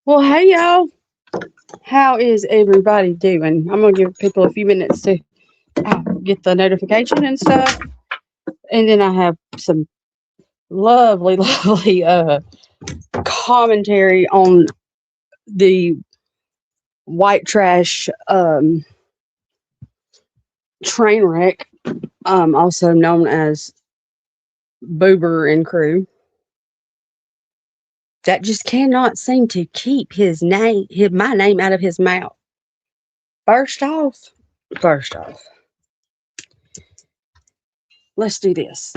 Well, hey y'all. How is everybody doing? I'm gonna give people a few minutes to get the notification and stuff, and then I have some lovely, lovely commentary on the white trash train wreck, also known as Boober and crew, that just cannot seem to keep my name out of his mouth. First off, first off, let's do this.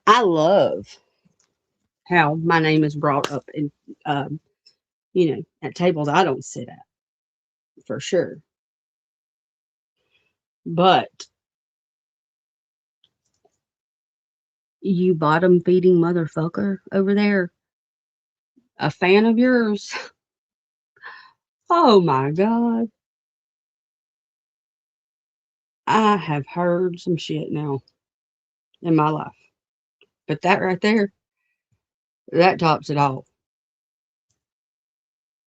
I love how my name is brought up in, um, at tables I don't sit at for sure. But you bottom feeding motherfucker over there, a fan of yours? Oh my God. I have heard some shit now in my life. But that right there, that tops it all.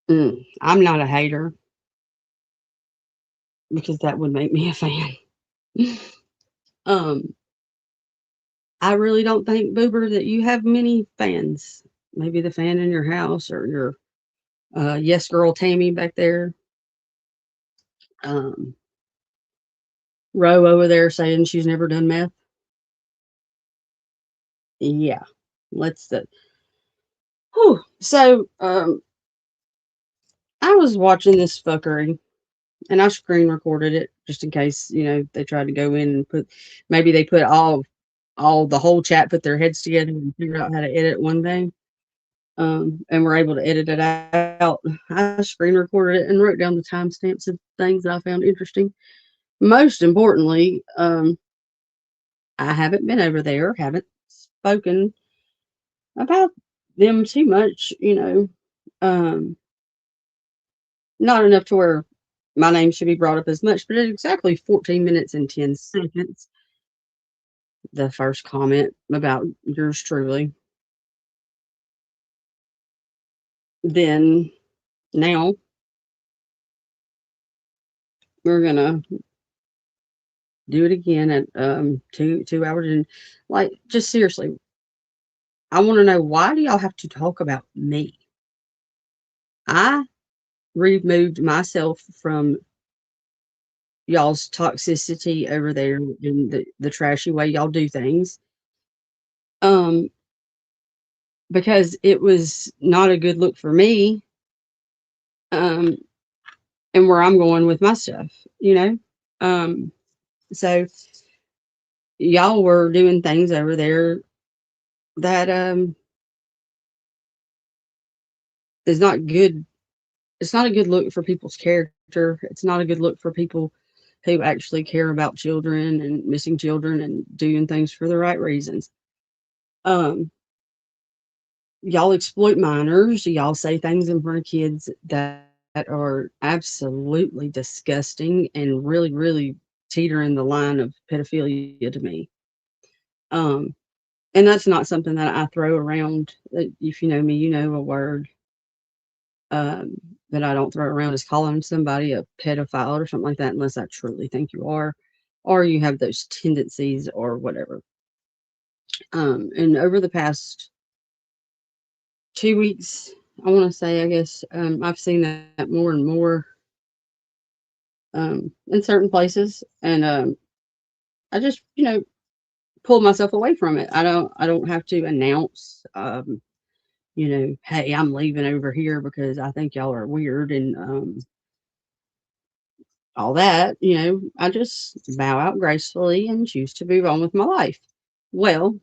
I'm not a hater because that would make me a fan. um, I really don't think, Boober, that you have many fans. Maybe the fan in your house or your yes girl Tammy back there. Um, Roe over there saying she's never done meth. Yeah, let's. Whew. So, I was watching this fuckery, and I screen recorded it just in case they tried to go in and maybe they put all the whole chat, put their heads together and figure out how to edit one thing. And we're able to edit it out. I screen recorded it and wrote down the timestamps of things that I found interesting. Most importantly, I haven't been over there, haven't spoken about them too much, not enough to where my name should be brought up as much, but at exactly 14 minutes and 10 seconds, the first comment about yours truly, then now we're gonna do it again at 2 hours and just seriously, I want to know, why do y'all have to talk about me? I removed myself from y'all's toxicity over there in the trashy way y'all do things. Um, because it was not a good look for me. Um, and where I'm going with my stuff, you know. Um, so y'all were doing things over there that is not good. It's not a good look for people's character. It's not a good look for people who actually care about children and missing children and doing things for the right reasons. Um, y'all exploit minors. Y'all say things in front of kids that are absolutely disgusting and really, really teetering the line of pedophilia to me. Um, and that's not something that I throw around. If you know me, you know a word that I don't throw around is calling somebody a pedophile or something like that, unless I truly think you are, or you have those tendencies or whatever. And over the past 2 weeks, I want to say, I guess, I've seen that more and more in certain places, and I just, pulled myself away from it. I don't have to announce, hey, I'm leaving over here because I think y'all are weird and all that. I just bow out gracefully and choose to move on with my life. Well,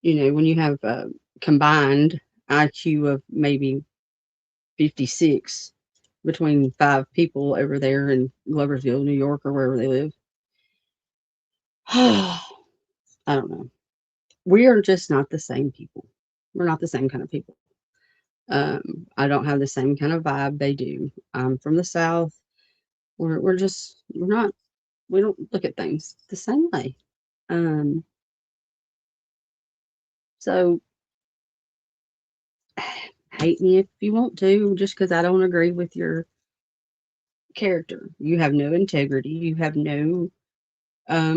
when you have a combined IQ of maybe 56 between 5 people over there in Gloversville, New York, or wherever they live, I don't know. We are just not the same people. We're not the same kind of people. I don't have the same kind of vibe they do. I'm from the South. We're not, we don't look at things the same way. Um, So hate me if you want to, just because I don't agree with your character. You have no integrity. You have no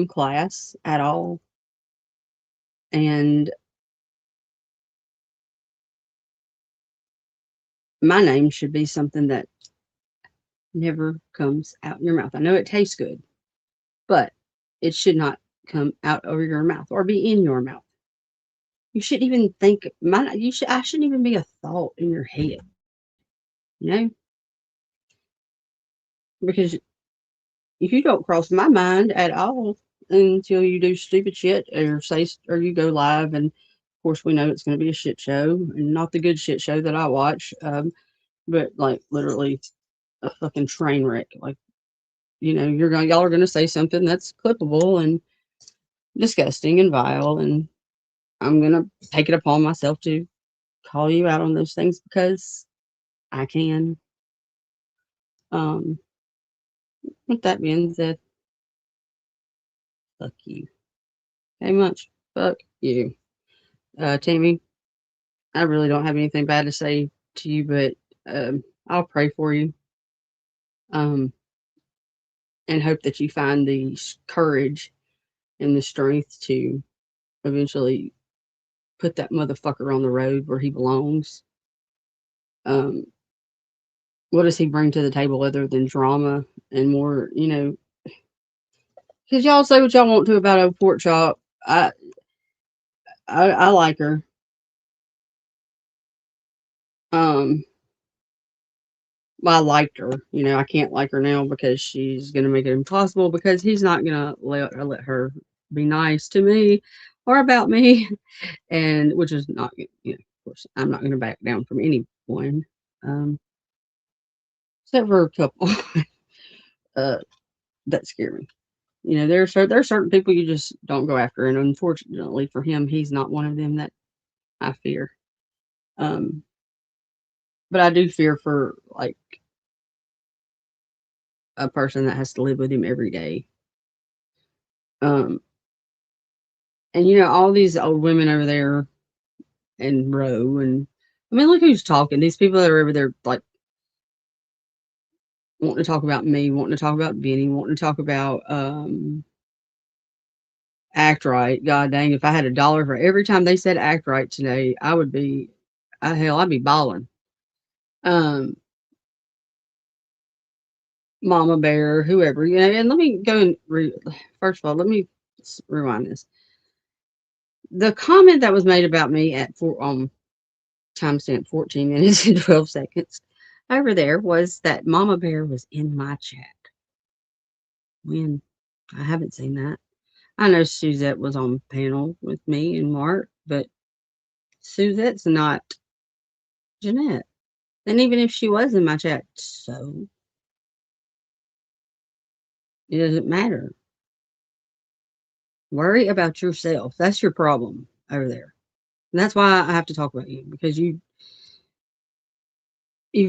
class at all, and my name should be something that never comes out your mouth. I know it tastes good, but it should not come out over your mouth or be in your mouth. You shouldn't even think my you should I shouldn't even be a thought in your head, you know? Because if you don't cross my mind at all until you do stupid shit or or you go live, and of course we know it's going to be a shit show and not the good shit show that I watch, but like literally a fucking train wreck. Like, y'all are gonna say something that's clippable and disgusting and vile, and I'm gonna take it upon myself to call you out on those things because I can. Um, with that being said, fuck you. Hey, much. Fuck you. Tammy, I really don't have anything bad to say to you, but I'll pray for you, um, and hope that you find the courage and the strength to eventually put that motherfucker on the road where he belongs. Um, what does he bring to the table other than drama and more, because y'all say what y'all want to about old pork chop. I, I like her. Um, well, I liked her. I can't like her now because she's gonna make it impossible because he's not gonna let her be nice to me or about me, and which is not, of course, I'm not gonna back down from anyone, um, except for a couple uh, that scare me. There's certain people you just don't go after, and unfortunately for him, he's not one of them that I fear. Um, but I do fear for like a person that has to live with him every day. Um, and all these old women over there in row, and I mean, look who's talking. These people that are over there, like wanting to talk about me, wanting to talk about Benny, wanting to talk about act right. God dang, if I had $1 for every time they said act right today, I would be, hell, I'd be balling. Um, Mama Bear, whoever, and let me go and first of all, let me rewind this. The comment that was made about me at timestamp 14 minutes and 12 seconds over there was that Mama Bear was in my chat. When? I haven't seen that. I know Suzette was on panel with me and Mark, but Suzette's not Jeanette. And even if she was in my chat, so it doesn't matter. Worry about yourself. That's your problem over there. And that's why I have to talk about you, because you've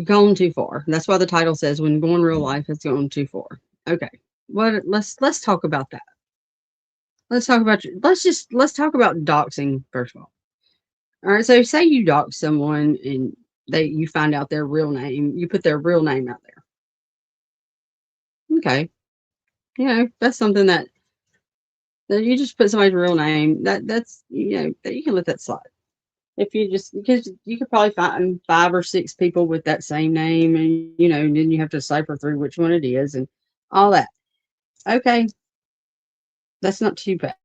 gone too far. That's why the title says when going real life has gone too far. Okay. Let's talk about that. Let's talk about doxing first of all. All right, so say you dox someone and you find out their real name, you put their real name out there. Okay. That's something that you just put somebody's real name. That's that you can let that slide. If you just because you could probably find 5 or 6 people with that same name, and then you have to cipher through which one it is and all that. Okay, that's not too bad.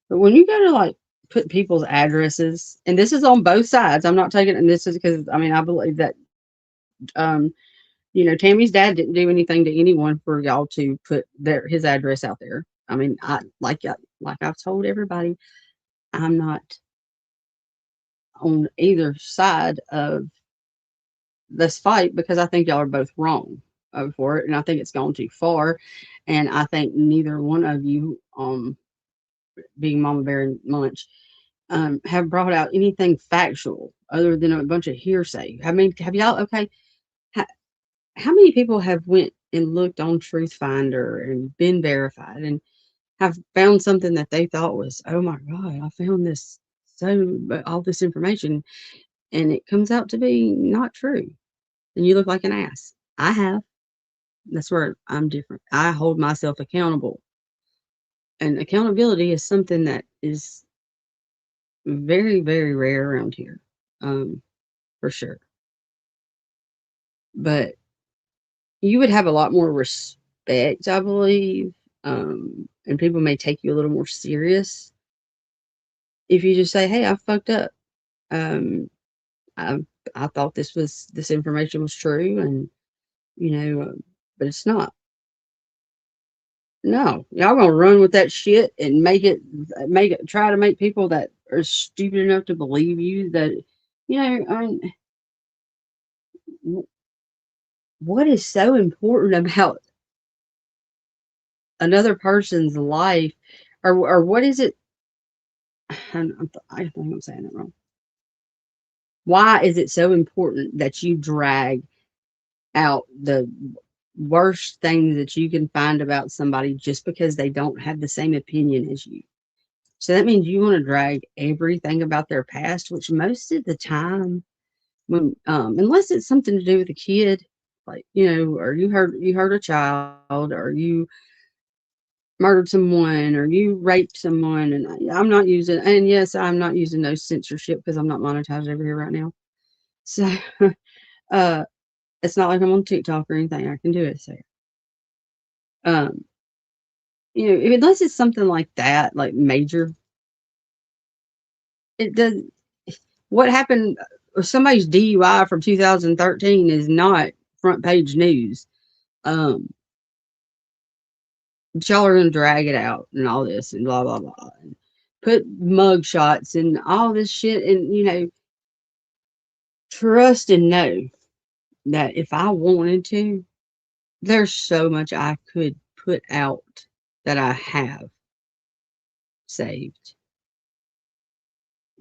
But when you go to like put people's addresses, and this is on both sides, I'm not taking, and this is because I mean I believe that um Tammy's dad didn't do anything to anyone for y'all to put his address out there. I mean, like I've told everybody, I'm not on either side of this fight because I think y'all are both wrong for it, and I think it's gone too far. And I think neither one of you, being Mama Bear and Munch, have brought out anything factual other than a bunch of hearsay. I mean, have y'all? Okay, how, how many people have went and looked on Truth Finder and been verified, and have found something that they thought was, oh my God, I found this, so all this information, and it comes out to be not true. And you look like an ass. I have. That's where I'm different. I hold myself accountable. And accountability is something that is very, very rare around here, for sure. But you would have a lot more respect, I believe, and people may take you a little more serious if you just say, "Hey, I fucked up. Um, I I thought this information was true, and but it's not." No, y'all gonna run with that shit and make it try to make people that are stupid enough to believe you that I mean, what is so important about another person's life, or what is it? I think I'm saying it wrong. Why is it so important that you drag out the worst things that you can find about somebody just because they don't have the same opinion as you? So that means you want to drag everything about their past, which most of the time, when unless it's something to do with a kid, like or you hurt a child, or you murdered someone, or you raped someone, and I'm not using, and yes, I'm not using no censorship because I'm not monetized over here right now. So uh, it's not like I'm on TikTok or anything. I can do it. So um, unless it's something like that, like major, it does. What happened? Somebody's DUI from 2013 is not front page news. Um, but y'all are gonna drag it out and all this and blah blah blah, and put mug shots and all this shit, and trust and know that if I wanted to, there's so much I could put out that I have saved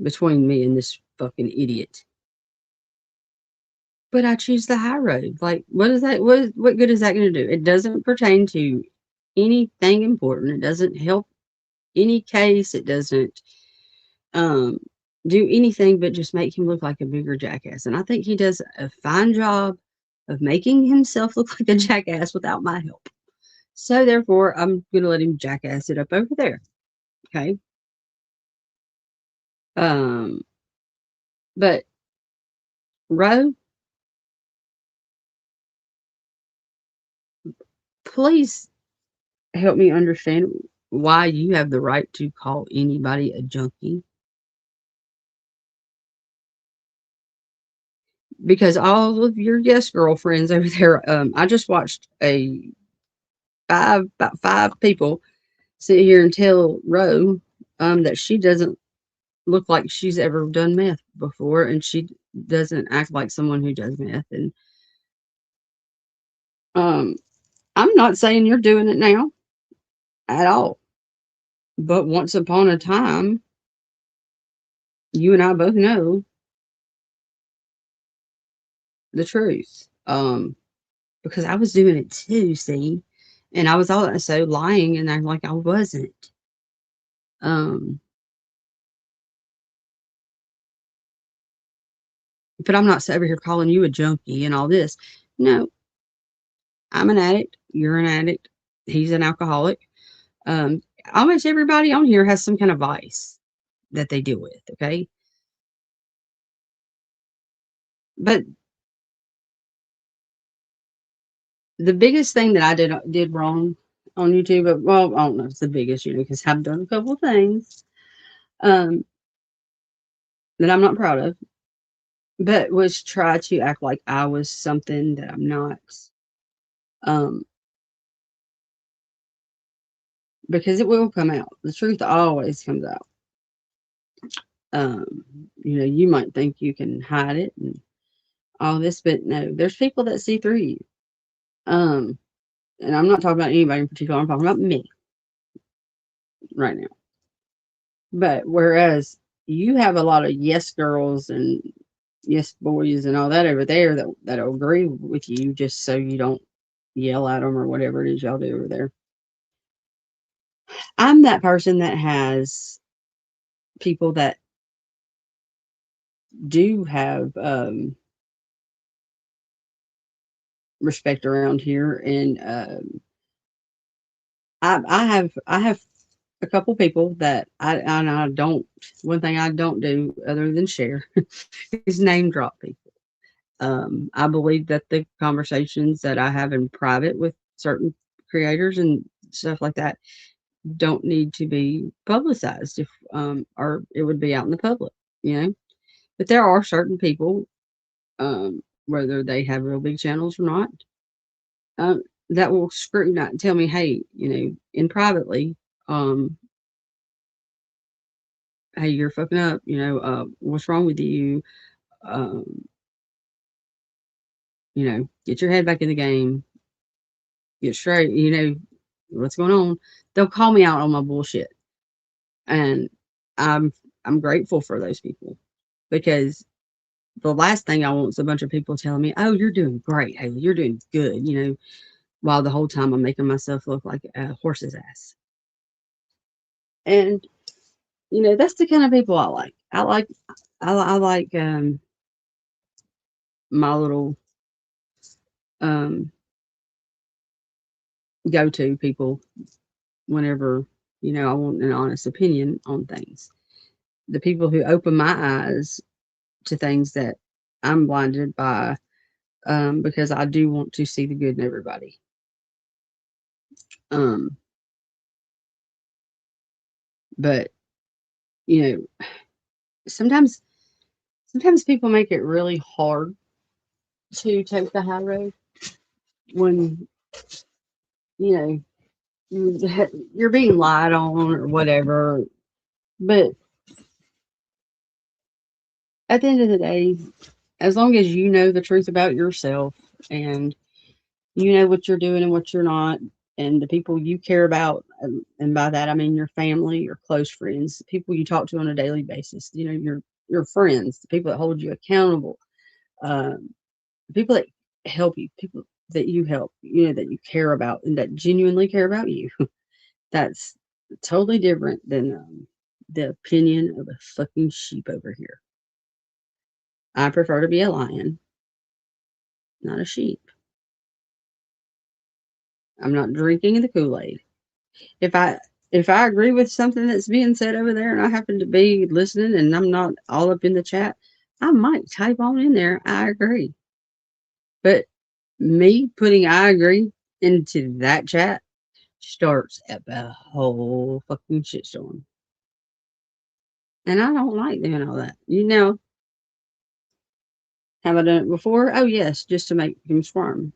between me and this fucking idiot. But I choose the high road. Like, what is that? What good is that going to do? It doesn't pertain to anything important. It doesn't help any case. It doesn't um, do anything but just make him look like a bigger jackass. And I think he does a fine job of making himself look like a jackass without my help. So therefore, I'm going to let him jackass it up over there. Okay. Um, but Ro, please help me understand why you have the right to call anybody a junkie. Because all of your yes girlfriends over there, I just watched about five people sit here and tell Ro that she doesn't look like she's ever done meth before, and she doesn't act like someone who does meth. And um, I'm not saying you're doing it now at all, but once upon a time, you and I both know the truth. Because I was doing it too, see, and I was also lying and acting like I wasn't. Um, but I'm not over here calling you a junkie and all this. No, I'm an addict. You're an addict. He's an alcoholic. Um, Almost everybody on here has some kind of vice that they deal with. Okay, but the biggest thing that I did wrong on YouTube, well, I don't know if it's the biggest, because I've done a couple of things um, that I'm not proud of, but was try to act like I was something that I'm not. Um, because it will come out. The truth always comes out. Um, you might think you can hide it and all this, but no, there's people that see through you. Um, and I'm not talking about anybody in particular. I'm talking about me right now. But whereas you have a lot of yes girls and yes boys and all that over there that'll agree with you just so you don't yell at them or whatever it is y'all do over there. I'm that person that has people that do have respect around here, and I have a couple people that I don't. One thing I don't do other than share is name drop people. I believe that the conversations that I have in private with certain creators and stuff like that don't need to be publicized if or it would be out in the public, you know. But there are certain people, whether they have real big channels or not, um, that will scrutinize and tell me, hey, in privately, um, hey, you're fucking up, what's wrong with you? Um, get your head back in the game, get straight, what's going on. They'll call me out on my bullshit. And I'm I'm grateful for those people because the last thing I want is a bunch of people telling me, "Oh, you're doing great, Haley. You're doing good," while the whole time I'm making myself look like a horse's ass. And that's the kind of people I like. I like my little um go-to people whenever I want an honest opinion on things. The people who open my eyes to things that I'm blinded by, because I do want to see the good in everybody. Um, but you know, sometimes sometimes people make it really hard to take the high road when you know you're being lied on or whatever. But at the end of the day, as long as you know the truth about yourself and you know what you're doing and what you're not, and the people you care about, and by that I mean your family, your close friends, the people you talk to on a daily basis, your friends, the people that hold you accountable, um, people that help you, people that you help, that you care about and that genuinely care about you. That's totally different than the opinion of a fucking sheep over here. I prefer to be a lion, not a sheep. I'm not drinking the Kool-Aid. If I if I agree with something that's being said over there and I happen to be listening and I'm not all up in the chat, I might type on in there, I agree. But me putting I agree into that chat starts at the whole fucking shitstorm. And I don't like doing all that. Have I done it before? Oh yes, just to make him squirm.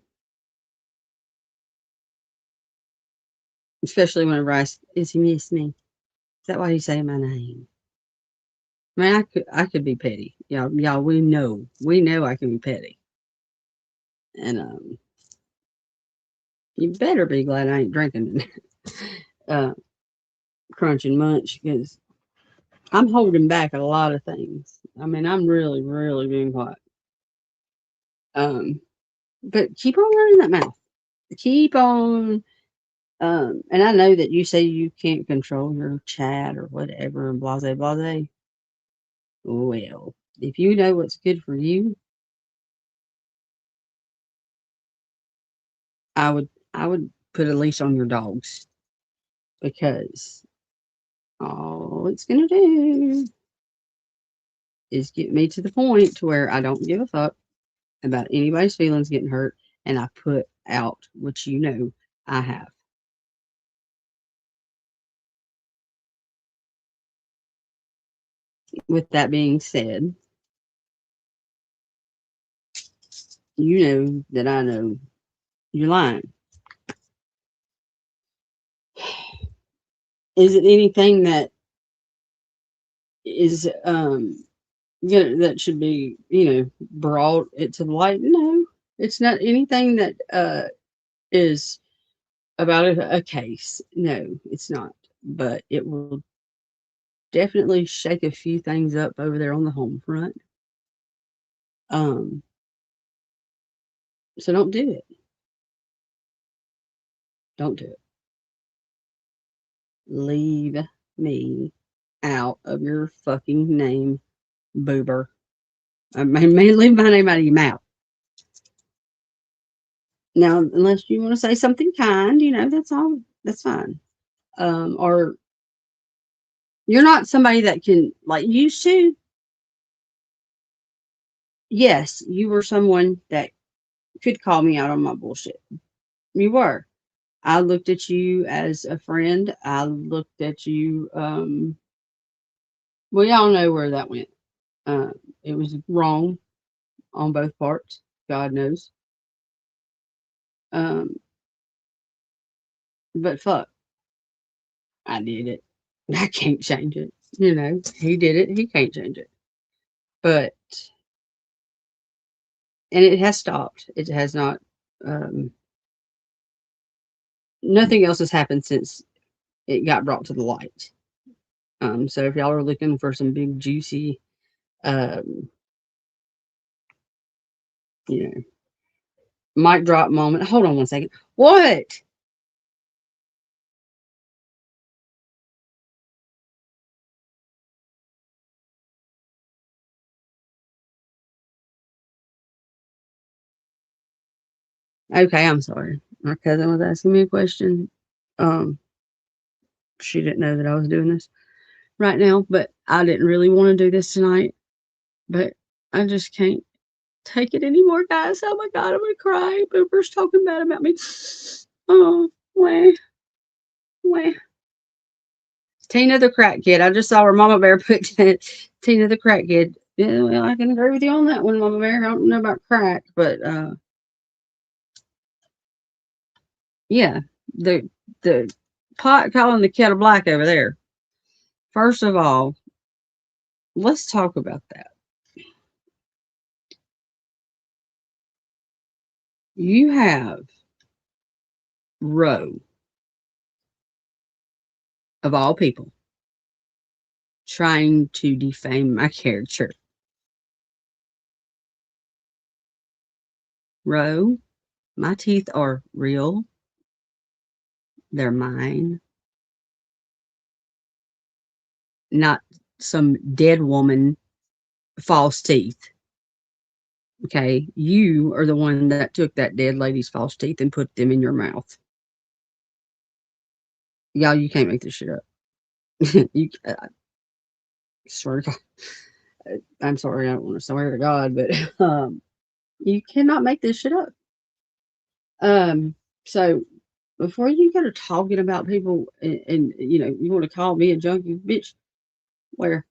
Especially whenever is he miss me? Is that why he's saying my name? Man, I could be petty. Y'all, we know I can be petty. And you better be glad I ain't drinking uh crunch and munch because I'm holding back a lot of things. I mean, I'm really, really being quiet. Um, but keep on running that mouth. Keep on. And I know that you say you can't control your chat or whatever and blase blase. Well, if you know what's good for you, I would put a leash on your dogs because all it's gonna do is get me to the point to where I don't give a fuck about anybody's feelings getting hurt, and I put out what I have. With that being said, you know that I know you're lying. Is it anything that is that should be brought it to the light? No, it's not anything that is about a case. No, it's not. But it will definitely shake a few things up over there on the home front. Um, so don't do it. Don't do it. Leave me out of your fucking name, boober. I mean, leave my name out of your mouth. Now, unless you want to say something kind, that's all. That's fine. Or you're not somebody that can, like, used to. Yes, you were someone that could call me out on my bullshit. You were. I looked at you as a friend. I looked at you. Well, y'all know where that went. Uh, it was wrong on both parts. God knows. Um, but fuck, I did it. I can't change it. He did it. He can't change it. But and it has stopped. It has not. Um, Nothing else has happened since it got brought to the light. So if y'all are looking for some big juicy, um, you know, mic drop moment. Hold on one second. What? Okay, I'm sorry. My cousin was asking me a question. Um, she didn't know that I was doing this right now, but I didn't really want to do this tonight. But I just can't take it anymore, guys. Oh my god, I'm gonna cry. Boober's talking bad about me. Oh, wah, wah. Tina the crack kid. I just saw her Mama Bear put Tina the crack kid. Yeah, well, I can agree with you on that one, Mama Bear. I don't know about crack, but yeah, the the pot calling the kettle black over there. First of all, let's talk about that. You have Roe, of all people, trying to defame my character. Roe, my teeth are real. They're mine, not some dead woman false teeth. Okay. You are the one that took that dead lady's false teeth and put them in your mouth. Y'all, you can't make this shit up. you, I swear to God. I'm sorry. I don't want to swear to God, but you cannot make this shit up. So before you go to talking about people and you want to call me a junkie, bitch, where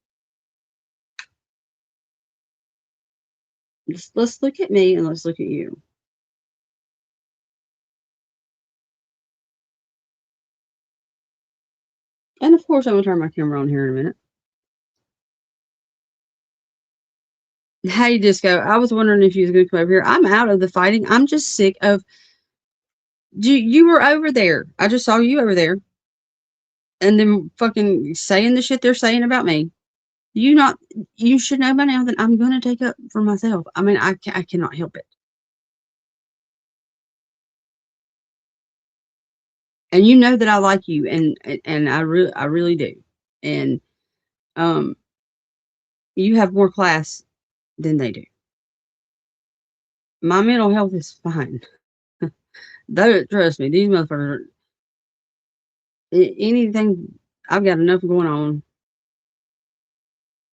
let's look at me and let's look at you. And of course, I'm gonna turn my camera on here in a minute. Hey, Disco, I was wondering if you was gonna come over here. I'm out of the fighting. I'm just sick of you were over there. I just saw you over there, and then fucking saying the shit they're saying about me. You not you should know by now that I'm gonna take up for myself. I mean, I cannot help it. And you know that I like you, and I really do. And um, you have more class than they do. My mental health is fine. Though, trust me, these motherfuckers. Anything, I've got enough going on.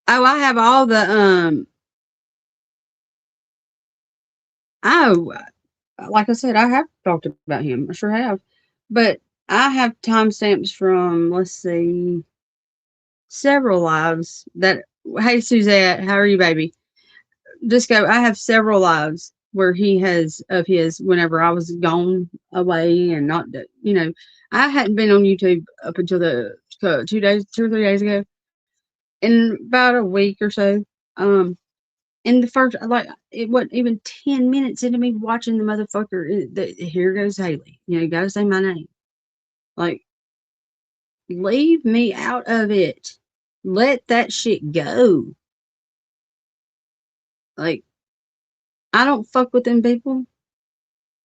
Oh, I have all the oh, like I said, I have talked about him. I sure have, but I have timestamps from, let's see, several lives that. Hey, Suzette, how are you, baby? Disco. I have several lives where he has of his whenever I was gone away and not, I hadn't been on YouTube up until the 2 days, 2 or 3 days ago, in about a week or so. Um, in the first, like, it wasn't even 10 minutes into me watching the motherfucker. Here goes Haley. You gotta say my name. Like, leave me out of it. Let that shit go. Like, I don't fuck with them people,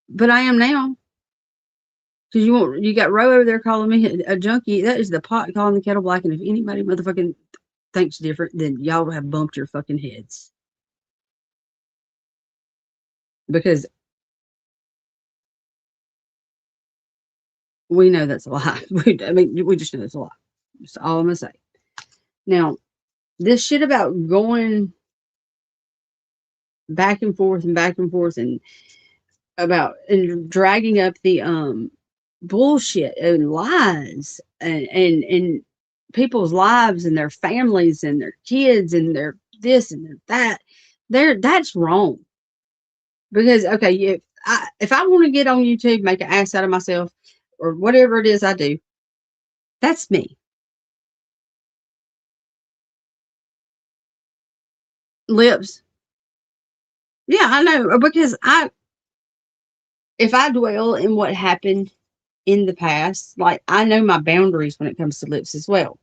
but I am now. Because you got Roe over there calling me a junkie. That is the pot calling the kettle black. And if anybody motherfucking thinks different, then y'all have bumped your fucking heads. Because we know that's a lie. I mean, we just know it's a lie. That's all I'm gonna say. Now, this shit about going back and forth and about and dragging up the bullshit and lies and people's lives and their families and their kids and their this and their that, that's wrong. Because okay, if I want to get on YouTube, make an ass out of myself, or whatever it is I do, that's me. Lips. Yeah, I know because I if I dwell in what happened in the past, like I know my boundaries when it comes to lips as well.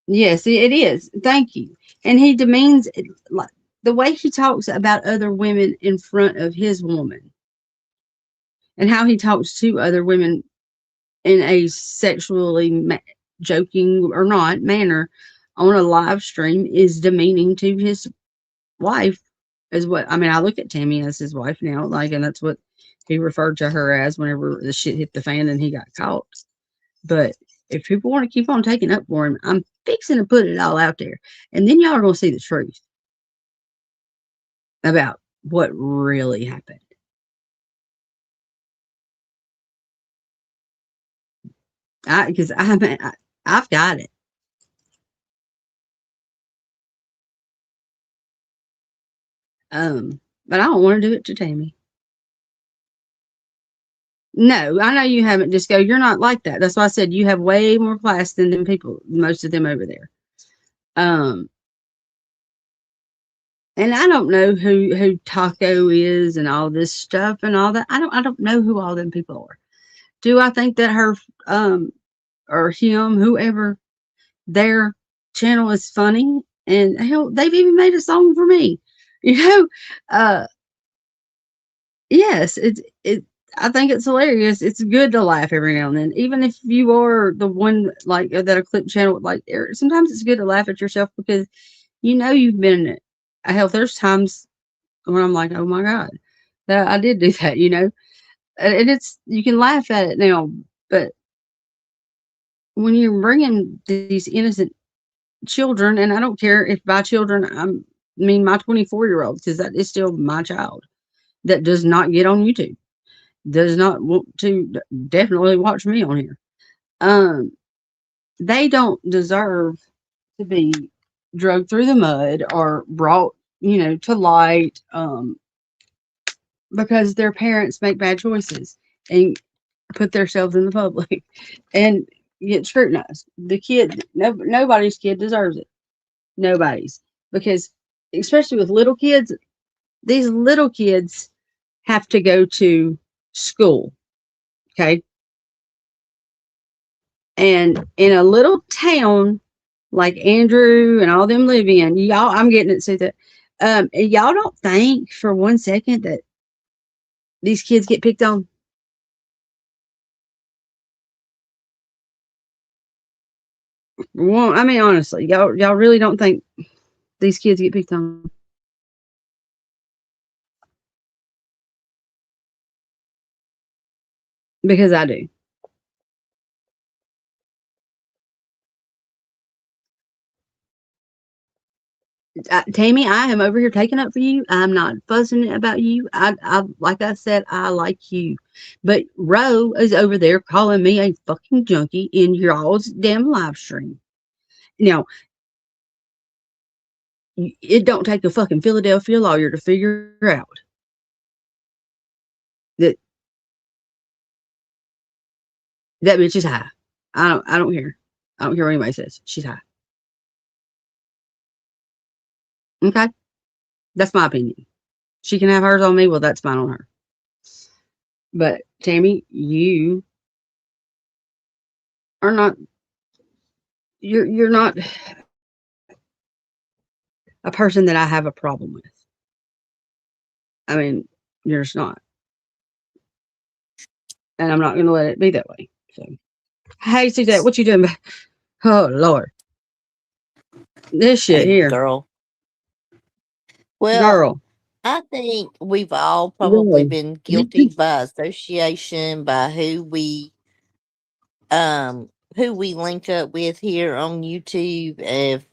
Yes, it is. Thank you. And he demeans like the way he talks about other women in front of his woman and how he talks to other women in a sexually joking or not manner on a live stream is demeaning to his wife. Is what I mean. I look at Tammy as his wife now, like, and that's what he referred to her as whenever the shit hit the fan and he got caught. But if people want to keep on taking up for him, I'm fixing to put it all out there. And then y'all are going to see the truth about what really happened. Because I've got it. But I don't want to do it to Tammy. No, I know you haven't. Just go. You're not like that. That's why I said you have way more class than them people. Most of them over there. Um, and I don't know who Taco is and all this stuff and all that. I don't know who all them people are. Do I think that her or him, whoever, their channel is funny? And hell, they've even made a song for me. You know, uh, yes, it. I think it's hilarious. It's good to laugh every now and then, even if you are the one like that a clip channel like. Sometimes it's good to laugh at yourself because you know you've been. Hell, there's times when I'm like, oh my god, that I did do that. You know, and it's you can laugh at it now, but when you're bringing these innocent children, and I don't care if by children mean my 24-year-old because that is still my child that does not get on YouTube, does not want to definitely watch me on here. Um, they don't deserve to be drugged through the mud or brought, to light, because their parents make bad choices and put themselves in the public and get scrutinized. The kid, nobody's kid deserves it. Nobody's. Because, especially with little kids, these little kids have to go to school. Okay. And in a little town like Andrew and all them live in, y'all, I'm getting it so that y'all don't think for 1 second that these kids get picked on. Well, I mean, honestly, y'all really don't think these kids get picked on because I do. Tammy, I am over here taking up for you. I'm not fussing about you. Like I said, I like you. But Ro is over there calling me a fucking junkie in y'all's damn live stream. Now, it don't take a fucking Philadelphia lawyer to figure out that that bitch is high. I don't care. I don't care what anybody says. She's high. Okay? That's my opinion. She can have hers on me. Well, that's mine on her. But Tammy, you are not you're not a person that I have a problem with. I mean, you're just not. and I'm not going to let it be that way. So, hey, Suzette, what you doing? Oh Lord, this shit Hey, here, girl. Well, girl, I think we've all probably girl. been guilty by association by who we link up with here on YouTube. If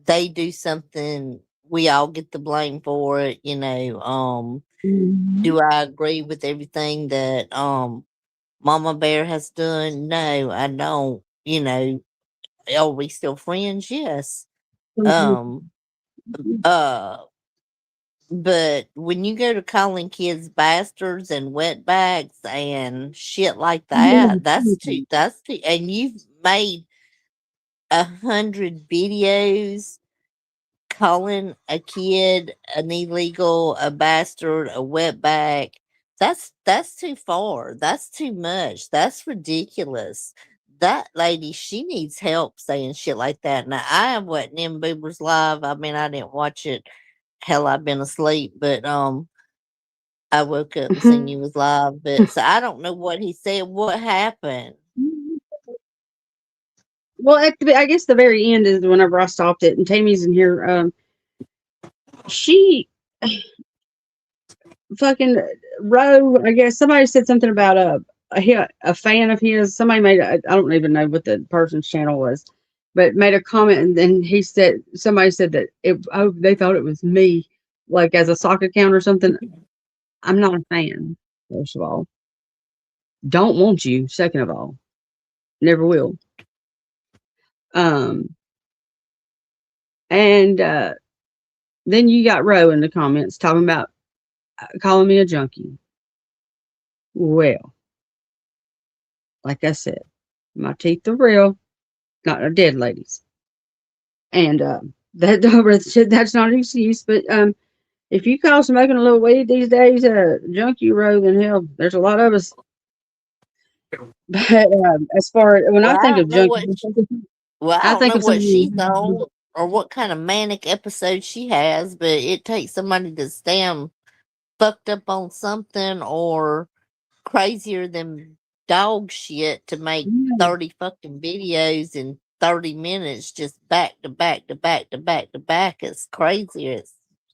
they do something, we all get the blame for it. Mhm. Do I agree with everything that Mama Bear has done? No, I don't. Are we still friends? Yes. Um. Uh. But when you go to calling kids bastards and wetbacks and shit like that, that's too, and you've made 100 videos calling a kid an illegal, a bastard, a wetback. That's too far. That's too much. That's ridiculous. That lady, she needs help saying shit like that. Now I wasn't in Boober's live. I mean, I didn't watch it. Hell, I've been asleep, but I woke up and seen you was live, but so I don't know what he said. What happened? Well, I guess the very end is whenever I stopped it, and Tammy's in here. She fucking Roe. I guess somebody said something about a fan of his. Somebody made. I don't even know what the person's channel was, but made a comment, and then he said somebody said that they thought it was me, like as a sock account or something. I'm not a fan. First of all, don't want you. Second of all, never will. Um, and then you got Roe in the comments talking about calling me a junkie. Well, like I said, my teeth are real, not a dead lady's. And that's not an excuse. But if you call smoking a little weed these days junkie Roe, then hell, there's a lot of us. But as far as when I Well, I think of don't know junkie, what. Well, I I don't think know of what she's someone. on or what kind of manic episode she has, but it takes somebody that's damn fucked up on something or crazier than dog shit to make Yeah, 30 fucking videos in 30 minutes just back to back to back to back to back. It's crazy. It's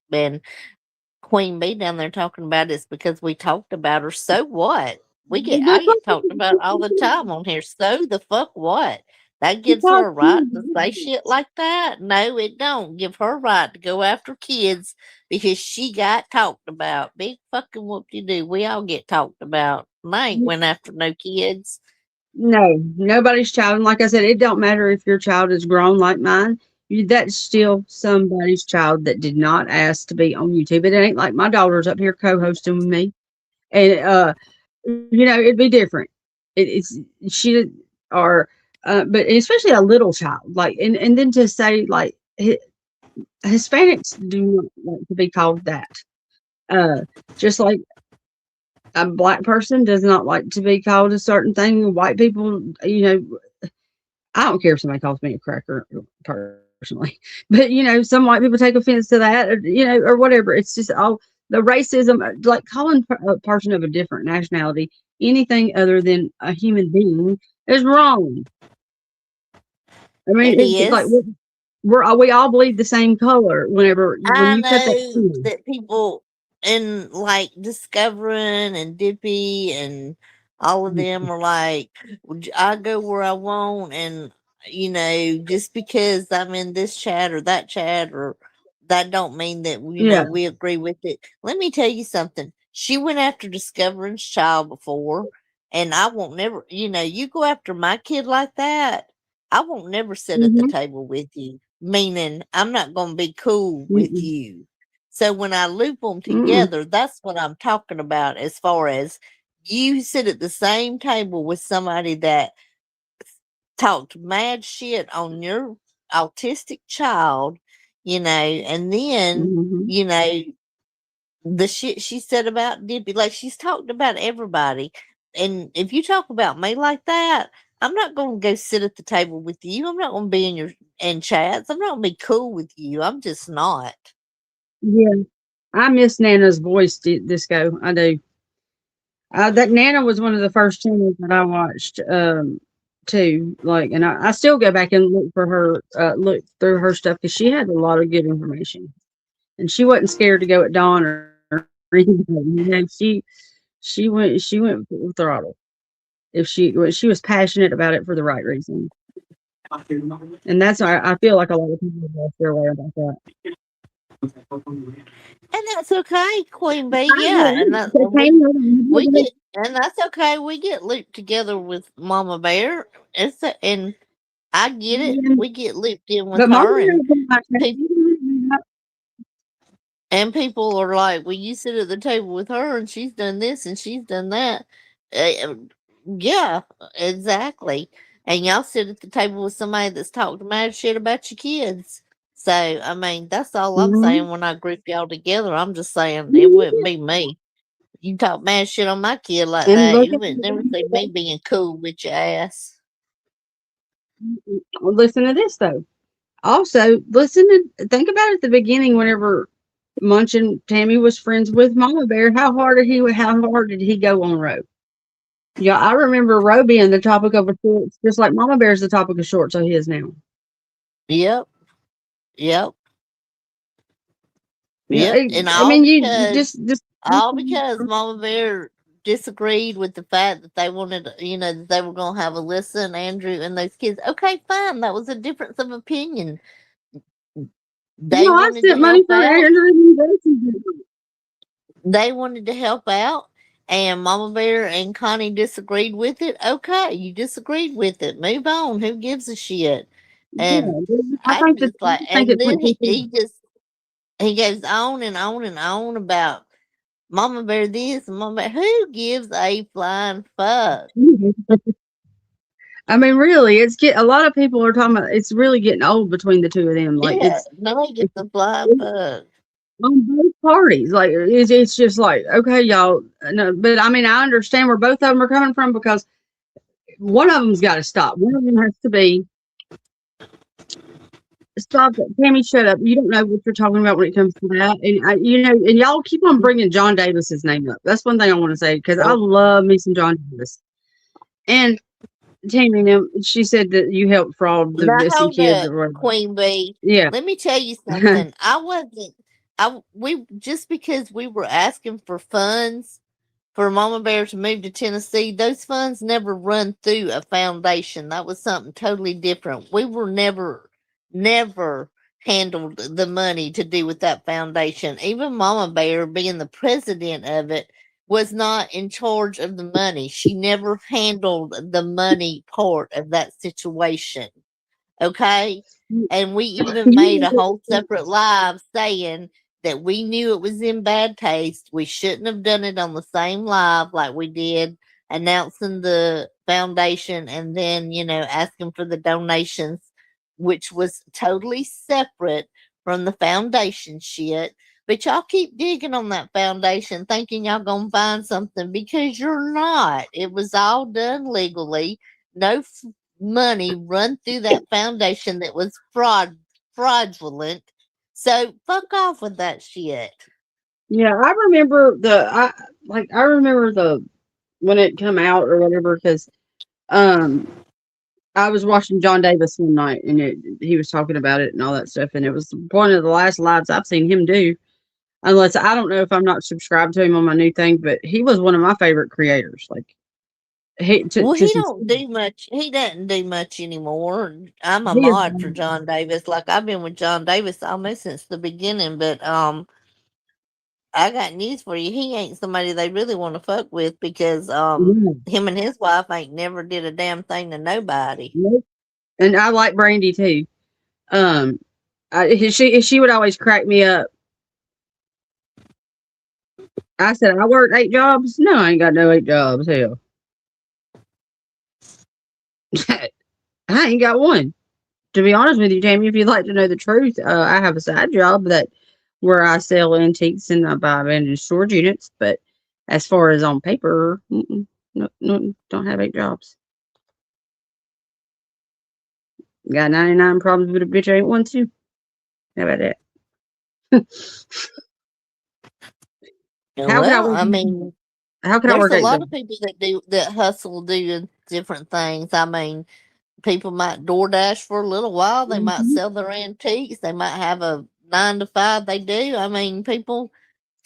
been Queen Bee down there talking about it's because we talked about her. So what? I get talked about all the time on here. So the fuck what? That gives her a right to say shit like that? No, it don't give her a right to go after kids because she got talked about. Big fucking whoop de doo. We all get talked about. And I ain't went after no kids. no, nobody's child. And like I said, it don't matter if your child is grown like mine. That's still somebody's child that did not ask to be on YouTube. It ain't like my daughter's up here co-hosting with me, and it'd be different. It's she or but especially a little child, like and then to say like Hispanics do not want to be called that. Just like a black person does not like to be called a certain thing. White people, I don't care if somebody calls me a cracker personally, but some white people take offense to that, or whatever. It's just all the racism, like calling a person of a different nationality anything other than a human being is wrong. I mean, It it's like is. we all bleed the same color. When I you cut that know skin, that people in like Discovering and Dippy and all of them are like, I go where I want, and just because I'm in this chat or that chat, or that don't mean that yeah, we agree with it. Let me tell you something. She went after Discovering's child before, and I won't never. You go after my kid like that, I won't never sit at the hmm table with you, meaning I'm not going to be cool with mm-mm, you. So when I loop them mm-mm, together, that's what I'm talking about as far as you sit at the same table with somebody that talked mad shit on your autistic child, and then, hmm the shit she said about Dippy, like she's talked about everybody. And if you talk about me like that, I'm not going to go sit at the table with you. I'm not going to be in chats. I'm not going to be cool with you. I'm just not. yeah. I miss Nana's voice, Disco. I do. That Nana was one of the first channels that I watched, too. Like, and I still go back and look for her, look through her stuff because she had a lot of good information, and she wasn't scared to go at dawn or anything. She went full throttle if she was passionate about it for the right reason, and that's why I feel like a lot of people lost their way about that. And that's okay, Queen Bee. I Yeah, and agree. that They came out we and get, and that's okay. We get looped together with Mama Bear. And I get it. We get looped in with but Mama her, Bear was like that. people and people are like, "Well, you sit at the table with her, and she's done this and she's done that." Uh, yeah, exactly. And y'all sit at the table with somebody that's talked mad shit about your kids. So I mean, that's all I'm Mhm. saying. When I group y'all together, I'm just saying it wouldn't be me. You talk mad shit on my kid like And that, look you at would never see me being cool with your ass. listen to this though. Also, listen to think about it at the beginning whenever Munch and Tammy was friends with Mama Bear. How hard did he go on Ro? Yeah, I remember Ro being the topic of a shorts, just like Mama Bear's the topic of shorts of his now. Yep, yep, Yeah, yep. And I mean, you just all because Mama Bear disagreed with the fact that they wanted, that they were gonna have Alyssa and Andrew and those kids. Okay, fine. That was a difference of opinion. you They know, I wanted to sent money help for out. Andrew and Gracie. They wanted to help out, and Mama Bear and Connie disagreed with it. Okay, you disagreed with it. Move on. Who gives a shit? And Yeah, I just I like, just think and it then went too far. he goes on and on and on about Mama Bear this and Mama Bear. Who gives a flying fuck? I mean, really, a lot of people are talking about it's really getting old between the two of them. Like Yeah, nobody gives a flying it's fuck. on both parties. Like it's just like okay, y'all. No, but I mean, I understand where both of them are coming from because one of them's got to stop. One of them has to be stop it. Tammy, shut up. You don't know what you're talking about when it comes to that. And and y'all keep on bringing John Davis's name up. That's one thing I want to say because I Oh, love me some John Davis. And Tammy, now she said that you helped fraud the now missing hold kids up, or whatever. Queen Bee. Yeah. Let me tell you something. I wasn't. We just because we were asking for funds for Mama Bear to move to Tennessee, those funds never run through a foundation. That was something totally different. We were never handled the money to do with that foundation. Even Mama Bear, being the president of it, was not in charge of the money. She never handled the money part of that situation. Okay. And we even made a whole separate live saying that we knew it was in bad taste. We shouldn't have done it on the same live like we did, announcing the foundation and then, asking for the donations, which was totally separate from the foundation shit. But y'all keep digging on that foundation thinking y'all gonna find something because you're not. It was all done legally. No money run through that foundation that was fraudulent. So fuck off with that shit. Yeah, I remember the when it come out or whatever because um I was watching John Davis one night and he was talking about it and all that stuff and it was one of the last lives I've seen him do. Unless I don't know if I'm not subscribed to him on my new thing, but he was one of my favorite creators. Like he Well, to he some don't do much. He doesn't do much anymore. I'm a he is mod for John Davis. Like I've been with John Davis almost since the beginning. But I got news for you. He ain't somebody they really want to fuck with because yeah, him and his wife ain't never did a damn thing to nobody. nope. And I like Brandy too. Um, she would always crack me up. I said I worked 8 jobs. No, I ain't got no 8 jobs. Hell, I ain't got one. To be honest with you, Jamie, if you'd like to know the truth, I have a side job that where I sell antiques and I buy abandoned storage units. But as far as on paper, no, no, don't have 8 jobs. Got 99 problems with a bitch. Ain't one too. How about that? How could I Well, work? I mean, How can I There's work a 8 lot jobs? of people that hustle doing different things. I mean, people might DoorDash for a little while. They might Mhm. sell their antiques. They might have a 9 to 5 they do. I mean, people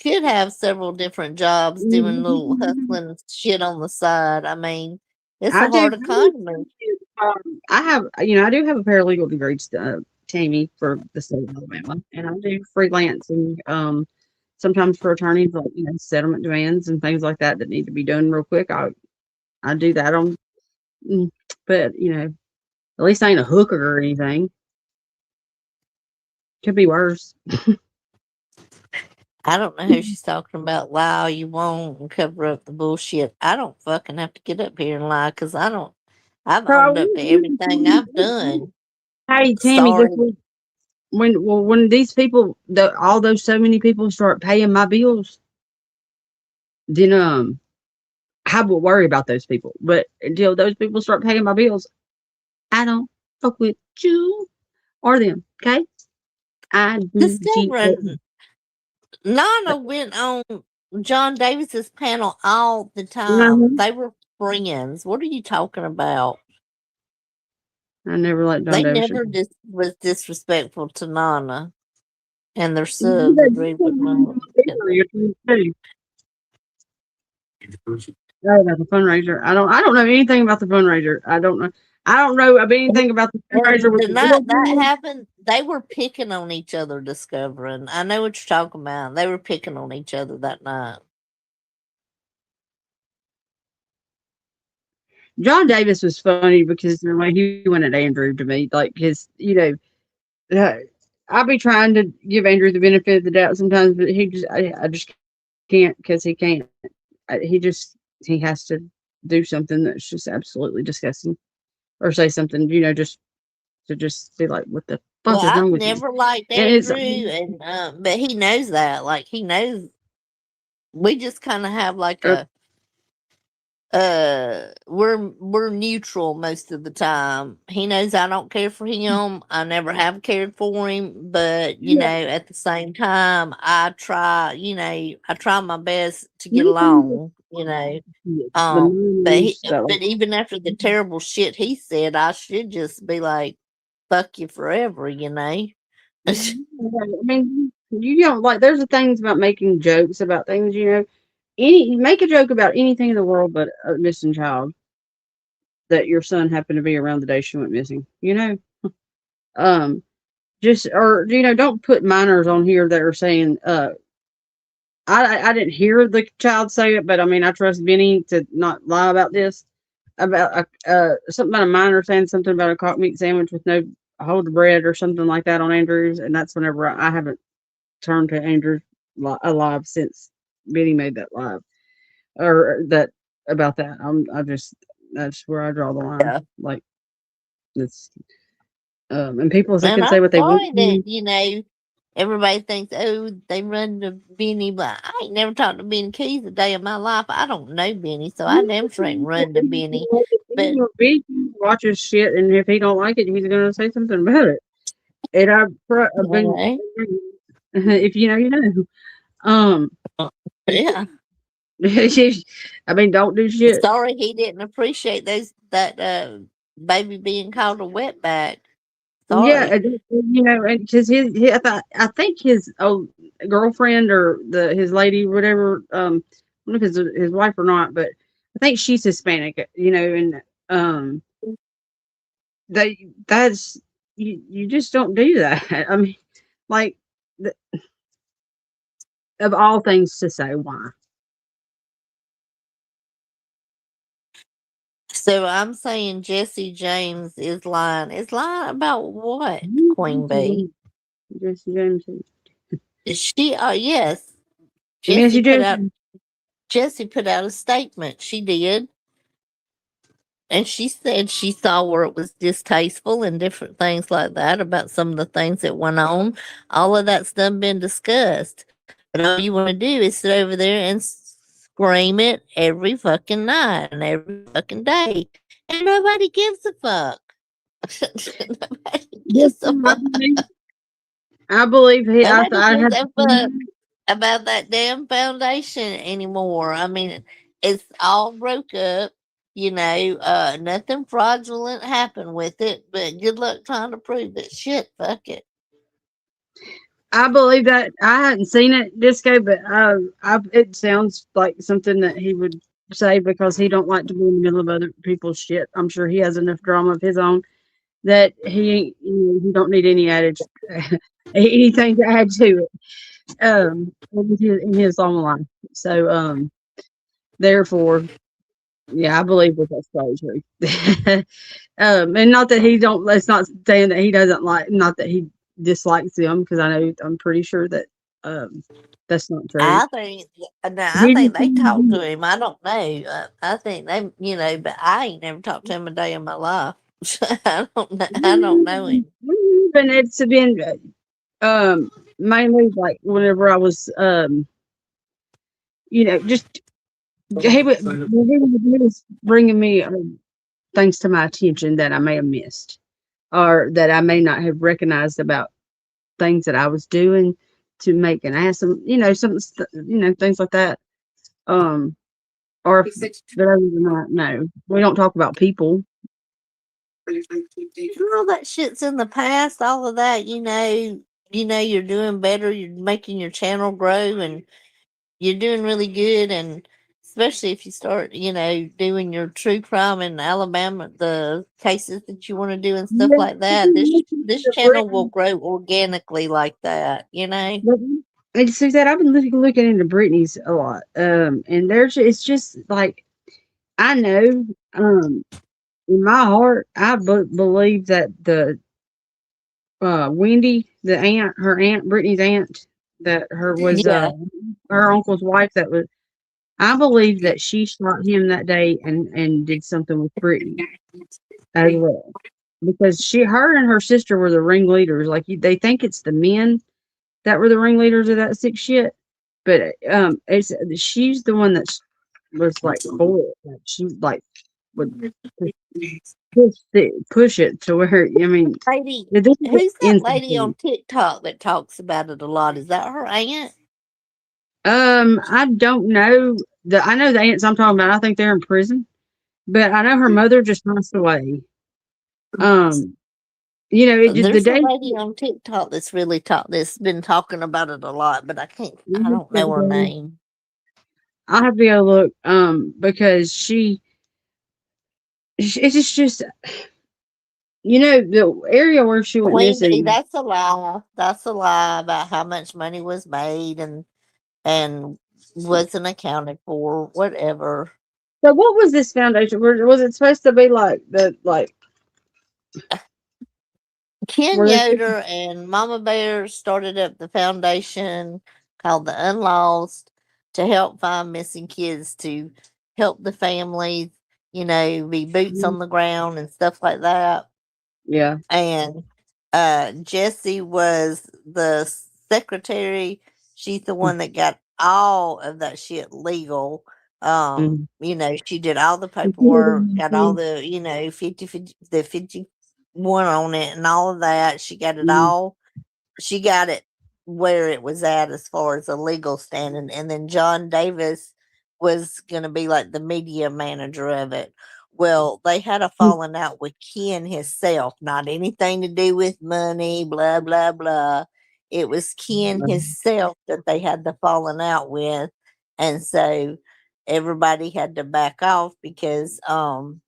could have several different jobs doing little Mhm. hustling shit on the side. I mean, it's I a do hard economy. I have, I do have a paralegal degree, Tammy, for the state of Alabama, and I do freelance and sometimes for attorneys, like settlement demands and things like that that need to be done real quick. I do that on, mm, but at least I ain't a hooker or anything. Could be worse. I don't know who she's talking about. Lie all you want and cover up the bullshit. I don't fucking have to get up here and lie because I don't. I've owned up to everything I've done. Hey Tammy, guess Sorry. what? When these people, all those so many people start paying my bills, then I will worry about those people. But until those people start paying my bills, I don't fuck with you or them. Okay, I do G. Discovering Nana went on John Davis's panel all the time. Mhm. They were friends. What are you talking about? I never let John They Davis. never was disrespectful to Nana, and their You subs said you agreed said with you Nana. were bigger, you're 22. Oh, about the fundraiser. I don't know anything about the fundraiser. I don't know of anything about the fundraiser And with the the night little that girl. happened, they were picking on each other, discovering. I know what you're talking about. They were picking on each other that night. John Davis was funny because the way he went at Andrew to me, like his, uh, I'll be trying to give Andrew the benefit of the doubt sometimes, but I just can't because he can't. He has to do something that's just absolutely disgusting, or say something, just to just be like, "What the Well, fuck is I've wrong with you?" never liked And it's Andrew, and but he knows that. Like he knows we just kind of have like uh, a we're neutral most of the time. He knows I don't care for him. I never have cared for him, but yeah, at the same time I try my best to get anything along, the but he minors that like, but even after the terrible shit he said, I should just be like, fuck you forever, I mean, you don't like. There's the things about making jokes about things. Any make a joke about anything in the world but a missing child that your son happened to be around the day she went missing. Um, just or don't put minors on here that are saying. I didn't hear the child say it, but I mean, I trust Benny to not lie about this. About something about a minor saying something about a cock meat sandwich with no hold of bread or something like that on Andrews, and that's whenever I haven't turned to Andrews alive since Benny made that live or that about that. That's where I draw the line. yeah. Like it's and people And can I'm say what they want sorry that, to. everybody thinks, oh, they run to Benny, but I ain't never talked to Benny Keys a day of my life. I don't know Benny, so I damn sure ain't run to Benny. But He watches shit, and if he don't like it, he's gonna say something about it. And I've been, anyway, if you know, you know. Um, yeah. I mean, don't do shit. Sorry he didn't appreciate that baby being called a wetback. Yeah, Sorry. and because I think his girlfriend or his lady, whatever, I don't know if it's his wife or not, but I think she's Hispanic, and um, that's you just don't do that. I mean, like th- of all things to say, why? So I'm saying Jesse James is lying. Is lying about what, Queen Bee? Jesse James, She yes. Jesse Jesse put out James. Jesse put out a statement. She did. And she said she saw where it was distasteful and different things like that about some of the things that went on. All of that's done been discussed. But all you want to do is sit over there and scream it every fucking night and every fucking day. And nobody gives a fuck. Nobody Yes, gives a fuck. I believe he. Nobody I gives had. a fuck about that damn foundation anymore. I mean, it's all broke up. Nothing fraudulent happened with it, but good luck trying to prove it. Shit, fuck it. I believe that. I hadn't seen it, Disco, but it sounds like something that he would say because he don't like to be in the middle of other people's shit. I'm sure he has enough drama of his own that he don't need any added anything to add to it. In his own life. So therefore, yeah, I believe that that's probably true. And not that he don't. Let's not saying that he doesn't like. Not that he dislikes them, because I know I'm pretty sure that um that's not true. I think now I He think just they talk to him. I don't know. I think they, but I ain't never talked to him a day in my life. I don't know. I don't know him. and it's been mainly like whenever I was just he was bringing me things to my attention that I may have missed or that I may not have recognized about things that I was doing to make an ass of, things like that. Um, or if, but other than that, no, we don't talk about people. All that shit's in the past. All of that, you're doing better. You're making your channel grow, and you're doing really good. And especially if you start, doing your true crime in Alabama, the cases that you want to do and stuff Yeah, like I've that. been looking This into channel will Brittany. grow organically like that. But and see that I've been looking into Britney's a lot. And it's just like I know, in my heart, I believe that the Wendy, the aunt, her aunt, Brittany's aunt, that her was Yeah, her uncle's wife. That was, I believe that she shot him that day and did something with Brittany as well, because her and her sister were the ringleaders. Like they think it's the men that were the ringleaders of that sick shit, but it's she's the one that was like for it. Like she like would push it to where I mean, lady, this is who's that lady on insane. TikTok that talks about it a lot? Is that her aunt? I don't know. I know the aunts I'm talking about. I think they're in prison, but I know her mother just passed away. Um, it just the There's a day lady on TikTok that's been talking about it a lot, but I don't know her I'll name. have to go look. Because it's just the area where she went Queen Bee, missing. that's a lie. That's a lie about how much money was made and wasn't accounted for, whatever. So what was this foundation? Was it supposed to be like the Ken were they? Yoder and Mama Bear started up the foundation called the Unlost to help find missing kids, to help the families, be boots on the ground and stuff like that. Yeah. And Jessie was the secretary. She's the one that got all of that shit legal. Mhm. She did all the paperwork, got all the, 51 on it and all of that. She got it Mhm. all. She got it where it was at as far as a legal standing. And then John Davis was going to be like the media manager of it. Well, they had a falling out with Ken himself, not anything to do with money, blah, blah, blah. It was Ken himself that they had the falling out with. And so everybody had to back off because Ken,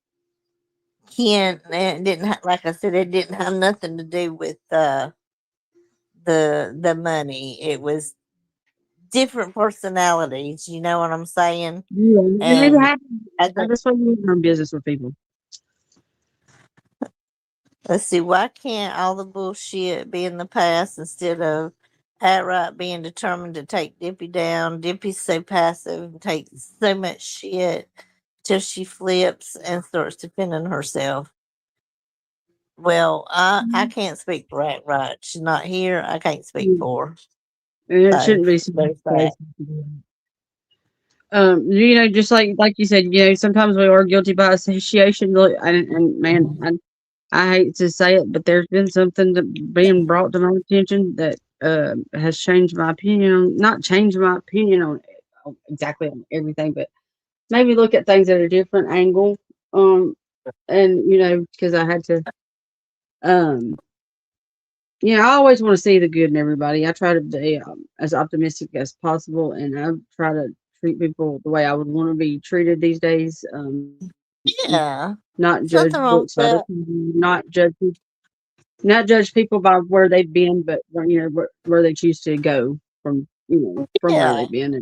it didn't like I said, it didn't have nothing to do with the money. It was different personalities, you know what I'm saying? Yeah, and it And happens. I think, That's why you run business with people. let's see, why can't all the bullshit be in the past instead of outright being determined to take Dippy down? Dippy's so passive and takes so much shit till she flips and starts defending herself. Well, I can't speak for Right. She's not here. I can't speak Mm. for her. And it So shouldn't be so there's that. crazy. Just like you said, sometimes we are guilty by association. Look, and man, I hate to say it, but there's been something being brought to my attention that has changed my opinion on, not changed my opinion on exactly on everything, but maybe look at things at a different angle. Um, and because I had to, um, I always want to see the good in everybody. I try to be as optimistic as possible, and I try to treat people the way I would want to be treated these days. Not Yeah. judge books by Something their wrong with cover, that. not judge people by where they've been, but where they choose to go from where they've Yeah. been.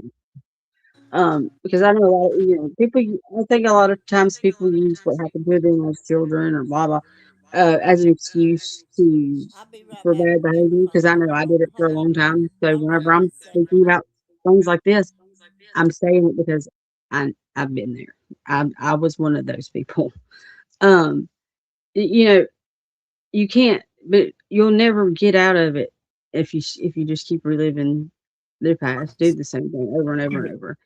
And because I know a lot of people. I think a lot of times people use what happened to them as children or blah blah as an excuse to I'll be right for back. bad I'm getting the behavior. Because phone I know number. I Hold, did it for hang a on. long time. So Hold on whenever I'm just a second. speaking about things like this, I'm saying it because I've been there. I was one of those people. Um, you know, you can't, but you'll never get out of it if you just keep reliving their past, do the same thing over and over and over.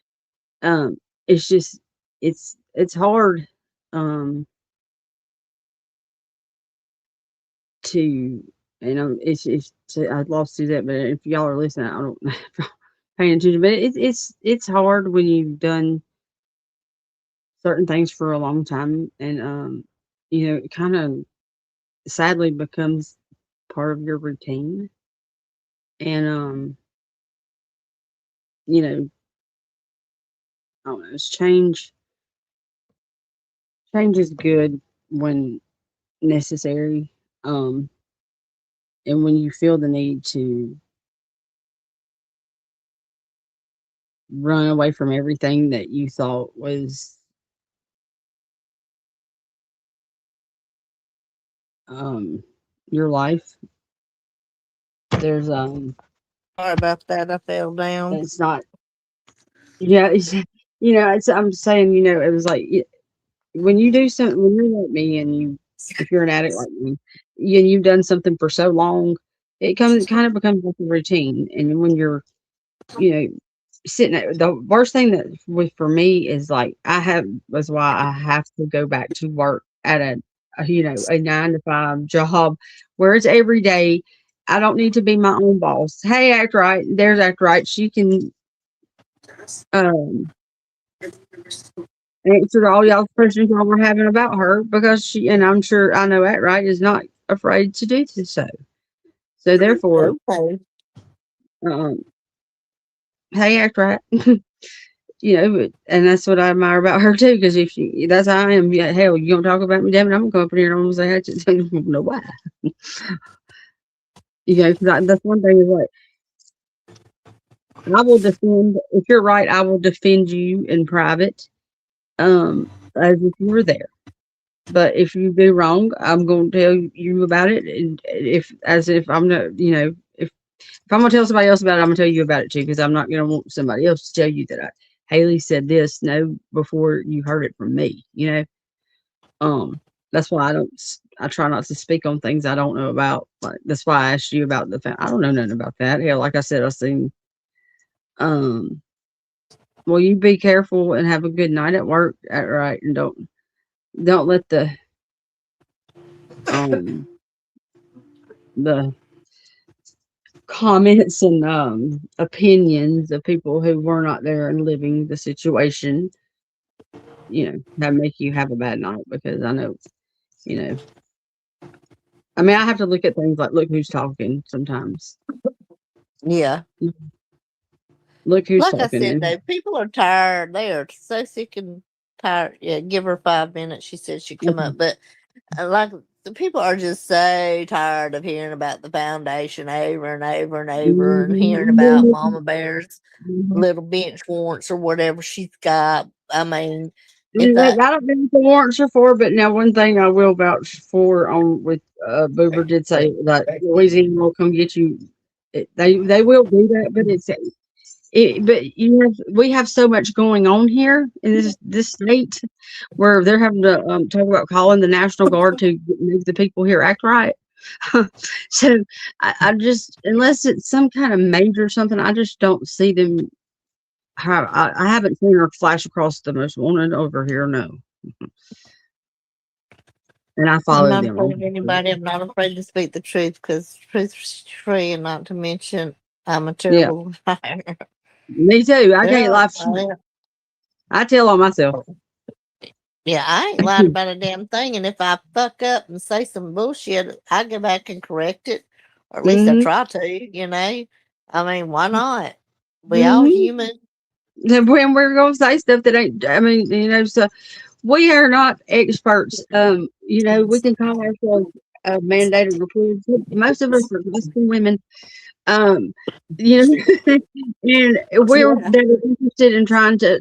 Um, it's just it's hard to it's I'd lost to that, but if y'all are listening, I don't paying attention, but it's hard when you've done certain things for a long time, and it kind of sadly becomes part of your routine, and you know I don't know, it's change is good when necessary, um, and when you feel the need to run away from everything that you thought was um your life. There's Sorry about that. I fell down. it's not yeah it's, I'm saying it was like when you do something when you're like me and you if you're an addict like me and you've done something for so long it kind of becomes like a routine, and when you're you know sitting at the worst thing that with for me is like I have was why I have to go back to work at a 9 to 5 job where it's every day. I don't need to be my own boss. Hey, act right. There's act right. She can um answer all y'all's questions y'all were having about her because and I'm sure I know act right is not afraid to do so. So therefore, Okay. um, hey, act right. And that's what I admire about her too. Because if that's how I am. Yeah, hell, you gonna talk about me, damn it, I'm gonna come up here and I'm gonna say, I just don't know why. Because that's one thing is like I will defend. If you're right, I will defend you in private, as if you were there. But if you do wrong, I'm going to tell you about it, and if I'm not, if I'm gonna tell somebody else about it, I'm gonna tell you about it too, because I'm not gonna want somebody else to tell you that Haley said this no before you heard it from me. Um, that's why I try not to speak on things I don't know about. Like that's why I asked you about I don't know nothing about that. Hell, like I said, I seen. Um, well, you be careful and have a good night at work. Right, and don't let um the comments and opinions of people who were not there and living the situation, that make you have a bad night because I know, you know, I mean, I have to look at things like look who's talking sometimes. Yeah. Look who's Like I talking. said, And though, people are tired. They are so sick and tired. Yeah, give her 5 minutes. She said she'd come okay. up. But like the people are just so tired of hearing about the foundation over and over and over and hearing about Mhm. Mama Bear's Mhm. little bench warrants or whatever she's got. I mean, if And that I don't know what the warrants are for, but now one thing I will vouch for on with Boober did say that Louisiana will come get you. They will do that, but we have so much going on here in this state where they're having to talk about calling the National Guard to make the people here act right. So I just unless it's some kind of major something, I just don't see them. I haven't seen her flash across the most wanted over here. No, and I I'm follow not them afraid on. of anybody. I'm not afraid to speak the truth because truth's free, and not to mention I'm a Yeah, terrible liar. me too. I can't Yeah, lie. I am. I tell on myself. Yeah, I ain't lied about a damn thing. And if I fuck up and say some bullshit, I go back and correct it. Or at least I Hmm. try to. I mean, why not? We all Hmm. human. When we're gonna say stuff that ain't, I mean, so we are not experts. We can call ourselves mandated reporters. Most of us are Muslim women. Um, you know, and we're Yeah. that are interested in trying to,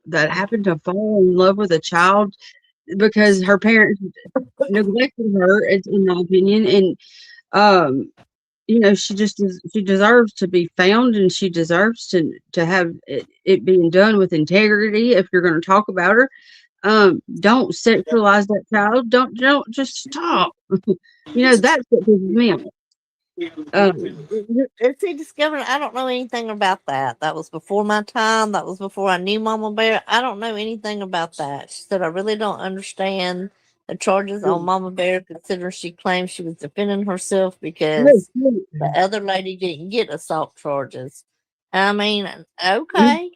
that happened to fall in love with a child because her parents neglected her, it's in my opinion, and um, she deserves to be found, and she deserves to have it being done with integrity. If you're going to talk about her, don't sexualize that child. Don't just stop. That's what pisses me off. Um, And see, discovered I don't know anything about that. That was before my time. That was before I knew Mama Bear. I don't know anything about that. She said I really don't understand the charges on Mama Bear, considering she claimed she was defending herself because the other lady didn't get assault charges. I mean, okay,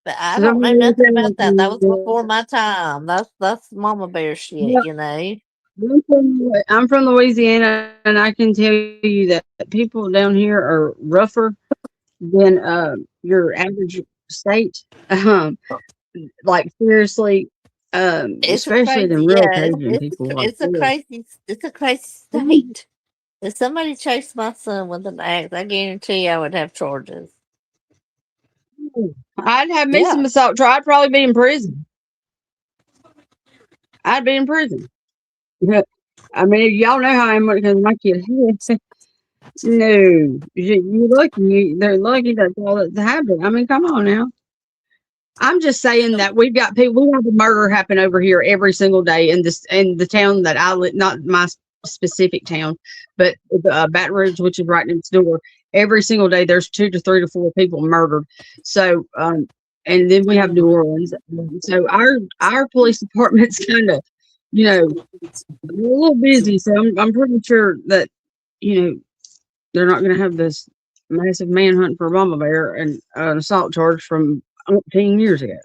but I don't know nothing about that. That was before my time. That's Mama Bear shit. I'm from Louisiana, and I can tell you that people down here are rougher than your average state. Um, like seriously, It's a especially than crazy, real yeah. Cajun people. Like, It's a crazy state. If somebody chased my son with an axe, I guarantee I would have charges. I'd have me Yeah. some assault trial. I'd probably be in prison. I'd be in prison. I mean, y'all know how I am when it comes to my kid. No, you're lucky. They're lucky that's all that's happened. I mean, come on now. I'm just saying that we've got people. We have a murder happen over here every single day in the town that I live. Not my specific town, but Baton Rouge, which is right next door. Every single day, there's 2 to 3 to 4 people murdered. So, and then we have New Orleans. So our police department's kind of, you know, a little busy. So I'm pretty sure that you know they're not going to have this massive manhunt for Mama Bear and an assault charge from 18 years ago.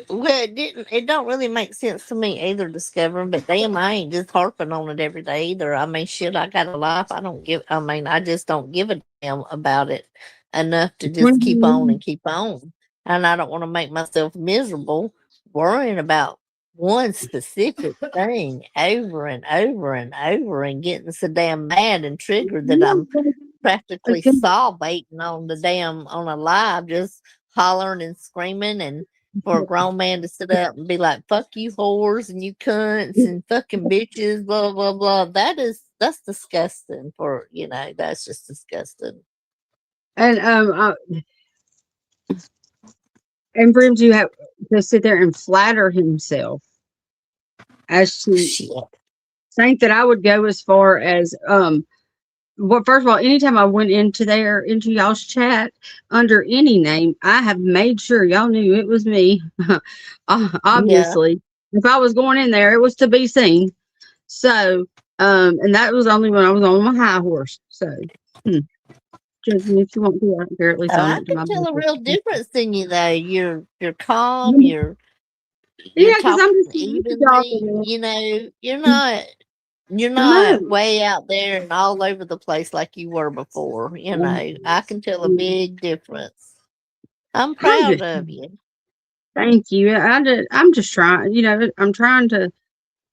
Well, it didn't. It don't really make sense to me either. Discovering, but damn, I ain't just harping on it every day either. I mean, shit, I got a life. I don't give. I mean, I just don't give a damn about it enough to just keep on and keep on. And I don't want to make myself miserable worrying about one specific thing over and over and over and getting so damn mad and triggered that I'm practically sawbating on the damn on a live, just hollering and screaming, and for a grown man to sit up and be like, "Fuck you, whores, and you cunts, and fucking bitches," blah blah blah. That's disgusting. That's just disgusting. And and for him to have to sit there and flatter himself as to Shit. think that I would go as far as well, first of all, anytime I went into y'all's chat under any name, I have made sure y'all knew it was me. Yeah. Obviously, if I was going in there, it was to be seen. So, and that was only when I was on my high horse. So, hmm, judge me if you want to. I don't care. At least I'll I make to can my tell a business. real difference in you though. You're calm. You're Yeah, because I'm talking just evenly. talking. You're not No. way out there and all over the place like you were before. I can tell a big difference. I'm I'm proud just of you. thank you. I'm just trying. I'm trying to.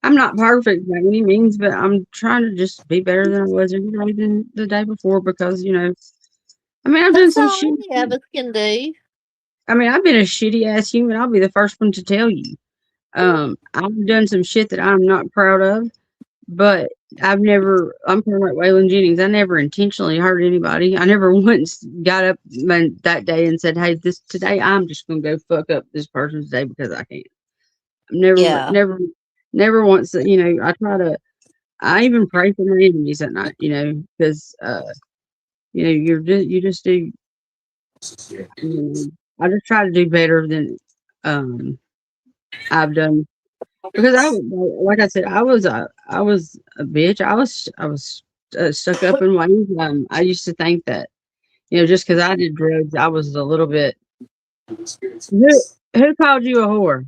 I'm not perfect by any means, but I'm trying to just be better than I was every day than the day before because I mean, I've done That's some all shit. any of us can do. I mean, I've been a shitty ass human. I'll be the first one to tell you. I've done some shit that I'm not proud of, but I'm kind of like Waylon Jennings. I never intentionally hurt anybody. I never once got up that day and said, hey, today I'm just going to go fuck up this person's day because I can. Yeah. Never once, I even pray for my enemies at night, because, you just do, I just try to do better than, um, I've done because like I said, I was a bitch. I was stuck up in ways. I used to think that, just because I did drugs, I was a little bit. Who called you a whore?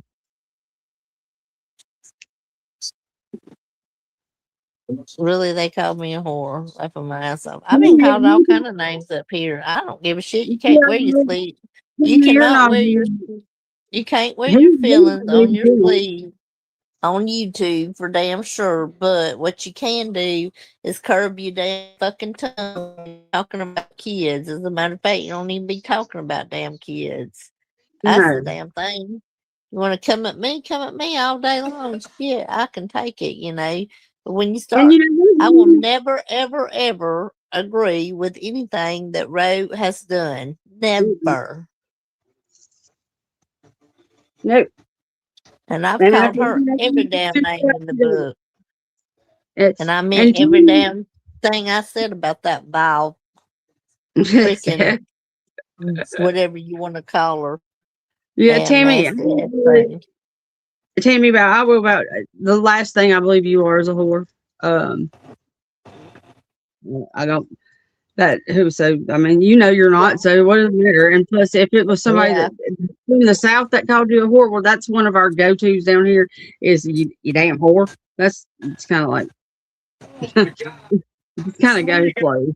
Really, they called me a whore, laughing my ass off. I've been called all kind of names up here. I don't give a shit. You can't wear your sleeve. You You're cannot not. wear your. You can't wear your He's feelings not on your even sleeve on YouTube for damn sure. But what you can do is curb your damn fucking tongue when you're talking about kids. As a matter of fact, you don't even be talking about damn kids. That's the no. damn thing. You want to come at me all day long. Shit, I can take it, you know. But when you And start, I will you never, ever, ever agree with anything that Roe has done. know, Never. no. And I've And I called think her every damn name in the book. And it's I meant and every damn thing I said about that vile freaking whatever you want to call her. yeah, Damn Tammy. nasty ass thing. Tammy, about I will about the last thing I believe you are is a whore. Um, I don't that who so I mean you're not so what does it matter? And plus, if it was somebody Yeah. that in the South that called you a whore, well, that's one of our go tos down here. Is you damn whore. That's it's kind of like it's kind of goes slow.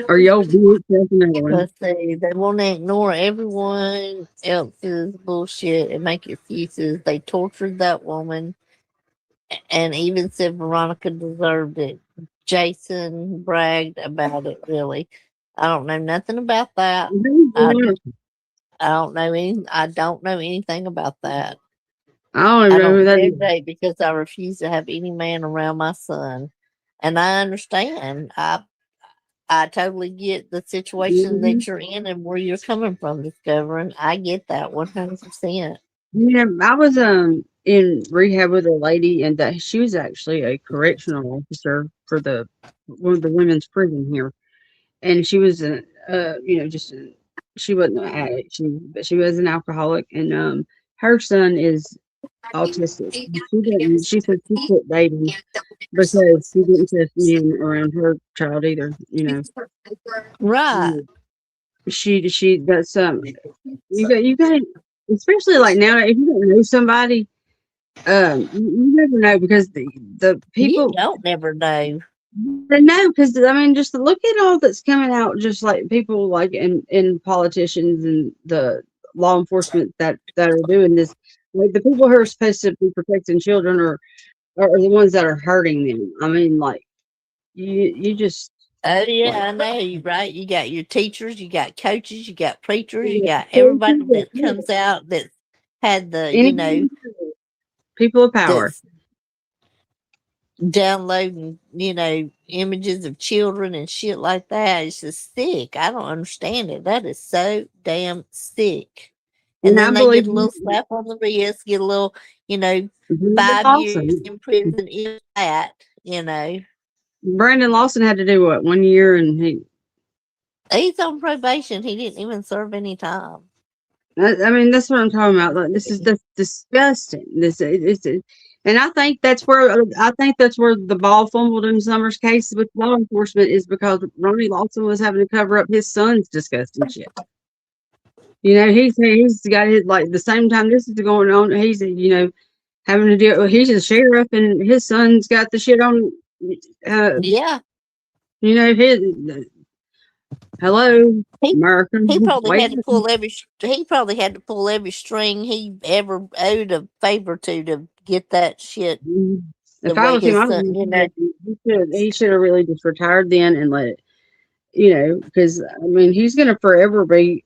Or your bitch, that's another one. Let's see, they want to ignore everyone else's bullshit and make excuses. They tortured that woman and even said Veronica deserved it. Jason bragged about it, really. I don't know nothing about that. I, I don't know I don't know anything about that. I don't even I know who don't that dare is. date because I refuse to have any man around my son. And I understand. I totally get the situation Mhm. that you're in and where you're coming from, discovering. I get that 100%. Yeah, I was in rehab with a lady, and that she was actually a correctional officer for the one of the women's prison here, and she was a just she wasn't an addict, but she was an alcoholic, and her son is autistic. She didn't. She said she quit dating because she didn't trust men around her child either. Right. Mm. She that's you got especially like now if you don't know somebody. You never know because the You people don't never know. they know because I mean just look at all that's coming out just like people like in politicians and the law enforcement that are doing this like the people who are supposed to be protecting children are the ones that are hurting them. I mean like you just Oh, like yeah, I know, right? You got your teachers, you got coaches, you got preachers, you yeah, got everybody that comes out that had anybody people of power. that's downloading, images of children and shit like that. It's just sick. I don't understand it. That is so damn sick. And And I then they believe get a little slap on the wrist, get a little, you know, Brandon 5 years Lawson. in prison, if that. Brandon Lawson had to do what 1 year, and he He's on probation. He didn't even serve any time. I mean, that's what I'm talking about. Like, this is just disgusting. And I think that's where the ball fumbled in Summer's case with law enforcement is because Ronnie Lawson was having to cover up his son's disgusting shit. He's got his like the same time this is going on. He's having to deal. He's a sheriff, and his son's got the shit on. Uh, Yeah. his hello, He America. he probably Wait, had to pull every string he ever owed a favor to get that shit the if I way was him, his I was son, he should have really just retired then and let it, because I mean he's gonna forever be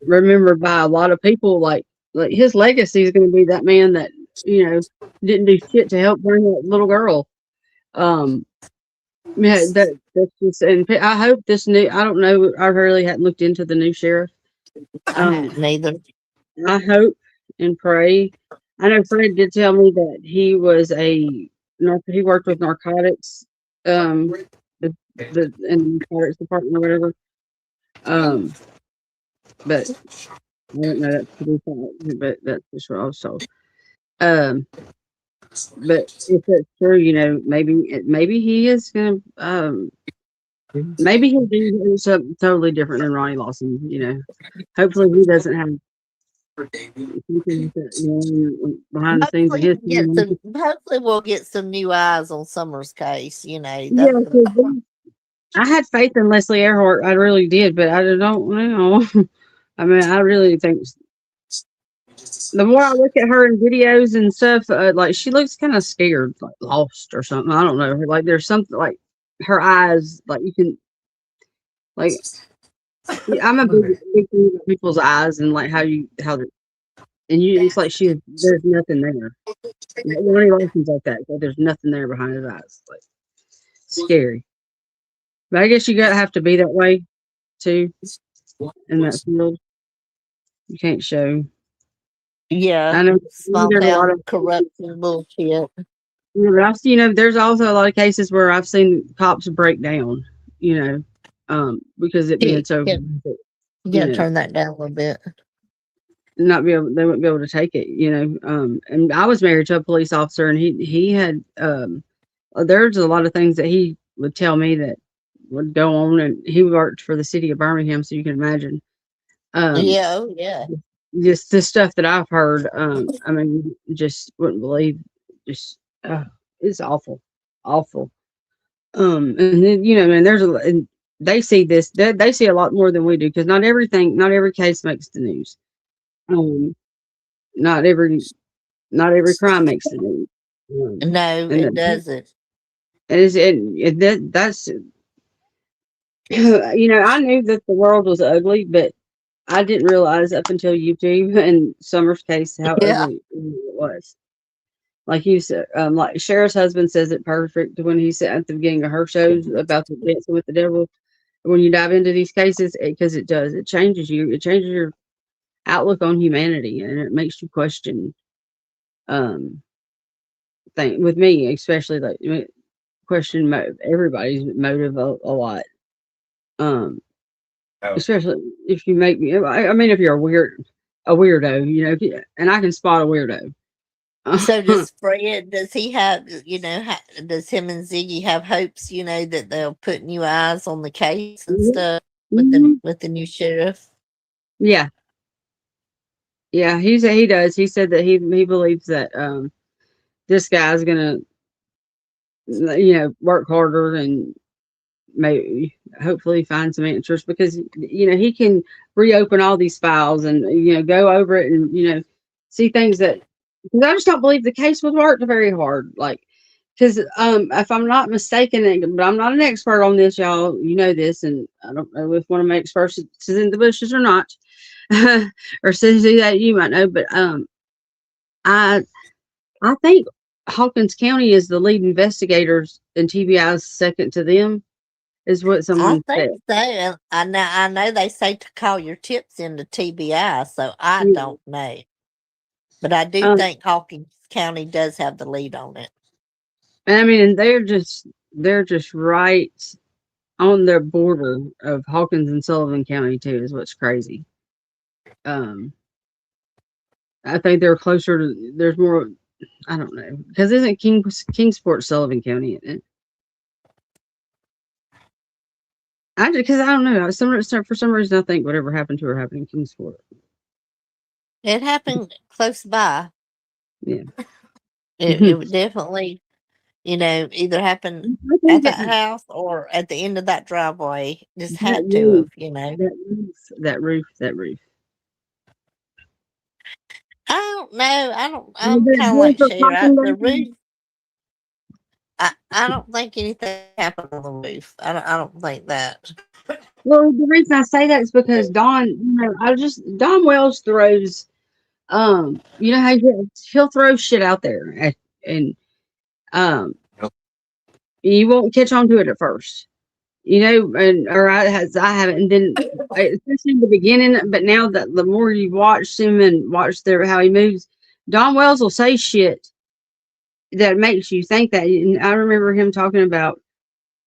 remembered by a lot of people. Like his legacy is gonna be that man that didn't do shit to help bring that little girl. Um, yeah, that's just and I hope this new. I don't know. I really hadn't looked into the new sheriff. I Um, hadn't either. I hope and pray. I know Fred did tell me that he was he worked with narcotics, um, the in the narcotics department or whatever. Um, but I don't know that to be fact, but that's just what I was told. Um, but if that's true, maybe he is gonna Maybe he'll do something totally different than Ronnie Lawson. Hopefully he doesn't have something like that, behind the scenes in Hopefully, his family. hopefully we'll get some new eyes on Summer's case. Yeah, That's the 'cause I had faith in Leslie Earhart. I really did, but I don't know. I mean, I really think the more I look at her in videos and stuff, like she looks kind of scared, like lost or something. I don't know. Like there's something like her eyes, like you can, like yeah, I'm a big thing about people's eyes and like and it's like there's nothing there. Like Ronnie Larson's like that. Like there's nothing there behind his eyes. Like scary. But I guess you gotta have to be that way too in that field. You can't show. yeah, I know small there's a lot town of corruption bullshit. but there's also a lot of cases where I've seen cops break down, you know, because it Yeah, being so, yeah, you you gotta know, turn that down a little bit. they wouldn't be able to take it, and I was married to a police officer and he had, there's a lot of things that he would tell me that would go on and he worked for the city of Birmingham. So you can imagine, um, Yeah, oh yeah. just the stuff that I've heard, I mean, just wouldn't believe, just, it's awful, awful. And then, and and they see this, they see a lot more than we do because not every case makes the news. Um, not every, not every crime makes the news. No, And it doesn't. that's, I knew that the world was ugly, but I didn't realize up until YouTube and Summer's case how Yeah. ugly it was. Like you said, like Cher's husband says it perfect when he said at the beginning of her shows about the dancing with the devil. When you dive into these cases, because it does, it changes you. It changes your outlook on humanity, and it makes you question. Um, thing with me, especially like question everybody's motive a lot. Um, especially if you make me. I mean, if you're a weirdo, and I can spot a weirdo. So does Fred? Does he have? Does him and Ziggy have hopes? That they'll put new eyes on the case and stuff with the Mhm. with the new sheriff. Yeah, yeah, he does. He said that he believes that this guy's gonna work harder and maybe hopefully find some answers because he can reopen all these files and go over it and see things that because I just don't believe the case was worked very hard like because if I'm not mistaken but I'm not an expert on this, y'all, this, and I don't know if one of my experts is in the bushes or not. Or says that you might know, but I I think Hawkins County is the lead investigators and TBI's second to them is what I someone said. think so. And I know they say to call your tips into TBI, so I Yeah. don't know, but I do Um, think Hawkins County does have the lead on it. and I mean, and they're just right on the border of Hawkins and Sullivan County too, is what's crazy. Um, I think they're closer to. There's more. I don't know because isn't Kingsport Sullivan County in it? Because I don't know. For some reason I think whatever happened to her happened in Kingsport. It happened close by. Yeah. It would definitely, either happen I at think that house or at the end of that driveway. Just that had to roof, have. that roof. I don't know. I don't. Well, I'm that kind of roof like of Cher. The Hawkins. roof. I don't think anything happened on the roof. I don't think that. Well, the reason I say that is because Don Wells throws how he'll throw shit out there and um you won't catch on to it at first. And or I haven't and then especially in the beginning, but now that the more you've watched him and watched how he moves, Don Wells will say shit that makes you think that. And I remember him talking about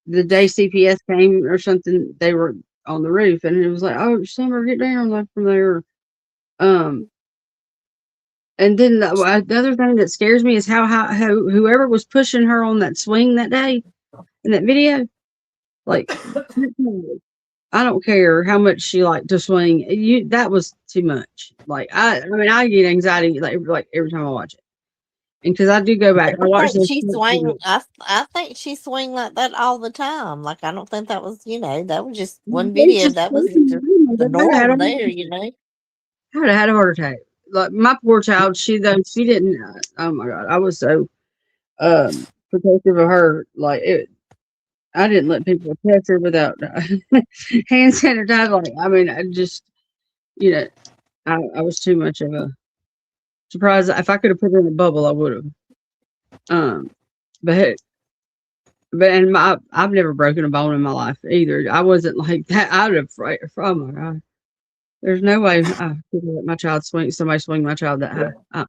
the day CPS came or something, they were on the roof and it was like, oh, Summer, get down like from there. Um, and then the other thing that scares me is how whoever was pushing her on that swing that day in that video, Like, I don't care how much she liked to swing. That was too much. Like I mean, I get anxiety like every time I watch it, and because I do go back, I I watch think those. she swing. I think she swing like that all the time. Like I don't think that was that was just one They video. just That was just the I'd have had norm a there. You know. I'd have had a heart attack. Like my poor child, she didn't. Oh my god, I was so protective of her. Like I didn't let people touch her without hand sanitizer. Like I mean, I just you know, I was too much of a surprise. If I could have put her in a bubble, I would have. Um, but and I've never broken a bone in my life either. I wasn't like that. I would have oh my god. There's no way I could let my child swing. Somebody swing my child that high.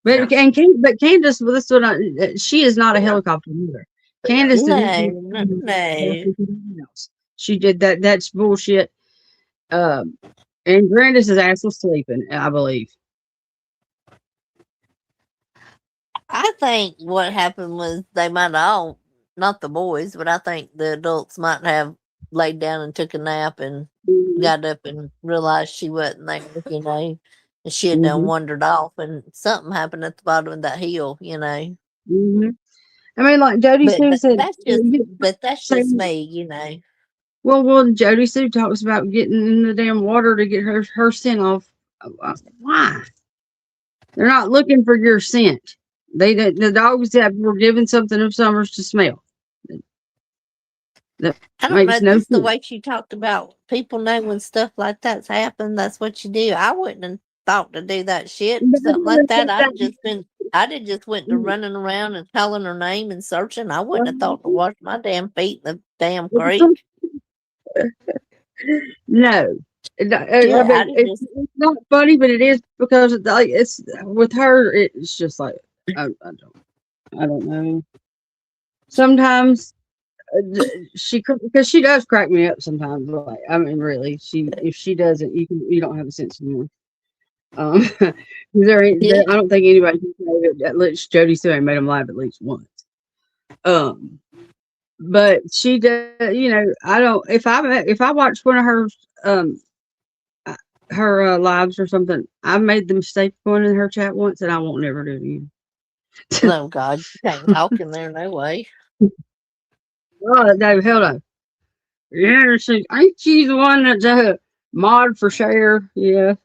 But Candace, well, this one, she is not a helicopter mother. Candace did No, not no. else. She did that. That's bullshit. Um, and Grandis's ass was sleeping, I believe. I think what happened was they might all, not the boys, but I think the adults might have laid down and took a nap and Hmm. got up and realized she wasn't there, and she had done Hmm. wandered off, and something happened at the bottom of that hill. Hmm. I mean, like Jody But Sue said, that's say, just me. well, Jody Sue talks about getting in the damn water to get her scent off. Why? They're not looking for your scent. The dogs that were given something of Summers to smell. That I don't makes know, no just the sense. way she talked about people know when stuff like that's happened, that's what you do. I wouldn't have thought to do that shit, But something like that. I'd have just went to running around and calling her name and searching. I wouldn't have thought to wash my damn feet in the damn creek. no, I Shit, mean, I'd have just it's not funny, but it is because like it's with her. It's just like I don't know. Sometimes because she does crack me up sometimes. Like I mean, really, she if she doesn't, you don't have a sense of humor. Um, yeah. I don't think anybody can say that at least Jody Sue ain't made them laugh at least once. Um, but she does, I don't. If I watch one of um uh, her lives or something, I made the mistake of going in her chat once, and I won't never do it again. Oh God, you can't talk in there, no way. Oh, no, hold on. Yeah, ain't she the one that's a mod for share? Yeah.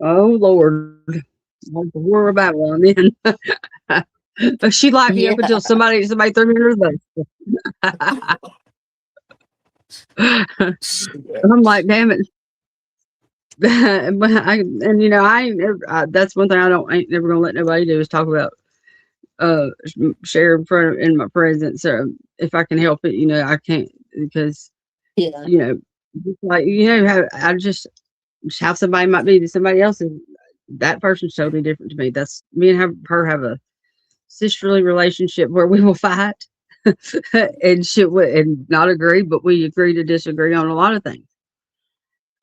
Oh Lord, like the War of Babylon. Then she liked me up Yeah. until somebody threw me under the bus. I'm like, damn it. But I ain't never, that's one thing I ain't never gonna let nobody do is talk about share in my presence. If I can help it, I can't because Yeah. you know, just like how I just how somebody might be to somebody else, and that person's totally different to me. That's me and her have a sisterly relationship where we will fight and shit and not agree, but we agree to disagree on a lot of things.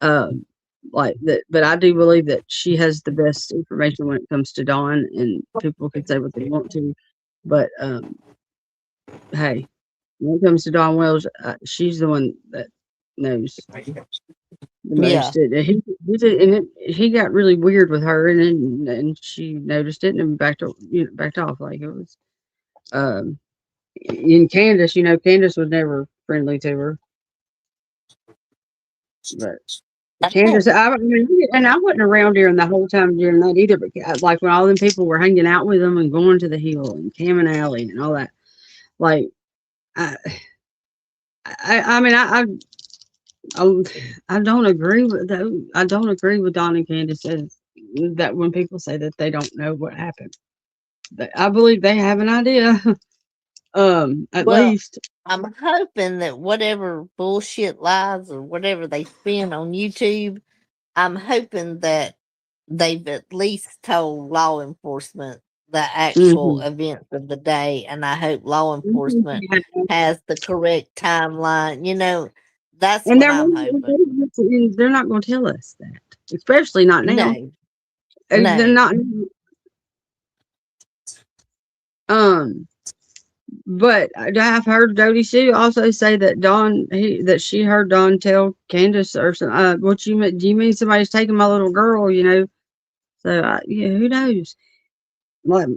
Um, like that, but I do believe that she has the best information when it comes to Dawn, and people can say what they want to, but hey, when it comes to Dawn Wells, she's the one that knows the Yeah. most. He got really weird with her, and she noticed it and backed off like it was. Um, in Candace, Candace was never friendly to her, but I Candace, know. I mean, and I wasn't around during the whole time during that either. But like when all them people were hanging out with them and going to the hill and Cam and Alley and all that, like I, I mean, I, I don't agree with though. I don't agree with Don and Candace says that when people say that they don't know what happened. I believe they have an idea, at Well, least. I'm hoping that whatever bullshit lies or whatever they spin on YouTube, I'm hoping that they've at least told law enforcement the actual Hmm. events of the day, and I hope law enforcement And has the correct timeline. That's what I'm hoping. they're not going to tell us that, especially not now. No, They're no. not. Um, But I've heard Jody Sue also say that that she heard Don tell Candace or some, what you mean? Do you mean somebody's taking my little girl? You know, so yeah, who knows? Like,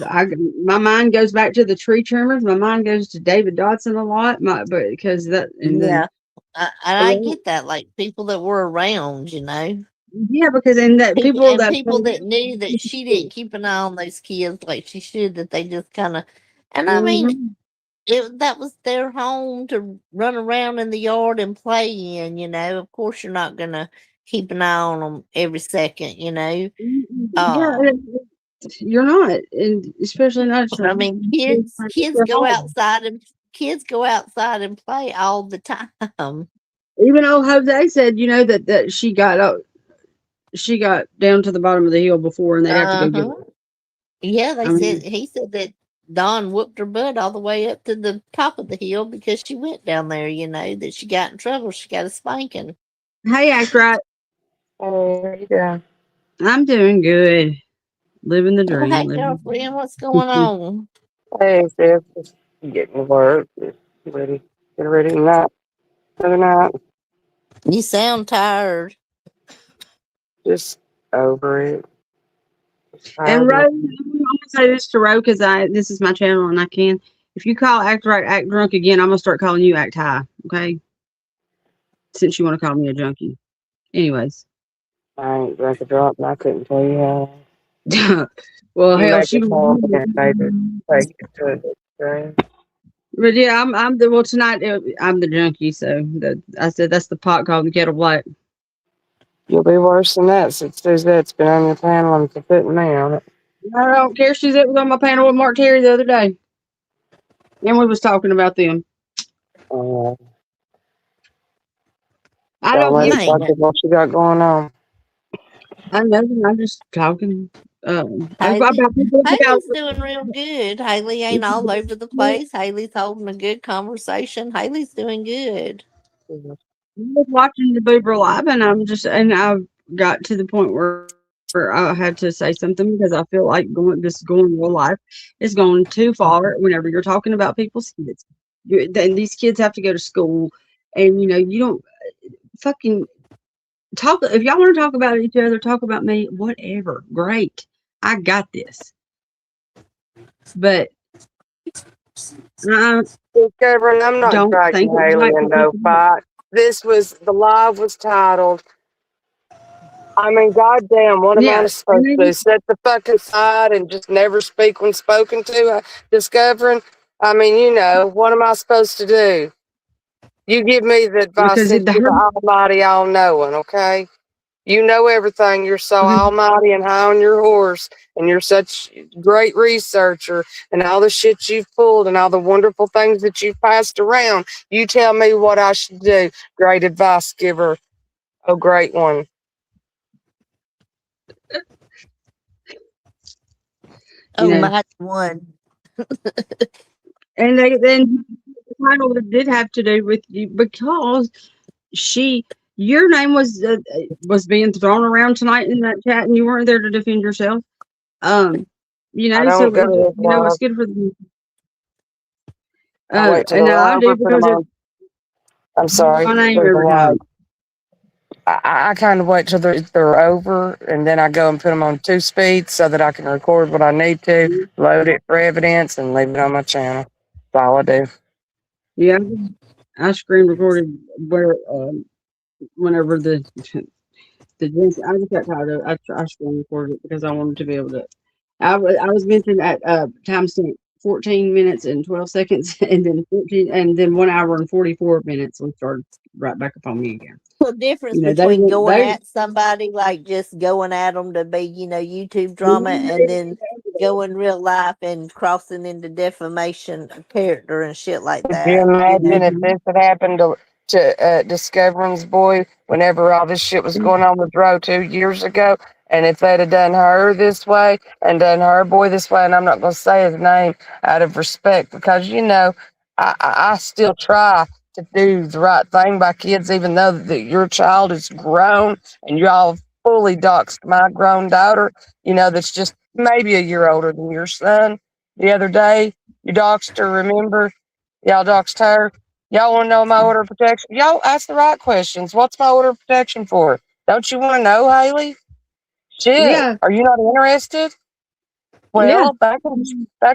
I my mind goes back to the tree trimmers. My mind goes to David Dodson a lot. But because that and then Yeah. And I get that, like people that were around, you know. yeah, because in that People people and that people that knew that she didn't keep an eye on those kids like she should, that they just kind of, and I mean, mhm. that was their home to run around in the yard and play in. You know, of course, you're not gonna keep an eye on them every second. You know, Yeah, uh, you're not, and especially not I mean, kids your go home. outside and play all the time. Even old Jose said, you know, that she got down to the bottom of the hill before, and they'd have to go Uh get huh. her. Yeah, I mean, he said that Don whooped her butt all the way up to the top of the hill because she went down there. You know that she got in trouble. She got a spanking. hey, act right. Hey, how you doing? I'm doing good, living the Oh, dream, hey, living. girlfriend, what's going on? Hey, Sis, just getting to work, just ready, getting ready tonight, for the night, You sound tired. just over it, just And tired. Rose, I'm gonna say this to Rose because I this is my channel and I can. If you call act right, act drunk again, I'm gonna start calling you act high. Okay, since you want to call me a junkie. Anyways, I ain't drunk a drop, and I couldn't tell you how. well, You hell, make she. it home and made it take it to the extreme. But yeah, I'm the well tonight. I'm the junkie, so I said that's the pot calling the kettle black. You'll be worse than that since Suzette's been on your panel and for putting me on it. I don't care. She's it was on my panel with Mark Terry the other day, and we was talking about them. Uh, I don't don't let give. it fuck Man, with what you got going on. I know. I'm just talking about Haley, people about. Haley's doing real good. Haley ain't all over the place. Haley's holding a good conversation. Haley's doing good. Mhm. I was watching the Boober Live, and I got to the point where I had to say something because I feel like going real life is going too far. Whenever you're talking about people's kids, then these kids have to go to school, and you know you don't fucking talk. If y'all want to talk about each other, talk about me, whatever. Great, I got this. But I Cameron, I'm not don't dragging think it's Haley right in for no people. fight. The live was titled, I mean, goddamn, what am I Yeah, and supposed to do? Set the fucking side and just never speak when spoken to? Discovering? I mean, what am I supposed to do? You give me the advice because since the you're her the almighty all knowing, okay? You know everything. You're so because almighty and high on your horse, and you're such a great researcher, and all the shit you've pulled and all the wonderful things that you've passed around. You tell me what I should do. Great advice giver. Oh, great one. you Oh, know, my one. and then the title that did have to do with you because she your name was being thrown around tonight in that chat, and you weren't there to defend yourself. Um, you I know, so don't go as you know live. it's good for the I wait till and they're I over, do put them because it's on. I'm my sorry, name there's a every lot. time. I kind of wait till they're over, and then I go and put them on 2 speeds so that I can record what I need to, load it for evidence, and leave it on my channel. That's all I do. Yeah, I screen recorded where whenever I just got tired of I screen recorded it because I wanted to be able to. I was mentioned at timestamp 14 minutes and 12 seconds, and then 14, and then 1 hour and 44 minutes. We started right back up on me again. The difference You know, between going at somebody, like just going at them to be, YouTube drama, and then going real life and crossing into defamation of character and shit like Could you that. imagine if this had happened to Discovering's boy whenever all this shit was going on with Roe 2 years ago? And if they'd have done her this way and done her boy this way, and I'm not going to say his name out of respect because, I still try to do the right thing by kids, even though that your child is grown and y'all fully doxed my grown daughter, that's just maybe a year older than your son the other day. You doxed her, remember? Y'all doxed her. Y'all want to know my order of protection? Y'all ask the right questions. What's my order of protection for? Don't you want to know, Haley? Shit. Yeah, Are you not interested? yeah. Well, back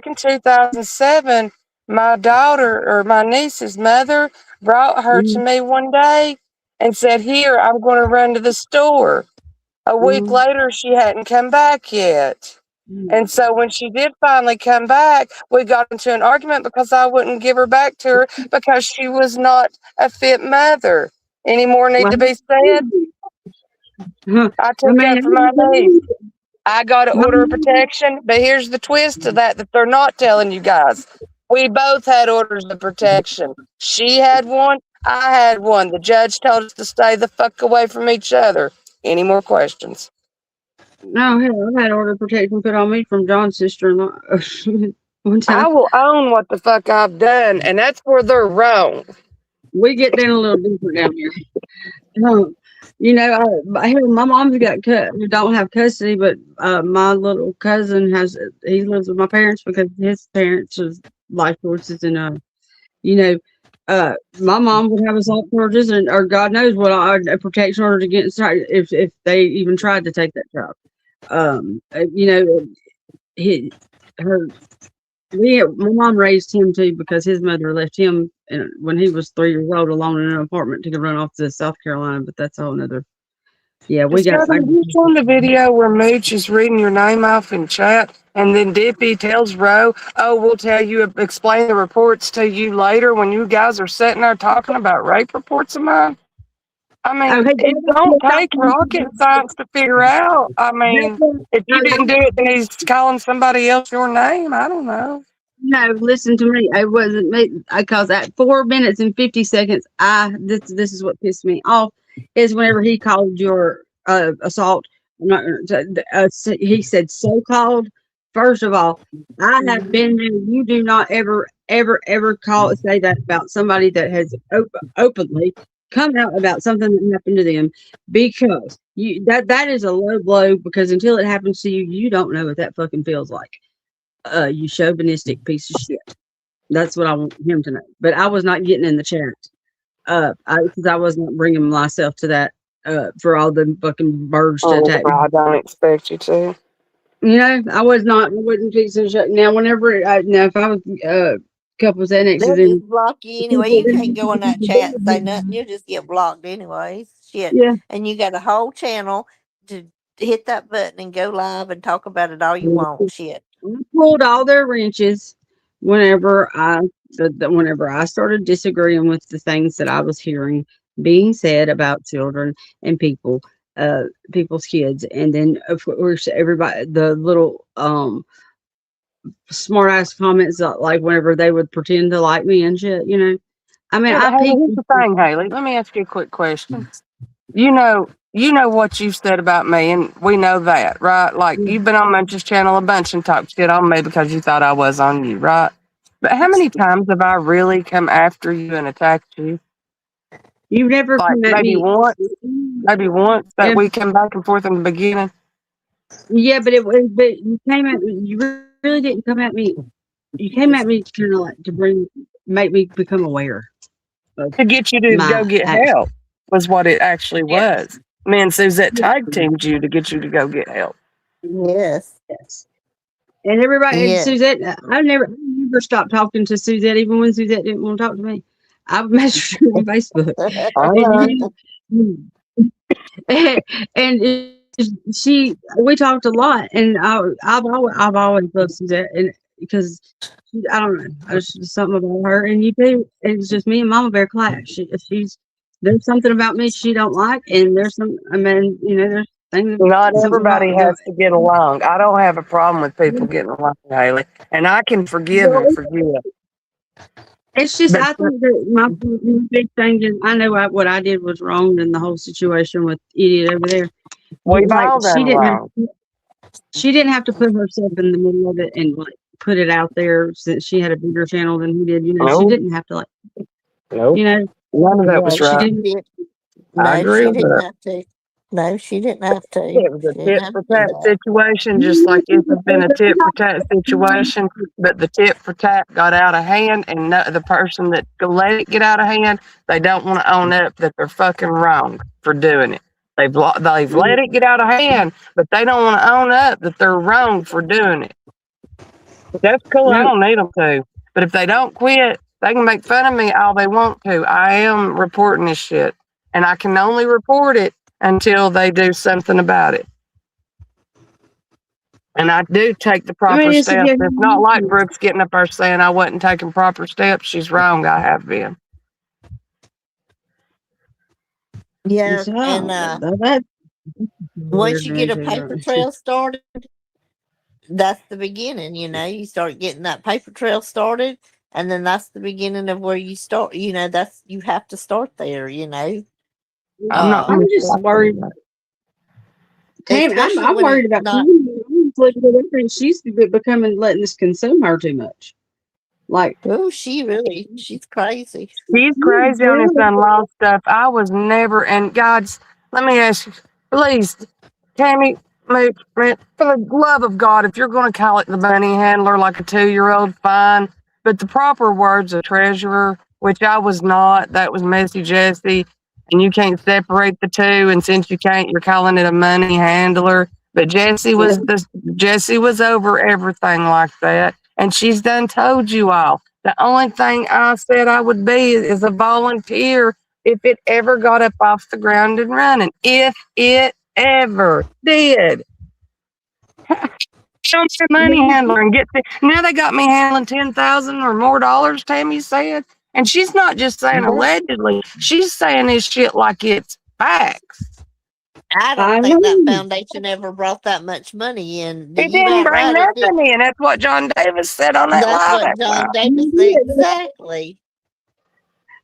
in 2007, my daughter or my niece's mother brought her to Mhm, me one day and said, "Here, I'm going to run to the store." A week mhm, later, she hadn't come back yet. And mhm. so when she did finally come back, we got into an argument because I wouldn't give her back to her because she was not a fit mother. Any more need Well, to be said? huh, I I took mean, up for my niece. I got an order of protection, but here's the twist to that they're not telling you guys. We both had orders of protection. She had one, I had one. The judge told us to stay the fuck away from each other. Any more questions? no, hell, I've had order protection put on me from John's sister-in-law one I time. will own what the fuck I've done, and that's where they're wrong. We get down a little deeper down here. Um, hell, my mom's got don't have custody, but my little cousin has. He lives with my parents because his parents' life choices, and you know, my mom would have assault charges, and or God knows what a protection order against her if they even tried to take that job. You know, he her my mom raised him too because his mother left him when he was 3 years old alone in an apartment to go run off to South Carolina. But that's a whole nother. Yeah, we got. Discover you on the video where Mooch is reading your name off in chat, and then Dippy tells Ro, "Oh, we'll tell you, explain the reports to you later when you guys are sitting there talking about rape reports of mine." I Oh, mean, hey, it don't take rocket science to figure out. I mean, if you didn't do it, then he's calling somebody else your name. I don't know. no, listen to me. It wasn't me because at 4 minutes and 50 seconds, this is what pissed me off is whenever he called your assault. Not, he said so called. First of all, I have been there. You do not ever call say that about somebody that has openly come out about something that happened to them because that is a low blow because until it happens to you, you don't know what that fucking feels like. You chauvinistic piece of shit. That's what I want him to know. But I was not getting in the chat. Because I was not bringing myself to that. For all the fucking birds to Oh, attack me. I don't expect you to. You know, I was not. I wasn't fixing shit. Now, whenever now, if I was couples annexes They'll and just block you anyway. You can't go in that chat and say nothing. You'll just get blocked anyways. Shit. yeah, And you got a whole channel to hit that button and go live and talk about it all you want. Shit. I pulled all their wrenches whenever whenever I started disagreeing with the things that I was hearing being said about children and uh, people's kids, and then of course everybody the little smart ass comments like whenever they would pretend to like me and shit. I mean, Yeah, but I Haley, peeked. here's the thing, Haley. Let me ask you a quick question. You know what you've said about me, and we know that, right? Like you've been on Munch's channel a bunch and talked shit on me because you thought I was on you, right? But how many times have I really come after you and attacked you? You've never Like come at me. maybe once that Yeah, we came back and forth in the beginning yeah, but you came at me. You really didn't come at me. You came at me kind of like to make me become aware of to get you to go my get actions. help was what it actually Yes. was. Me and Suzette Yes. tag teamed you to get you to go get help. Yes. Yes. And everybody and Yes. Suzette, I never stopped talking to Suzette, even when Suzette didn't want to talk to me. I would message her on Facebook, I know. and and she we talked a lot, and I've always loved Suzette, and because I don't know, there's just something about her, and you too. It's just me and Mama Bear clash. She's there's something about me she don't like, and there's some. I mean, there's things Not something everybody about the. has to get along. I don't have a problem with people getting along, Haley, and I can forgive and forget. It's just But I think that my big thing is I know what I did was wrong in the whole situation with idiot over there. But we've like all done wrong. she didn't have to put herself in the middle of it and like put it out there since she had a bigger channel than he did. She Nope, didn't have to like nope. you know None of that No, was she right. she didn't. did. I No, agree she with didn't that. have to. No, she didn't have to. It was She a didn't tit have for to do tat that. situation, just like this has been a tit for tat situation. But the tit for tat got out of hand, and the person that let it get out of hand, they don't want to own up that they're fucking wrong for doing it. They've let it get out of hand, but they don't want to own up that they're wrong for doing it. That's cool. I No, don't need them to. But if they don't quit, they can make fun of me all they want to. I am reporting this shit, and I can only report it until they do something about it. And I do take the I proper mean, it's steps. yeah, It's not like Brooks getting up there saying I wasn't taking proper steps. She's wrong. I have been. Yeah, it's and that once weird you get a nature. paper trail started, that's the beginning. You start getting that paper trail started, and then that's the beginning of where you start. That's you have to start there. I'm not Uh, I'm going to just stop doing worried. that. Tammy, especially I'm when worried it's about not. Tammy. I'm just looking at her and she's becoming letting this consume her too much. Like, Oh, she's crazy. She's crazy on this unlost stuff. I was never, and God's, let me ask you, please, Tammy, Mooch, man, for the love of God, if you're going to call it the money handler like a 2-year-old, fine. But the proper words of treasurer, which I was not, that was Messy Jessie, and you can't separate the two. And since you can't, you're calling it a money handler. But yeah, Jessie was over everything like that, and she's done told you all. The only thing I said I would be is a volunteer if it ever got up off the ground and running. If it ever did. Show me a money handler and now they got me handling 10,000 or more dollars, Tammy said. And she's not just saying But allegedly, she's saying this shit like it's facts. I don't I think that know. foundation ever brought that much money in. It You didn't bring outright it did. nothing in. That's what John Davis said on that That's live what that John time. Davis said exactly.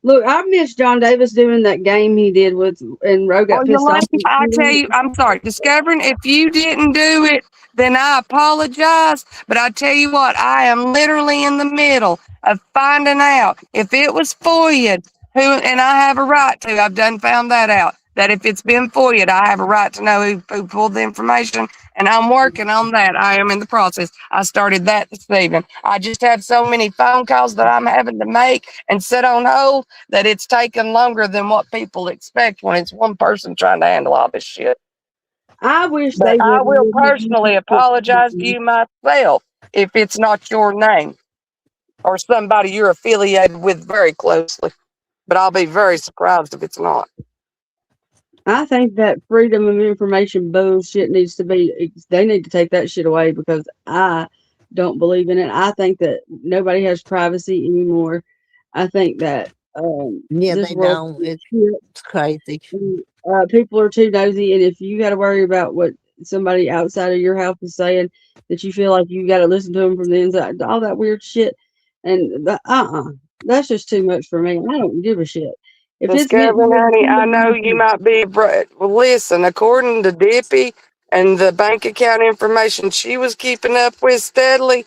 Look, I miss John Davis doing that game he did with, and Roe Well, got pissed off. Yolanda, I tell you, I'm sorry. Discovering if you didn't do it, then I apologize. But I tell you what, I am literally in the middle of finding out if it was FOIA'd, and I have a right to. I've done found that out. That if it's been FOIA'd, I have a right to know who pulled the information, and I'm working on that. I am in the process. I started that this evening. I just have so many phone calls that I'm having to make and sit on hold that it's taken longer than what people expect when it's one person trying to handle all this shit. I wish But they I would. will personally apologize to you myself if it's not your name or somebody you're affiliated with very closely. But I'll be very surprised if it's not. I think that freedom of information bullshit needs to be. They need to take that shit away because I don't believe in it. I think that nobody has privacy anymore. I think that Yeah, this they world, don't. It's crazy. people are too nosy, and if you got to worry about what somebody outside of your house is saying, that you feel like you got to listen to them from the inside, all that weird shit, and that's just too much for me. I don't give a shit if it's meant Discovery, honey, I know you to might be, well, listen, according to Dippy and the bank account information she was keeping up with steadily,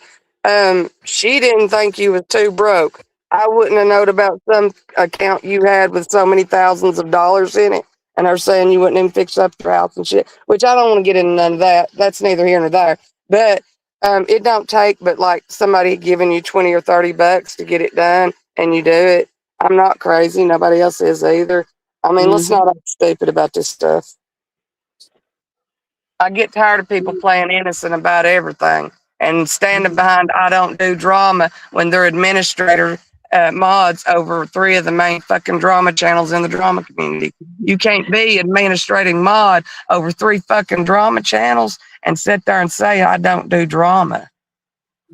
she didn't think you was too broke. I wouldn't have known about some account you had with so many thousands of dollars in it. And her saying you wouldn't even fix up your house and shit, which I don't want to get into none of that. That's neither here nor there. But it don't take but like somebody giving you 20 or $30 to get it done and you do it. I'm not crazy. Nobody else is either. I mean, let's Mhm. not act stupid about this stuff. I get tired of people playing innocent about everything and standing behind I don't do drama when they're administrator mods over 3 of the main fucking drama channels in the drama community. You can't be administrating mod over 3 fucking drama channels and sit there and say I don't do drama.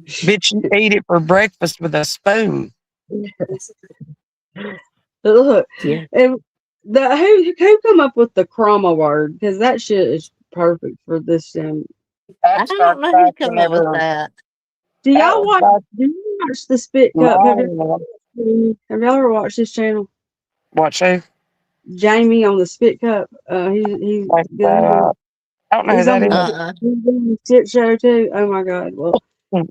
Bitch, you eat it for breakfast with a spoon. Look, Yeah. and who come up with the chroma word? Because that shit is perfect for this. I That don't starts know who back come up with whenever that. Do that y'all was watch? back Do you watch the Spit Cup? long. Have y'all ever watched this channel? Watch who? Jamie on the Spit Cup. Like that. I don't know who He's on that is. Uh-uh. he's on the shit show too. Oh my god! Well,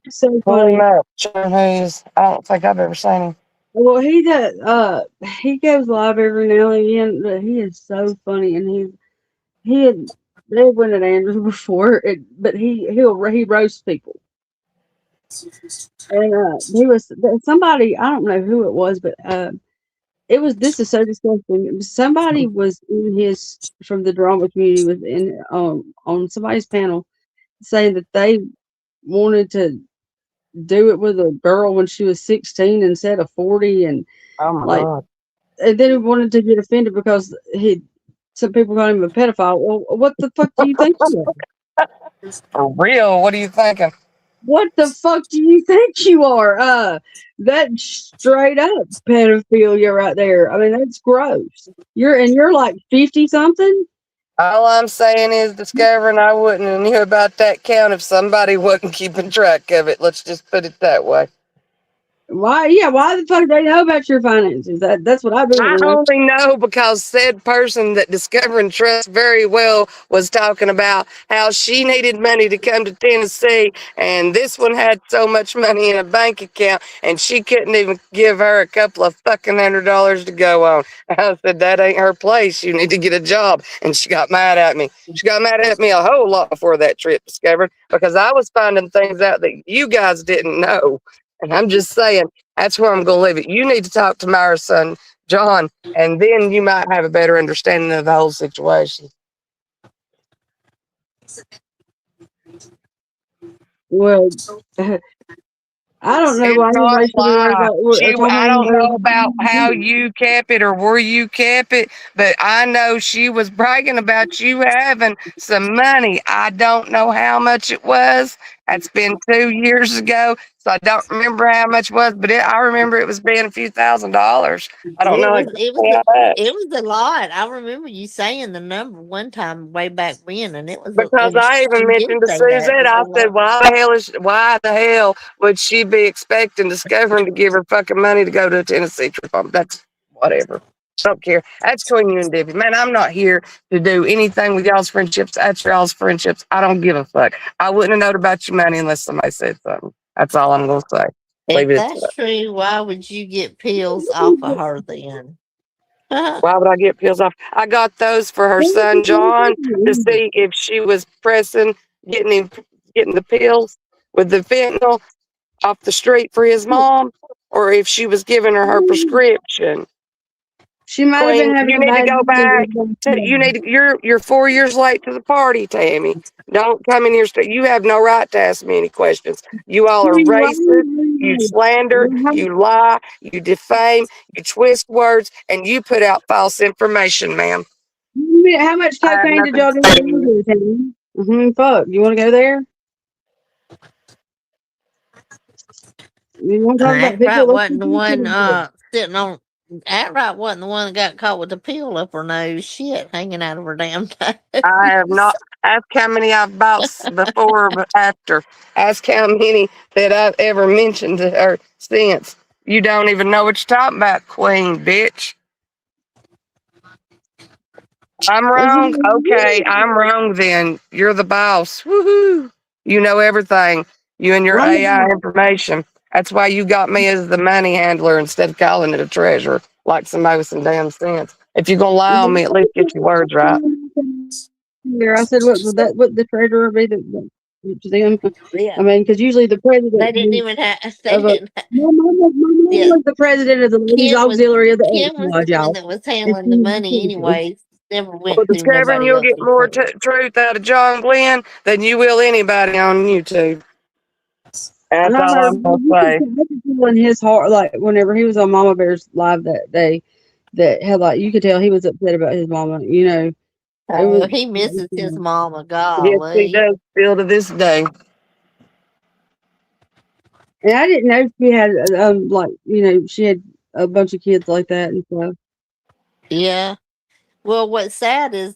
so Pull him funny. up. Show him who he is. I don't think I've ever seen him. Well, he does. He goes live every now and again, but he is so funny, and he had they went at Andrews before, but he roasts people. And he was somebody, I don't know who it was, but it was this is so disgusting. Somebody was in his from the drama community was in on somebody's panel saying that they wanted to do it with a girl when she was 16 instead of 40, and Oh my like, God. and then he wanted to get offended because he some people call him a pedophile. Well, what the fuck do you think you are? For real, what are you thinking? What the fuck do you think you are? That's straight up pedophilia right there. I mean, that's gross. You're like 50 something. All I'm saying is discovering I wouldn't have knew about that count if somebody wasn't keeping track of it. Let's just put it that way. Why? Yeah. Why the fuck they know about your finances? That's what I really I want to know. only know because said person that Discovering Trust very well was talking about how she needed money to come to Tennessee, and this one had so much money in a bank account, and she couldn't even give her a couple of fucking $100 to go on. I said, that ain't her place. You need to get a job. And she got mad at me. She got mad at me a whole lot before that trip, Discovered, because I was finding things out that you guys didn't know. And I'm just saying, that's where I'm going to leave it. You need to talk to my son, John, and then you might have a better understanding of the whole situation. Well, I don't know It's why not anybody should be worried lie. about or talking I about don't know anybody. about how you kept it or where you kept it, but I know she was bragging about you having some money. I don't know how much it was. That's been 2 years ago, so I don't remember how much it was, but I remember it was being a few $1,000s. I don't It know was exactly how much. it was a lot. I remember you saying the number one time way back when, and it was Because and I even you did mentioned to say that it Suzette, was a I said, lot. why the hell would she be expecting Discovering to give her fucking money to go to a Tennessee trip? That's whatever. Don't care. That's between you and Debbie. Man, I'm not here to do anything with y'all's friendships. That's y'all's friendships. I don't give a fuck. I wouldn't have known about your money unless somebody said something. That's all I'm going to say. Leave If it at that's that. true, why would you get pills off of her then? Why would I get pills off? I got those for her son, John, to see if she was pressing, getting him, getting the pills with the fentanyl off the street for his mom, or if she was giving her prescription. She might have been Queen, having you a need to bad go back. You day. need to, you're 4 years late to the party, Tammy. Don't come in here. You have no right to ask me any questions. You all are racist. You slander. You lie. You defame. You twist words, and you put out false information, ma'am. How much I have cocaine did nothing y'all to do say when to you you. were there, Tammy? Fuck. You want to go there? You want to talk about people Ackright wasn't listening the to one you? sitting on. Ackright wasn't the one that got caught with the pill up her nose. Shit hanging out of her damn I have nose. not. Ask how many I've bought before or after. Ask how many that I've ever mentioned to her since. You don't even know what you're talking about, Queen bitch. I'm Well, wrong. Okay, I'm wrong then. You're the boss. Woohoo. You know everything. You and your AI I'm information. That's why you got me as the money handler instead of calling it a treasure, like somebody with some damn sense. If you're gonna lie on me, at least get your words right. here. I said, what would that? What the treasurer be? To them? Yeah, I mean, because usually the president they didn't is even have. They of a. didn't. My mom Yeah, was the president of the ladies Kim was auxiliary of the Kim was Lodge, the one y'all. that was And handling she the was the money teacher. anyways. Never Well, went through discovering nobody you'll get else's more hands. truth out of John Glenn than you will anybody on YouTube. And That's I all heard I'm gonna say. I could feel in his heart, like whenever he was on Mama Bear's live that day, that had like you could tell he was upset about his mama. It was. Oh, he misses his mama. Yes, he Golly. does still to this day. And I didn't know she had like she had a bunch of kids like that and stuff. Yeah. Well, what's sad is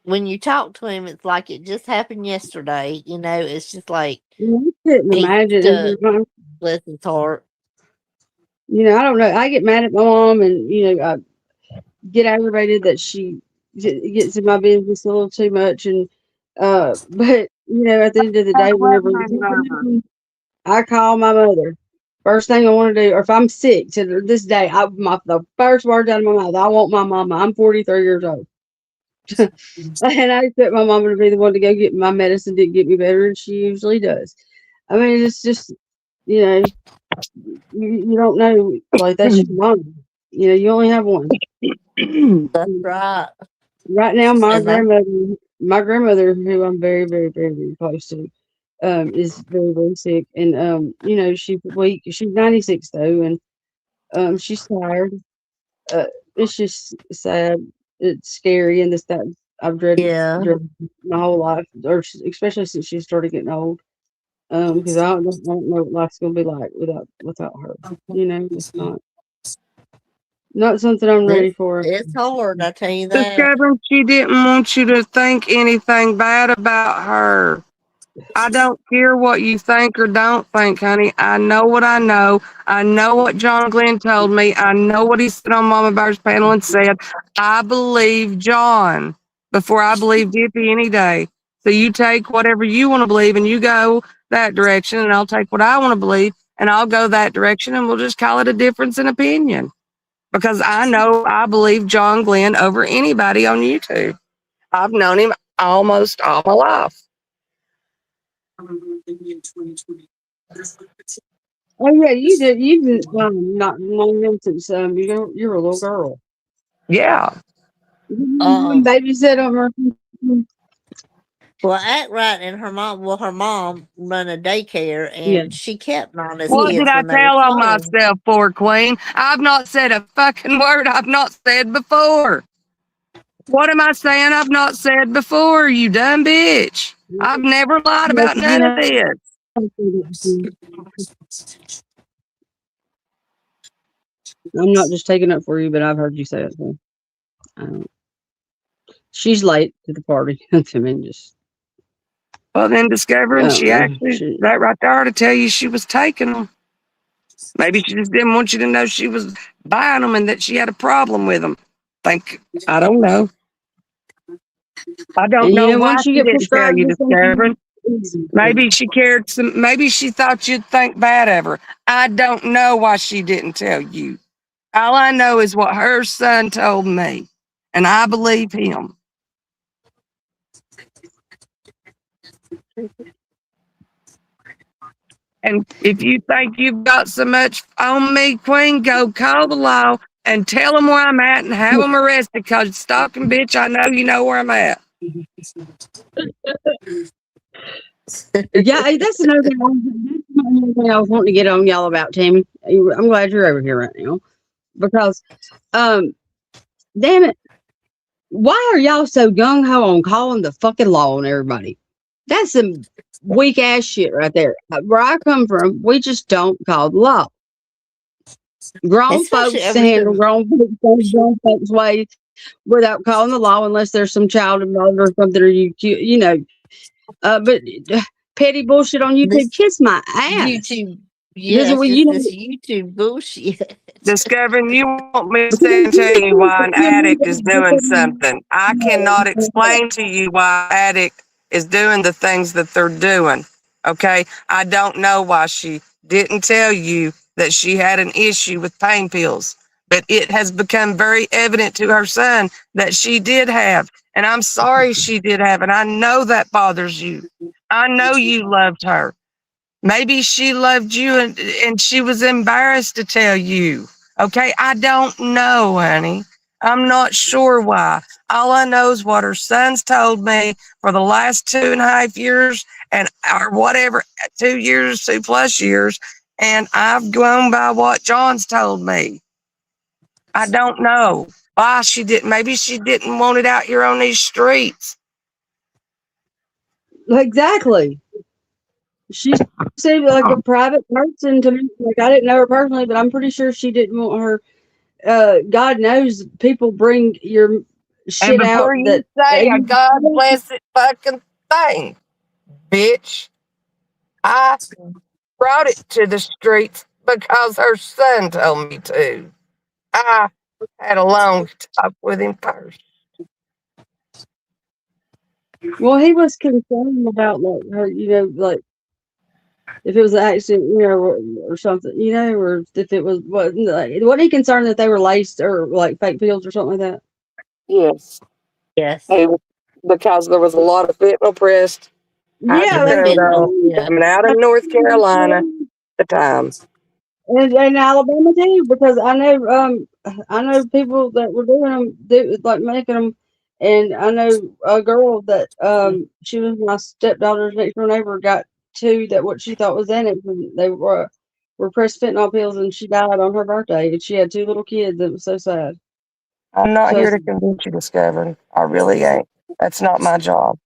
when you talk to him, it's like it just happened yesterday. It's just like I couldn't he imagine. took bless his heart. I don't know. I get mad at my mom, and I get aggravated that she gets in my business a little too much. And but at the end of the day, whenever I call my mother, first thing I want to do, or if I'm sick to this day, the first words out of my mouth, I want my mama. I'm 43 years old. And I expect my mama to be the one to go get my medicine to get me better, and she usually does. I mean, it's just, you know, you don't know, like, that's your mom. You only have one. That's right. Right now, And that my grandmother, who I'm very, very, very, very close to, is very, very sick, and she's weak. She's 96 though, and she's tired. Uh, it's just sad. It's scary, and this that I've yeah. dreaded my whole life, especially since she started getting old. Because I don't know what life's gonna be like without her. It's not something I'm ready for. It's hard, I tell you that. Discovering she didn't want you to think anything bad about her. I don't care what you think or don't think, honey. I know what I know. I know what John Glenn told me. I know what he said on Mama Bear's panel and said. I believe John before I believe Dippy any day. So you take whatever you want to believe and you go that direction, and I'll take what I want to believe and I'll go that direction, and we'll just call it a difference in opinion. Because I know I believe John Glenn over anybody on YouTube. I've known him almost all my life. Oh yeah, you did. You did not long since you're a little girl. Yeah. You babysit on her. Well, act right, and her mom run a daycare, Yeah. and she kept on his What did kids I when they were tell on small. myself for, Queen? I've not said a fucking word I've not said before. What am I saying I've not said before, you dumb bitch? I've never lied Yes, about none you of this. have. I'm not just taking up for you, but I've heard you say it. So I don't. She's late to the party. I mean, just Well, then I discovering don't she know. actually, that right there to tell you she was taking them. Maybe she just didn't want you to know she was buying them and that she had a problem with them. I don't know. I don't And know why once you she get didn't tell prescribed you, with something, discovering. it's easy. Maybe she cared some, maybe she thought you'd think bad of her. I don't know why she didn't tell you. All I know is what her son told me, and I believe him. And if you think you've got so much on me, Queen, go call the law and tell them where I'm at and have them arrested because stalking bitch, I know you know where I'm at. Yeah, that's another thing. That's another thing I was wanting to get on y'all about, Tammy. I'm glad you're over here right now because, damn it, why are y'all so gung ho on calling the fucking law on everybody? That's some weak ass shit right there. Where I come from, we just don't call the law. Grown Especially folks to over handle some. grown folks' way without calling the law, unless there's some child involved or something, or but petty bullshit on YouTube, This kiss my ass. YouTube, Because yes, it's this YouTube bullshit. Discovering you want me to because stand and tell you why an addict is doing something. I cannot explain to you why an addict is doing the things that they're doing. Okay? I don't know why she didn't tell you that she had an issue with pain pills, but it has become very evident to her son that she did have. And I'm sorry she did have, and I know that bothers you. I know you loved her. Maybe she loved you and she was embarrassed to tell you. Okay, I don't know, honey. I'm not sure why. All I know is what her son's told me for the last 2.5 years and or whatever, 2 years, 2+ years. And I've gone by what John's told me. I don't know why she didn't. Maybe she didn't want it out here on these streets. exactly. She seemed like a private person to me. Like, I didn't know her personally, but I'm pretty sure she didn't want her. God knows people bring your And shit out before you that. say a God bless it fucking thing, bitch, I brought it to the streets because her son told me to. I had a long talk with him first. Well, he was concerned about like her, like if it was an accident, or something, or if it was wasn't he concerned that they were laced or like fake pills or something like that? Yes. Yes. He was, because there was a lot of fentanyl pressed Yeah, The that's hydrocodone fentanyl. Yeah. coming out of North Carolina at the time. and Alabama too, because I know people that were doing them, like making them, and I know a girl that she was my stepdaughter's next door neighbor got two that what she thought was in it, and they were pressed fentanyl pills, and she died on her birthday, and she had two little kids. It was so sad. I'm not here Because to convince you, Discovery. I really ain't. That's not my job.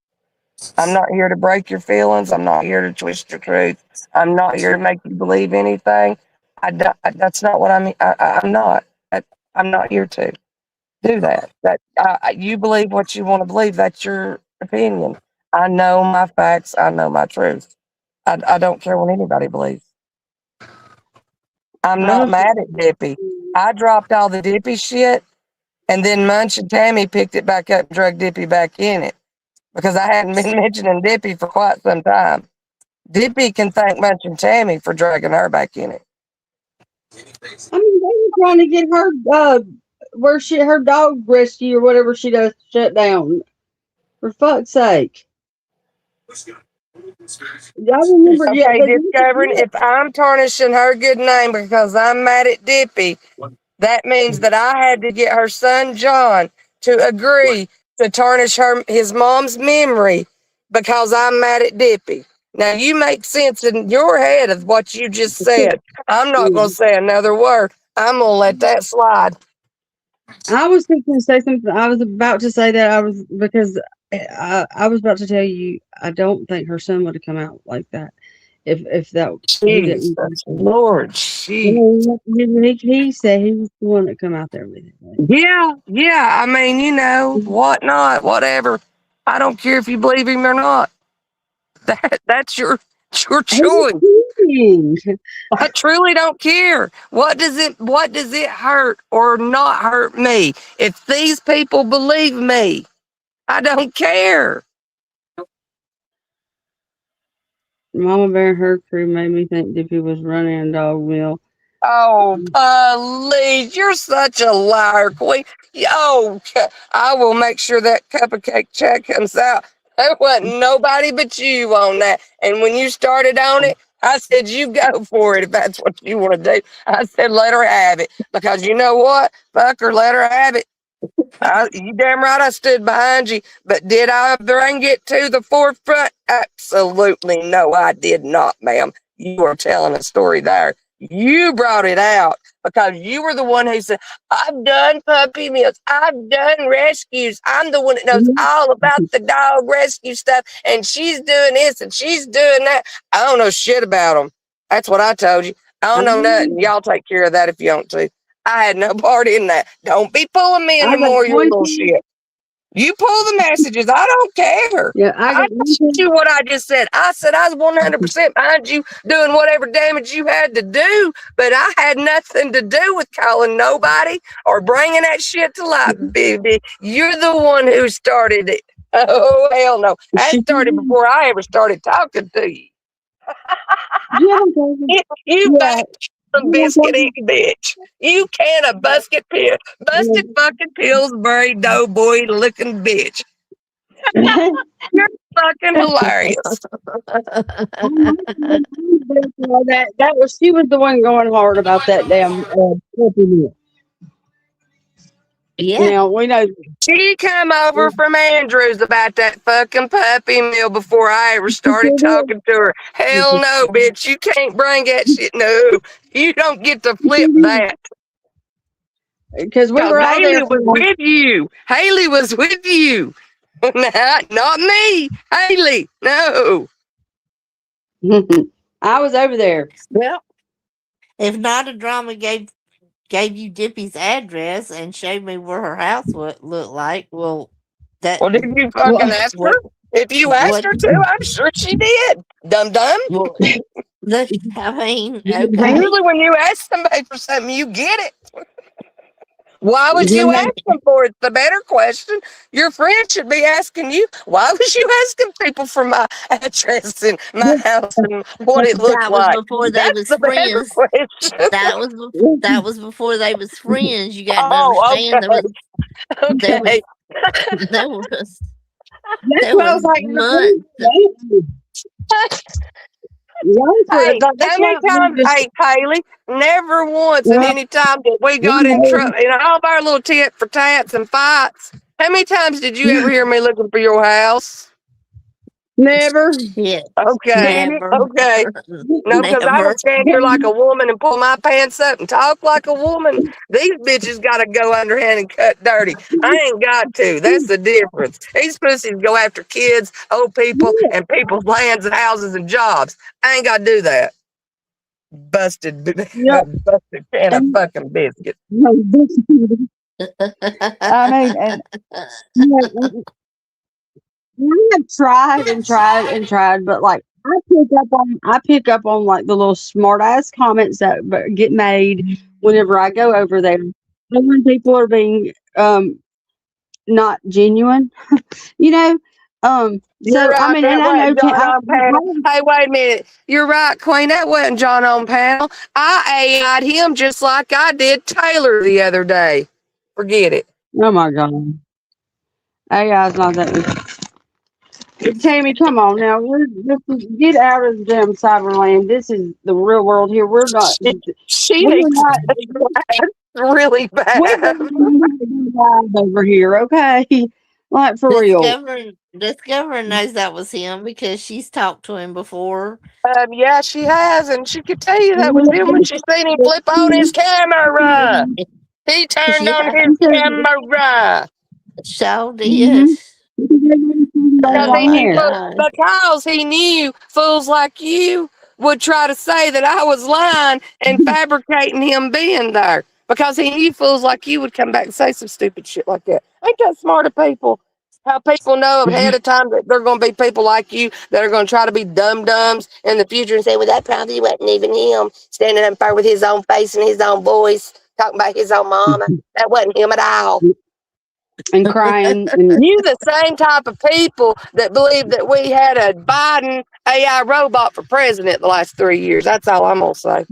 I'm not here to break your feelings. I'm not here to twist your truth. I'm not here to make you believe anything. That's not what I mean. I'm not. I'm not here to do that. You believe what you want to believe. That's your opinion. I know my facts. I know my truth. I don't care what anybody believes. I'm I not don't. mad at Dippy. I dropped all the Dippy shit, and then Munch and Tammy picked it back up and drug Dippy back in it because I hadn't been mentioning Dippy for quite some time. Dippy can thank Munch and Tammy for dragging her back in it. I mean, they were trying to get her where she her dog rescue or whatever she does shut down. For fuck's sake. I remember, yeah, Okay, discovering if I'm tarnishing her good name because I'm mad at Dippy, that means that I had to get her son John to agree to tarnish his mom's memory because I'm mad at Dippy. Now you make sense in your head of what you just said. I'm not gonna say another word. I'm gonna let that slide. I was thinking to say something. I was about to say that I was because I was about to tell you I don't think her son would have come out like that if that he didn't. Jesus Lord, I she. mean, he said he was the one that come out there with it. Yeah. I mean, whatnot, whatever. I don't care if you believe him or not. That's your He was choice. kidding. I truly don't care. What does it hurt or not hurt me? If these people believe me, I don't care. Mama Bear and her crew made me think Dippy was running a dog mill. Oh, please, you're such a liar, Queen. I will make sure that cup of cake check comes out. There wasn't nobody but you on that. And when you started on it, I said, you go for it if that's what you want to do. I said, let her have it. Because you know what? Fuck her, let her have it. You damn right I stood behind you, but did I bring it to the forefront? Absolutely no, I did not, ma'am. You are telling a story there. You brought it out because you were the one who said, I've done puppy mills, I've done rescues. I'm the one that knows all about the dog rescue stuff, and she's doing this and she's doing that. I don't know shit about them. That's what I told you. I don't know nothing. Y'all take care of that if you want to. I had no part in that. Don't be pulling me I into got more of your one little thing. shit. You pull the messages. I don't care. Yeah, I I got one asked thing. you what I just said. I said I was 100% behind you doing whatever damage you had to do, but I had nothing to do with calling nobody or bringing that shit to light, baby. You're the one who started it. Oh, hell no. That She, started before I ever started talking to you. you haven't told me. You Yeah, back some you haven't biscuit told eating bitch. You can a busted me. fucking Pillsbury doughboy looking bitch. You're fucking hilarious. That was she was the one going hard about that damn puppy mill. Yeah. Now we know. She come over from Andrews about that fucking puppy mill before I ever started talking to her. Hell no, bitch. You can't bring that shit. No, you don't get to flip that. Because we Because were all there Haley for was with you. Haley was with you. Not me. Haley. No. I was over there. Well, if not a drama gave you Dippy's address and showed me where her house would look like, well, that Well, did you fucking Well, ask her? what If you asked what her to, I'm sure she did. Dum dum. well, I mean, okay. Usually, when you ask somebody for something, you get it. Why would you then ask them for it? The better question. Your friend should be asking you, why was you asking people for my address and my house and what it looked That was like? before they That's was the better friends. question. That was before they was friends. You got to Oh, understand okay. there was Okay. There was That's there what I was was like. months. Hey, That's how many why we times? just Hey, Haley, never once in well, any time that we we got in know. trouble in all of our little tit for tats and fights. How many times did you ever hear me looking for your house? Never. Shit. Okay, Damn it. Never. okay. No, because I would Never. stand here like a woman and pull my pants up and talk like a woman. These bitches got to go underhand and cut dirty. I ain't got to. That's the difference. These pussies go after kids, old people, and people's lands and houses and jobs. I ain't got to do that. Busted, Yep. busted can of And, fucking biscuit. I mean, and you know, I have tried and tried and tried, but like I pick up on like the little smart ass comments that get made whenever I go over there. And when people are being not genuine, you know. You're So I right. mean, and That I know wasn't John on panel. Hey, wait a minute. You're right, Queen. That wasn't John on panel. I AI'd him just like I did Taylor the other day. Forget it. oh my god, AI's not that. Tammy, come on now. Get out of the damn cyberland. This is the real world here. We're not. She, she We're needs not. really We're bad. not over here, okay? Like for real. Discover knows that was him because she's talked to him before. Yeah, she has, and she could tell you that was him when she seen him flip on his camera. He turned on Yeah, his camera. so did. Mm-hmm. Because Oh he my knew, god. because he knew fools like you would try to say that I was lying and fabricating him being there. Because he knew fools like you would come back and say some stupid shit like that. Ain't that smart of people? How people know ahead of time that they're going to be people like you that are going to try to be dum dums in the future and say, well, that probably wasn't even him standing up there with his own face and his own voice, talking about his own mama. That wasn't him at all. And crying and You the same type of people that believe that we had a Biden AI robot for president the last 3 years. That's all I'm gonna say.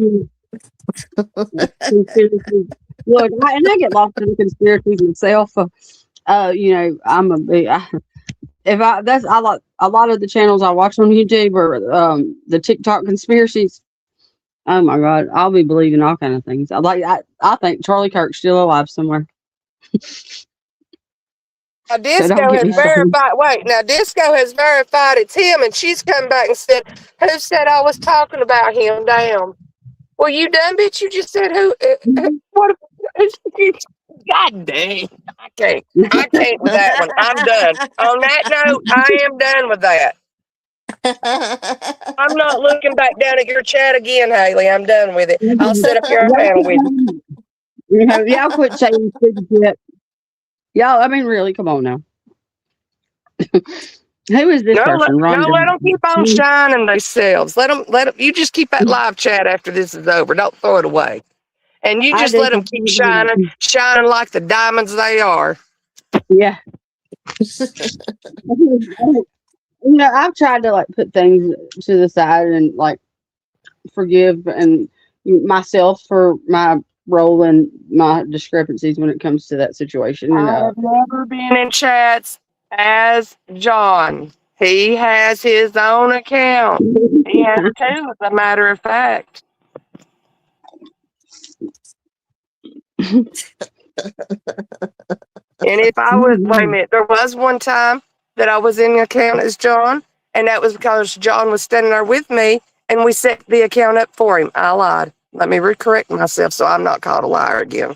conspiracy. Look, I get lost in conspiracies myself. You know, I'm a big. If I that's I like a lot of the channels I watch on YouTube or the TikTok conspiracies. Oh my God, I'll be believing all kind of things. I think Charlie Kirk's still alive somewhere. Now So don't Disco get has me started. verified. Wait, now Disco has verified it's him, and she's come back and said, "Who said I was talking about him?" Damn. Well, you done, bitch. You just said who? What? God dang! I can't. I can't with that one. I'm done. On that note, I am done with that. I'm not looking back down at your chat again, Haley. I'm done with it. I'll sit up here on Y'all panel quit, with you. y'all quit saying stupid shit. Y'all, I mean, really, come on now. Who is this No, person? no, Ron let them keep on Johnson? shining themselves. Let them. You just keep that live chat after this is over. Don't throw it away. And you I just do. let them keep shining, shining like the diamonds they are. Yeah. You know, I've tried to like put things to the side and like forgive and myself for my role and my discrepancies when it comes to that situation. And I have never been in chats as John. He has his own account. He has two, as a matter of fact. And if I was, wait a minute, there was one time that I was in the account as John, and that was because John was standing there with me, and we set the account up for him. I lied. Let me recorrect myself so I'm not called a liar again.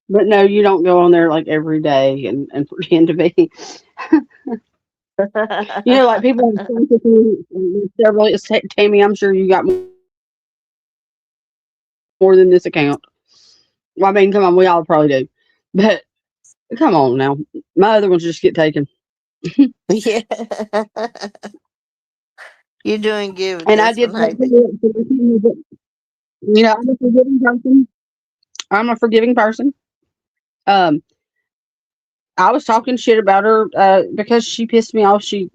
but no, you don't go on there like every day and pretend to be. You know, like people have said to me several. Tammy, I'm sure you got more than this account. Well, I mean, come on, we all probably do, but come on now, my other ones just get taken. Yeah. You're doing good with And I this did one, that Haley. too. You know, I'm a forgiving person. I'm a forgiving person. Um, I was talking shit about her because she pissed me off. She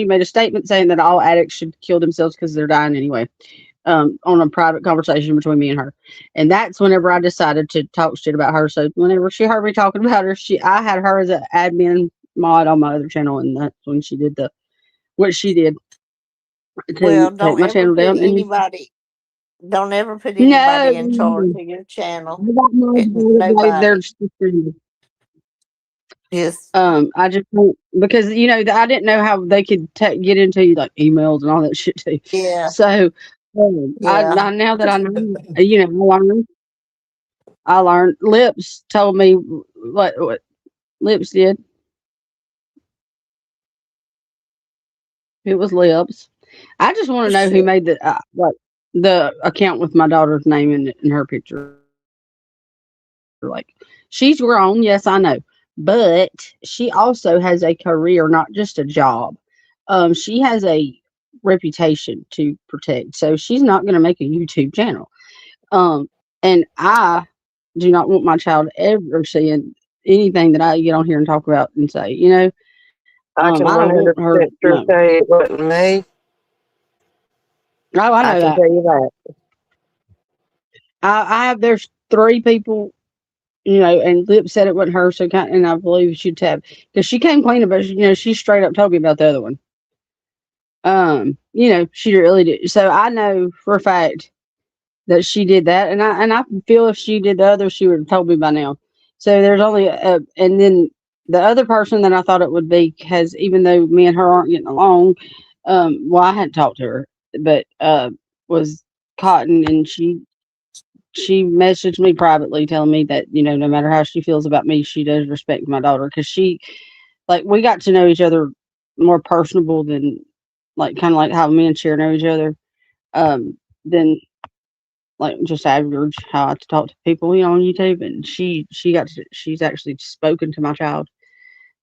made a statement saying that all addicts should kill themselves because they're dying anyway. on a private conversation between me and her. And that's whenever I decided to talk shit about her. So whenever she heard me talking about her, I had her as an admin mod on my other channel, and that's when she did what she did to Well, take my channel down. And don't ever put no, anybody in charge of your channel. I got mods they're Nobody. just friendly. Just I just don't because I didn't know how they could get into you like emails and all that shit too. yeah, So yeah. I now that I know, I learned. Lips told me what Lips did. It was Lips. I just want to know who Shit. made the account with my daughter's name in it and her picture. Like she's grown, yes, I know, but she also has a career, not just a job. She has a reputation to protect, so she's not going to make a YouTube channel. Um, and I do not want my child ever seeing anything that I get on here and talk about and say, I can I don't want her. 100% sure No, say it wasn't me. oh, I I know can that. tell you that. I have. There's three people, and Lip said it wasn't her, so and I believe she'd have because she came clean about, she straight up told me about the other one. She really did. So I know for a fact that she did that, and I feel if she did the other, she would have told me by now. So there's only and then the other person that I thought it would be has, even though me and her aren't getting along, well, I hadn't talked to her, but was Cotton, and she messaged me privately telling me that no matter how she feels about me, she does respect my daughter because we got to know each other more personable than like kind of like how me and Cher know each other. Than like just average how I talk to people, on YouTube. And she's actually spoken to my child.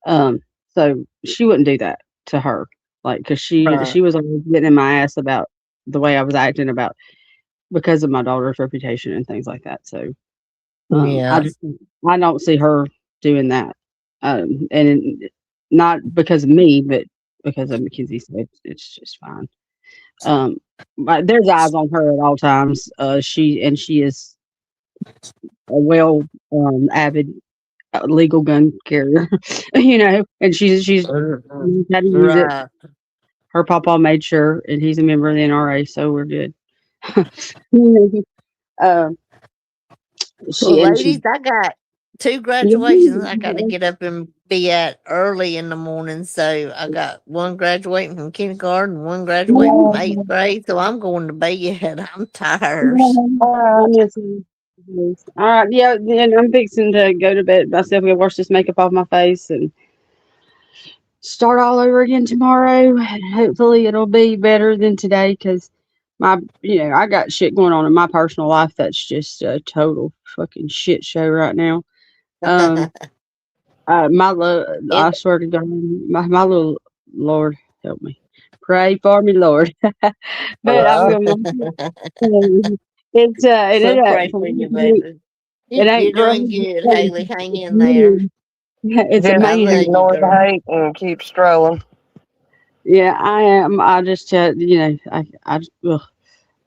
Um, so she wouldn't do that to her, like because Right. she was always getting in my ass about the way I was acting about because of my daughter's reputation and things like that. So Yeah. I don't see her doing that, and not because of me, but because of Mackenzie. So it's just fine. Um, but there's eyes on her at all times. She is a avid legal gun carrier, and she's how to use it. Right. Her papa made sure, and he's a member of the NRA, so we're good. uh, Well, she and ladies, she. I got two graduations I got to get up and be at early in the morning. So I got one graduating from kindergarten, one graduating from eighth grade. So I'm going to bed. I'm tired. I miss her. All right, yeah, then I'm fixing to go to bed myself. Go wash this makeup off my face and start all over again tomorrow. Hopefully, it'll be better than today because I got shit going on in my personal life that's just a total fucking shit show right now. Um, I It, swear to God, my little Lord help me, pray for me, Lord. But I'm Hello? gonna. It's and we'll it pray for you, baby. it ain't You're great. doing good, Haley. Hang in there. It's Just I love amazing. you, ignore the girl. hate and keep strolling. Yeah, I am. I just, ugh,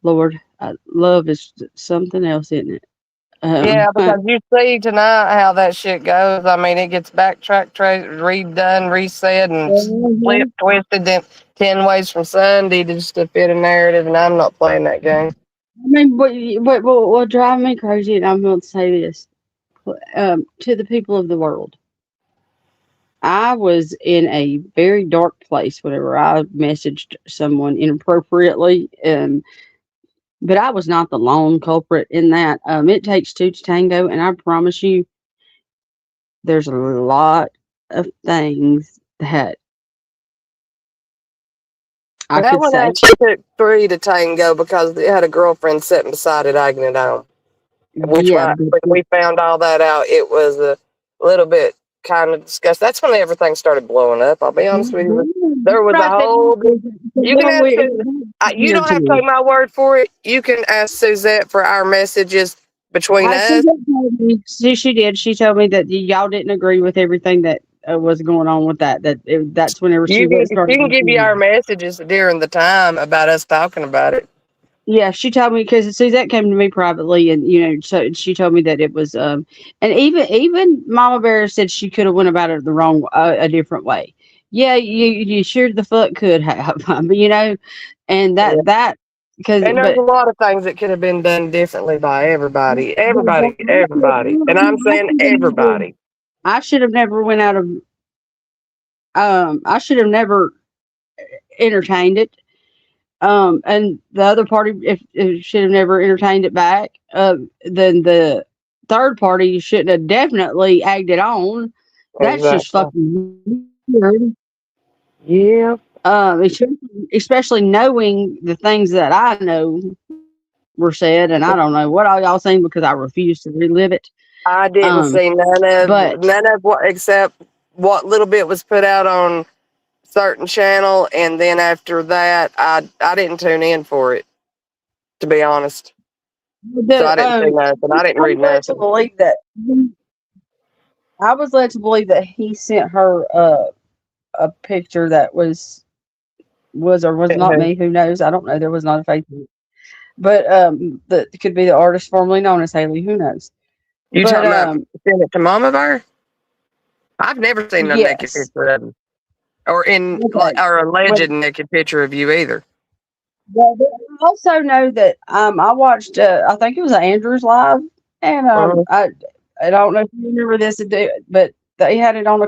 Lord, love is something else, isn't it? Yeah, because you see tonight how that shit goes. I mean, it gets backtracked, redone, reset, and Mhm. flipped, twisted in 10 ways from Sunday just to fit a narrative, and I'm not playing that game. I mean, what drive me crazy, and I'm going to say this, to the people of the world. I was in a very dark place whenever I messaged someone inappropriately, but I was not the lone culprit in that. It takes two to tango, and I promise you, there's a lot of things that I That could one say. actually took three to tango because they had a girlfriend sitting beside it, egging it on. Which Yeah, when we found all that out, it was a little bit kind of disgusting. That's when everything started blowing up. I'll be honest with you. There was a right there. whole. You can Then ask. we You weird don't to have to me. take my word for it. You can ask Suzette for our messages between I us. Suzette told me, she did. She told me that y'all didn't agree with everything that was going on with that. That's whenever You can. She started. can give you our messages during the time about us talking about it. Yeah, she told me because Suzette came to me privately, and so she told me that it was, and even Mama Bear said she could have went about it the wrong, a different way. Yeah, you sure the fuck could have, but and Yeah. that because And there's a lot of things that could have been done differently by everybody, everybody, everybody. And I'm saying everybody. I should have never went out of, I should have never entertained it. And the other party, if should have never entertained it back, then the third party shouldn't have definitely egged it on. That's just Exactly. fucking weird. Yeah. Especially knowing the things that I know were said, and I don't know what all y'all seen because I refuse to relive it. I didn't Um, see but none of what except what little bit was put out on certain channel, and then after that, I didn't tune in for it, to be honest. So the I didn't see nothing. I didn't I was read led to nothing. believe that I was led to believe that he sent her a picture that was or was not me. Who knows? I don't know. There was not a Facebook, but that could be the artist formerly known as Haley. Who knows? You But talking about send it to Mama Bear? I've never seen no naked yes. picture of him, or in like Okay. or Well, alleged naked picture of you either. I also know that I watched I think it was Andrew's live, and Uh, I don't know if you remember this, but they had it on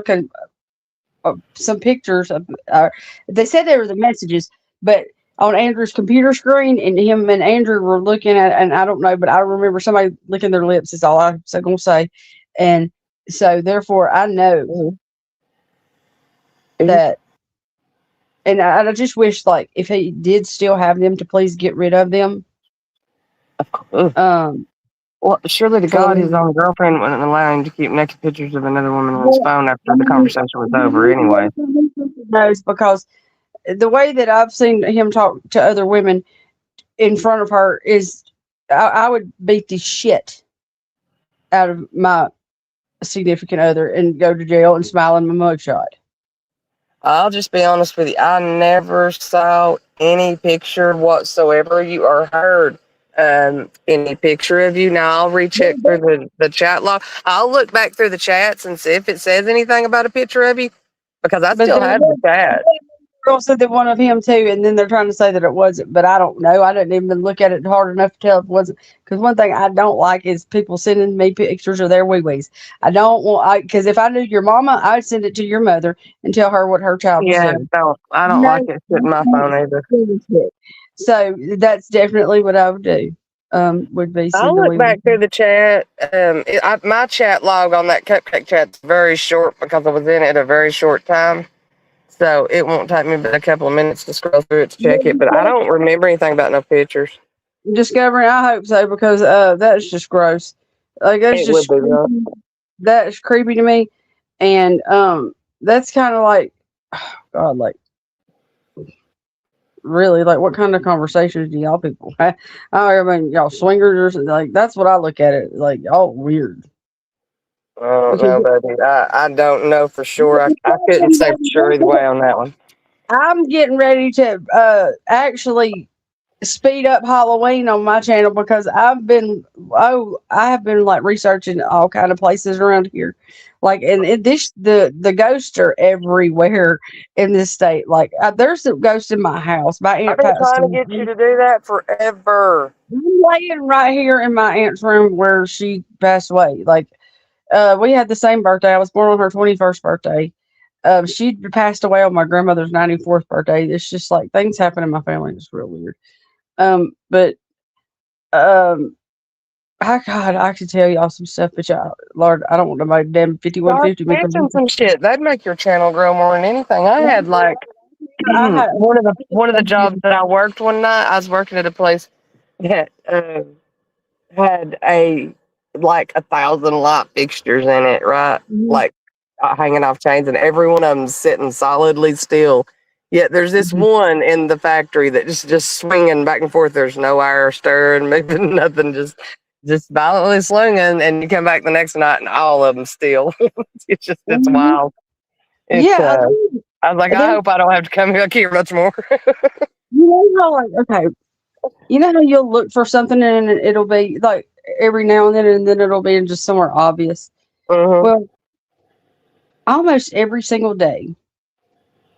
some pictures of they said they were the messages, but on Andrew's computer screen, and him and Andrew were looking at, and I don't know, but I remember somebody licking their lips is all I'm so gonna say, and so therefore I know mhm. that, and I just wish like if he did still have them to please get rid of them, Ugh. um, Well, surely to for God, his me. own girlfriend wouldn't allow him to keep naked pictures of another woman on his Well, phone I after the mean, conversation was over. Anyway, knows because the way that I've seen him talk to other women in front of her is I would beat the shit out of my significant other and go to jail and smile in my mugshot. I'll just be honest with you. I never saw any picture whatsoever. You or heard any picture of you. Now I'll recheck through the chat log. I'll look back through the chats and see if it says anything about a picture of you because I But still there have the was chat. girl said that one of him too, and then they're trying to say that it wasn't. But I don't know. I didn't even look at it hard enough to tell if it wasn't. Because one thing I don't like is people sending me pictures of their wee wees. I don't want. Because if I knew your mama, I'd send it to your mother and tell her what her child was Yeah, doing. I don't like No, it sitting my phone either. so that's definitely what I would do. Would be I'll send the look wee back through the chat. My chat log on that cupcake chat's very short because I was in it a very short time. So it won't take me but a couple of minutes to scroll through it to check it. But I don't remember anything about no pictures. discovering. I hope so because that's just gross. Like It would be rough. that's creepy to me, and that's kind of like, God, like really, like what kind of conversations do y'all people have? I mean, y'all swingers or something? Like that's what I look at it like. Y'all weird. I don't Because know, baby. I don't know for sure. I couldn't say for sure either way on that one. I'm getting ready to actually speed up Halloween on my channel because I have been like researching all kind of places around here, like and this the ghosts are everywhere in this state. Like there's a ghost in my house. My I've aunt been passed trying to away. get you to do that forever. I'm laying right here in my aunt's room where she passed away. Like we had the same birthday. I was born on her 21st birthday. She passed away on my grandmother's 94th birthday. It's just like things happen in my family. It's real weird. But um, God, I could tell y'all some stuff, but y'all, Lord, I don't want nobody damn Start 5150 me. catching some shit. That'd make your channel grow more than anything. I had like I had, one of the jobs that I worked one night. I was working at a place that had like 1,000 light fixtures in it, right? Like hanging off chains, and every one of them sitting solidly still. Yet there's this one in the factory that just swinging back and forth. There's no air stirring, moving, nothing, just violently swinging. And you come back the next night, and all of them still. It's wild. It's yeah, I was like, I there's, hope I don't have to come here here much more. how like, okay. You know how you'll look for something and it'll be like every now and then it'll be in just somewhere obvious. Mhm. Well, almost every single day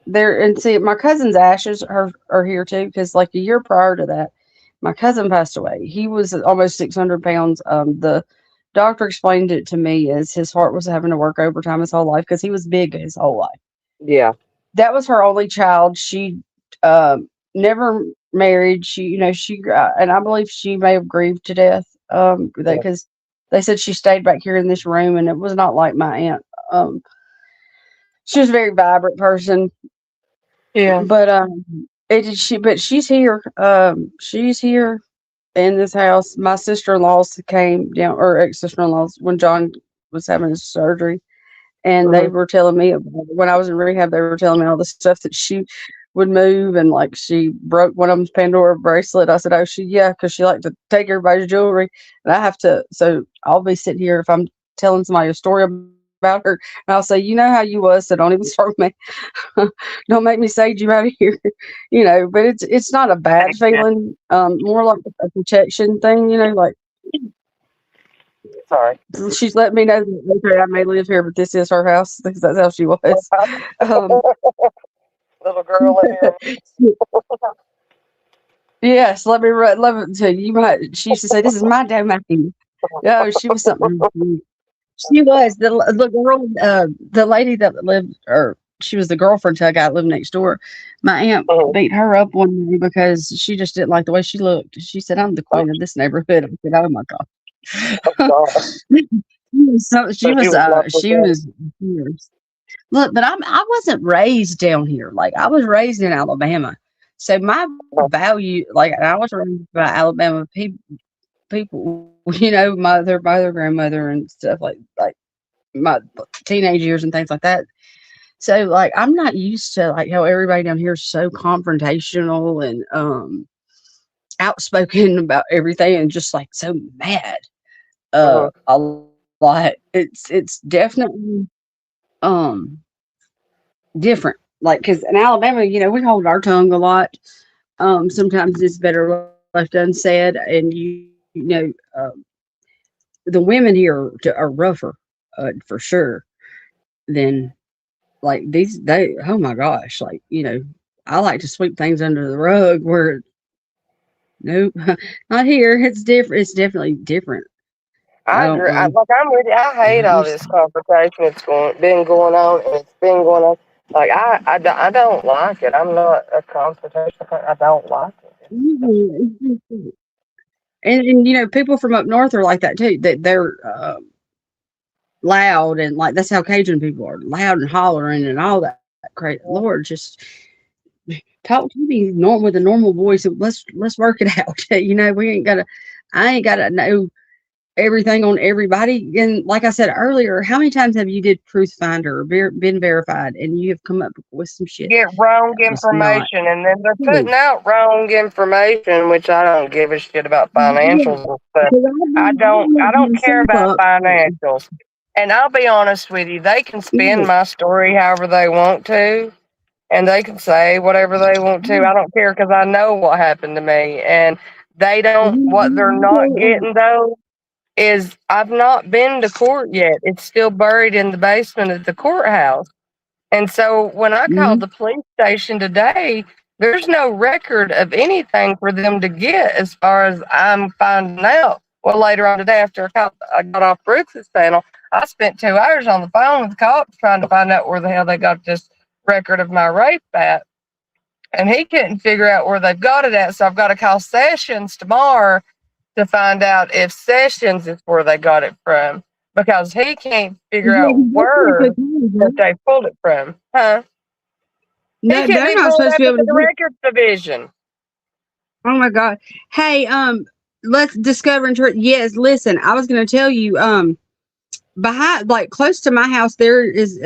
there, and see, my cousin's ashes are here too because like a year prior to that, my cousin passed away. He was almost 600 pounds. The doctor explained it to me as his heart was having to work overtime his whole life because he was big his whole life. Yeah. That was her only child. She never married. She, and I believe she may have grieved to death. Yeah. Because they said she stayed back here in this room, and it was not like my aunt. She was a very vibrant person, Yeah. but but she's here. She's here in this house. My sister in laws came down, or ex sister in laws, when John was having his surgery, and they Mhm. were telling me about when I was in rehab. They were telling me all the stuff that she would move, and like she broke one of them's Pandora bracelet. I said, "Oh, yeah, because she liked to take everybody's jewelry." And I have to, so I'll be sitting here if I'm telling somebody a story about her, and I'll say, "You know how you was, so don't even start with me. Don't make me sage you out of here." But it's not a bad Yeah. feeling. More like a protection thing. Like Sorry. she's let me know that, okay, I may live here, but this is her house because that's how she was. Um, Little girl in here. yes, let me love it to you. Might She used to say, "This is my domain." Oh, she was something. She was the girl, the lady that lived, or she was the girlfriend to a guy that lived next door. My aunt Mhm. beat her up one day because she just didn't like the way she looked. She said, "I'm the Oh, queen of this neighborhood." I said, "Oh my god." God. She So she was was not she prepared. was fierce. Look, but I wasn't raised down here. Like I was raised in Alabama, so my value, like I was raised by Alabama people, mother, grandmother, and stuff like my teenage years and things like that. So like I'm not used to like how everybody down here is so confrontational and outspoken about everything and just like so mad. Mhm. A lot. It's definitely um different. Like because in Alabama, we hold our tongue a lot. Sometimes it's better left unsaid, and the women here are rougher, for sure, than like these. They, oh my gosh, like I like to sweep things under the rug. Where nope, not here. It's different. It's definitely different. I I don't agree. know. I'm with you. I hate I'm all used this confrontation that's been going on, and it's been going on. Like I don't like it. I'm not a confrontation person. I don't like it. and people from up north are like that too. That they're loud and like that's how Cajun people are, loud and hollering and all that. Crazy Lord, just talk to me with a normal voice. Let's work it out. We ain't gotta. I ain't gotta know everything on everybody. And like I said earlier, how many times have you did Truth Finder or been verified and you have come up with some shit Get wrong that was not information, and then they're true? putting out wrong information, which I don't give a shit about Yeah, financials and stuff. because I I've don't looked care myself about up. financials. And I'll be honest with you, they can spin Yeah, my story however they want to, and they can say whatever they want to. I don't care because I know what happened to me, and they don't. What they're not getting though is I've not been to court yet. It's still buried in the basement of the courthouse. And so when I called mhm. the police station today, there's no record of anything for them to get as far as I'm finding out. Well, later on today, after I got off Brooks's panel, I spent 2 hours on the phone with the cops trying to find out where the hell they got this record of my rape at. And he couldn't figure out where they've got it at. So I've got to call Sessions tomorrow to find out if Sessions is where they got it from because he can't figure Yeah, out 'cause that's not where supposed to that be. they pulled it from. Huh? He No, couldn't they're even not pull it supposed to up be at able to the do. records division. Oh my god. Hey, let's discover and yes, listen, I was gonna tell you, behind, like close to my house, there is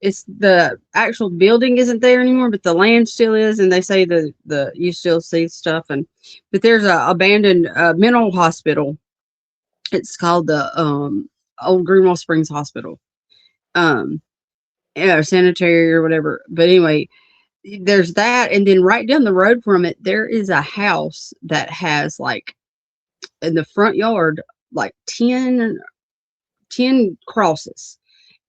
it's the actual building isn't there anymore, but the land still is, and they say the you still see stuff, and but there's a abandoned mental hospital. It's called the Old Greenwell Springs Hospital. Um, Sanitary or whatever. But anyway, there's that, and then right down the road from it, there is a house that has like in the front yard like 10 crosses.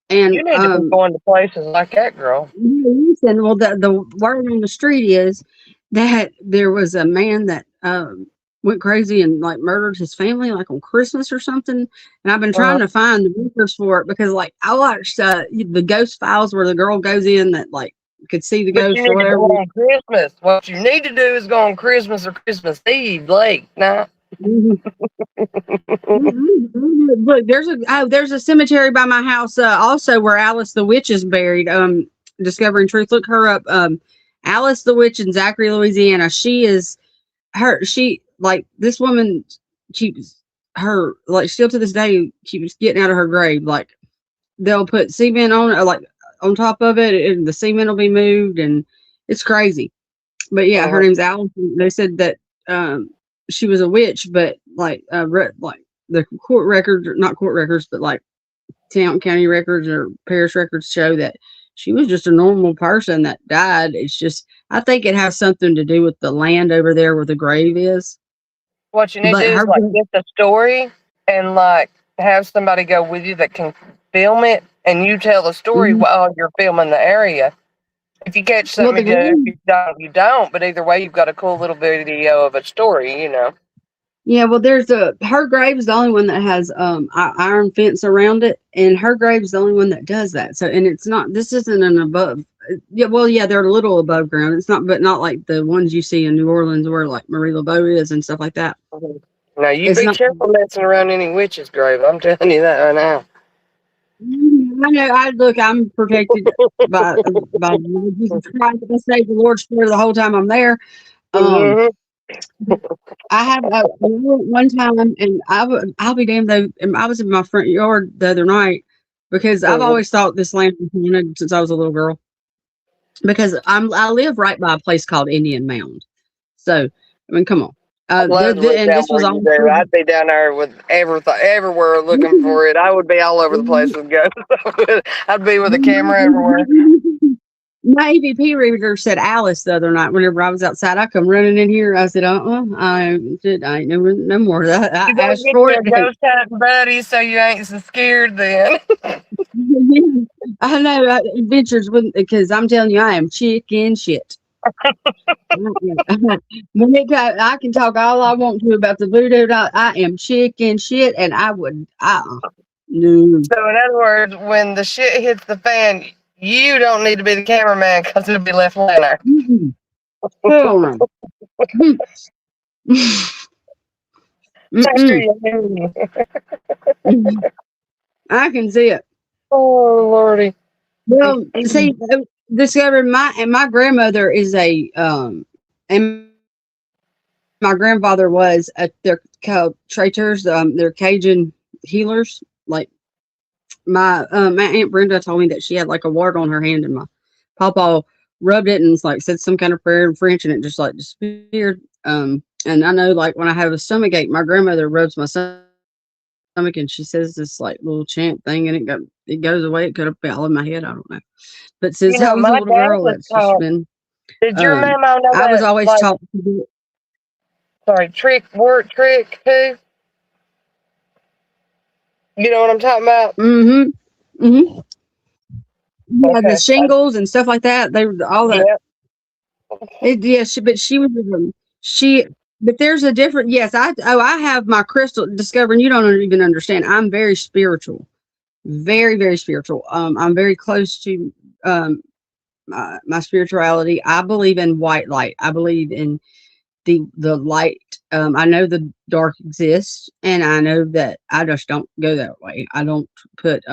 And You need to be going to places like that, girl. listen, well, the word on the street is that there was a man that went crazy and like murdered his family like on Christmas or something. And I've been Uh, trying to find the records for it because like I watched the ghost files where the girl goes in that like could see the but you ghost or need to go whatever. on Christmas. What you need to do is go on Christmas or Christmas Eve late. Now, Mhm. Look, there's a cemetery by my house also where Alice the Witch is buried. Discovering Truth. Look her up. Alice the Witch in Zachary, Louisiana. She is she like this woman keeps her like still to this day keeps getting out of her grave. Like they'll put cement on it, like on top of it, and the cement will be moved, and it's crazy. But yeah, her uh, name's Alice. They said that um, she was a witch, but like the court records, not court records, but like county records or parish records show that she was just a normal person that died. It's just I think it has something to do with the land over there where the grave is. what you need to But do is her, like get the story and like have somebody go with you that can film it, and you tell the story mhm. while you're filming the area. If you catch Well, the something, you do. If grave, you don't, you don't. But either way, you've got a cool little video of a story, you know. yeah, well, there's her grave is the only one that has iron fence around it, and her grave is the only one that does that. So, and it's not. This isn't an above. Yeah, well, yeah, they're a little above ground. It's not, but not like the ones you see in New Orleans where like Marie Laveau is and stuff like that. Mhm. Now, you It's be not. careful messing around any witch's grave. I'm telling you that right now. I know. I look. I'm protected by the Lord Jesus Christ. I say the Lord's prayer the whole time I'm there. Um, Hmm. I have one time, and I'll be damned though. I was in my front yard the other night because I've Hmm. always thought this land was haunted since I was a little girl. Because I live right by a place called Indian Mound, so I mean, come on. I'd love to live And down this was where you all do. I'd be down there with everywhere looking for it. I would be all over the place with ghosts. I'd be with a camera everywhere. my EVP reader said Alice the other night whenever I was outside. I come running in here. I said, I ain't no more. I You go asked get for you a it. ghost hunting buddy so you ain't so scared then. I know adventures with because I'm telling you, I am chicken shit. When I can talk all I want to about the voodoo. I am chicken shit, and I would. No. So in other words, when the shit hits the fan, you don't need to be the cameraman because it'll be left laying there. Mm-mm. Hell no. After Mm-mm. you. I can see it. Oh lordy. Well, see, discovered my grandmother is and my grandfather was they're called traitors. They're Cajun healers. Like my aunt Brenda told me that she had like a wart on her hand, and my papa rubbed it and like said some kind of prayer in French, and it just like disappeared. And I know like when I have a stomach ache, my grandmother rubs my stomach and she says this like little chant thing, and it goes away. It could have been all in my head. I don't know. But You since I know, was a my little dad girl, was it's just taught. been Did your um mama know I was what, always like, taught to do it. sorry, word trick too? You know what I'm talking about? Mm-hmm. Mm-hmm. Yeah, the Okay. shingles and stuff like that. They were all that. Yeah. Yeah, but she was she. But there's a different. Yes, I have my crystal discovering. You don't even understand. I'm very spiritual, very very spiritual. I'm very close to my spirituality. I believe in white light. I believe in the light. I know the dark exists, and I know that I just don't go that way. I don't put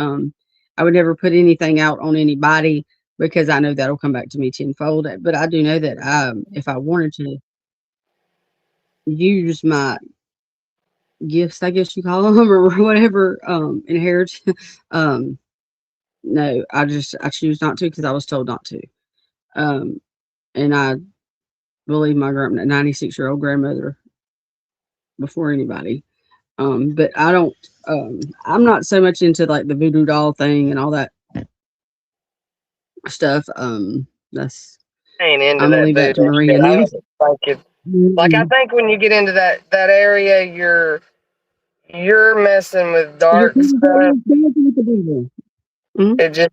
I would never put anything out on anybody because I know that'll come back to me tenfold. But I do know that if I wanted to use my gifts, I guess you call them, or whatever, inherit, um, no, I choose not to because I was told not to. Um, and I believe my 96-year-old grandmother before anybody. But I don't. I'm not so much into like the voodoo doll thing and all that stuff. That's. I ain't into I'm gonna that leave that to voodoo Maria shit. I now. don't think it. Like I Mhm. think when you get into that area, you're messing with You're dark stuff. dancing with the devil. Mhm. It just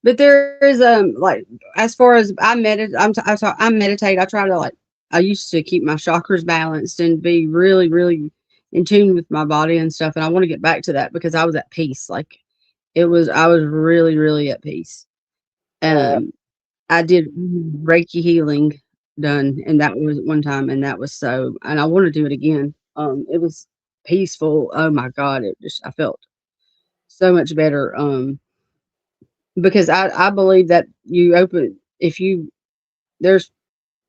But there is like as far as I meditate. I try to like I used to keep my chakras balanced and be really in tune with my body and stuff. And I want to get back to that because I was at peace. Like I was really at peace. yeah. Um, I did Reiki healing done, and that was one time, and that was so. And I want to do it again. It was peaceful. Oh my God, I felt so much better. Because I believe that you open if you there's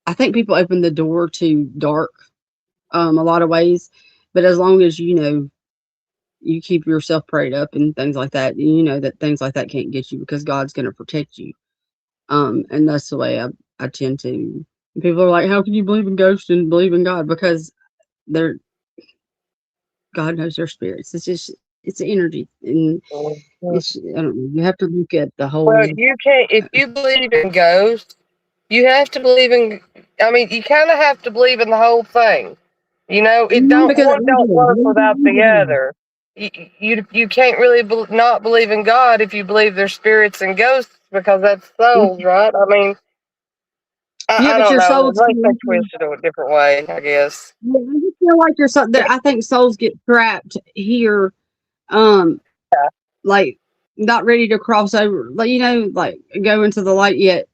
I think people open the door to dark a lot of ways, but as long as you keep yourself prayed up and things like that, you know that things like that can't get you because God's going to protect you. And that's the way I tend to. People are like, "How can you believe in ghosts and believe in God?" Because they're God knows their spirits. It's just it's energy, and Mhm. it's I don't know. You have to look at the Well, whole. you can't if you believe in ghosts. You have to believe in. I mean, you kind of have to believe in the whole thing. You know, it don't Because one don't work without the other. You can't really not believe in God if you believe there's spirits and ghosts because that's souls, right? I mean, Yeah, I but don't your know. soul's At least they twisted it a different way, I guess. yeah, I just feel like your soul. I think souls get trapped here, um, Yeah. like not ready to cross over, like like go into the light yet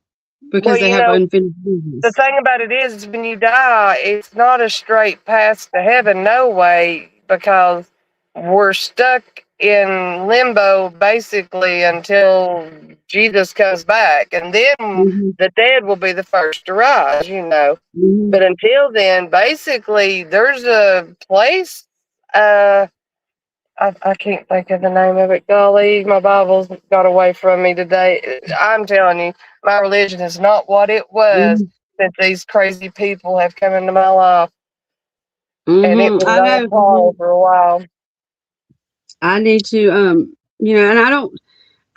Well, because they you have know, unfinished the business. thing about it is when you die, it's not a straight path to heaven, no way, because we're stuck in limbo basically until Jesus comes back. And then Hmm. the dead will be the first to rise. Hmm. But until then, basically, there's a place. Uh, I can't think of the name of it. Golly, my Bible's got away from me today. I'm telling you, my religion is not what it was Hmm. since these crazy people have come into my life, and it Hmm. was I on know. par for a while. I need to, and I don't.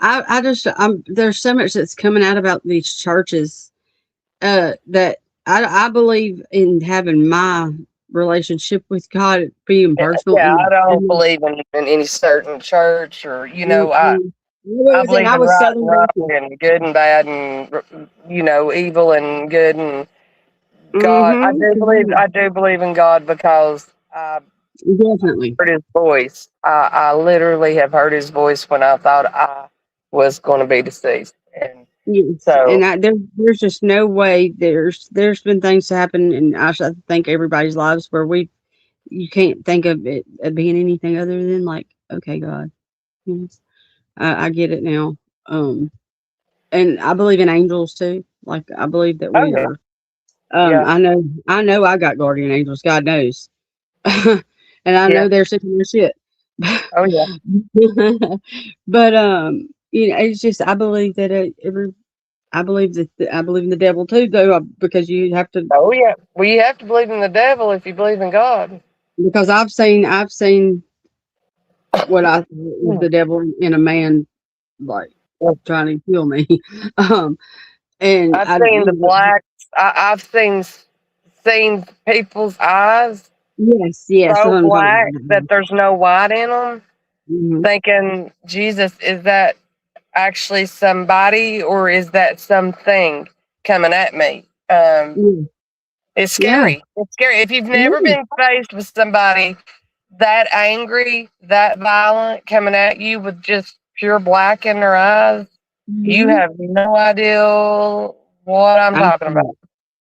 I just there's so much that's coming out about these churches that I believe in having my relationship with God being personal Yeah, I don't and believe in any certain church or mm-mm. I And believe I in was right and Southern wrong Baptist. and good and bad and evil and good and God. Mhm. I do believe in God because I Definitely. heard his voice. I literally have heard his voice when I thought I was going to be deceased. And Yes. And so, there's just no way there's been things to happen in I think everybody's lives where you can't think of it being anything other than like, okay, God. Yes. I get it now. Um and I believe in angels too. Like I believe that oh we yeah, are yeah, I know I got guardian angels, God knows. And I yeah, know they're sick of their shit. oh yeah, But it's just I believe that I believe in the devil too, though, because you have to oh yeah. Well, you have to believe in the devil if you believe in God. because I've seen what I thought was Hmm. the devil in a man, like trying to kill me. um, and I've I seen the blacks. I've seen people's eyes yes, that's so what I'm talking black that about. there's no white in them. Hmm. Thinking, Jesus, is that actually somebody or is that something coming at me? Yeah, It's yeah, scary. It's scary. If you've never yeah. been faced with somebody that angry, that violent, coming at you with just pure black in their eyes, you Hmm. have no idea what I'm I've talking seen about. it.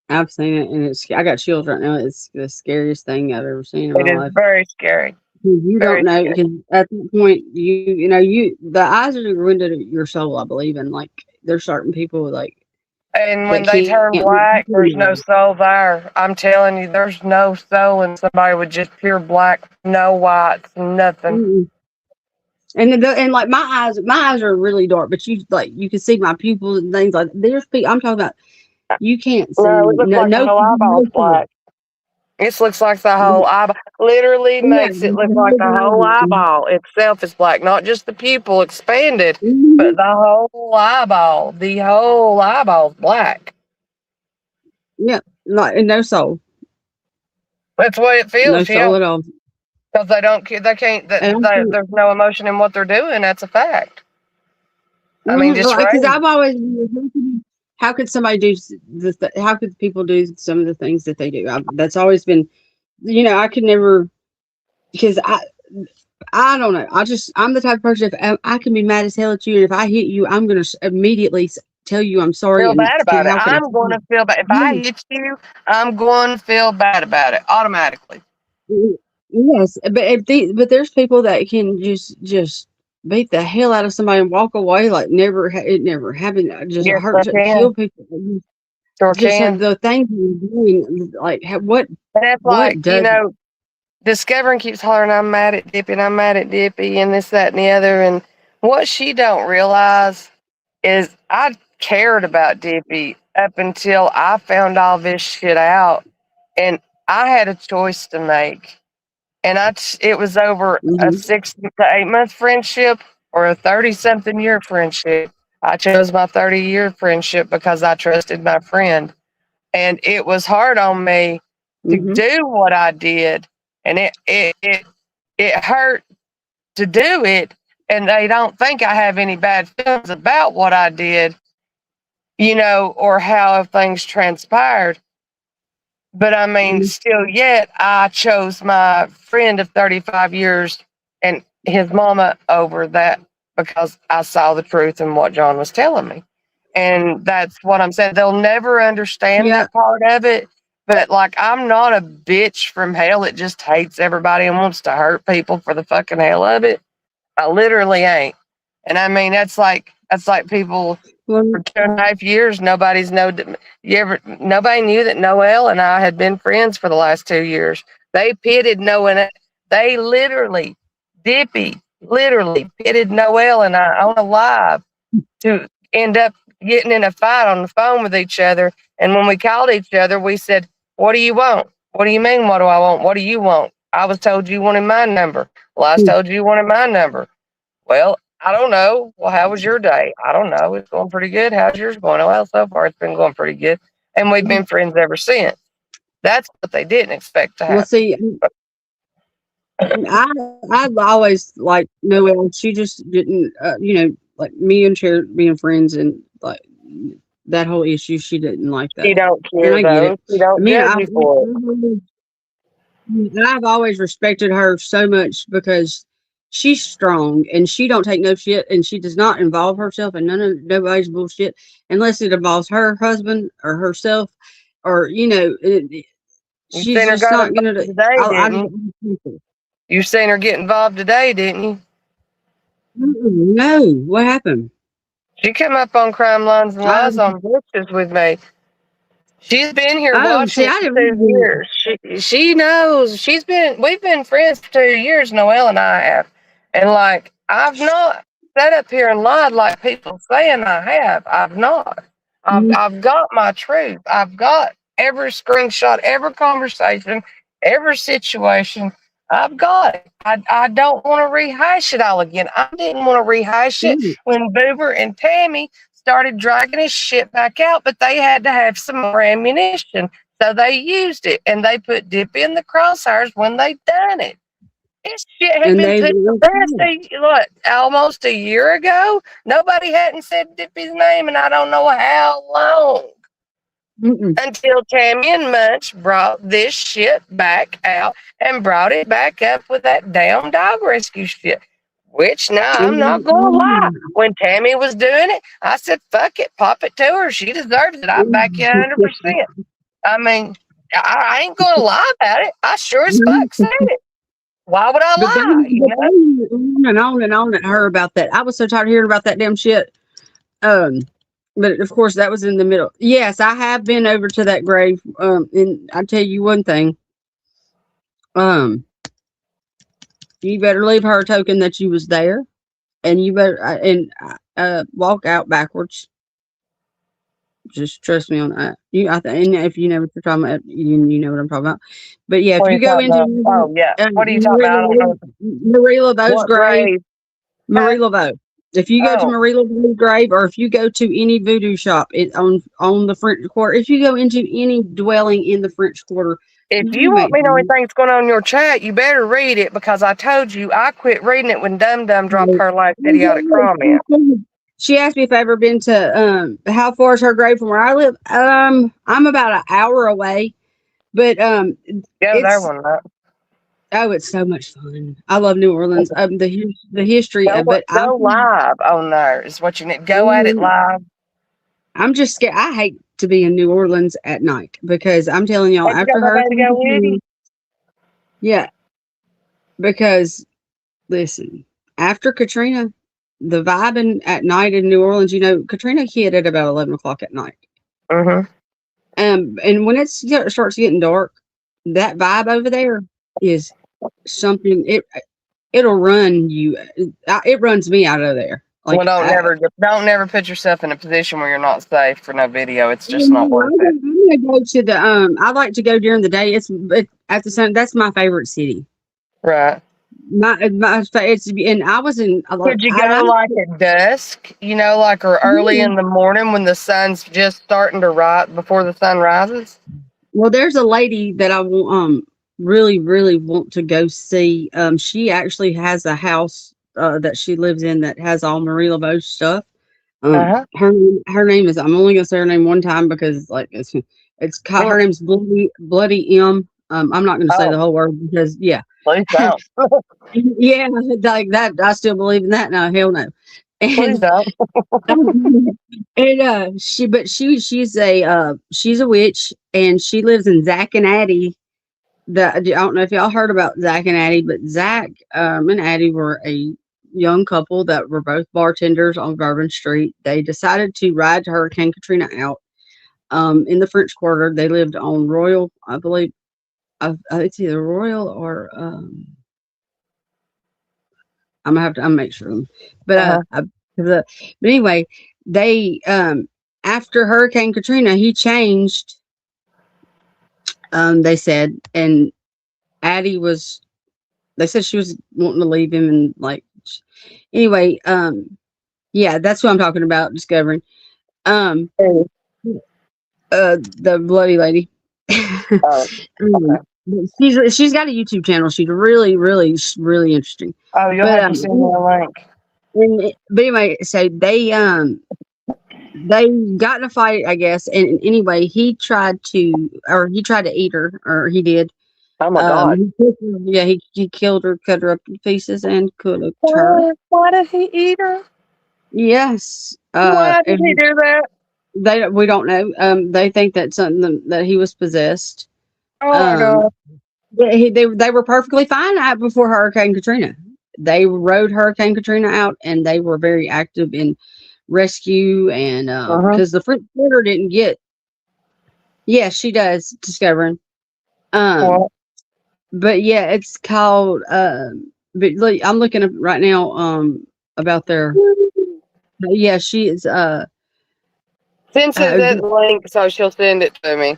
I've seen it, and I got chills right now. It's the scariest thing I've ever seen in my It is life. very scary. 'Cause you don't Very know scary. because at that point the eyes are the window to your soul. I believe in like there's certain people like And that when they can't turn look black, there's no anymore. soul there. I'm telling you, there's no soul in somebody with just pure black, no whites, nothing. Mm-mm. And like my eyes are really dark, but you can see my pupils and things like there's people I'm talking about. You can't see No, it looks like my no whole eyeball's color. black. This looks like the whole eyeball. Literally Yeah. makes it look like the whole eyeball itself is black, not just the pupil expanded, but Mhm. the whole eyeball. The whole eyeball's black. Yeah. Like, and no soul. That's the way it No feels, yeah. soul at all. Because they don't, they can't, And I'm there's no emotion in what they're doing. That's a fact. I mean, just like, because raised. I've always how could somebody do how could people do some of the things that they do? That's always been, I could never, because I don't know. I'm the type of person, if I can be mad as hell at you, and if I hit you, I'm gonna immediately tell you I'm sorry, Feel and bad about it. how could I? I'm going to feel bad. If I Yes, hit you, I'm going to feel bad about it automatically. yes, but but there's people that can just beat the hell out of somebody and walk away like never it never happened. Just Yes, hurt, I to can. kill people. Sure Just can. the things you're doing, like And that's like, what does it? Discovering keeps hollering, I'm mad at Dippy and I'm mad at Dippy and this, that, and the other. And what she don't realize is I cared about Dippy up until I found all this shit out. And I had a choice to make. And it was over a Hmm. 6 to 8 month friendship or a 30 something year friendship. I chose my 30-year friendship because I trusted my friend. And it was hard on me to Hmm. do what I did, and it hurt to do it. And they don't think I have any bad feelings about what I did, or how things transpired. But I mean, Hmm. still, yet I chose my friend of 35 years and his mama over that because I saw the truth in what John was telling me. And that's what I'm saying. They'll never understand Yeah. that part of it. But like, I'm not a bitch from hell that just hates everybody and wants to hurt people for the fucking hell of it. I literally ain't. And I mean, that's like people Well, for 2.5 years. Nobody knew that Noel and I had been friends for the last 2 years. They pitted Noel. They literally, Dippy, literally pitted Noel and I on a live to end up getting in a fight on the phone with each other. And when we called each other, we said, "What do you want? What do you mean? What do I want? What do you want?" I was told you wanted my number. Well, I was told you wanted my number. Well, I don't know. Well, how was your day? I don't know. It's going pretty good. How's yours going? Well, so far it's been going pretty good. And we've been friends ever since. That's what they didn't expect to well, happen. see, I I always like Noelle. She just didn't, like me and Cher being friends, and like that whole issue. She didn't like She that, don't and care I get though. it. She I don't mean, judge you for it. I've always respected her so much because she's strong and she don't take no shit, and she does not involve herself in nobody's bullshit unless it involves her husband or herself, or You she's seen her just got not gonna involved do. today, I didn't just you? You seen her get involved today, didn't you? no. What happened? She came up on Crime Lines and I Lies on Bushes with me. She's been here Oh, watching see, it I for didn't. 2 years. She knows. We've been friends for 2 years, Noelle and I have. And like, I've not sat up here and lied like people saying I have. I've not. I've got my truth. I've got every screenshot, every conversation, every situation. I've got it. I don't want to rehash it all again. I didn't want to rehash it when Boober and Tammy started dragging his shit back out, but they had to have some more ammunition. So they used it and they put Dip in the crosshairs when they done it. This shit had And been they put to rest almost a year ago. Nobody hadn't said Dippy's name and I don't know how long. mm-mm, Until Tammy and Munch brought this shit back out and brought it back up with that damn dog rescue shit. Which now I'm not gonna lie. When Tammy was doing it, I said, "Fuck it, pop it to her. She deserves it. I back you 100%." I mean, I ain't gonna lie about it. I sure as fuck said it. Why would I but they lie? went on and on at her about that. I was so tired of hearing about that damn shit. Um, but of course that was in the middle. Yes, I have been over to that grave. And I tell you one thing. Um, you better leave her a token that you was there, and you better walk out backwards. Just trust me on that. And if you know what you're talking about, you know what I'm talking about. But yeah, if What are you you go talking about? into Oh yeah. What are you talking about? I don't know Marie Laveau's what grave, grave. Marie Huh? Laveau. If you go to Oh, Marie Laveau's grave, or if you go to any voodoo shop on the French Quarter, if you go into any dwelling in the French Quarter, if you you want make me to know anything's going on in your chat, you better read it because I told you I quit reading it when Dum Dum dropped her last idiotic comment. She asked me if I've ever been to how far is her grave from where I live. I'm about an hour away, but Go there it's one night. oh, it's so much fun. I love New Orleans. The history Go of it. go live on there is what you need. Go at it I'm live. I'm just scared. I hate to be in New Orleans at night because I'm telling y'all, Have you got after nobody to Hurricane go with you? Katrina, yeah, because listen, after Katrina, the vibing at night in New Orleans, Katrina hit at about 11 o'clock at night. Mm-hmm. And when starts getting dark, that vibe over there is something. It'll run you. It runs me out of there. Well, Like don't never put yourself in a position where you're not safe for no video. It's just not I'm worth it. gonna go to the. I like to go during the day. But at the same. That's my favorite city. Right. It's and I was in. Could you I go like at dusk, like or early in the morning when the sun's just starting to rise before the sun rises? Well, there's a lady that I will really really want to go see. She actually has a house that she lives in that has all Marie Laveau stuff. Uh-huh. Her name is. I'm only gonna say her name one time because like her name's Bloody M. I'm not gonna say Oh, the whole word because yeah. please don't. Yeah, like that. I still believe in that. No, hell no. Please And don't. she's a witch and she lives in Zach and Addie. I don't know if y'all heard about Zach and Addie, but Zach and Addie were a young couple that were both bartenders on Bourbon Street. They decided to ride Hurricane Katrina out in the French Quarter. They lived on Royal, I believe. It's either Royal or I'm make sure. But Uh-huh. but anyway, they after Hurricane Katrina, he changed. They said, and Addie was. They said she was wanting to leave him, and like anyway, yeah, that's what I'm talking about. Discovering, um, Oh, the bloody lady. oh, Um, okay. she's got a YouTube channel. She's really, really, really interesting. Oh, you'll But have to send me a link. but anyway, so they got in a fight, I guess. And anyway, he tried to eat her, or he did. Oh my God. Yeah, he killed her, cut her up into pieces, and cooked her. Why did he eat her? Yes. Why did he do that? We don't know. They think that's something that he was possessed. Oh my Um, God. they were perfectly fine out before Hurricane Katrina. They rode Hurricane Katrina out, and they were very active in rescue and Uh-huh. because the French Quarter didn't get. Yeah, she does discovering. Um, What? but yeah, it's called. But look, I'm looking up right now. About their. Yeah, she is. Send Uh that link so she'll send it to me.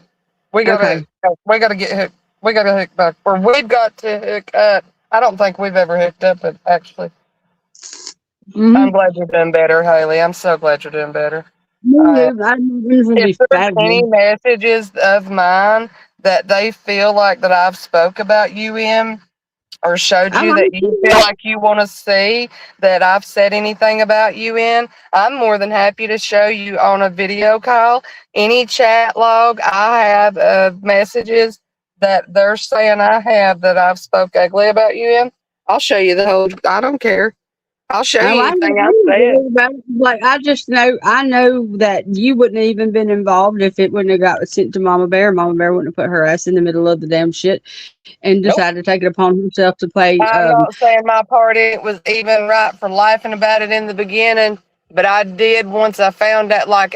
We gotta okay. we gotta get hooked. We gotta hook back. Or we've got to hook up. I don't think we've ever hooked up, but actually. I'm Mm-hmm. glad you're doing better, Haley. I'm so glad you're doing better. Uh, I'm gonna if be there's fat any again. messages of mine that they feel like that I've spoke about you in, or showed I you like that you feel it. like you want to see that I've said anything about you in, I'm more than happy to show you on a video call any chat log I have of messages that they're saying I have that I've spoke ugly about you in. I'll show you the whole. I don't care. I'll show Oh, you anything I've said. like I know that you wouldn't have even been involved if it wouldn't have got sent to Mama Bear. Mama Bear wouldn't have put her ass in the middle of the damn shit and Nope. decided to take it upon herself to play. I'm not saying my part in it was even right for laughing about it in the beginning, but I did once I found out. Like,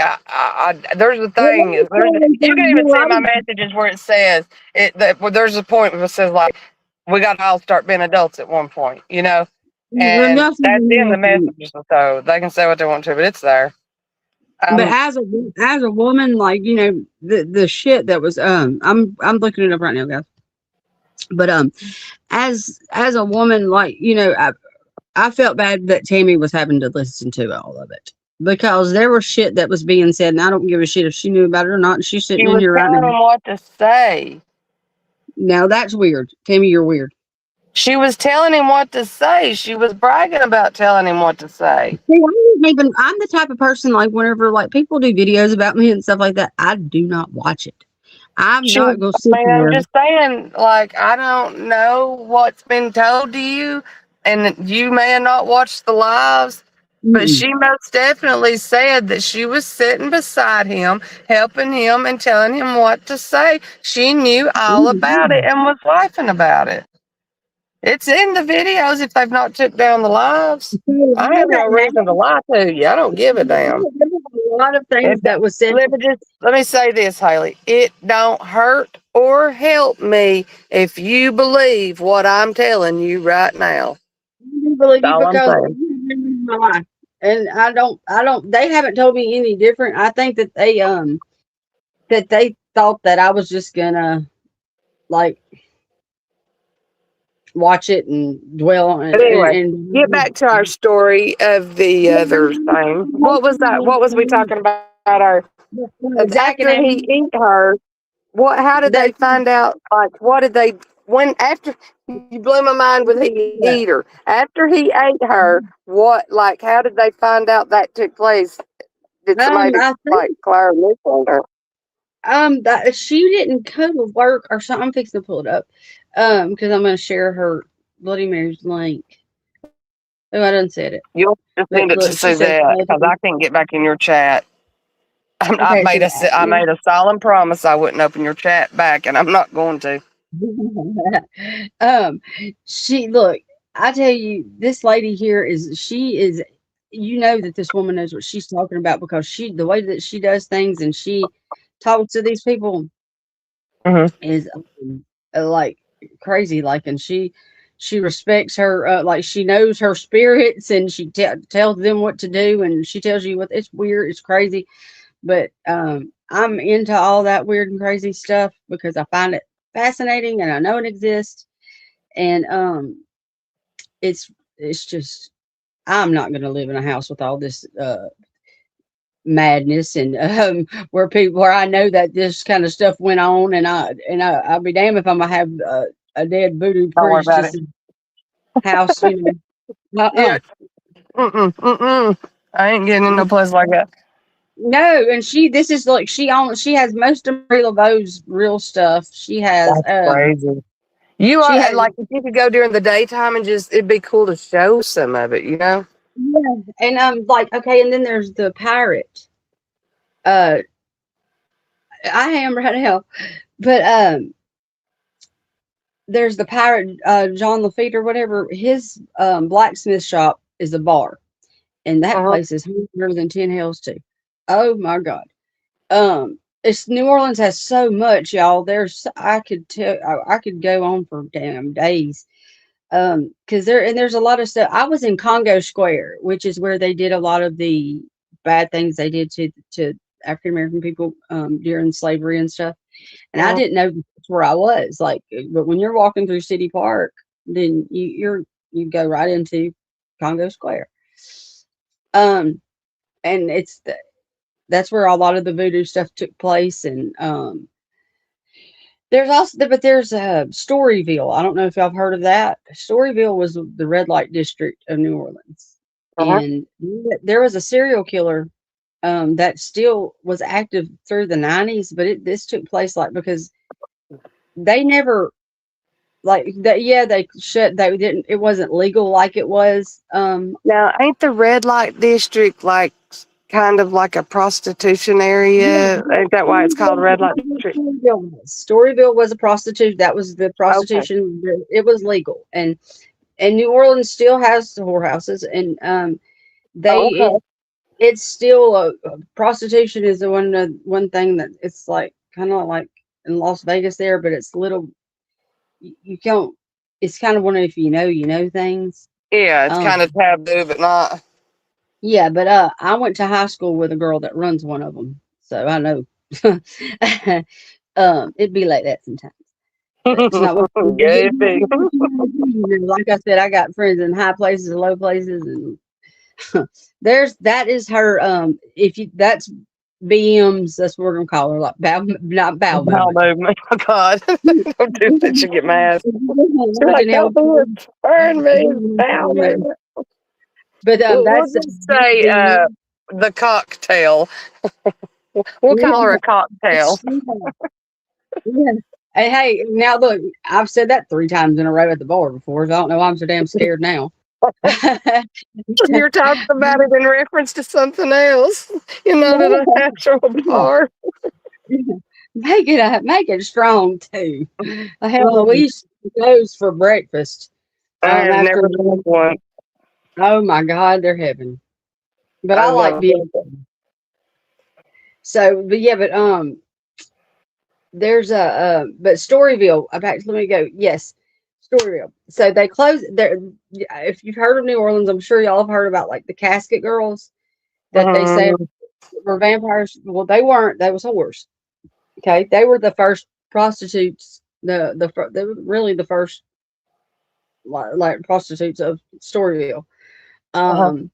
there's a thing. You can even see my messages where it says it. Well, there's a point where it says like we got to all start being adults at one point, and that's in the messages. So they can say what they want to, but it's there. But Um, as a woman, like the shit that was I'm looking it up right now, guys. But as a woman, like I felt bad that Tammy was having to listen to all of it because there was shit that was being said, and I don't give a shit if she knew about it or not. And she's she sitting in was here right telling now. him what to say. Now that's weird, Tammy. You're weird. She was telling him what to say. She was bragging about telling him what to say. See, I'm the type of person like whenever like people do videos about me and stuff like that, I do not watch it. I'm She was, not gonna sit I mean, I'm there. just saying, like, I don't know what's been told to you, and you may have not watched the lives, but Mm-mm. she most definitely said that she was sitting beside him, helping him and telling him what to say. She knew all about it Mm-mm. and was laughing about it. It's in the videos if they've not took down the lives. So, I have no reason to lie to you. I don't give a damn. there was a lot of It, things that was said. let me say this, Haley. It don't hurt or help me if you believe what I'm telling you right now. I do believe That's you all I'm because saying. you've been in my life, and I don't. They haven't told me any different. I think that they thought that I was just gonna like watch it and dwell on it But anyway, get and back to our story of the other thing. What was that? What was we talking about? Our Zach and after he Amy. eat her. What? How did they They find out? Like, what did they? When after you blew my mind with he eat her. After he ate her, what? Like, how did they find out that took place? Did somebody I think like Clara Newfound her? that she didn't go to work or something. I'm fixing to pull it up because I'm gonna share her Bloody Mary's link. Oh, I done said it. You'll just But send it look, to she says, Suzette because I can't get back in your chat. okay, it says, I made a solemn promise I wouldn't open your chat back, and I'm not going to. um, look, I tell you, this lady here she is, that this woman knows what she's talking about because the way that she does things and she talks to these people Hmm. is like crazy. Like, and she respects her, like she knows her spirits and she tells them what to do and she tells you what it's weird, it's crazy. But I'm into all that weird and crazy stuff because I find it fascinating and I know it exists. And it's just I'm not going to live in a house with all this madness and where I know that this kind of stuff went on and I'll be damned if I'm gonna have a dead voodoo Don't worry about priestess it. house. Yeah. Mm-mm. I ain't getting in no place like that. No, and this is like she has most of Marie Laveau's real stuff. That's crazy. You She are has like if you could go during the daytime and just it'd be cool to show some of it, you know? yeah, and like okay, and then there's the pirate. Uh, I am right now, but there's the pirate John Lafitte or whatever. His blacksmith shop is a bar, and that Uh-huh. place is hotter than 10 hells too. Oh my god. It's New Orleans has so much, y'all. I could tell I could go on for damn days. Because there's a lot of stuff. I was in Congo Square, which is where they did a lot of the bad things they did to African American people during slavery and stuff. And I Uh-huh. didn't know that's where I was. Like, but when you're walking through City Park, then you go right into Congo Square. Um, and that's where a lot of the voodoo stuff took place. And there's Storyville. I don't know if y'all have heard of that. Storyville was the red light district of New Orleans, Uh-huh. and there was a serial killer that still was active through the 90s, but this took place like because they never like that. Yeah, they didn't. It wasn't legal like it was. Now, ain't the red light district like kind of like a prostitution Yeah, area? Ain't that why it's called red light district? Storyville was a prostitute. That was the Okay. prostitution. It was legal, and New Orleans still has the whorehouses, and they Oh, okay. it's still prostitution is the one thing that it's like kind of like in Las Vegas there, but it's little you can't. It's kind of one of if you know things. Yeah, it's kind Um, of taboo, but not. Yeah, but I went to high school with a girl that runs one of them, so I know. It'd be like that sometimes. It's not what Yeah, it be. like I said, I got friends in high places and low places, and there's that is her. If you that's BMs, that's what we're gonna call her, like bow, not bowel Bowel movement. movement. Oh God, don't do that. You get mad. She's like, Imagine don't how. do it. Burn me. Bowel movement. But We'll that's just say BM. the cocktail. We'll call her a cocktail. Yeah. Hey, hey, now look, I've said that 3 times in a row at the bar before, so I don't know why I'm so damn scared now. You're talking about it in reference to something else. You're not at a natural bar. Make it strong too. I have Oh, Louise goes for breakfast. I have After never done one. oh my God, they're heaven. But I I've like never being done one. so. But yeah, there's a but Storyville. Let me go. Yes, Storyville. So they close there. If you've heard of New Orleans, I'm sure y'all have heard about like the casket girls that they say Mhm. were vampires. Well, they weren't. They was whores. Okay, they were the first prostitutes. They were really the first like prostitutes of Storyville. Uh-huh. Um,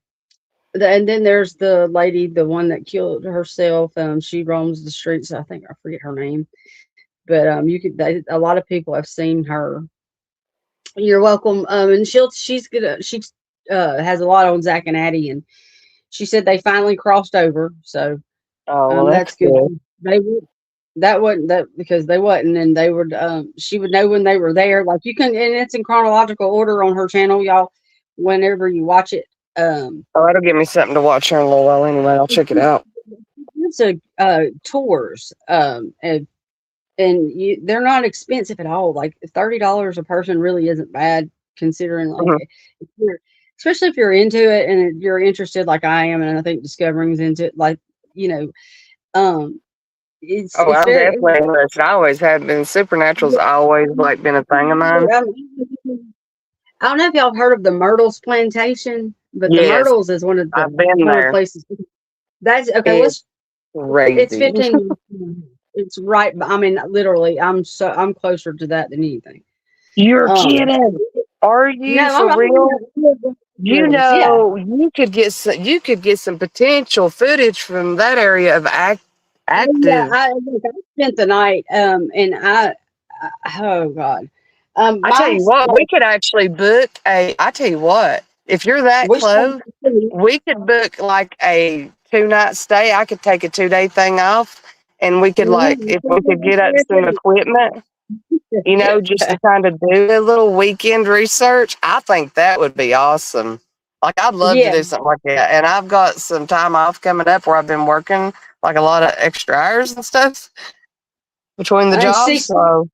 and then there's the lady, the one that killed herself. She roams the streets. I think I forget her name, but a lot of people have seen her. You're welcome. And she has a lot on Zach and Addie, and she said they finally crossed over. So Oh, well, that's that's good. good. They would that wasn't that because they wasn't, and they would she would know when they were there. Like you can, and it's in chronological order on her channel, y'all. Whenever you watch it, Oh, that'll give me something to watch here in a little while anyway. I'll check it out. it's a tours, and they're not expensive at all. Like $30 a person really isn't bad considering like Mhm. if you're, especially if you're into it and you're interested like I am, and I think Discovering's into it. Like you know, um, Oh, it's I'm very. definitely interested. I always have been. Supernatural's always like been a thing of mine. I don't know if y'all have heard of the Myrtles Plantation, but the Yes, Myrtles is I've been one of the there. places. That's okay. It's It's crazy. 15 minutes. It's right. I mean, literally, I'm closer to that than anything. You're Um, kidding. Are you no, for real? You Myrtles. Yeah, know, you could get some potential footage from that area of yeah. active. Look, I spent the night. And oh God, I tell my you what, we could actually book a. I tell you what, if you're that we spent. close, we could book like a 2 night stay. I could take a 2 day thing off, and we could like if we could get up some equipment, just to kind of do a little weekend research. I think that would be awesome. Like I'd love to Yeah, do something like that, and I've got some time off coming up where I've been working like a lot of extra hours and stuff between the and jobs. see, So,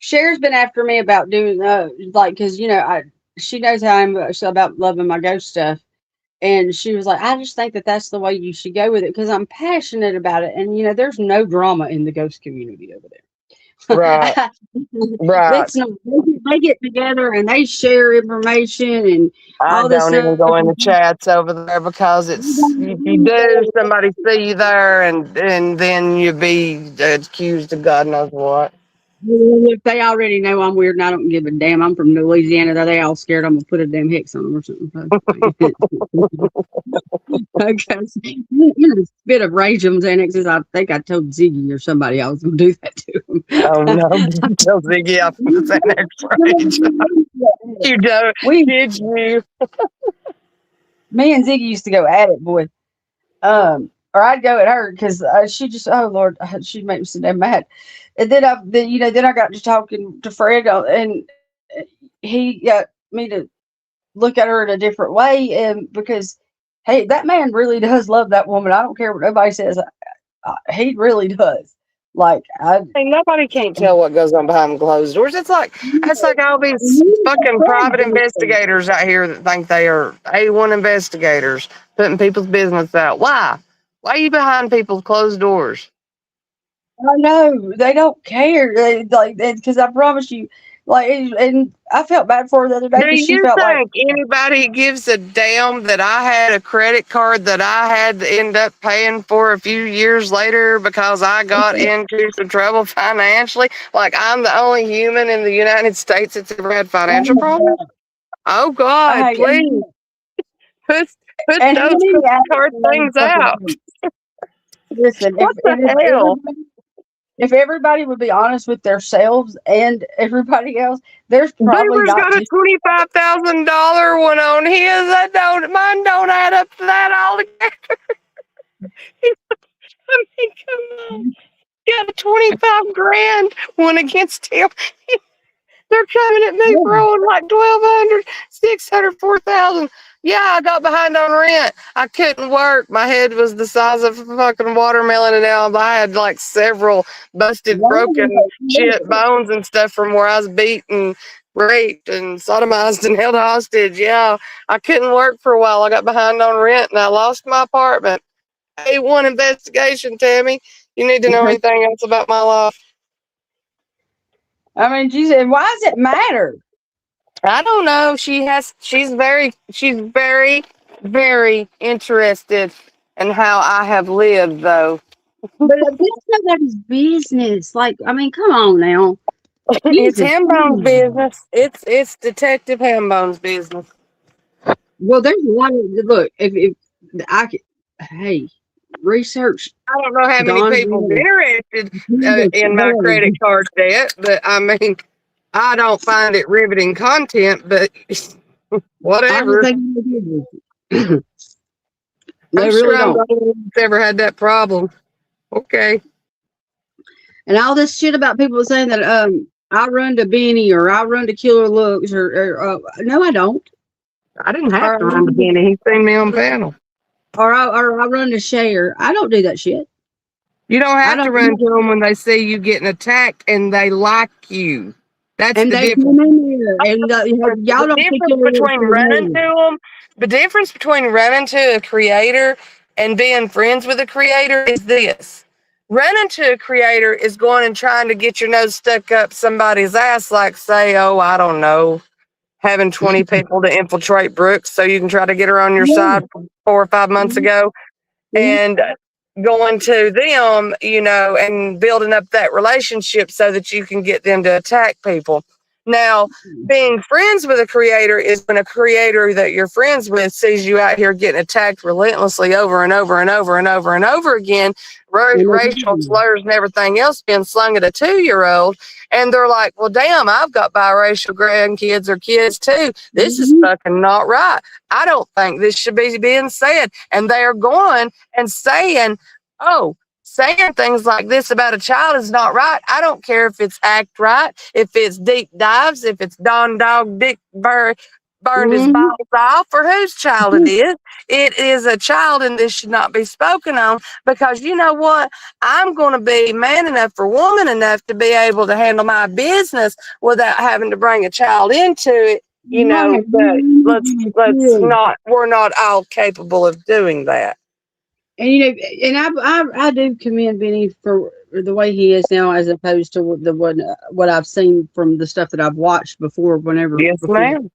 Cher's been after me about doing like because I she knows how I'm about loving my ghost stuff, and she was like, I just think that that's the way you should go with it because I'm passionate about it, and there's no drama in the ghost community over right, there. right. It's not they get together and they share information and I all this don't stuff. even go in the chats over there because it's if you do, somebody see you there, and then you be accused of God knows what. If they already know I'm weird and I don't give a damn, I'm from Louisiana. They all scared I'm gonna put a damn hex on them or something. Okay. Bit of rage on Xanaxes. I think I told Ziggy or somebody I was gonna do that to him. Oh no! Did you tell Ziggy I was an X-ray? You don't? we, Did you? me and Ziggy used to go at it, boy. Or I'd go at her because she just, oh Lord, she'd make me so damn mad. And then I got to talking to Fred, and he got me to look at her in a different way, and because hey, that man really does love that woman. I don't care what nobody says. He really does. Like I, Hey, nobody can't tell what goes on behind closed doors. It's like all these fucking private investigators out here that think they are A1 investigators putting people's business out. Why? Why are you behind people's closed doors? I know they don't care. They like because I promise you. Like, and I felt bad for her the other day Do because she you felt like, think anybody gives a damn that I had a credit card that I had to end up paying for a few years later because I got into some trouble financially? Like I'm the only human in the United States that's ever had oh financial my problems? God. Oh God, Hey, please put put and those he credit asked card me things fucking out. listen, What the hell? if everybody would be honest with themselves and everybody else, there's probably Beaver's not got a just $25,000 one on his. I don't mine don't add up to that all together. I mean, come on. Got a 25 grand one against him. They're coming at me for owing like 1,200, 600, 4,000. Yeah, I got behind on rent. I couldn't work. My head was the size of a fucking watermelon, and now I had like several busted, broken shit bones and stuff from where I was beaten, raped, and sodomized and held hostage. Yeah, I couldn't work for a while. I got behind on rent, and I lost my apartment. A1 investigation, Tammy. You need to know anything else about my life? I mean, Jesus, why does it matter? I don't know. She's very, very interested in how I have lived, though. But that's nobody's business. Like, I mean, come on now. It's Jesus. Hambone's business. It's Detective Hambone's business. Well, there's a lot of look. If I could, hey, research I don't know how many Don's people's letter. interested in my credit card debt, but I mean, I don't find it riveting content, but I don't whatever. think they do. I'm They sure really I'm the don't. only one that's ever had that problem. Okay. And all this shit about people saying that I run to Benny or I run to Killer Looks or no, I don't. I didn't have Or to run to Benny. He seen me on panel. or I run to Share. I don't do that shit. You don't I have to don't. run to them when they see you getting attacked and they like you. That's And the they difference. come in there, and y'all The don't think difference Killer Looks between is running to me. them, the difference between running to a creator and being friends with a creator is this. Running to a creator is going and trying to get your nose stuck up somebody's ass, like, say, oh, I don't know, having 20 people to infiltrate Brooks so you can try to get her on your Yeah. side 4 or 5 months Mhm. ago. Mhm. And going to them, and building up that relationship so that you can get them to attack people. Now, being friends with a creator is when a creator that you're friends with sees you out here getting attacked relentlessly over and over and over and over and over again, And racial slurs and everything else being slung at a 2-year-old. And they're like, well, damn, I've got biracial grandkids or kids too. This is Mhm. fucking not right. I don't think this should be being said. And they are going and saying, oh, saying things like this about a child is not right. I don't care if it's act right, if it's deep dives, if it's Don Dog Dick burned his Mhm. balls off, or whose child it is. It is a child, and this should not be spoken on because you know what? I'm going to be man enough or woman enough to be able to handle my business without having to bring a child into it. Right. But let's not. We're not all capable of doing that. And and I do commend Benny for the way he is now, as opposed to what I've seen from the stuff that I've watched before. Whenever Yes, before, ma'am.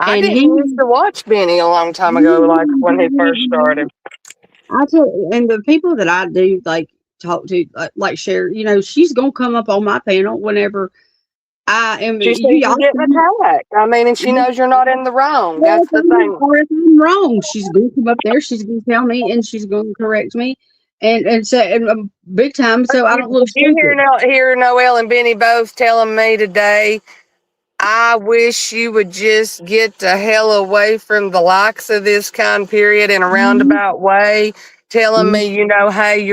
I and didn't used to watch Benny a long time ago, like when he first started. I tell, and the people that I do like talk to, like share, she's gonna come up on my panel whenever I am. She sees You you getting all. attacked. I mean, and she knows you're not in the wrong. Well, That's the thing. or if I'm wrong, she's going to come up there. She's going to tell me, and she's going to correct me, and say and, big time, so I don't look Did you stupid. hear Noel and Benny both telling me today? I wish you would just get the hell away from the likes of this kind period in a Mhm, roundabout way, telling mhm, me, hey,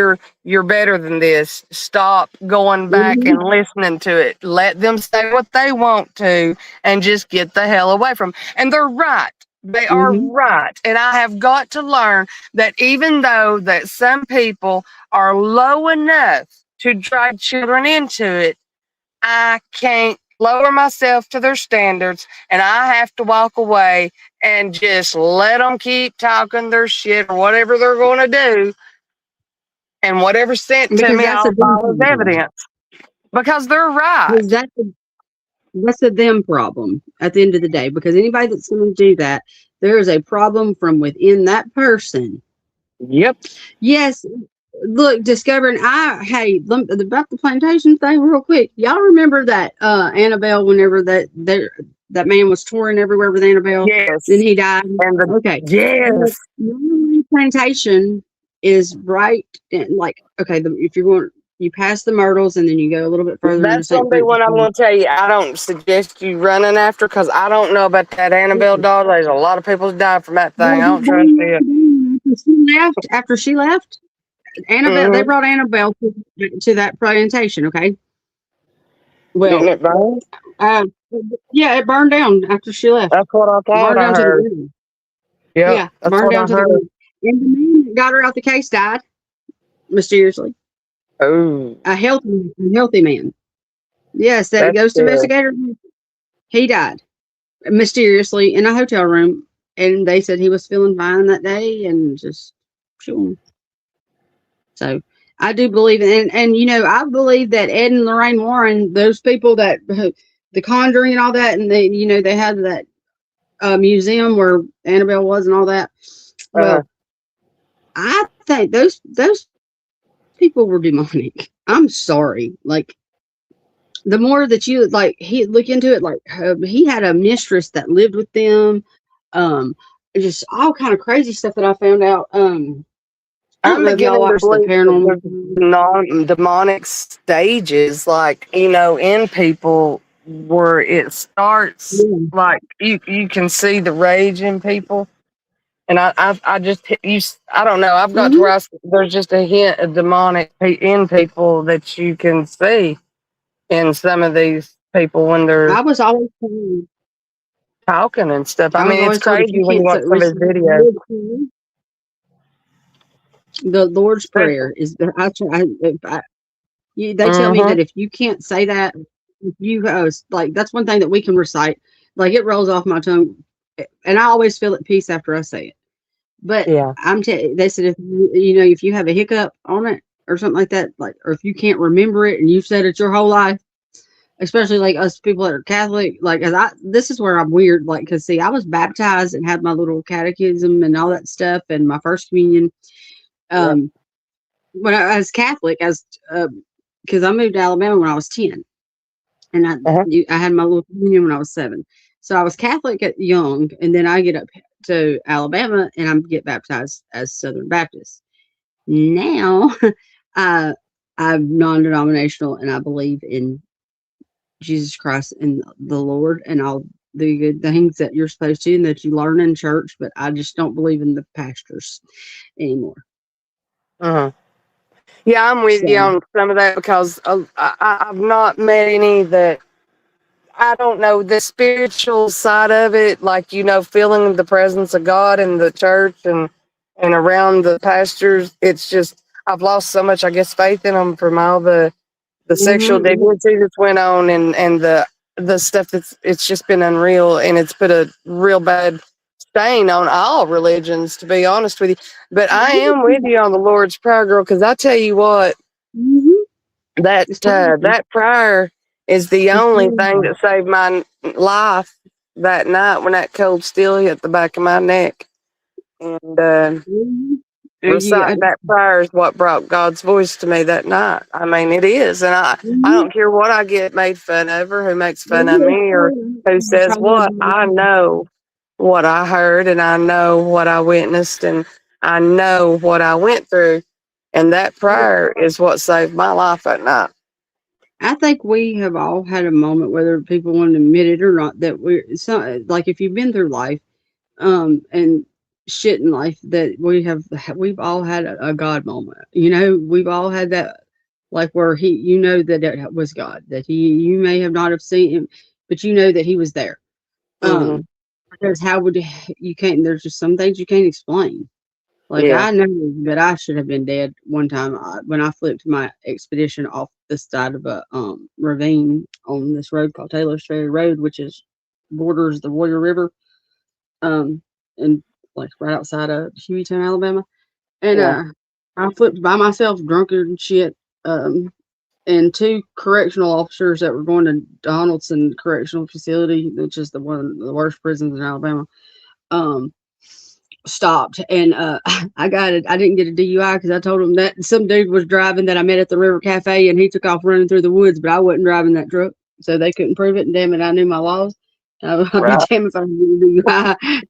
you're better than this. Stop going back mhm, and listening to it. Let them say what they want to and just get the hell away from them. And they're right. They are mhm. right. And I have got to learn that even though that some people are low enough to drag children into it, I can't lower myself to their standards and I have to walk away and just let them keep talking their shit or whatever they're going to do. And whatever's sent to Because me, that's the I'll thing. follow as evidence because they're right. Because that's the That's a them problem at the end of the day, because anybody that's going to do that, there is a problem from within that person. Yep. Yes, look, discovering about the plantation thing real quick. Y'all remember that Annabelle, whenever that man was touring everywhere with Annabelle, then Yes. he died. And the Okay. Well, yes. Norman plantation is right like okay, if you're going you pass the Myrtles and then you go a little bit further into That's St. gonna be Francis. one I'm gonna tell you. I don't suggest you running after because I don't know about that Annabelle doll. There's a lot of people that died from that Well, thing. I just don't trust it. after she left, Annabelle, they Mm-hmm. brought Annabelle to that plantation. Okay, Didn't well, it burn? uh, yeah, it burned down after she left. That's what I thought Burned I down to the heard. ground. Yep, Yeah, that's burned what I down to the heard. ground. And the man that got her out the case died mysteriously. Oh, A healthy man. Yes, that that's ghost scary. investigator. He died mysteriously in a hotel room, and they said he was feeling fine that day, and just sure. So I do believe and I believe that Ed and Lorraine Warren, those people that the Conjuring and all that, and they had that museum where Annabelle was and all that. Uh, Well, I think those people were demonic. I'm sorry. Like the more that you like, he look into it. Like he had a mistress that lived with them. Just all kind of crazy stuff that I found out. I don't I'm know if y'all beginning to watched the believe that paranormal. there's demonic stages, like in people where it starts. Yeah. Like you can see the rage in people. And I just I don't know. I've got to Hmm. where there's just a hint of demonic in people that you can see in some of these people when they're I was always told, talking and stuff. I I was mean, it's always told if you crazy when you can't watch some of his recite videos. The Lord's But, Prayer is the I try. If I, they tell me mm-hmm. that if you can't say that, if you like that's one thing that we can recite. Like it rolls off my tongue, and I always feel at peace after I say it. But Yeah. they said if you have a hiccup on it or something like that, like or if you can't remember it and you've said it your whole life, especially like us people that are Catholic, like as this is where I'm weird, like because see, I was baptized and had my little catechism and all that stuff and my first communion. Yep. Um, when I was Catholic, as because I moved to Alabama when I was 10, and Uh-huh. I had my little communion when I was 7. So I was Catholic at young, and then I get up to Alabama and I get baptized as Southern Baptist. Now, uh, I'm non-denominational and I believe in Jesus Christ and the Lord and all the good things that you're supposed to and that you learn in church. But I just don't believe in the pastors anymore. Uh-huh. Yeah, I'm with you So. on some of that because I've not met any that I don't know the spiritual side of it, like feeling the presence of God in the church and around the pastors. It's just I've lost so much, I guess, faith in them from all the sexual Mhm. deviancy that's went on and the stuff it's just been unreal and it's put a real bad stain on all religions, to be honest with you. But I am with you on the Lord's Prayer, girl, because I tell you what, Mhm. that It's powerful. that prayer is the It's only thing powerful. that saved my life that night when that cold steel hit the back of my neck. And Mhm. You, reciting that prayer is what brought God's voice to me that night. I mean, it is, and I mhm. don't care what I get made fun of or who makes Well, fun of yeah, me or who I'm says trying what. I to. know what I heard, and I know what I witnessed, and I know what I went through, and that prayer is what saved my life that night. I think we have all had a moment, whether people want to admit it or not, that like if you've been through life, and shit in life, that we've all had a God moment. We've all had that, like where that it was God, that you may have not have seen him, but that he was there. Hmm. Because how would you can't? There's just some things you can't explain. Like Yeah. I know that I should have been dead one time when I flipped my expedition off the side of a ravine on this road called Taylor's Ferry Road, which is borders the Warrior River, um, and like right outside of Hueytown, Alabama. And Yeah. I flipped by myself, drunker and shit. Um, and two correctional officers that were going to Donaldson Correctional Facility, which is one of the worst prisons in Alabama. Um, Stopped, and I got it. I didn't get a DUI because I told him that some dude was driving that I met at the River Cafe, and he took off running through the woods, but I wasn't driving that truck, so they couldn't prove it. And damn it, I knew my laws. I'd be Right. damned if I didn't get a DUI.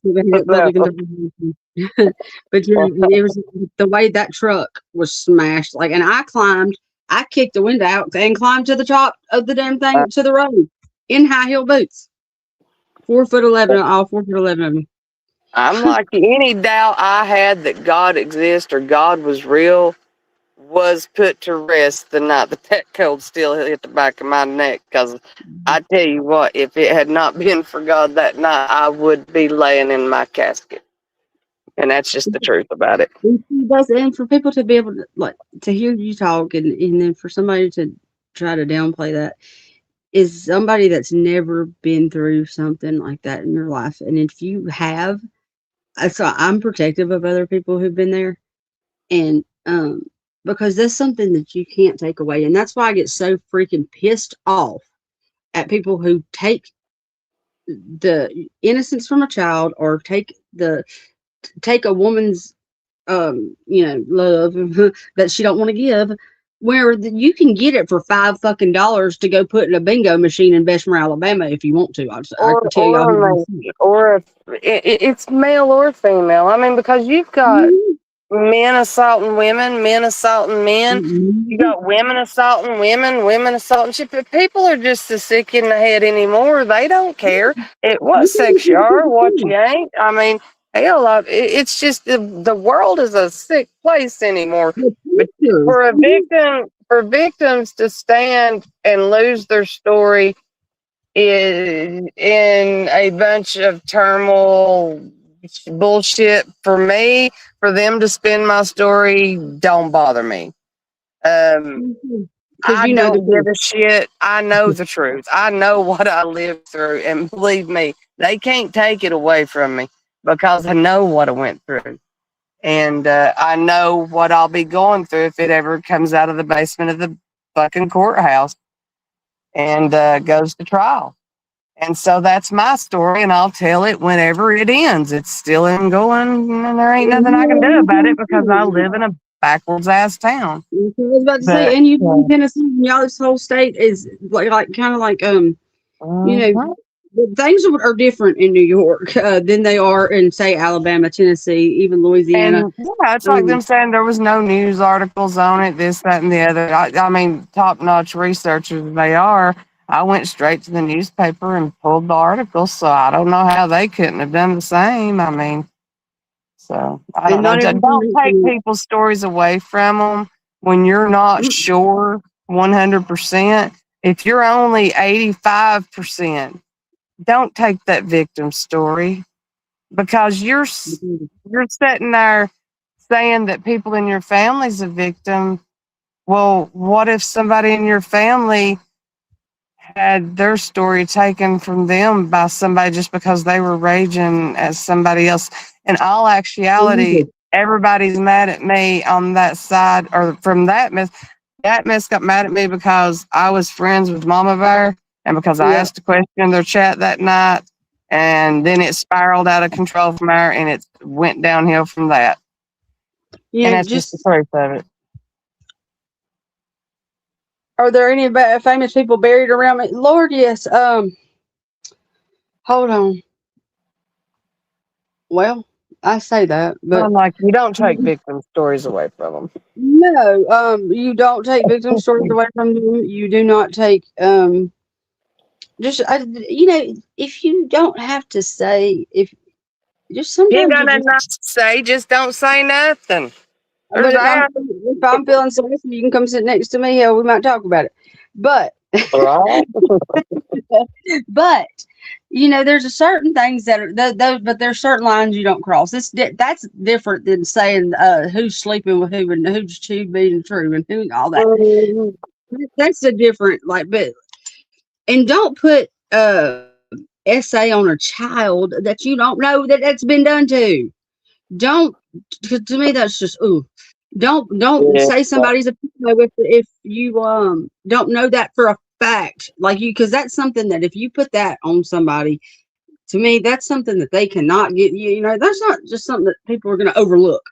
So they got public Exactly. interpretation. But yeah, it was the way that truck was smashed. Like, and I kicked the window out and climbed to the top of the damn thing to the road in high heel boots. 4'11", all 4'11" of me. I'm like you. Any doubt I had that God exists or God was real was put to rest the night that cold steel hit the back of my neck. Because I tell you what, if it had not been for God that night, I would be laying in my casket. And that's just the truth about it. And for people to be able to to hear you talk, and then for somebody to try to downplay that is somebody that's never been through something like that in their life. And if you have, so I'm protective of other people who've been there, and because that's something that you can't take away, and that's why I get so freaking pissed off at people who take the innocence from a child, or take a woman's love that she don't want to give, where you can get it for $5 to go put in a bingo machine in Bessemer, Alabama, if you want to. I Or, can tell y'all or, who. a- or if it's male or female. I mean, because you've got men assaulting women, men assaulting men. You Mhm. got women assaulting women, women assaulting shit. But people are just so sick in the head anymore. They don't care what sex you are, what you ain't. I mean, hell, it's just the world is a sick place anymore. But for victims to stand and lose their story in a bunch of turmoil bullshit, for me, for them to spin my story, don't bother me. Because I you know the don't give truth. a shit. I know the truth. I know what I lived through, and believe me, they can't take it away from me because I know what I went through. And I know what I'll be going through if it ever comes out of the basement of the fucking courthouse and goes to trial. And so that's my story, and I'll tell it whenever it ends. It's still in going, and there ain't nothing I can do about it because I live in a backwards ass town. I was about to say, But and you live in Tennessee, and y'all's whole state is like kind of like you know, mhm. things are different in New York than they are in, say, Alabama, Tennessee, even Louisiana. And yeah, it's like them Um, saying there was no news articles on it, this, that, and the other. I mean, top notch researchers they are. I went straight to the newspaper and pulled the articles, so I don't know how they couldn't have done the same. I mean, so I and don't know. not Don't take everything. people's stories away from them when you're not sure 100%. If you're only 85%, don't take that victim story because you're sitting there saying that people in your family's a victim. Well, what if somebody in your family had their story taken from them by somebody just because they were raging at somebody else? In all actuality, everybody's mad at me on that side or from that mess. That mess got mad at me because I was friends with Mama Bear and because I Yeah, asked a question in their chat that night. And then it spiraled out of control from there and it went downhill from that. And that's just the just truth of it. are there any famous people buried around me? Lord, yes. Hold on. Well, I say that, but I'm like, you don't take victim stories away from them. no. You don't take victim stories away from them. You do not take just if you don't have to say, if just You ain't sometimes got you nothing just. nice to say, just don't say nothing. But There's that. if I'm feeling safe, you can come sit next to me. Hell, we might talk about it. But Right? but there's a certain things that are but there's certain lines you don't cross. That's different than saying who's sleeping with who and who's being true and who all that. Mhm. That's a different but and don't put essay on a child that you don't know that's been done to. Don't, 'cause to me that's just ooh. Don't Yeah. say somebody's a pedo if you don't know that for a fact. Like you, because that's something that if you put that on somebody, to me, that's something that they cannot get. You know, that's not just something that people are going to overlook.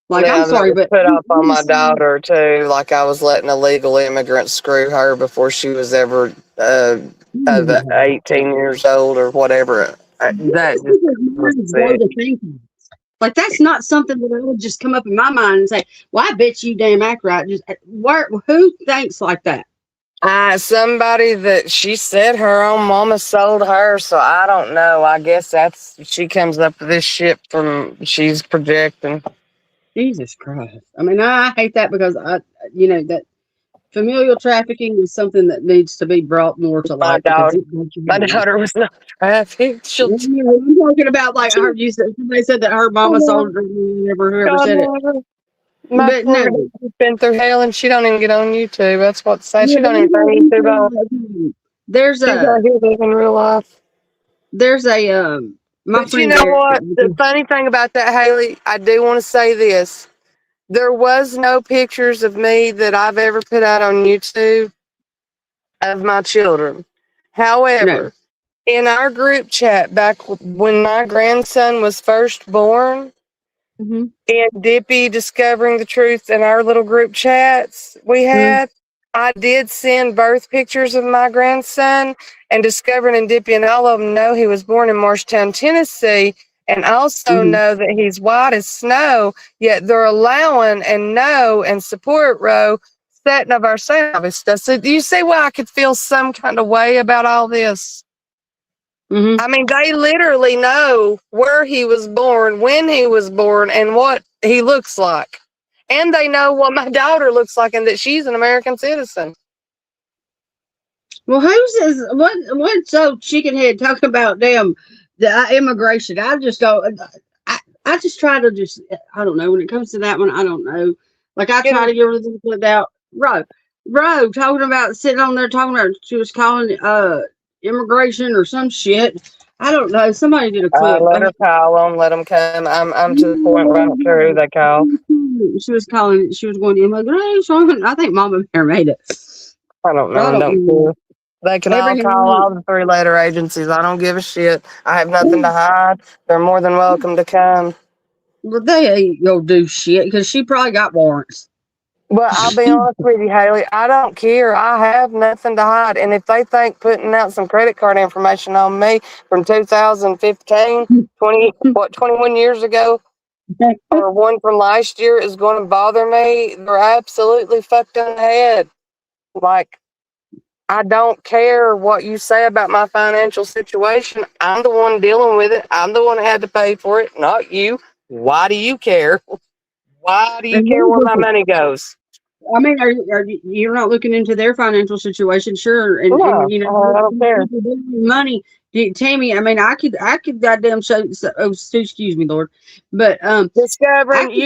Like, I'm Yeah, that sorry, was but put off on my daughter too. Like I was letting illegal immigrants screw her before she was ever of 18 years old or whatever. That just was sick. like that's not something that would just come up in my mind and say, "Well, I bet you damn act right." Just who thinks like that? Somebody that she said her own mama sold her, so I don't know. I guess that's she comes up with this shit from she's projecting. Jesus Christ! I mean, I hate that because that familial trafficking is something that needs to be brought more to My light because daughter, it breaks your my heart. daughter was not trafficked. She'll I'm talking about like her. You said somebody said that her mama sold her, whoever God, said it, my but poor no. daughter's been through hell and she don't even get on YouTube. That's what say. Yeah, She don't even turn YouTube on. There's She's a out here living real life. there's a my But you friend know Derek. what? The funny thing about that, Haley, I do want to say this. There was no pictures of me that I've ever put out on YouTube of my children. No. However, in our group chat back when my grandson was first born, Mm-hmm. and Dippy discovering the truth in our little group chats we Mm-hmm. had, I did send birth pictures of my grandson and discovering and Dippy and all of them know he was born in Marshtown, Tennessee, and also Mm-hmm. know that he's white as snow, yet they're allowing and know and support Roe setting of our service stuff. So do you see why I could feel some kind of way about all this? Mm-hmm. I mean, they literally know where he was born, when he was born, and what he looks like. And they know what my daughter looks like and that she's an American citizen. Well, who says what's so chicken head talking about damn the immigration? I just don't. I just try to just I don't know when it comes to that one. I don't know. Like I try And to give her the about Ro talking about sitting on there talking about she was calling immigration or some shit. I don't know. Somebody did a clip. let her call them, let them come. I'm to the point where I don't care who they call. She was calling. She was going to immigration. I think Mama Bear made it. I don't know I and don't don't know. care. They can all Every call all the three-letter agencies. I don't give a shit. I have nothing to hide. They're more than welcome to come. well, they ain't gonna do shit because she probably got warrants. Well, I'll be honest with you, Haley. I don't care. I have nothing to hide. And if they think putting out some credit card information on me from 2015, 21 years ago, or one from last year is going to bother me, they're absolutely fucked in the head. Like, I don't care what you say about my financial situation. I'm the one dealing with it. I'm the one that had to pay for it, not you. Why do you care? Why do you care where my money goes? I mean, you're not looking into their financial situation, sure, and No, I don't care. people doing money. Tammy, I mean, I could goddamn show. Oh, excuse me, Lord, but I Discovering could,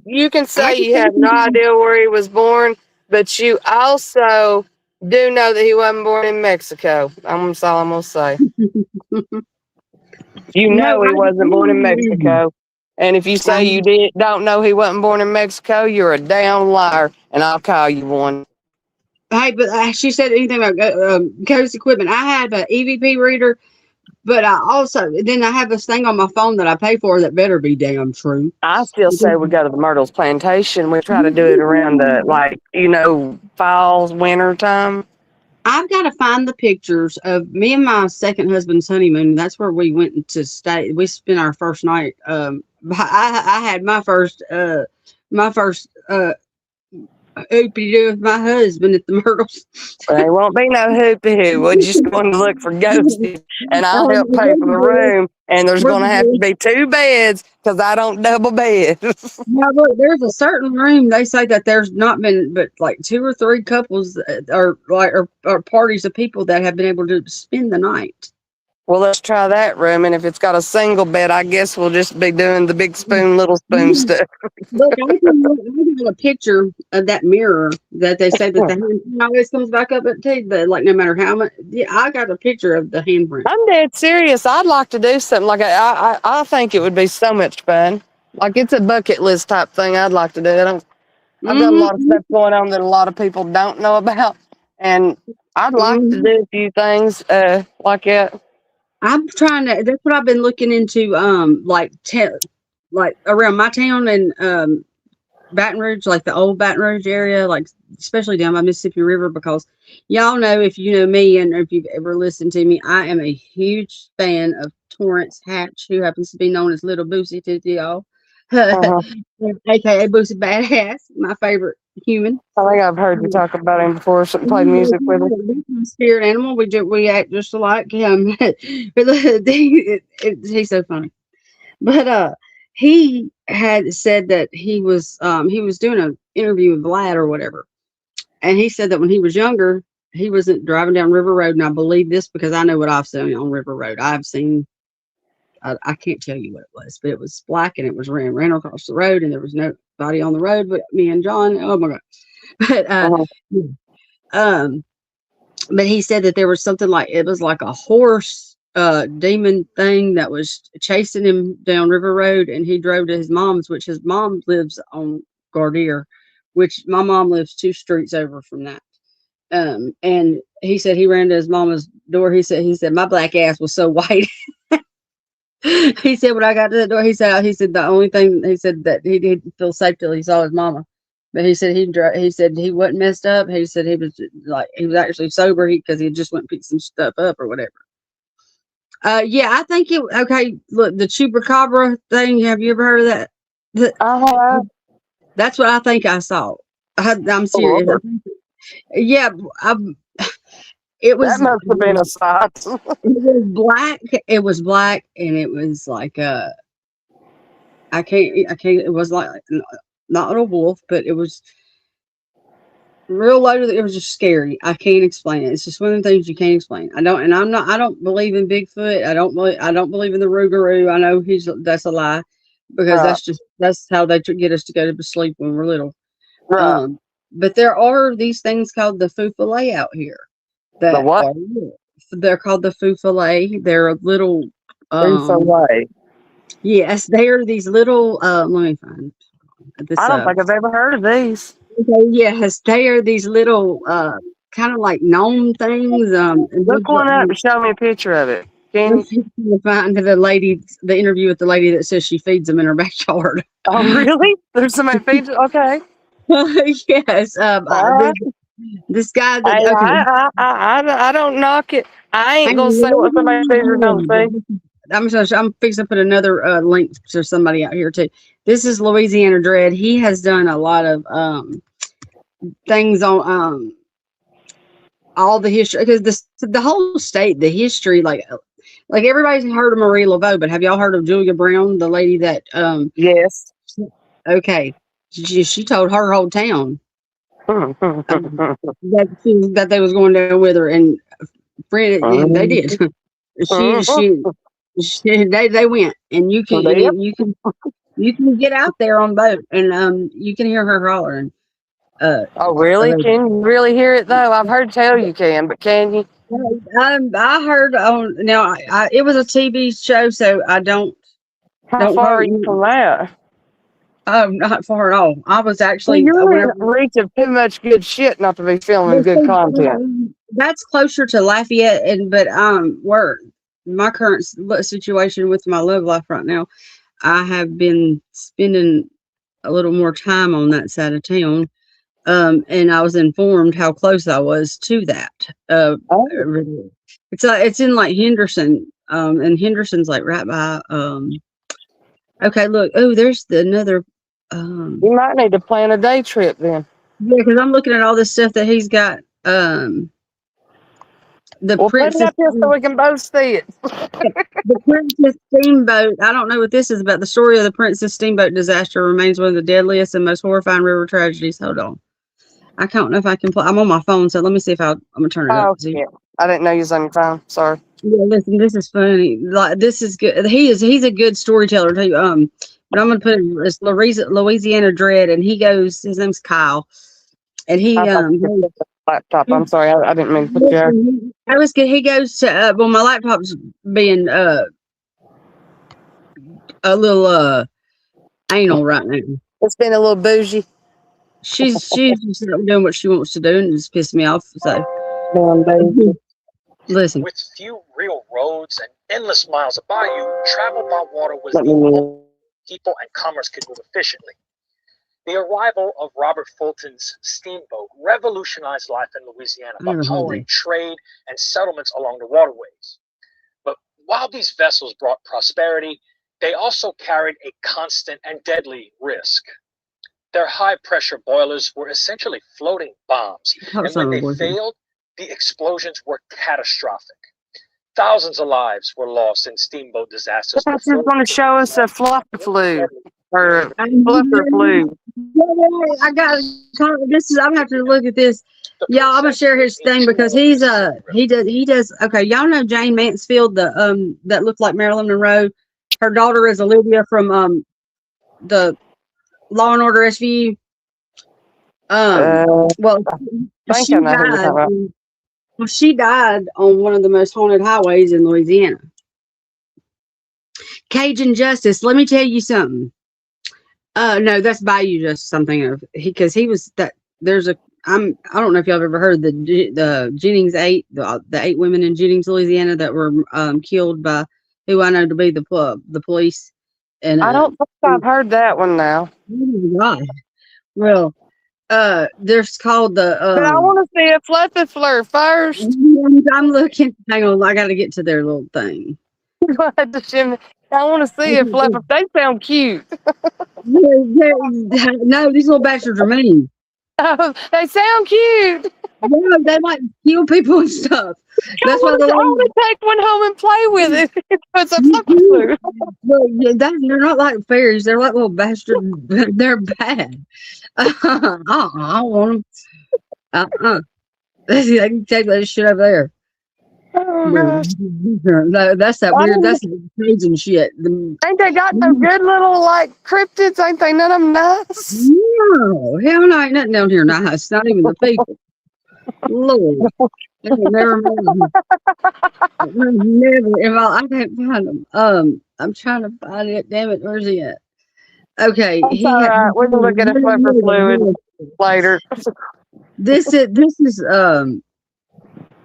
you can I say could you have no idea where he was born, but you also do know that he wasn't born in Mexico. That's all I'm gonna say. You no, know he wasn't born in Mexico. And if you say you don't know he wasn't born in Mexico, you're a damn liar, and I'll call you one. hey, but she said anything about Coast equipment. I have an EVP reader, but I also then I have this thing on my phone that I pay for that better be damn true. I still say we go to the Myrtles Plantation. We try to do it around the fall, winter time. I've got to find the pictures of me and my second husband's honeymoon. That's where we went to stay. We spent our first night. I had my first oopie do with my husband at the Myrtles. There won't be no hoopy hoo. We're just going to look for ghosties, and I'll help pay for the room. And there's going to have to be 2 beds because I don't double bed. Now, look, there's a certain room they say that there's not been but like 2 or 3 couples or parties of people that have been able to spend the night. Well, let's try that room. And if it's got a single bed, I guess we'll just be doing the big spoon, little spoon stuff. Look, I got a picture of that mirror that they say that the handprint always comes back up at too, but like no matter how much, yeah, I got a picture of the handprint. I'm dead serious. I'd like to do something like I think it would be so much fun. Like it's a bucket list type thing I'd like to do. I've got a lot of Mm-hmm. stuff going on that a lot of people don't know about, and I'd like to Mm-hmm. do a few things like that. I'm trying to. That's what I've been looking into. Like around my town and Baton Rouge, like the old Baton Rouge area, like especially down by Mississippi River, because y'all know, if you know me and if you've ever listened to me, I am a huge fan of Torrance Hatch, who happens to be known as Little Boosie to y'all, Uh-huh. aka Boosie Badass, my favorite human. I think I've heard you talk about him before. Something played music with him. He's my spirit animal. We act just alike. He's so funny. But he had said that he was doing an interview with Vlad or whatever, and he said that when he was younger, he wasn't driving down River Road, and I believe this because I know what I've seen on River Road. I've seen. I can't tell you what it was, but it was black and it was ran across the road, and there was nobody on the road but me and John. Oh my god! But Uh-huh. yeah. um, but he said that there was something like it was like a horse demon thing that was chasing him down River Road, and he drove to his mom's, which his mom lives on Gardier, which my mom lives 2 streets over from that. And he said he ran to his mama's door. He said my black ass was so white. He said when I got to the door, he said the only thing, he said that he didn't feel safe till he saw his mama. But he said he wasn't messed up. He said he was actually sober because he just went and picked some stuff up or whatever. Yeah, I think it. Okay, look, the chupacabra thing. Have you ever heard of that? Uh-huh. That's what I think I saw. I'm Oh, serious. Yeah, it that was. must have been a sight. It was black. It was black, and it was like I can't. I can't. It was like not a wolf, but it was real low. It was just scary. I can't explain it. It's just one of the things you can't explain. I don't, and I'm not. I don't believe in Bigfoot. I don't believe in the Rougarou. I know that's a lie, because Right, that's how they get us to go to sleep when we're little. right. Um, but there are these things called the Fufale out here The that what? are real. They're called the Fufale. They're a little. It's away. Yes, they are these little. Let me find I this. don't think I've ever heard of these. Okay, yes, they are these little, kind of like gnome things. And Look one up and show me a picture of it. Can I'm you? trying to find the interview with the lady that says she feeds them in her backyard. Oh, really? There's somebody feeds it? Okay. Yes, All right. this guy that Hey, okay, I don't knock it. I ain't hang gonna say what somebody sees or don't see. on. I'm fixing to put another link to somebody out here too. This is Louisiana Dread. He has done a lot of things on all the history, because the whole state, the history, like everybody's heard of Marie Laveau, but have y'all heard of Julia Brown, the lady that Yes. okay, she told her whole town that they was going down with her, and friend, and they did. she, she they went, and Yep. you can get out there on boat, and you can hear her hollering. Uh, Oh, really? Can you really hear it though? I've heard tell you can, but can you? I heard on now. It was a TV show, so I How don't far are quote you me. from that? Oh, not far at all. I was Well, actually you're in whenever reach of too much good shit not to be filming good content. that's closer to Lafayette, and but where my current situation with my love life right now, I have been spending a little more time on that side of town. And I was informed how close I was to that. Oh, It's in like Henderson, and Henderson's like right by. Okay, look. Oh, there's another. you might need to plan a day trip then. Yeah, because I'm looking at all this stuff that he's got. The Well, put it Princess, up here so we can both see it. the Princess Steamboat. I don't know what this is about. The story of the Princess Steamboat disaster remains one of the deadliest and most horrifying river tragedies. Hold on, I don't know if I can play. I'm on my phone, so let me see if I'm gonna turn it up. Oh, See. yeah. I didn't know you was on your phone. Sorry. Yeah, listen, this is funny. Like this is good. He's a good storyteller too. But I'm gonna put it's Louisiana Dread, and he goes. His name's Kyle, and I he thought you could put the laptop. I'm sorry. I didn't mean to put you out. I was good. He goes to well, my laptop's being a little anal right now. It's been a little bougie. She's just doing what she wants to do and just pissing me off. So Damn bougie. listen, With few real roads and endless miles of bayou, travel by water was Let the me only know. people and commerce could move efficiently. The arrival of Robert Fulton's steamboat revolutionized life in Louisiana I by never heard powering that. trade and settlements along the waterways. But while these vessels brought prosperity, they also carried a constant and deadly risk. Their high-pressure boilers were essentially floating bombs, Talk and to when my they boyfriend. failed, the explosions were catastrophic. Thousands of lives were lost in steamboat disasters Perhaps he's before going to show us a fluffer flu or fluffer Yeah, flu. I got this is I'm gonna have to look at this. the Y'all, I'm gonna princess share was his a thing because jewel of he's the Mississippi River. he does okay. Y'all know Jane Mansfield, the that looked like Marilyn Monroe. Her daughter is Olivia from the Law and Order SVU. Uh, Well, I think I she know who you're died. talking about. Well, she died on one of the most haunted highways in Louisiana. Cajun Justice. Let me tell you something. No, that's Bayou Justice. Something of because he was that. There's a. I don't know if y'all have ever heard the Jennings eight, the 8 women in Jennings, Louisiana that were killed by who I know to be the police. And I don't think I've heard that one now. oh my God. Well, there's called the But I want to see a fluffy flur first. I'm looking. Hang on, I got to get to their little thing. Go ahead to Jimmy. I want to see a fluffy. They sound cute. No, these little bastards are mean. They sound cute. Yeah, they like kill people and stuff. That's why I want to take one home and play with it. It's a fluffy flur. well, yeah, they're not like fairies. They're like little bastards. They're bad. I don't want them. They can take that shit over there. Oh gosh. No, that's that Why weird. didn't That's that crazy shit. Ain't they got those good little like cryptids? Ain't they none of them nice? No, hell no, ain't nothing down here nice. Not even the people. Lord, I ain't never met them. I've never. If I can't find them. I'm trying to find it. Damn it, where's he at? Okay, That's he all had. right. We can look at a fluffer fluid later. This is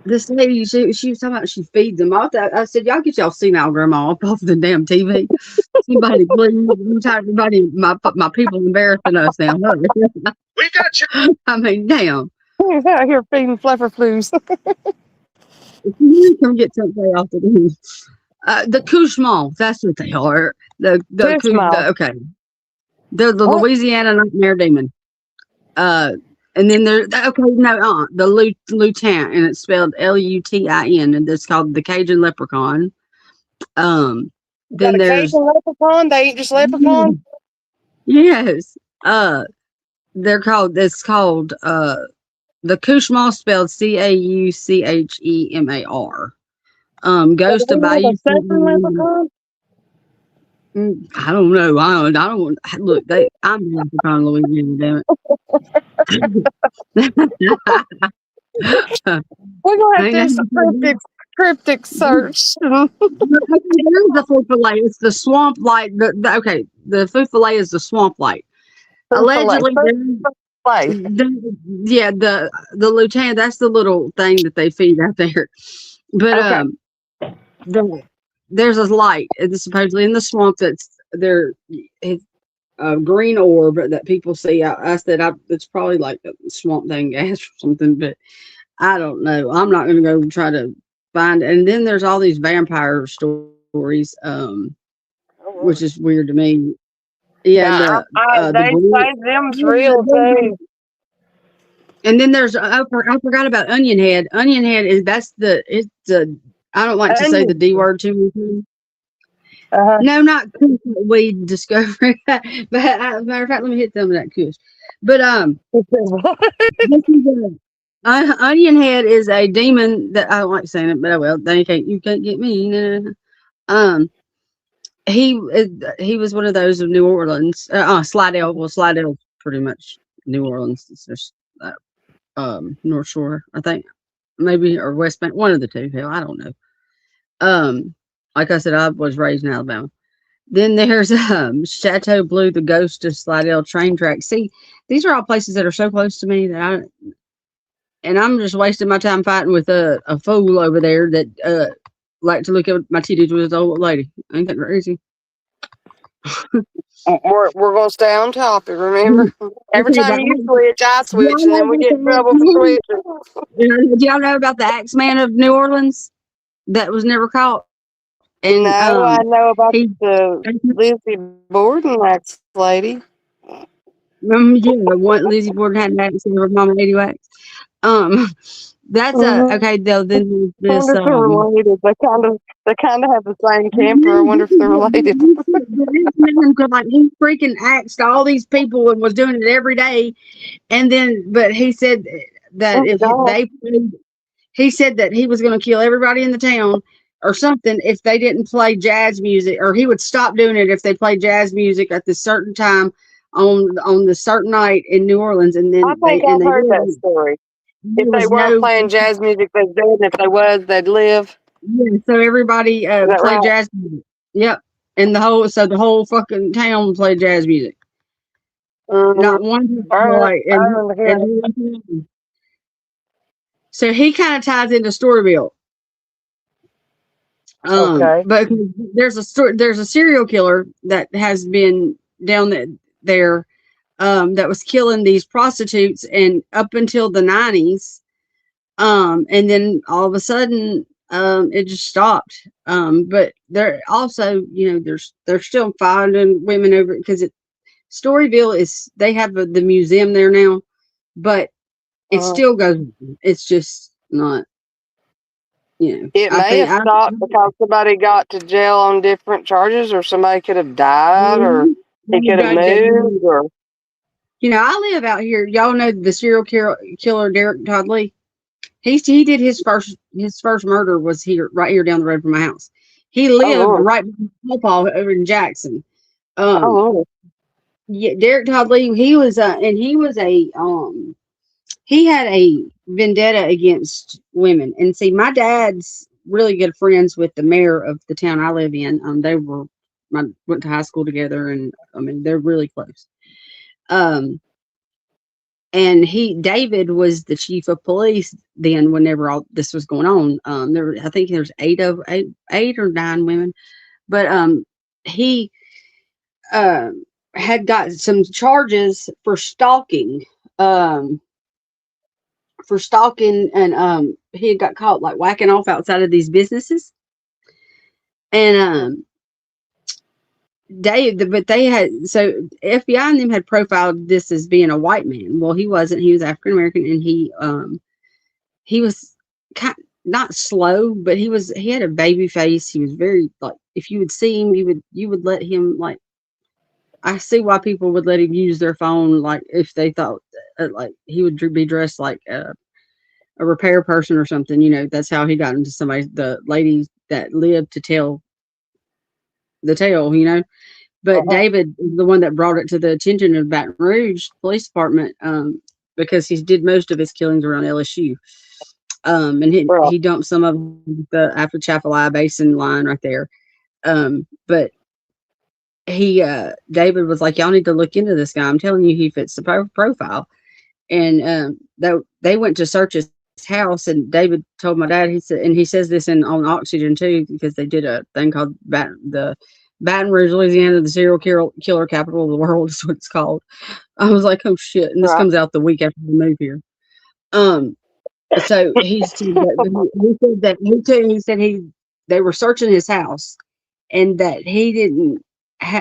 this lady. She was talking about she feeds them. I said, y'all get y'all senile grandma off the damn TV. Somebody please. I'm tired of everybody, my people embarrassing us now. We got you. I mean, damn. Who's out here feeding fluffer flus? If you come get something off the news. The Couchemont, that's what they are. Okay. They're the What? Louisiana Nightmare Demon. And then the Lutin, and it's spelled Lutin, and it's called the Cajun Leprechaun. Got Then a there's Cajun leprechaun? They ain't just leprechaun? yes, it's called the Couchemont, spelled Cauchemar. Goes to They have a Bayou. southern leprechaun? I don't know. I don't look. I'm from Louisiana. Damn it. We're gonna have Ain't to do some nothing. cryptic search. Okay, there is the food fillet. It's the swamp light. The food fillet is the swamp light. Allegedly, Play. the lieutenant. That's the little thing that they feed out there. But Okay. there's a light. It's supposedly in the swamp that's there. It's a green orb that people see. I said it's probably like a swamp thing gas or something, but I don't know. I'm not going to go try to find. And then there's all these vampire stories, which is weird to me. Yeah, Yeah, and they say them's real too. and then there's I forgot about Onion Head. Onion Head is I don't like to say the D word too much. Uh-huh. No, not weed discovery. But as a matter of fact, let me hit some of that kush. But this is Onion Head is a demon that I don't like saying it, but well, you can't get me. No. He was one of those of New Orleans. Slidell. Well, Slidell pretty much New Orleans. It's just North Shore, I think, maybe, or West Bank, one of the two. Hell, I don't know. Like I said, I was raised in Alabama. Then there's Chateau Blue, the Ghost of Slidell train track. See, these are all places that are so close to me that and I'm just wasting my time fighting with a fool over there that like to look at my titties with his old lady. Ain't that crazy? We're gonna stay on topic. Remember, every Okay, time you switch, I switch, y'all and know then we about get in the trouble for Axeman? switching. Do y'all know about the Axeman of New Orleans that was never caught? And No, I know about he, the Lizzie Borden ex lady. yeah, what Lizzie Borden had an accident with Mama 80 wax. Um, that's Mm-hmm. okay. Though then I there's wonder this if they're related. They kind of have the same temper. I wonder if they're related. this man could like he freaking axed all these people and was doing it every day. And then, but he said that Oh if God! they played, he said that he was going to kill everybody in the town or something if they didn't play jazz music, or he would stop doing it if they played jazz music at this certain time on the certain night in New Orleans. And I then think I've they heard that didn't. story. If There they was weren't no. playing jazz music, they'd dead. And if they was, they'd live. Yeah, so everybody Is that played right? jazz music. Yep. And the whole fucking town played jazz music. Mm-hmm. Not one person like I remember hearing it. so he kind of ties into Storyville. Okay. But there's a serial killer that has been down there that was killing these prostitutes and up until the 90s. And then all of a sudden it just stopped. But they're also, they're still finding women over because Storyville is they have the museum there now, but it Uh-huh. still goes. It's just not, It I may think have stopped because somebody got to jail on different charges, or somebody could have died, or he could have moved, or I live out here. Y'all know the serial killer Derek Todd Lee. He did his first murder was here right here down the road from my house. He oh lived Lord, right behind my Paw over in Jackson. oh Um, Lord, yeah, Derek Todd Lee. He was and he was he had a vendetta against women. And see, my dad's really good friends with the mayor of the town I live in. They went to high school together, and I mean they're really close. Um, and David was the chief of police then whenever all this was going on. I think there's eight or nine women, but he uh, had got some charges um, for stalking, and he had got caught like whacking off outside of these businesses, and but they had so FBI and them had profiled this as being a white man. Well, he wasn't. He was African American, and he was kind not slow, but he had a baby face. He was very like if you would see him, you would let him like. I see why people would let him use their phone like if they thought like he would be dressed like a repair person or something. That's how he got into the lady that lived to tell the tale. But uh-huh. David is the one that brought it to the attention of Baton Rouge Police Department because he did most of his killings around LSU. And Well, he dumped some of them after Chapel I Basin line right there. But David was like, y'all need to look into this guy. I'm telling you, he fits the profile. And they went to search his house, and David told my dad, he said, and he says this on Oxygen too, because they did a thing called the Baton Rouge, Louisiana, the serial killer capital of the world is what it's called. I was like, oh shit. And this right. comes out the week after we move here. Um, so he said they were searching his house, and that he didn't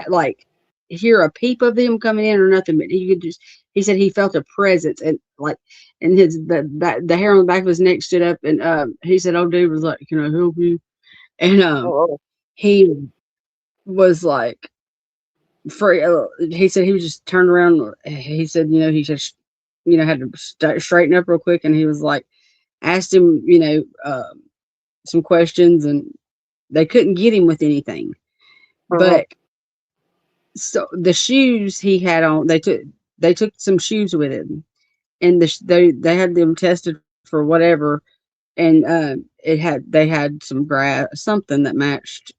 like hear a peep of them coming in or nothing, but he said he felt a presence, and like and the hair on the back of his neck stood up, and he said, "Oh, dude was like, can I help you?" And Oh, he was like, free. He said he was just turned around. He said, he just had to straighten up real quick, and he was like, asked him, some questions, and they couldn't get him with anything, uh-huh. but so the shoes he had on, they took some shoes with him, and they had them tested for whatever, and they had some grass, something that matched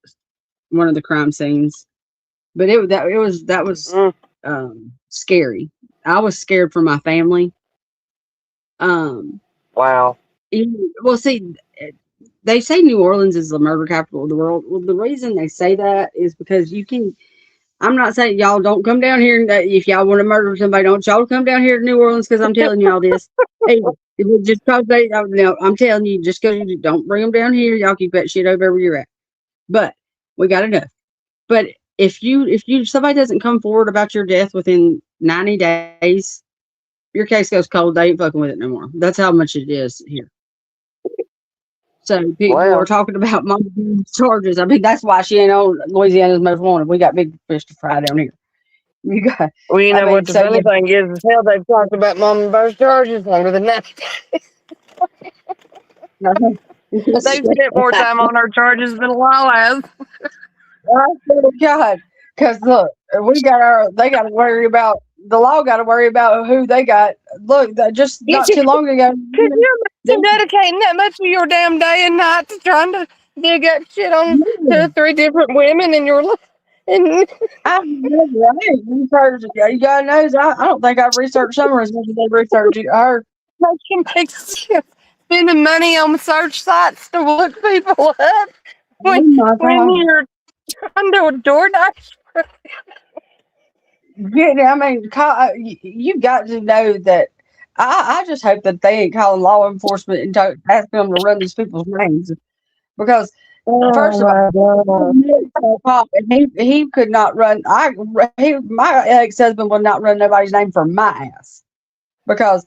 one of the crime scenes, But that was Mm, scary. I was scared for my family. Um, wow. well, see, they say New Orleans is the murder capital of the world. Well, the reason they say that is because you can. I'm not saying y'all don't come down here, and if y'all want to murder somebody, don't y'all come down here to New Orleans because I'm telling y'all this. Hey, it was just cause they, no, I'm telling you, just because you don't bring them down here, y'all keep that shit over where you're at. But we got enough. But if somebody doesn't come forward about your death within 90 days, your case goes cold. They ain't fucking with it no more. That's how much it is here. So people are Well, talking about mama charges. I mean, that's why she ain't on Louisiana's most wanted. We got big fish to fry down here. You got, well, you I know mean, what the so yeah, funny thing is hell, they've talked about mom and both charges longer than that. yes, They've spent more time on our charges than law has. I swear to God, because look, they got to worry about the law. Got to worry about who they got. Look, just Could not too long ago, you they, imagine dedicating that much of your damn day and night to trying to dig up shit on two or three different women in your life? And I've never, I ain't researched. God knows, I don't think I've researched Summer as much as they researched her. they can make spending money on search sites to look people up Oh when my when God. you're under a DoorDash. Yeah, I mean, you got to know that. I just hope that they ain't calling law enforcement and asking them to run these people's names because, first Oh of all, my god. Pop, and he could not run. My ex husband would not run nobody's name for my ass because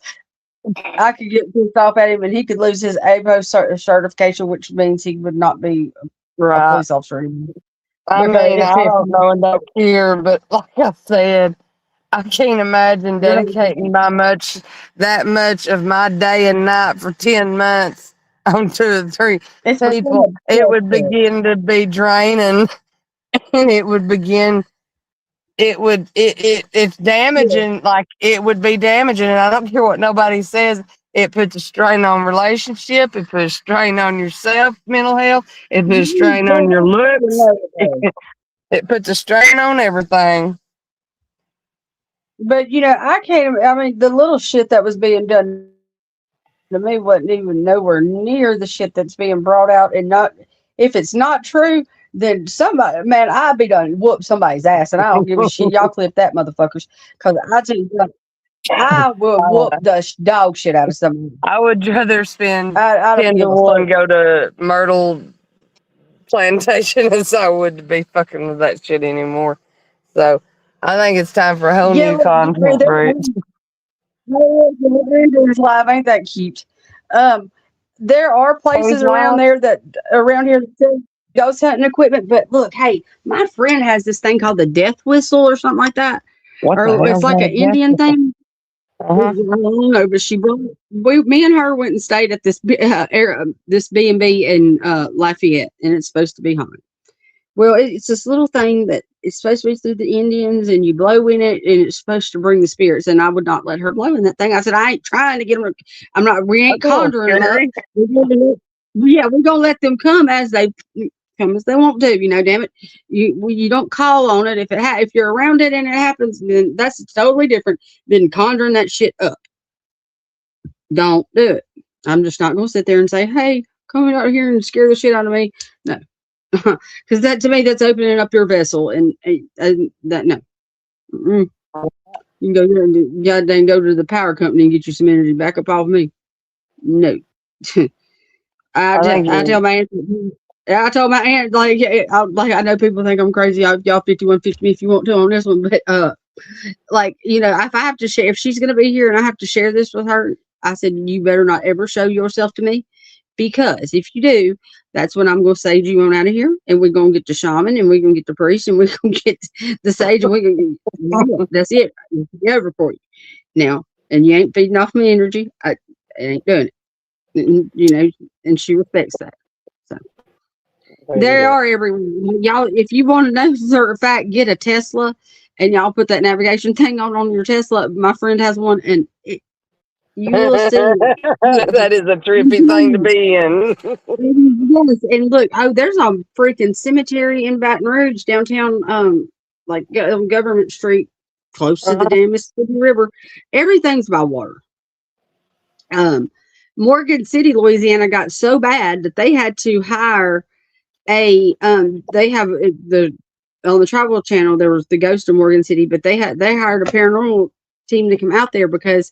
I could get pissed off at him and he could lose his APO certification, which means he would not be a Right. police officer anymore. I Because mean, I if don't know and don't care, but like I said, I can't imagine dedicating that much of my day and night for 10 months on two or three it's for so people. much It would bullshit. begin to be draining, and it's Yeah. damaging. Like it would be damaging, and I don't care what nobody says. It puts a strain on relationship. It puts a strain on yourself, mental health. It puts a strain on your looks. It puts a strain on everything. But I can't. I mean, the little shit that was being done to me wasn't even nowhere near the shit that's being brought out. And not, if it's not true, then somebody, man, I'd be done whoop somebody's ass, and I don't give a shit. Y'all clip that, motherfuckers, because I tell you what, I will whoop the dog shit out of somebody. I would rather spend I don't 10 give to a 1 fuck. go to Myrtle Plantation as I would to be fucking with that shit anymore. So I think it's time for a whole Yeah, new look, content route. Rangers Live ain't that cute. Um, there are Change places lives? around here that sell ghost hunting equipment, but look, hey, my friend has this thing called the death whistle or something like that, What the or hell it's is like that an Indian exactly? thing. Uh-huh. I don't know, but me and her went and stayed at this B&B in Lafayette, and it's supposed to be haunted. Well, it's this little thing that it's supposed to be through the Indians, and you blow in it, and it's supposed to bring the spirits. And I would not let her blow in that thing. I said, I ain't trying to get them. I'm not. We ain't That's a little conjuring them up. scary. Yeah, we're gonna let them come as they come as they want to. Damn it, you don't call on it if you're around it and it happens, then that's totally different than conjuring that shit up. Don't do it. I'm just not gonna sit there and say, hey, come out here and scare the shit out of me. No. Because that to me, that's opening up your vessel, and that no, mm-mm. You can go there and goddamn go to the power company and get you some energy back up off me. No, I think I tell you my aunt, I told my aunt like I know people think I'm crazy. Y'all 5150 me if you want to on this one, but like if I have to share, if she's gonna be here and I have to share this with her, I said you better not ever show yourself to me. Because if you do, that's when I'm going to sage you on out of here, and we're going to get the shaman, and we're going to get the priest, and we're going to get the sage, and we're going to get that's it. It's over for you now. And you ain't feeding off my energy. I ain't doing it. And she respects that. So there you they go. are everywhere. Y'all, if you want to know for a fact, get a Tesla, and y'all put that navigation thing on your Tesla. My friend has one, and you will see. That is a trippy thing to be in. Yes, and look, there's a freaking cemetery in Baton Rouge downtown. like on Government Street, close to the Uh-huh. damn Mississippi River. Everything's by water. Um, Morgan City, Louisiana, got so bad that they had to hire they have the on the Travel Channel. There was the Ghost of Morgan City, but they hired a paranormal team to come out there because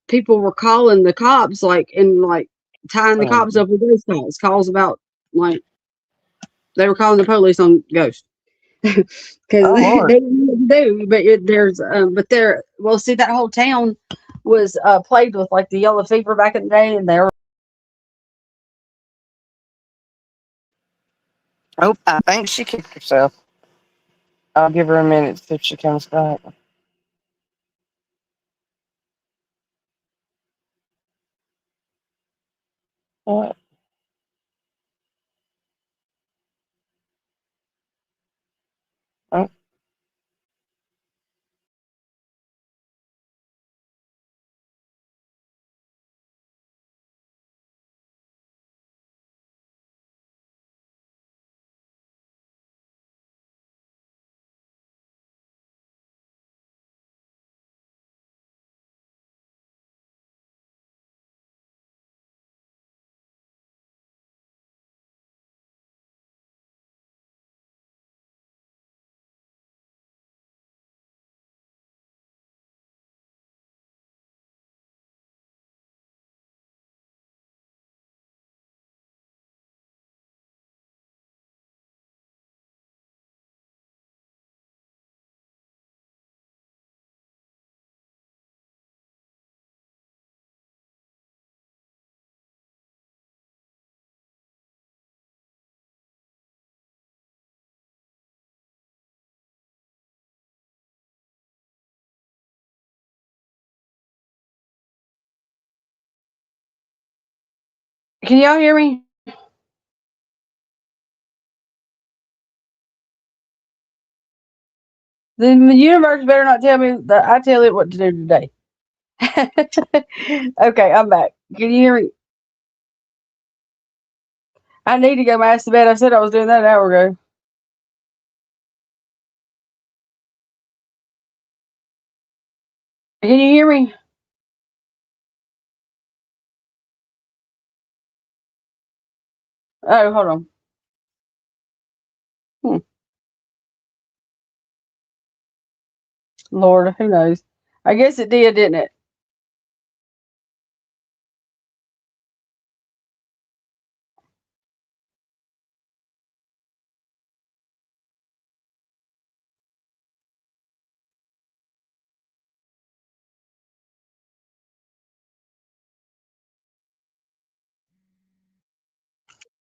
people were calling the cops and tying the Oh, cops up with ghost calls about like they were calling the police on ghosts because oh they Lord. didn't know what to do. But but there, well, see, that whole town was plagued with like the yellow fever back in the day, and they were Oh, I think she kicked herself. I'll give her a minute to see if she comes back. What? Oh, can y'all hear me? Then the universe better not tell me that I tell it what to do today. Okay, I'm back. Can you hear me? I need to go my ass to bed. I said I was doing that an hour ago. Can you hear me? Oh, hold on. Hmm. Lord, who knows? I guess it did, didn't it?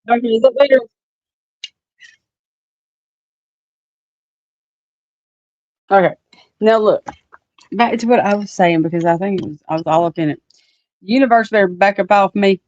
Okay, is that better? Okay. Now look, back to what I was saying because I think I was all up in it. Universe better back up off me.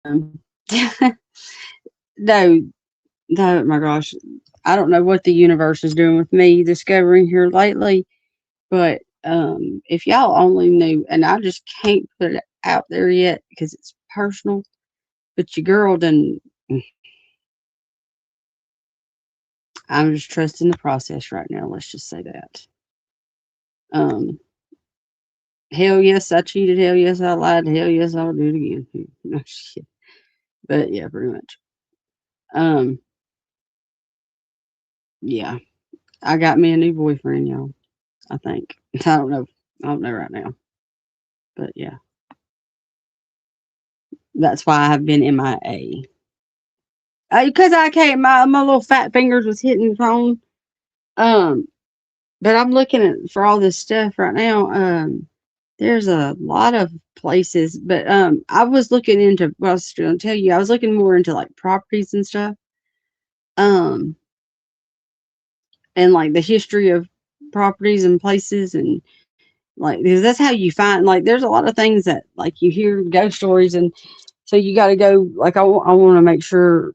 Um, no, no, my gosh. I don't know what the universe is doing with me discovering here lately, but if y'all only knew, and I just can't put it out there yet because it's personal, but your girl done, I'm just trusting the process right now. Let's just say that. Um, hell yes, I cheated. Hell yes, I lied. Hell yes, I'll do it again. No shit. But yeah, pretty much. Um, yeah, I got me a new boyfriend, y'all. I think. I don't know. I don't know right now. But yeah, that's why I've been MIA. Because I can't, my little fat fingers was hitting the phone. Um, but I'm looking at for all this stuff right now. There's a lot of places, but I was looking into. Well, I was going to tell you, I was looking more into like properties and stuff. Um, and like the history of properties and places, and like because that's how you find like there's a lot of things that like you hear ghost stories, and so you got to go like I want to make sure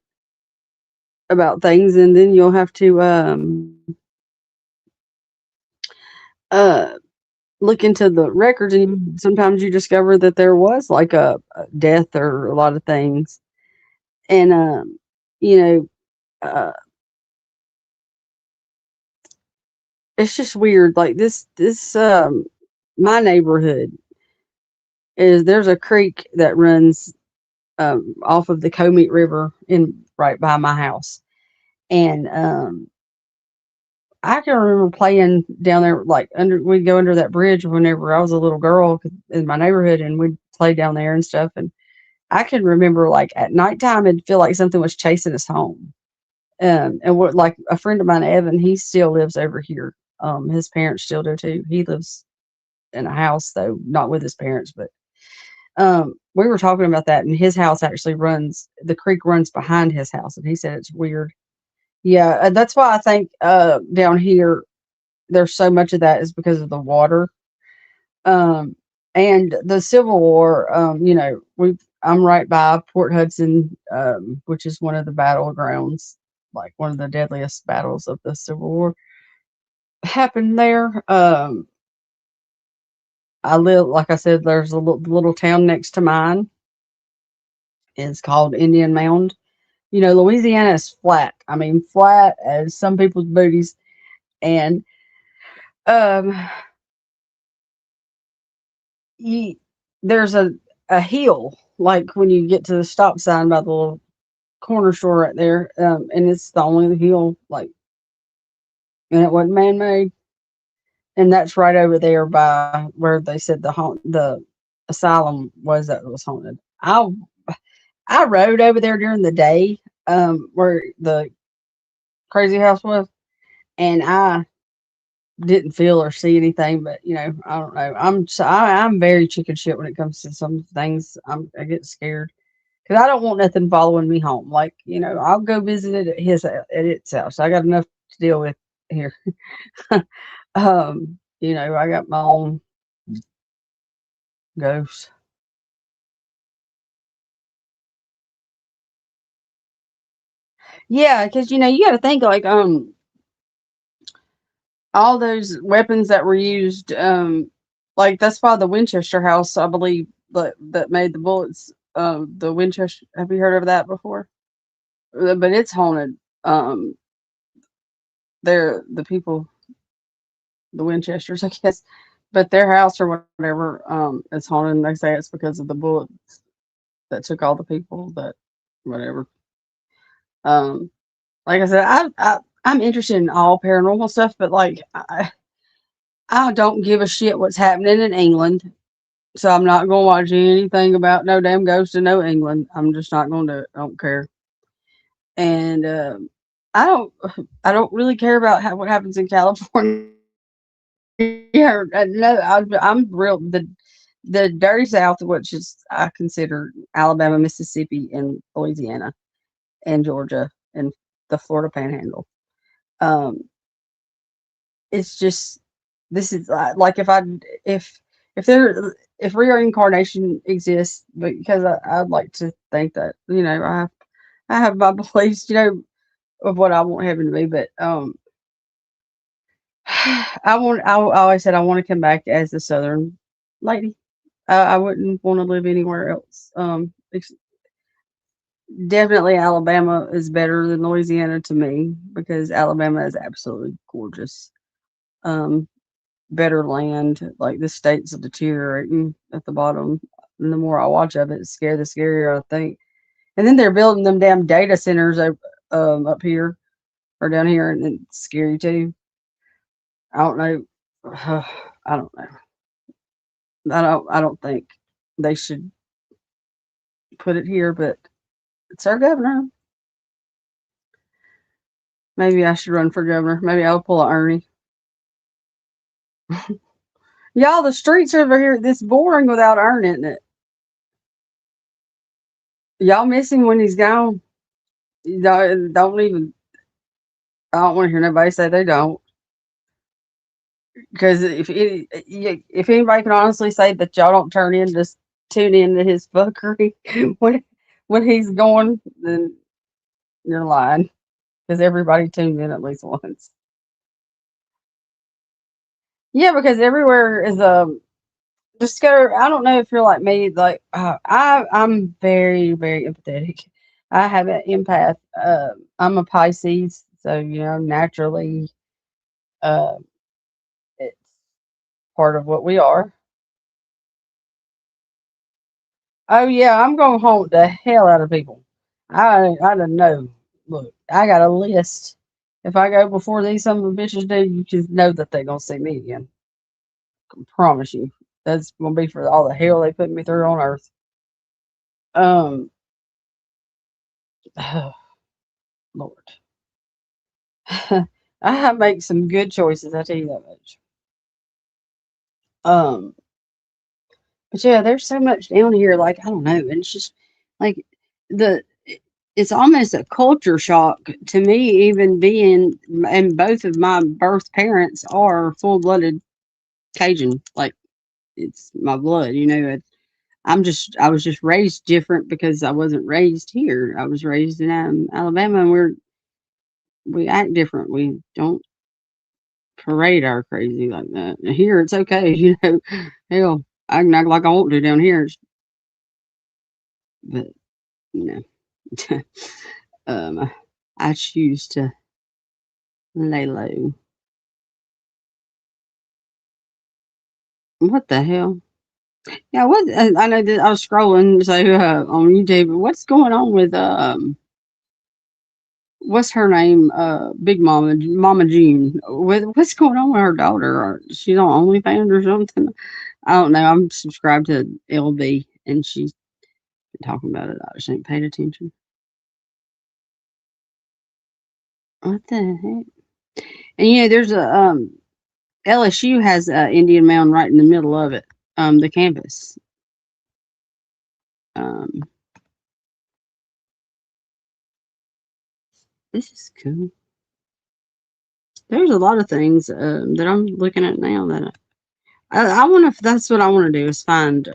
about things, and then you'll have to uh look into the records, and sometimes you discover that there was like a death or a lot of things, and you know it's just weird. Like this my neighborhood is there's a creek that runs off of the Comeet River in right by my house, and I can remember playing down there like under we'd go under that bridge whenever I was a little girl in my neighborhood, and we'd play down there and stuff. And I can remember like at nighttime it'd feel like something was chasing us home. And what like a friend of mine, Evan, he still lives over here. His parents still do too. He lives in a house though, not with his parents, but we were talking about that, and his house actually runs the creek runs behind his house, and he said it's weird. Yeah, that's why I think down here there's so much of that is because of the water. Um, and the Civil War, we I'm right by Port Hudson, which is one of the battlegrounds, like one of the deadliest battles of the Civil War happened there. I live, like I said, there's a little town next to mine. It's called Indian Mound. Louisiana is flat. I mean, flat as some people's booties. And um, you, there's a hill, like when you get to the stop sign by the little corner store right there, and it's the only hill, like, and it wasn't man made. And that's right over there by where they said the asylum was that was haunted. I rode over there during the day, where the crazy house was, and I didn't feel or see anything, but I don't know. I'm very chicken shit when it comes to some things. I get scared because I don't want nothing following me home. Like I'll go visit it at its house. I got enough to deal with here. I got my own ghosts. Yeah, because you got to think like all those weapons that were used, like that's why the Winchester house, I believe, that made the bullets. The Winchester. Have you heard of that before? But it's haunted. They're the people, the Winchesters, I guess. But their house or whatever, is haunted. And they say it's because of the bullet that took all the people. That whatever. Um, like I said, I'm interested in all paranormal stuff, but like I don't give a shit what's happening in England. So I'm not gonna watch anything about no damn ghost in no England. I'm just not gonna do it. I don't care. And I don't I don't really care about what happens in California. No, I'm real the dirty South, which is I consider Alabama, Mississippi, and Louisiana, and Georgia, and the Florida Panhandle. Um, it's just this is like if if reincarnation exists, because I'd like to think that I have my beliefs of what I want heaven to be, but I always said I want to come back as a Southern lady. I wouldn't want to live anywhere else. Definitely Alabama is better than Louisiana to me because Alabama is absolutely gorgeous. Um, Better land. Like this state's deteriorating at the bottom. And the more I watch of it, the scarier I think. And then they're building them damn data centers up here or down here, and it's scary too. I don't know. I don't know. I don't think they should put it here, but it's our governor. Maybe I should run for governor. Maybe I'll pull a Ernie. Y'all, the streets over here this boring without Ernie in it. Y'all miss him when he's gone. Don't even. I don't want to hear nobody say they don't. Because if anybody can honestly say that y'all don't tune into his fuckery when he's going, then you're lying. Because everybody tunes in at least once. Yeah, because everywhere is just go. I don't know if you're like me. Like I'm very very empathetic. I have an empath. I'm a Pisces, so naturally, uh, it's part of what we are. Oh yeah, I'm gonna haunt the hell out of people. I don't know. Look, I got a list. If I go before these some of the bitches do, you just know that they're gonna see me again. I promise you. That's gonna be for all the hell they put me through on earth. Um, Lord, I make some good choices. I tell you that much. Um, but yeah, there's so much down here. Like I don't know, and it's just like the it's almost a culture shock to me, even being, and both of my birth parents are full blooded Cajun. Like it's my blood, I was just raised different because I wasn't raised here. I was raised in Alabama, and we act different. We don't parade our crazy like that. Here, it's okay, Hell, I can act like I want to down here, but you know, I choose to lay low. What the hell? Yeah, what I know that I was scrolling so on YouTube. What's going on with what's her name? Big Mama Jean. What's going on with her daughter? Or she's on OnlyFans or something? I don't know. I'm subscribed to LB, and she's been talking about it. I just ain't paid attention. What the heck? And there's a LSU has Indian Mound right in the middle of it. The campus. Um, this is cool. There's a lot of things that I'm looking at now that I wonder if that's what I want to do is find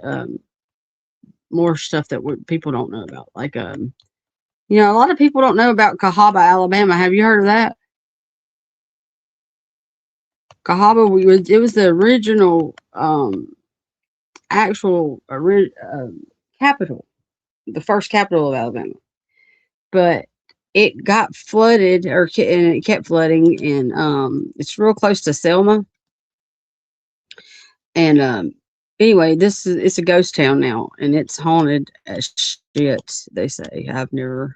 more stuff that people don't know about. Like, a lot of people don't know about Cahaba, Alabama. Have you heard of that? Cahaba, it was the original actual capital, the first capital of Alabama, but it got flooded and it kept flooding, and it's real close to Selma. And anyway, it's a ghost town now, and it's haunted as shit. They say. I've never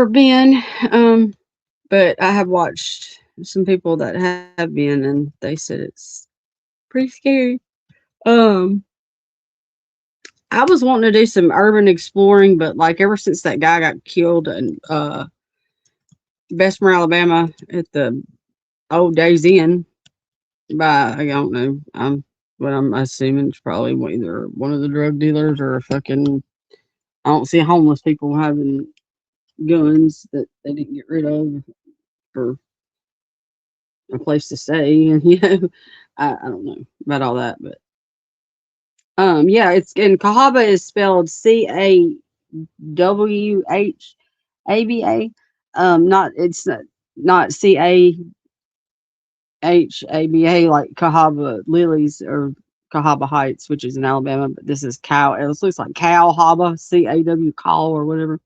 been, but I have watched some people that have been, and they said it's pretty scary. Um, I was wanting to do some urban exploring, but like ever since that guy got killed in Bessemer, Alabama, at the old Days Inn by I don't know, what I'm assuming it's probably either one of the drug dealers or a fucking. I don't see homeless people having guns that they didn't get rid of for a place to stay, and I don't know about all that, but yeah, it's and Cahaba is spelled CAWHABA. Not it's not CAHABA like Cahaba Lilies or Cahaba Heights, which is in Alabama, but this is Cow. It looks like Cow Haba, CAW Call or whatever.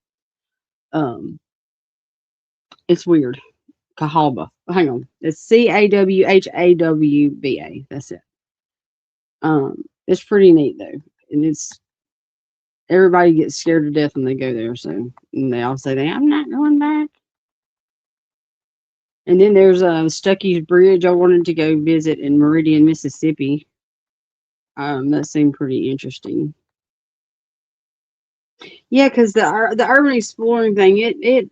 Um, it's weird. Cahaba. Hang on. It's CAWHAWBA. That's it. It's pretty neat though. And it's everybody gets scared to death when they go there, so and they all say I'm not going back. And then there's Stuckey's Bridge I wanted to go visit in Meridian, Mississippi. That seemed pretty interesting. Yeah, because the urban exploring thing,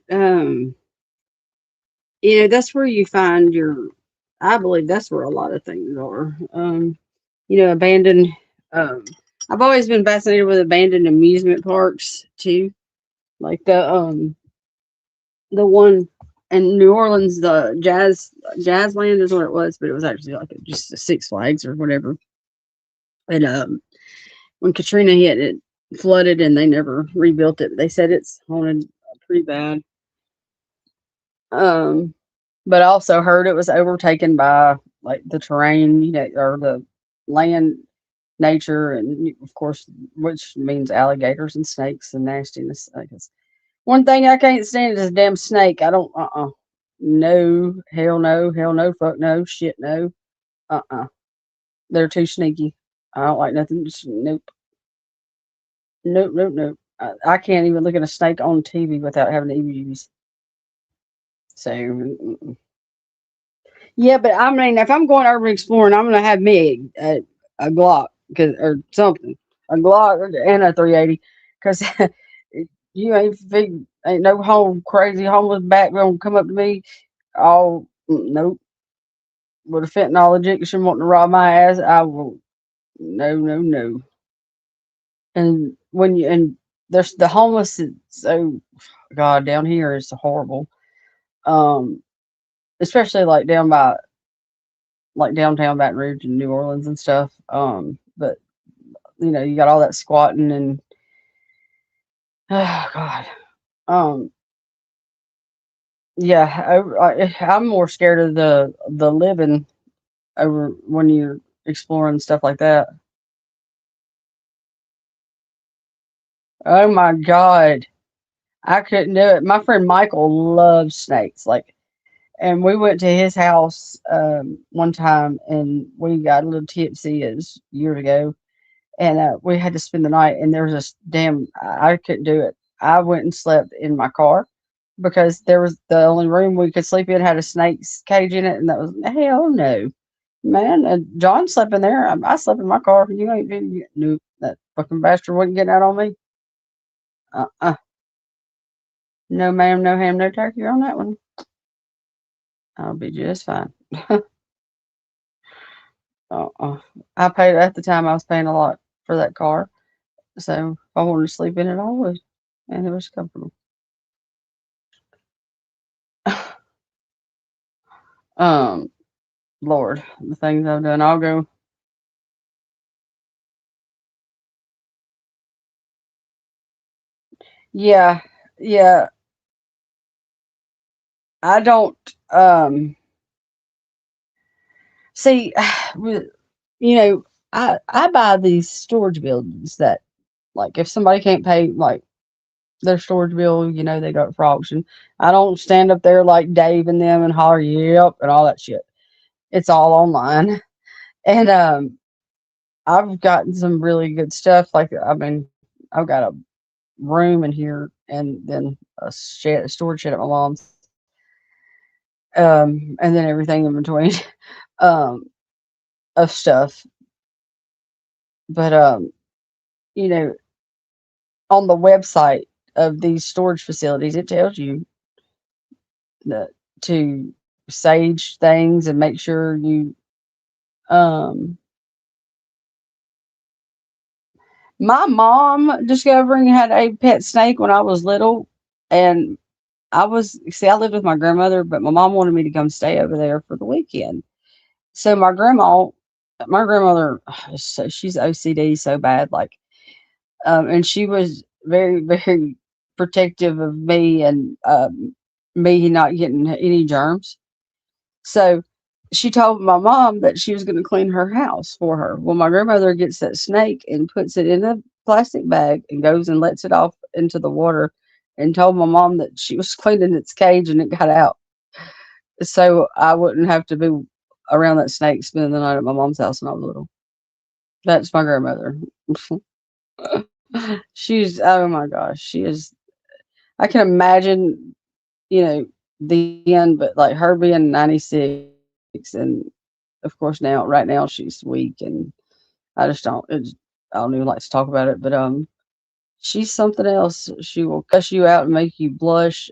that's where you find your. I believe that's where a lot of things are. Abandoned. Um, I've always been fascinated with abandoned amusement parks too, like the one in New Orleans, the Jazz Land is what it was, but it was actually like just a Six Flags or whatever. And when Katrina hit, it flooded, and they never rebuilt it. They said it's haunted pretty bad. Um, but I also heard it was overtaken by like the terrain, or the land nature, and of course, which means alligators and snakes and nastiness. Like it's one thing I can't stand is a damn snake. I don't. No, hell no, hell no, fuck no, shit no. They're too sneaky. I don't like nothing. Nope, nope, nope, nope. I can't even look at a snake on TV without having the EVs. So, yeah, but I mean, if I'm going urban exploring, I'm gonna have me a Glock, or something, a Glock and a 380, because you ain't no whole crazy homeless back gonna come up to me. All nope, with a fentanyl injection wanting to rob my ass. I will. No, no, no. And there's the homeless. So God, down here is horrible. Um, Especially like down by like downtown Baton Rouge and New Orleans and stuff. But you got all that squatting and oh God. Um, yeah, I'm more scared of the living over when you're exploring stuff like that. Oh my God, I couldn't do it. My friend Michael loves snakes, like, and we went to his house one time, and we got a little tipsy as years ago, and we had to spend the night. And there was this damn, I couldn't do it. I went and slept in my car because there was the only room we could sleep in had a snake's cage in it, and that was hell no, man. And John slept in there. I slept in my car. You ain't been nope. That fucking bastard wasn't getting out on me. No, ma'am, no ham, no turkey on that one. I'll be just fine. Uh-uh. I paid at the time. I was paying a lot for that car, so if I wanted to sleep in it, I would, and it was comfortable. um, Lord, the things I've done. I'll go. Yeah, yeah. I don't. See. with- You know, I buy these storage buildings that, like, if somebody can't pay like their storage bill, they go up for auction. I don't stand up there like Dave and them and holler, yep, and all that shit. It's all online. And I've gotten some really good stuff. Like, I mean, I've got a room in here and then a storage shed at my mom's, and then everything in between, um, of stuff. But you know, on the website of these storage facilities, it tells you that to sage things and make sure you um my mom discovering had a pet snake when I was little, and I lived with my grandmother, but my mom wanted me to come stay over there for the weekend. So my grandmother, so she's OCD so bad, like, and she was very, very protective of me, and me not getting any germs. So she told my mom that she was going to clean her house for her. Well, my grandmother gets that snake and puts it in a plastic bag and goes and lets it off into the water, and told my mom that she was cleaning its cage and it got out. So I wouldn't have to be around that snake spending the night at my mom's house when I was little. That's my grandmother. She's, oh my gosh, she is. I can imagine, the end, but like her being 96, and of course right now she's weak, and I just I don't even like to talk about it, but she's something else. She will cuss you out and make you blush.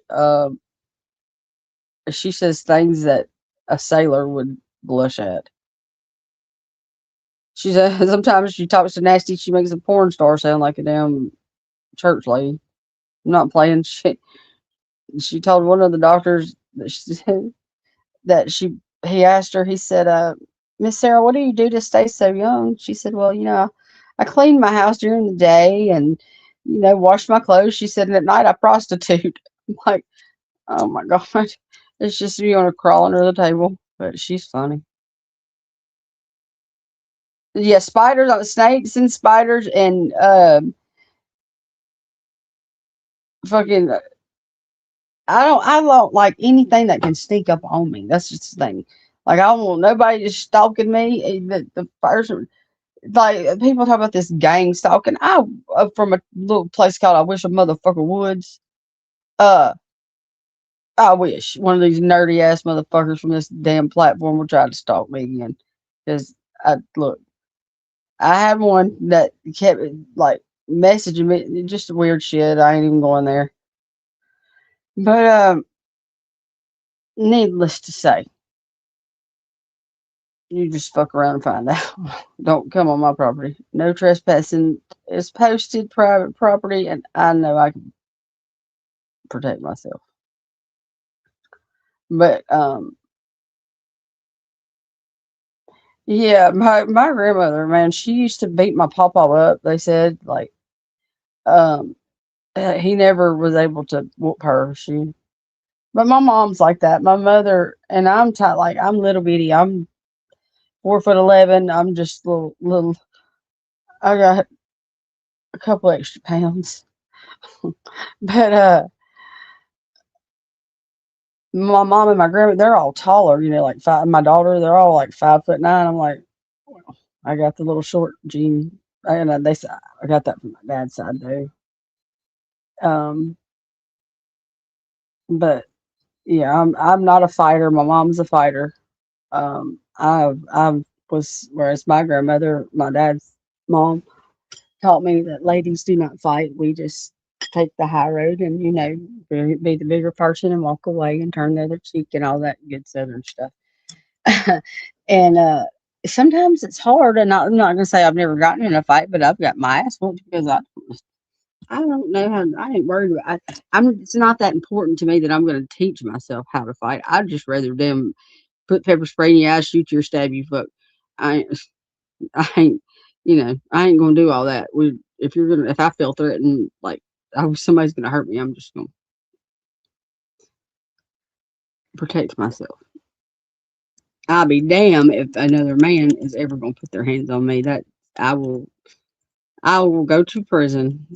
She says things that a sailor would blush at. Sometimes she talks to nasty. She makes a porn star sound like a damn church lady. I'm not playing. She told one of the doctors that she said that she he asked her, he said, Miss Sarah, what do you do to stay so young? She said, well, I clean my house during the day and, wash my clothes. She said, and at night I prostitute. I'm like, oh my God. It's just you on a crawl under the table. But she's funny. Yeah, spiders, snakes and spiders and fucking I don't like anything that can sneak up on me. That's just the thing. Like I don't want nobody just stalking me. The person, like people talk about this gang stalking. I from a little place called I Wish a Motherfucker Woods. Uh, I wish one of these nerdy ass motherfuckers from this damn platform would try to stalk me again. Because I look, I had one that kept like messaging me, just weird shit. I ain't even going there. But needless to say, you just fuck around and find out. Don't come on my property. No trespassing. It's posted private property, and I know I can protect myself. But yeah, my grandmother, man, she used to beat my papa up. They said like um he never was able to whoop her. But my mom's like that. My mother and I'm tight. Like I'm little bitty. I'm 4'11". I'm just little. I got a couple extra pounds. But my mom and my grandma, they're all taller, like five. My daughter, they're all like 5'9". I'm like, well, I got the little short gene, and they say I got that from my dad's side though. Um, but yeah, I'm not a fighter. My mom's a fighter. I was, whereas my grandmother, my dad's mom, taught me that ladies do not fight. We just take the high road and be the bigger person and walk away and turn the other cheek and all that good southern stuff. And sometimes it's hard, and I'm not gonna say I've never gotten in a fight, but I've got my ass whooped because I don't know how. I ain't worried about. I'm. It's not that important to me that I'm gonna teach myself how to fight. I'd just rather them put pepper spray in your eye, shoot you, or stab you. Fuck, I ain't. I ain't. I ain't gonna do all that. If I feel threatened, like somebody's gonna hurt me, I'm just gonna protect myself. I'll be damned if another man is ever gonna put their hands on me. That I will. I will go to prison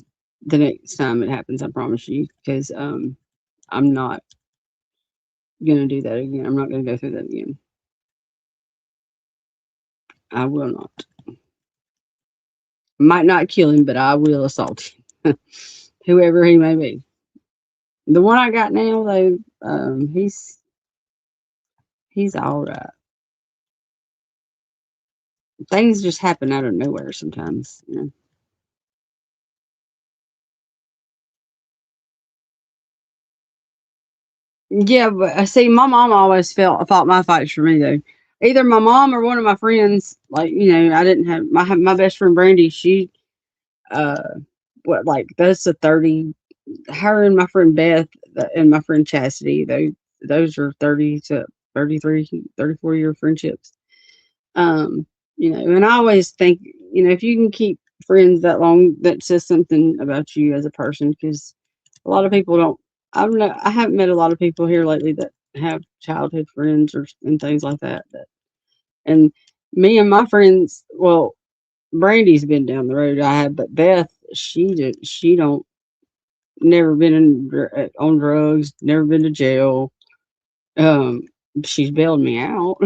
the next time it happens. I promise you, because I'm not gonna do that again. I'm not gonna go through that again. I will not. Might not kill him, but I will assault him, whoever he may be. The one I got now, though, he's all right. Things just happen out of nowhere sometimes. Yeah, but see, my mom always fought my fights for me though. Either my mom or one of my friends. Like I didn't have my best friend Brandy. She uh, like that's a 30. Her and my friend Beth and my friend Chastity. Those are 30 to 33, 34-year friendships. Um, and I always think if you can keep friends that long, that says something about you as a person because a lot of people don't. I haven't met a lot of people here lately that have childhood friends and things like that. And me and my friends, well, Brandy's been down the road I have, but Beth, she don't never been on drugs, never been to jail. Um, she's bailed me out,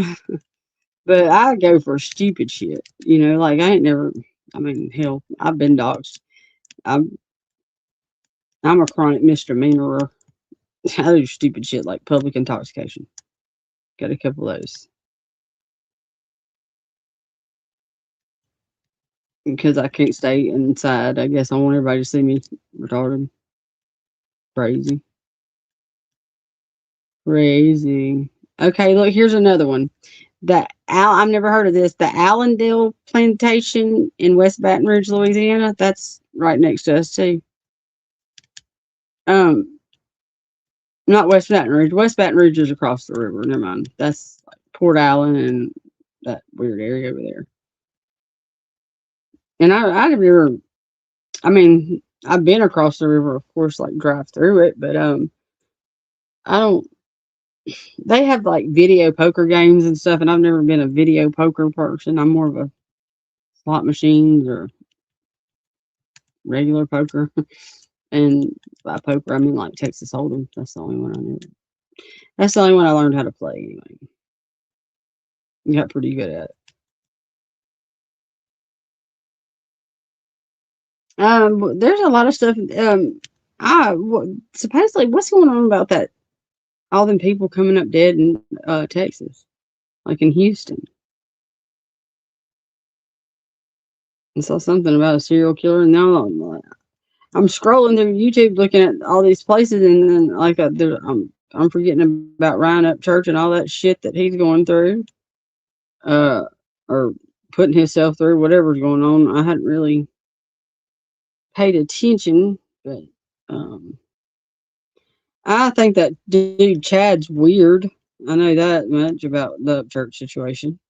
but I go for stupid shit. Like I ain't never. I mean, hell, I've been doxxed. I'm I'm a chronic misdemeanor. I do stupid shit like public intoxication. Got a couple of those because I can't stay inside. I guess I want everybody to see me retarded, crazy, crazy. Okay, look, here's another one. I've never heard of this. The Allendale Plantation in West Baton Rouge, Louisiana. That's right next to us too. Um, Not West Baton Rouge. West Baton Rouge is across the river. Never mind. That's like Port Allen and that weird area over there. And I've never. I mean, I've been across the river, of course, like drive through it, but I don't. They have like video poker games and stuff, and I've never been a video poker person. I'm more of a slot machines or regular poker. And by poker, I mean like Texas Hold'em. That's the only one I knew. That's the only one I learned how to play anyway. I got pretty good at it. There's a lot of stuff. Supposedly, what's going on about that? All them people coming up dead in Texas, like in Houston. I saw something about a serial killer, and now I'm scrolling through YouTube looking at all these places, and then like I'm forgetting about Ryan Upchurch and all that shit that he's going through, or putting himself through, whatever's going on. I hadn't really paid attention, but I think that dude Chad's weird. I know that much about the Upchurch situation.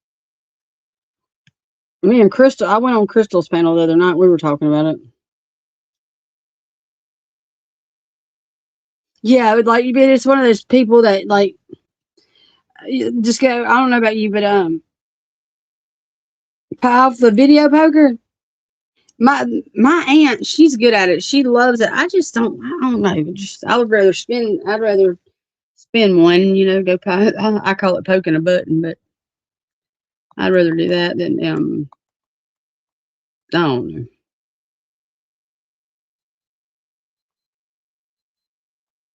Me and Crystal, I went on Crystal's panel the other night. We were talking about it. Yeah, like it's one of those people that like just go. I don't know about you, but off the video poker. My aunt, she's good at it. She loves it. I just don't. I don't know. Just I would rather spin. I'd rather spin one. Go. I call it poking a button, but I'd rather do that than I don't know.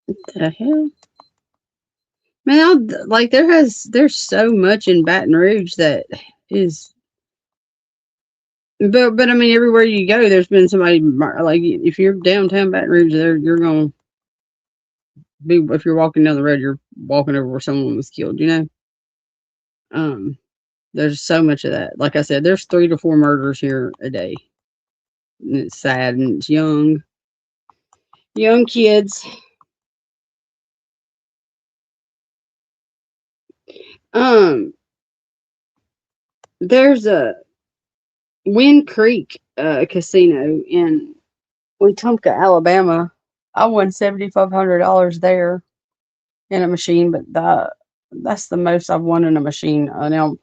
What the hell? Man, like there's so much in Baton Rouge that is, but I mean everywhere you go, there's been somebody like if you're downtown Baton Rouge, there you're gonna be if you're walking down the road, you're walking over where someone was killed. There's so much of that. Like I said, there's 3 to 4 murders here a day, and it's sad and it's young kids. Um, there's a Wind Creek casino in Wetumpka, Alabama. I won $7,500 there in a machine, but that's the most I've won in a machine. Now,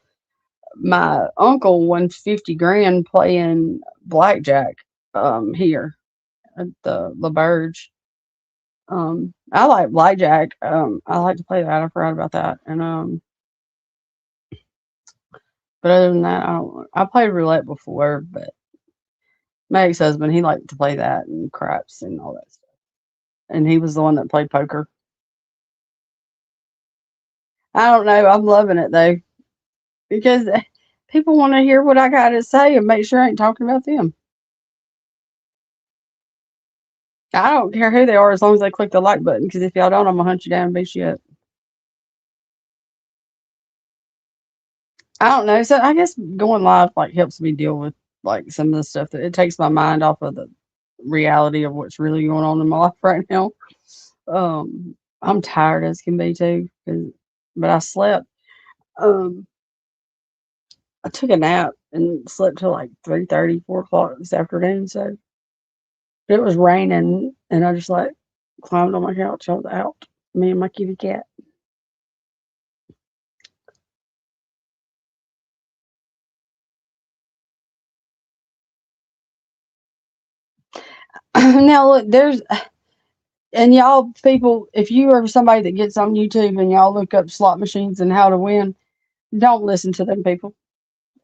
my uncle won 50 grand playing blackjack here at the La Berge. I like blackjack. I like to play that. I forgot about that. And but other than that, I don't. I played roulette before, but my ex-husband, he liked to play that and craps and all that stuff. And he was the one that played poker. I don't know. I'm loving it though because people want to hear what I got to say and make sure I ain't talking about them. I don't care who they are as long as they click the like button. Because if y'all don't, I'm gonna hunt you down and beat you up. I don't know. So I guess going live like helps me deal with like some of the stuff that it takes my mind off of the reality of what's really going on in my life right now. I'm tired as can be too, but I slept. Um, I took a nap and slept till like 3:30, 4 o'clock this afternoon. So it was raining, and I just like climbed on my couch. I was out, me and my kitty cat. Now look, and y'all people, if you are somebody that gets on YouTube and y'all look up slot machines and how to win, don't listen to them people,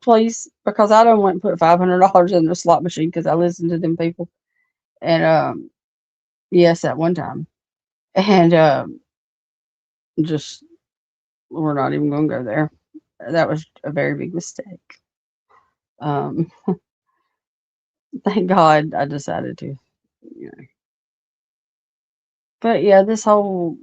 please, because I don't want to put $500 in a slot machine because I listened to them people. And yes, at one time, and just we're not even going to go there. That was a very big mistake. Um, thank God I decided to, you know. But yeah, this whole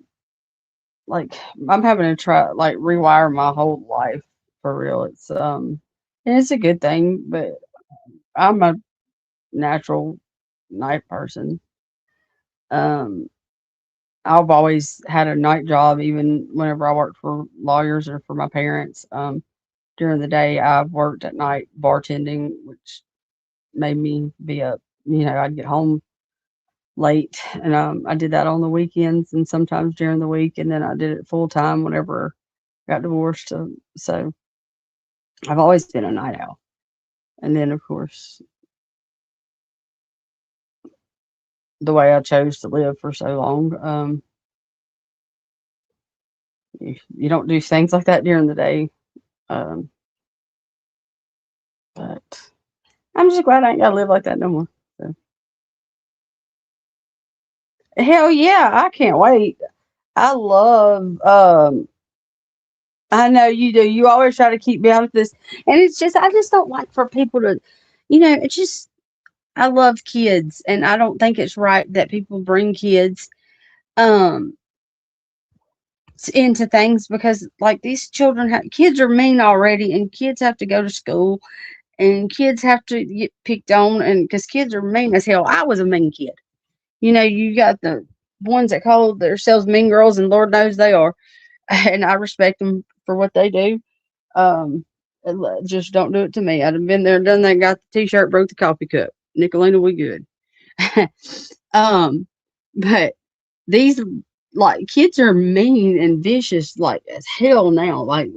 like I'm having to try like rewire my whole life for real. And it's a good thing, but I'm a natural night person. Um I've always had a night job, even whenever I worked for lawyers or for my parents. During the day, I've worked at night bartending, which made me be up. I'd get home late, and I did that on the weekends and sometimes during the week, and then I did it full time whenever I got divorced. So I've always been a night owl, and then of course the way I chose to live for so long, you don't do things like that during the day. Um, but I'm just glad I ain't gotta live like that no more. So. Hell yeah, I can't wait. I love I know you do. You always try to keep me out of this. And it's just I just don't like for people to it's just I love kids and I don't think it's right that people bring kids um into things because like these kids are mean already and kids have to go to school and kids have to get picked on and because kids are mean as hell. I was a mean kid. You got the ones that call themselves mean girls and Lord knows they are. And I respect them for what they do. Just don't do it to me. I'd have been there and done that. Got the t-shirt, broke the coffee cup. Nicolina, we good. um, but these like kids are mean and vicious like as hell now. Like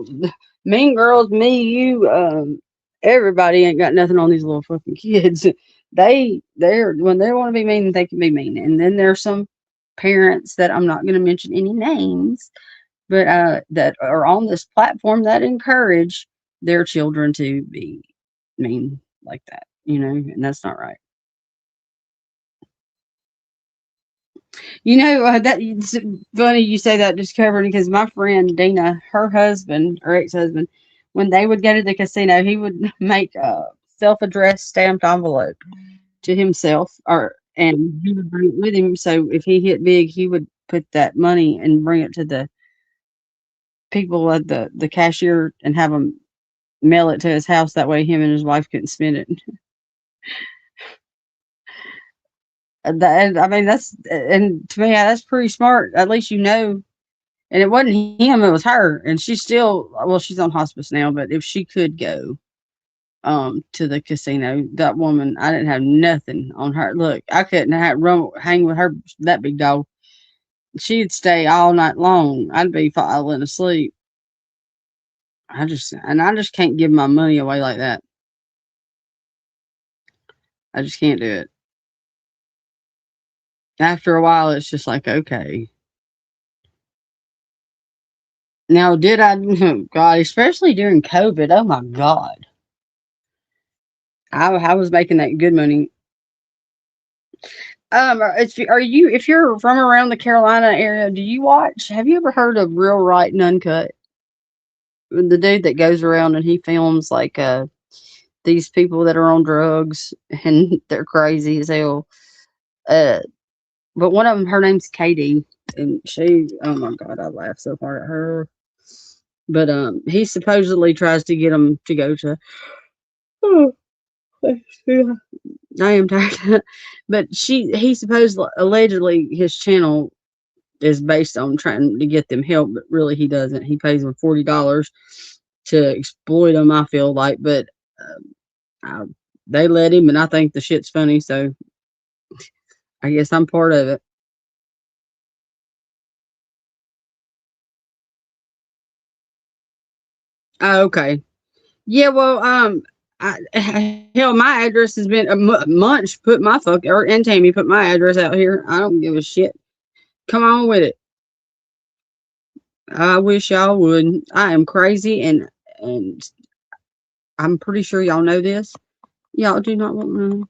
mean girls, me, you, everybody ain't got nothing on these little fucking kids. They're when they want to be mean, they can be mean. And then there's some parents that I'm not going to mention any names but that are on this platform that encourage their children to be mean like that, and that's not right. That it's funny you say that discovering because my friend Dina, her husband or ex-husband, when they would go to the casino, he would make a self-addressed stamped envelope to himself, or and he would bring it with him. So if he hit big, he would put that money and bring it to the people at the cashier and have them mail it to his house. That way, him and his wife couldn't spend it. I mean, and to me, that's pretty smart. At least And it wasn't him; it was her. And she's still, well, she's on hospice now. But if she could go, to the casino, that woman, I didn't have nothing on her. Look, I couldn't hang with her that big dog. She'd stay all night long. I'd be falling asleep. I just can't give my money away like that. I just can't do it. After a while, it's just like, okay. Now, did I? God, especially during COVID. Oh my God, I was making that good money. Are you if you're from around the Carolina area? Do you watch? Have you ever heard of Real Right and Uncut? The dude that goes around and he films like these people that are on drugs and they're crazy as hell. Uh, but one of them, her name's Katie, and oh my God, I laugh so hard at her. But he supposedly tries to get them to go to. Oh, I am tired. But he supposedly, allegedly, his channel is based on trying to get them help, but really he doesn't. He pays them $40 to exploit them. I feel like, but I, they let him, and I think the shit's funny. So I guess I'm part of it. Oh, okay. Yeah. Well, hell, my address has been Munch put my and Tammy put my address out here. I don't give a shit. Come on with it. I wish y'all would. I am crazy, and I'm pretty sure y'all know this. Y'all do not want money.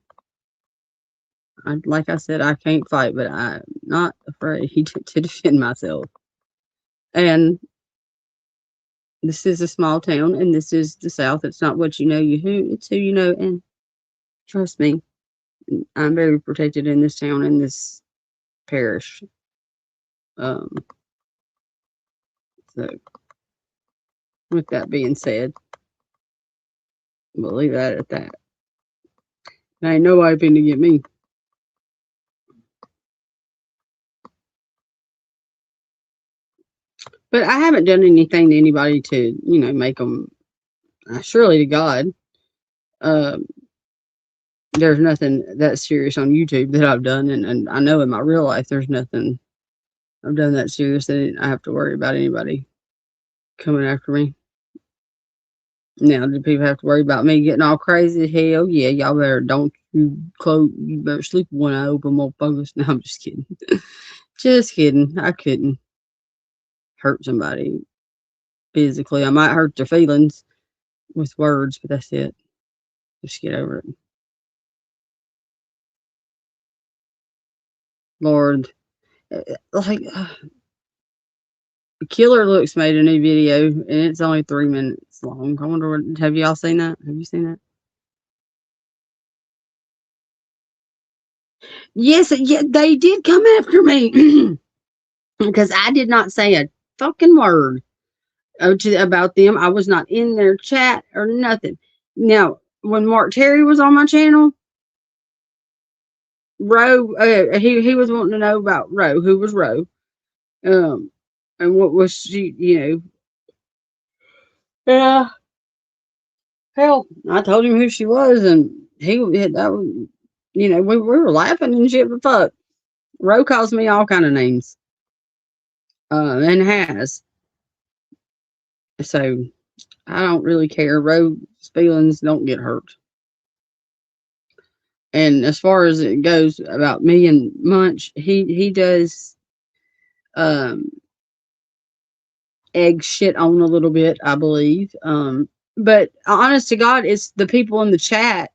Like I said, I can't fight, but I'm not afraid to defend myself. And this is a small town, and this is the South. It's not what you know, it's who you know. And trust me, I'm very protected in this town, in this parish. Um, so, with that being said, we'll leave that at that. There ain't nobody finna get me. But I haven't done anything to anybody to, make them. Surely to God, uh, there's nothing that serious on YouTube that I've done, and I know in my real life there's nothing I've done that serious that I have to worry about anybody coming after me. Now, do people have to worry about me getting all crazy? Hell yeah, y'all better don't you close. You better sleep with one eye open, motherfuckers. No, I'm just kidding. Just kidding. I couldn't hurt somebody physically. I might hurt their feelings with words, but that's it. Just get over it. Lord, like Killer Looks made a new video and it's only 3 minutes long. I wonder what. Have y'all seen that? Have you seen that? Yes, yeah, they did come after me because I did not say a fucking word about them. I was not in their chat or nothing. Now, when Mark Terry was on my channel, Roe, he was wanting to know about Roe. Who was Roe? Um, and what was she? Yeah. Hell, I told him who she was, and that was, we were laughing and shit. But fuck, Roe calls me all kind of names, and has. So I don't really care. Roe's feelings don't get hurt. And as far as it goes about me and Munch, he does um egg shit on a little bit, I believe. But honest to God, it's the people in the chat,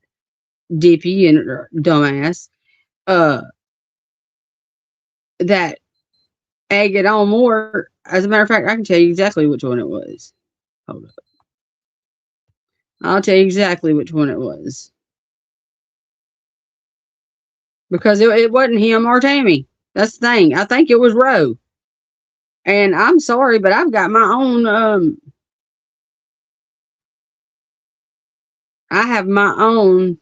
Dippy and dumbass, uh, that egg it on more. As a matter of fact, I can tell you exactly which one it was. Hold up. I'll tell you exactly which one it was. Because it wasn't him or Tammy. That's the thing. I think it was Roe. And I'm sorry, but I've got my own I have my own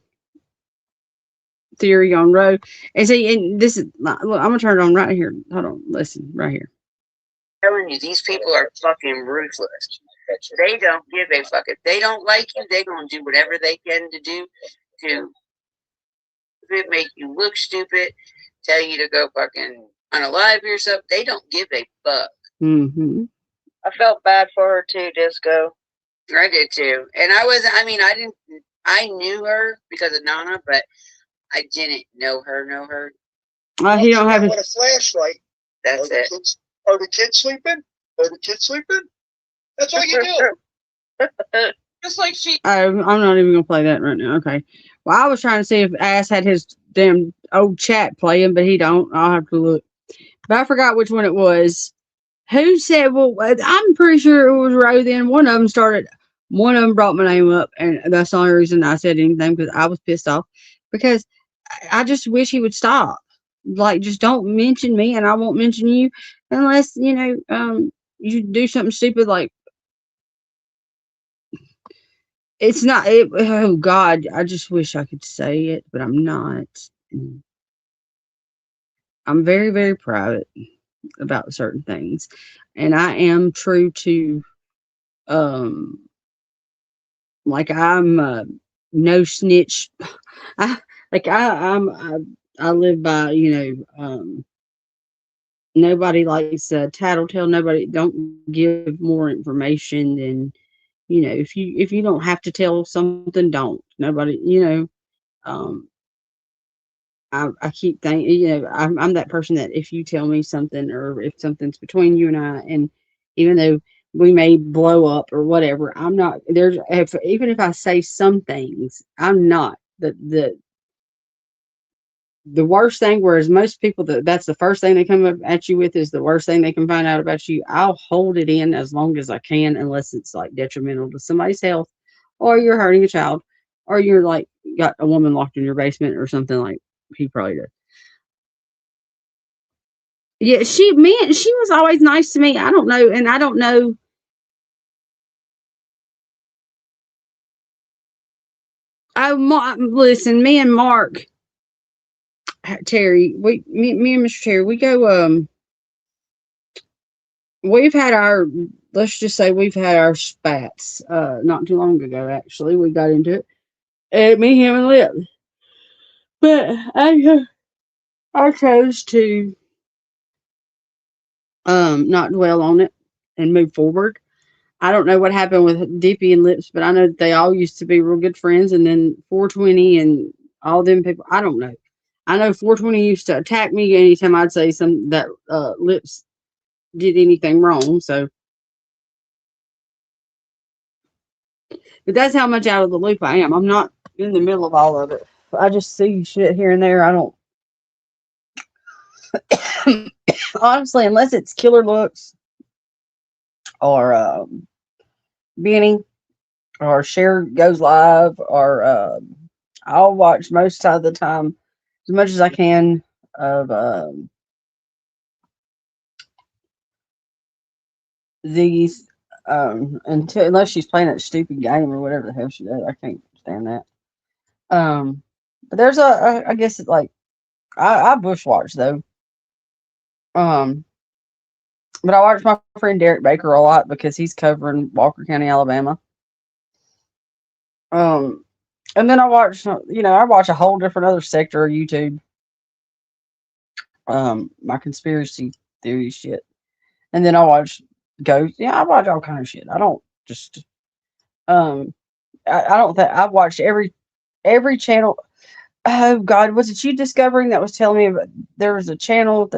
theory on Roe. And see, and this is look, I'm gonna turn it on right here. Hold on, listen, right here. Telling you, these people are fucking ruthless. They don't give a fuck. If they don't like you, they're gonna do whatever they can to do to make you look stupid, tell you to go fucking unalive yourself. They don't give a fuck. Mm-hmm. I felt bad for her too, Disco. I did too. And I knew her because of Nana, but I didn't know her. He don't have with a flashlight. That's it. Are the kids sleeping? Are the kids sleeping? That's all you do. Just like she. I'm not even gonna play that right now. Okay. Well, I was trying to see if Ass had his damn old chat playing, but he don't. I'll have to look. But I forgot which one it was. Who said? Well, I'm pretty sure it was Roe. Then one of them started. One of them brought my name up, and that's the only reason I said anything because I was pissed off. Because I just wish he would stop. Like, just don't mention me, and I won't mention you unless you do something stupid like it's not. Oh God, I just wish I could say it, but I'm not. I'm very, very private about certain things, and I am true to um like I'm no snitch. I I live by nobody likes tattletale. Nobody don't give more information than if you don't have to tell something, don't. Nobody um I keep thinking, I'm that person that if you tell me something or if something's between you and I, and even though we may blow up or whatever, I'm not there's even if I say some things, I'm not the worst thing. Whereas most people that's the first thing they come up at you with is the worst thing they can find out about you. I'll hold it in as long as I can, unless it's like detrimental to somebody's health, or you're hurting a child, or you're like got a woman locked in your basement or something like he probably did. Yeah, she was always nice to me. I don't know, and I don't know. Listen, me and Mark Terry, me and Mr. Terry, we go we've had our, let's just say we've had our spats. Not too long ago, actually, we got into it. Me, him, and Lip. But I chose to not dwell on it and move forward. I don't know what happened with Dippy and Lips, but I know that they all used to be real good friends, and then 420 and all them people. I don't know. I know 420 used to attack me anytime I'd say some that Lips did anything wrong. So, but that's how much out of the loop I am. I'm not in the middle of all of it. I just see shit here and there. I don't honestly, unless it's Killer Looks or Benny or Cher Goes Live or I'll watch most of the time as much as I can of these until unless she's playing that stupid game or whatever the hell she does. I can't stand that. But there's I guess it's like I bushwatch though. Um, but I watch my friend Derek Baker a lot because he's covering Walker County, Alabama. Um, and then I watch, I watch a whole different other sector of YouTube. My conspiracy theory shit, and then I watch ghosts. Yeah, I watch all kind of shit. I don't just I don't think I've watched every channel. Oh God, was it you discovering that was telling me about there was a channel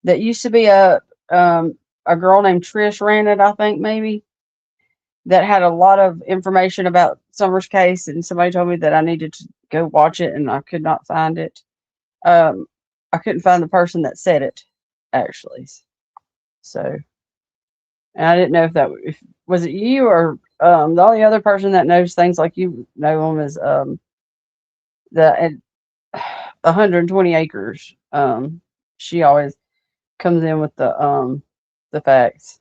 that used to be a girl named Trish ran it, I think maybe, that had a lot of information about Summer's case, and somebody told me that I needed to go watch it, and I could not find it. Um, I couldn't find the person that said it, actually. So, and I didn't know if was it you or the only other person that knows things like you know them is the 120 acres. She always comes in with the facts.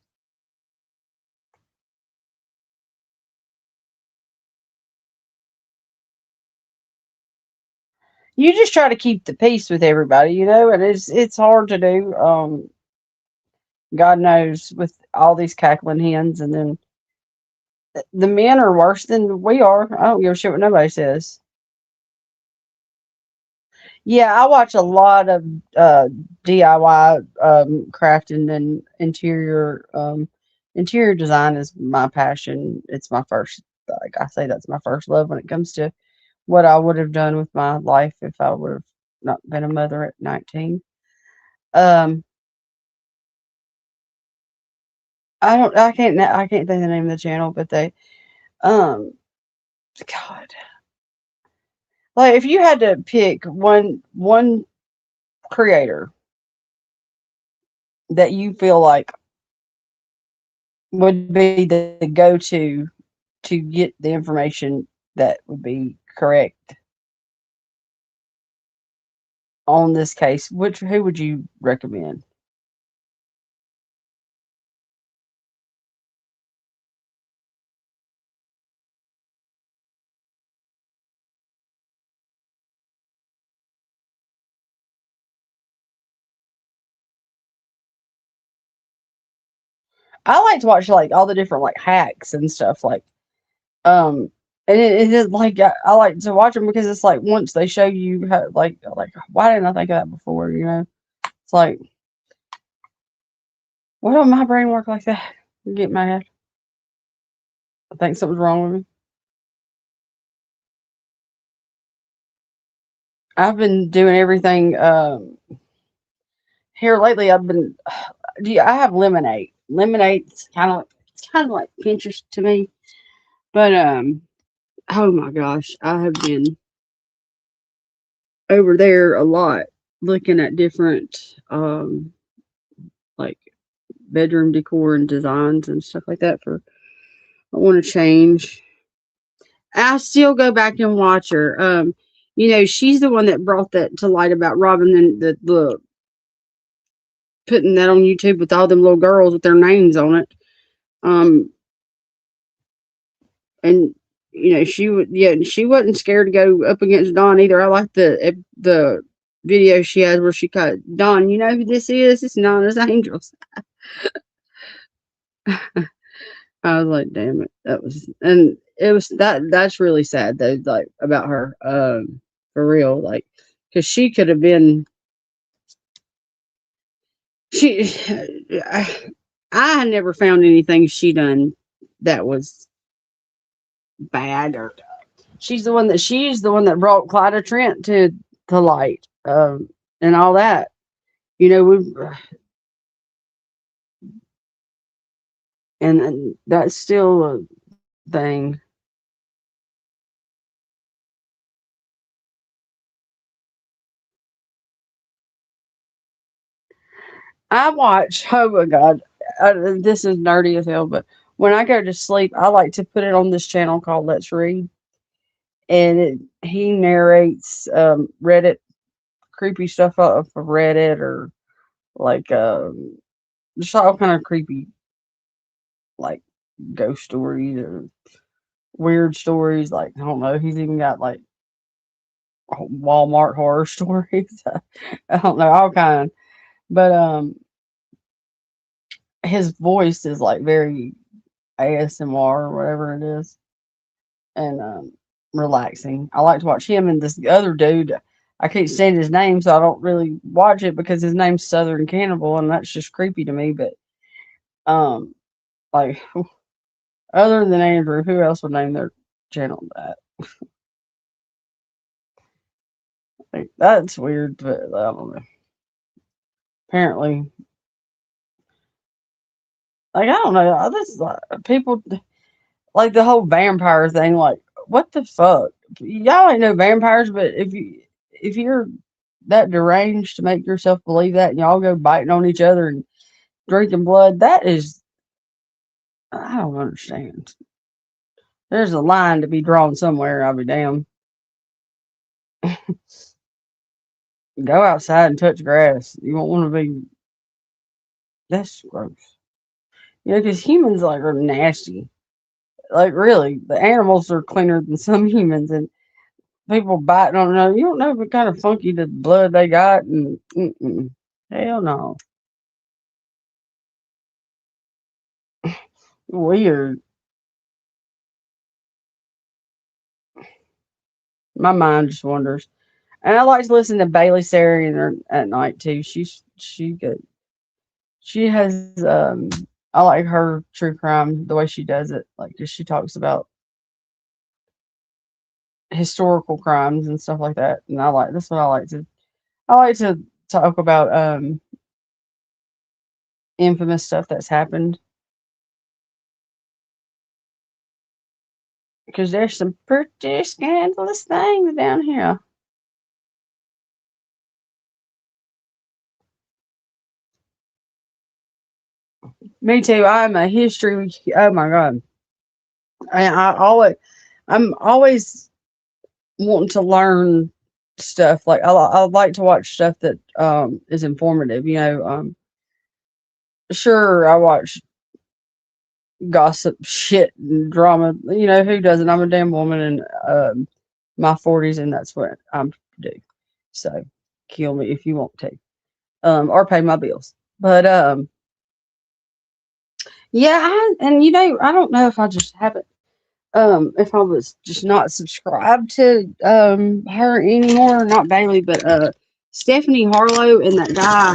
You just try to keep the peace with everybody, and it's hard to do. God knows with all these cackling hens, and then the men are worse than we are. I don't give a shit what nobody says. Yeah, I watch a lot of DIY crafting and interior design is my passion. It's my first, like I say, that's my first love when it comes to what I would have done with my life if I would have not been a mother at 19. Um, I can't think of the name of the channel, but um, God, like if you had to pick one creator that you feel like would be the go-to to get the information that would be correct on this case, who would you recommend? I like to watch like all the different like hacks and stuff like um and it is like I like to watch them because it's like once they show you how like why didn't I think of that before, it's like why don't my brain work like that? I get mad. I think something's wrong with me. I've been doing everything here lately. I've been I have lemonade. Lemonade's kind of like Pinterest to me. But oh my gosh, I have been over there a lot looking at different like bedroom decor and designs and stuff like that for I want to change. I still go back and watch her. She's the one that brought that to light about Robin and the putting that on YouTube with all them little girls with their names on it. Um, and she wasn't scared to go up against Dawn either. I like the video she has where she cut Dawn. You know who this is? It's Nana's Angels. I was like, damn it. That was, and it was that's really sad though, like about her, for real. Like, cause she could have been, she, I had never found anything she done that was bad, or she's the one that brought Clyda Trent to light, and all that. You know, and that's still a thing. I watch, oh my God, this is nerdy as hell, but when I go to sleep, I like to put it on this channel called Let's Read, and he narrates Reddit, creepy stuff off of Reddit, or like just all kind of creepy, like ghost stories or weird stories. Like, I don't know, he's even got like Walmart horror stories. I don't know, all kind. But his voice is like very ASMR or whatever it is, and relaxing. I like to watch him and this other dude. I can't stand his name, so I don't really watch it because his name's Southern Cannibal, and that's just creepy to me. But um, like, other than Andrew, who else would name their channel that? Like, that's weird, but I don't know. Apparently, like, I don't know. I just like, people like the whole vampire thing. Like, what the fuck? Y'all ain't no vampires, but if you're that deranged to make yourself believe that, and y'all go biting on each other and drinking blood, that is, I don't understand. There's a line to be drawn somewhere. I'll be damned. Go outside and touch grass. You don't want to be. That's gross. You know, because humans like are nasty. Like, really, the animals are cleaner than some humans, and people biting on them. You don't know what kind of funky the blood they got, and hell no, weird. My mind just wanders. And I like to listen to Bailey Sarian at night too. She good. She has I like her true crime, the way she does it. Like, just she talks about historical crimes and stuff like that. And that's what I like to talk about infamous stuff that's happened, because there's some pretty scandalous things down here. Me too. I'm a history. Oh my god. And I'm always wanting to learn stuff. Like, I like to watch stuff that is informative. You know, sure, I watch gossip shit and drama. You know, who doesn't? I'm a damn woman in my 40s, and that's what I'm do. So kill me if you want to, or pay my bills. But yeah, and you know, I don't know if I just haven't, if I was just not subscribed to her anymore, not Bailey, but Stephanie Harlow and that guy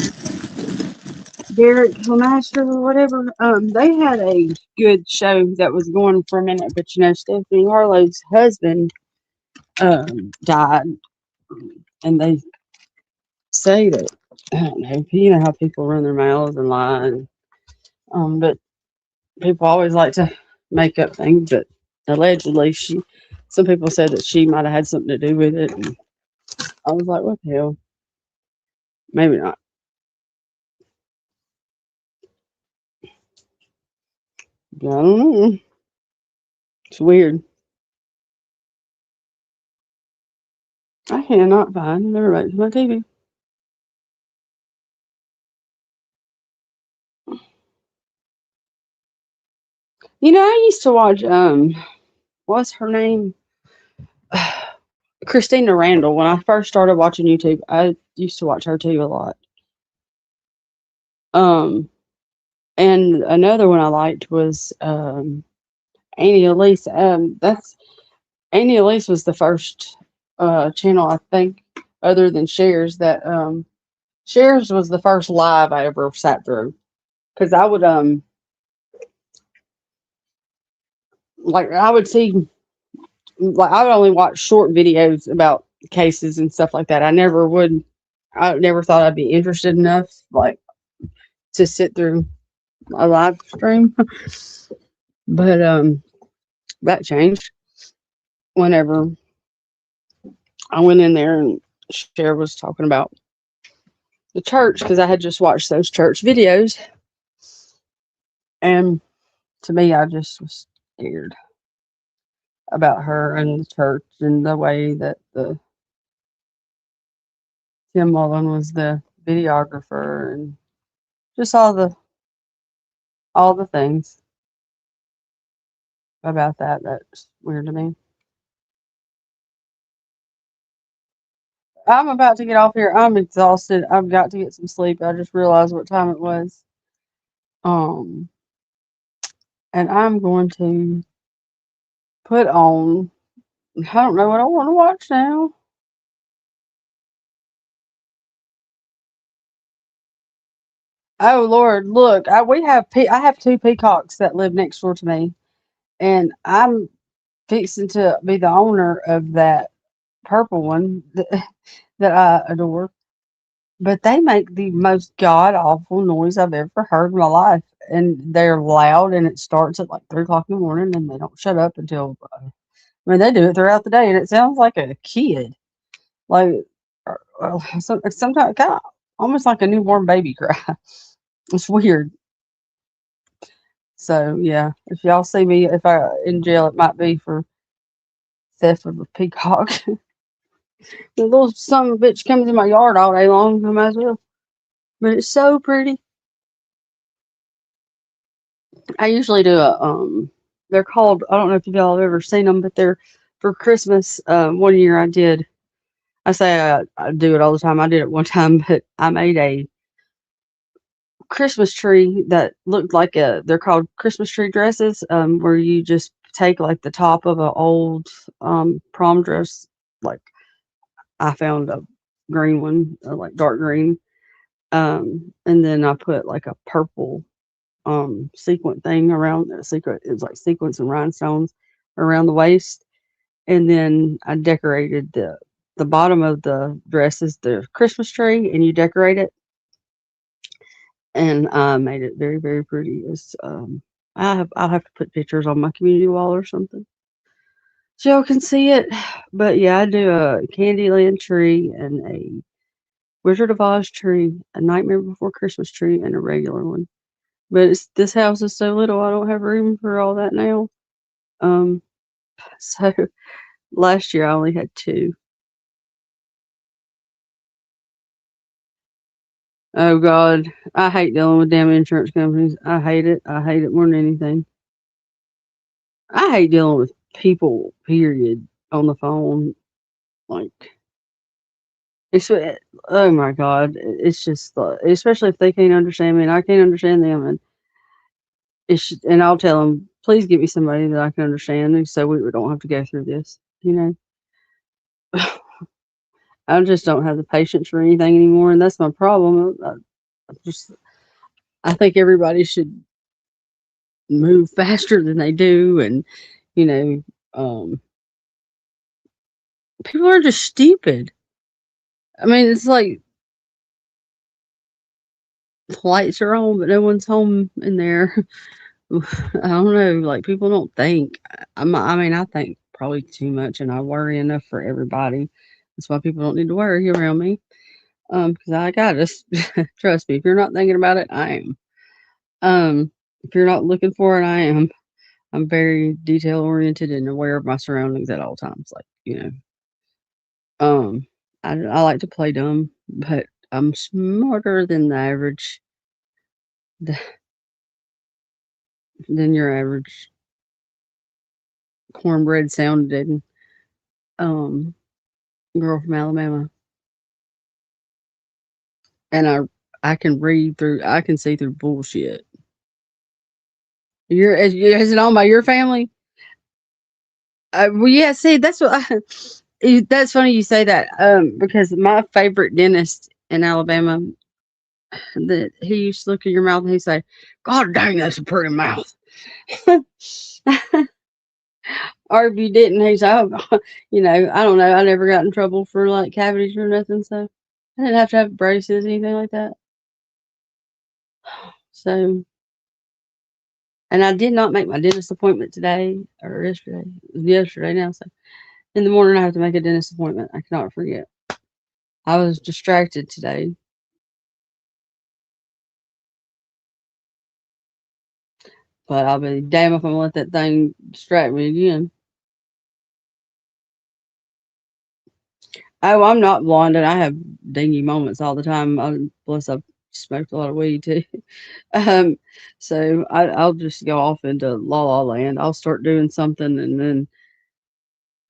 Derek Hillmaster or whatever. They had a good show that was going for a minute, but you know, Stephanie Harlow's husband died, and they say that, I don't know, you know how people run their mouths and lie, and, but people always like to make up things. But allegedly, some people said that she might have had something to do with it, and I was like, what the hell? Maybe not. I don't know. It's weird. I cannot find the remote to my TV. You know, I used to watch what's her name? Christina Randall. When I first started watching YouTube, I used to watch her too a lot. Um And another one I liked was Annie Elise. That's Annie Elise was the first channel I think, other than Shares, that Shares was the first live I ever sat through. Because I would like I would see, like I would only watch short videos about cases and stuff like that. I never thought I'd be interested enough like to sit through a live stream. But that changed whenever I went in there and Cher was talking about the church, because I had just watched those church videos, and to me I just was scared about her and the church and the way that the Tim Mullen was the videographer and just all the things about that. That's weird to me. I'm about to get off here. I'm exhausted. I've got to get some sleep. I just realized what time it was. Um, and I'm going to put on. I don't know what I want to watch now. Oh Lord, look! I have two peacocks that live next door to me, and I'm fixing to be the owner of that purple one that I adore. But they make the most god awful noise I've ever heard in my life. And they're loud, and it starts at like 3 o'clock in the morning, and they don't shut up until, I mean, they do it throughout the day, and it sounds like a kid. Like, sometimes kind of almost like a newborn baby cry. It's weird. So, yeah, if y'all see me, if I in jail, it might be for theft of a peacock. The little son of a bitch comes in my yard all day long, I might as well. But it's so pretty. I usually do they're called, I don't know if y'all have ever seen them, but they're for Christmas. One year I say I do it all the time. I did it one time, but I made a Christmas tree that looked like they're called Christmas tree dresses, where you just take like the top of an old prom dress. Like I found a green one, like dark green. And then I put like a purple sequin thing around the secret. It was like sequins and rhinestones around the waist, and then I decorated the bottom of the dress is the Christmas tree, and you decorate it, and I made it very very pretty. It's I'll have to put pictures on my community wall or something so y'all can see it. But yeah, I do a Candyland tree and a Wizard of Oz tree, a Nightmare Before Christmas tree, and a regular one. But this house is so little, I don't have room for all that now. Um, so last year I only had two. Oh God, I hate dealing with damn insurance companies. I hate it. I hate it more than anything. I hate dealing with people, period, on the phone. Like, it's, oh my God, it's just, especially if they can't understand me and I can't understand them. And and I'll tell them, please give me somebody that I can understand, and so we don't have to go through this, you know? I just don't have the patience for anything anymore, and that's my problem. Just, I think everybody should move faster than they do, and you know, people are just stupid. I mean, it's like the lights are on, but no one's home in there. I don't know. Like people don't think. I mean, I think probably too much, and I worry enough for everybody. That's why people don't need to worry around me. Because I got us. Trust me. If you're not thinking about it, I am. If you're not looking for it, I am. I'm very detail oriented and aware of my surroundings at all times. Like, um, I like to play dumb, but I'm smarter than the average, than your average cornbread sounding um girl from Alabama. And I can read through, I can see through bullshit. Is it owned by your family? Well, yeah. See, that's what. That's funny you say that. Because my favorite dentist in Alabama, that he used to look at your mouth and he'd say, "God dang, that's a pretty mouth." Or if you didn't, he's oh, I don't know. I never got in trouble for like cavities or nothing, so I didn't have to have braces or anything like that. So, and I did not make my dentist appointment today or yesterday. It was yesterday now, so in the morning I have to make a dentist appointment. I cannot forget. I was distracted today, but I'll be damn if I'm gonna let that thing distract me again. Oh, I'm not blonde, and I have dingy moments all the time. Plus, I've smoked a lot of weed too. Um, so I'll just go off into la la land. I'll start doing something, and then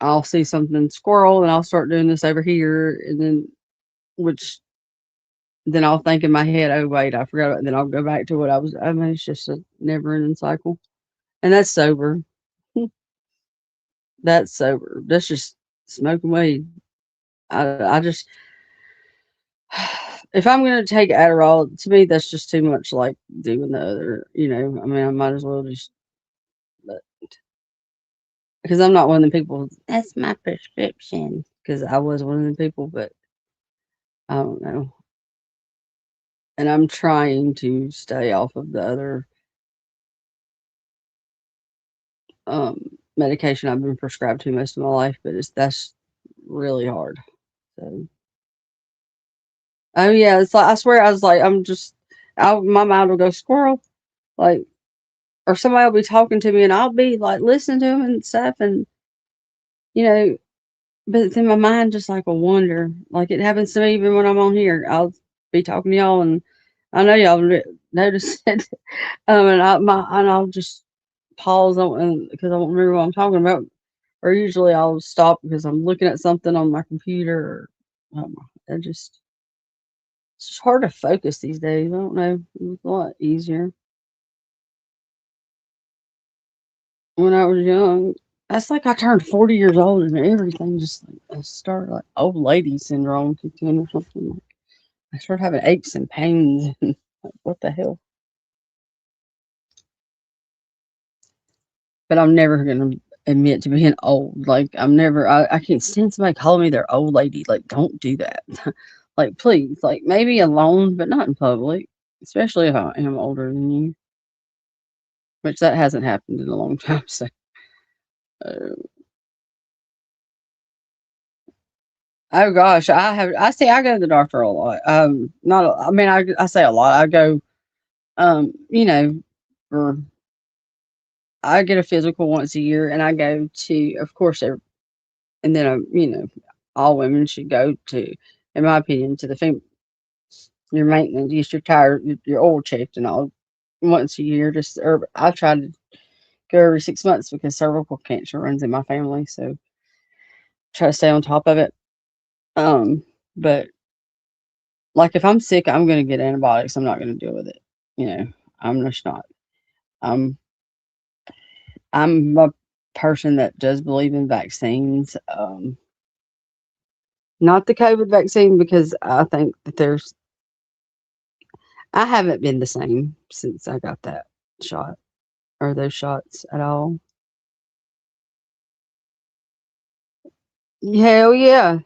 I'll see something squirrel, and I'll start doing this over here, and then which then I'll think in my head, oh wait, I forgot about. Then I'll go back to what I was. I mean, it's just a never-ending cycle, and that's sober. That's sober. That's just smoking weed. I just if I'm gonna take Adderall, to me that's just too much like doing the other. I mean, I might as well just. But because I'm not one of the people. That's my prescription. Because I was one of the people, but I don't know. And I'm trying to stay off of the other medication I've been prescribed to most of my life, but that's really hard. So, oh yeah, it's like I swear I was like my mind will go squirrel, like, or somebody will be talking to me and I'll be like listening to them and stuff, and you know, but then my mind just like will wander. Like it happens to me even when I'm on here. I'll be talking to y'all, and I know y'all notice it. And I'll just pause on because I won't remember what I'm talking about. Or usually I'll stop because I'm looking at something on my computer. Or I just it's just hard to focus these days. I don't know. It was a lot easier when I was young. That's like I turned 40 years old and everything just like I started like old lady syndrome kicked in or something. Like I started having aches and pains and like, what the hell? But I'm never gonna admit to being old. Like I can't stand somebody calling me their old lady. Like, don't do that. Like, please, like maybe alone, but not in public. Especially if I am older than you, which that hasn't happened in a long time. So, uh, oh gosh, I have. I see. I go to the doctor a lot. Not. I mean, I say a lot. I go. You know, for I get a physical once a year, and I go to, of course, and then all women should go to, in my opinion, to the your maintenance, get your tire, your oil checked, and all once a year. Just or I try to go every 6 months because cervical cancer runs in my family, so try to stay on top of it. But like if I'm sick, I'm gonna get antibiotics. I'm not gonna deal with it. You know, I'm just not. I'm I'm a person that does believe in vaccines. Not the COVID vaccine because I think that I haven't been the same since I got that shot or those shots at all. Hell yeah.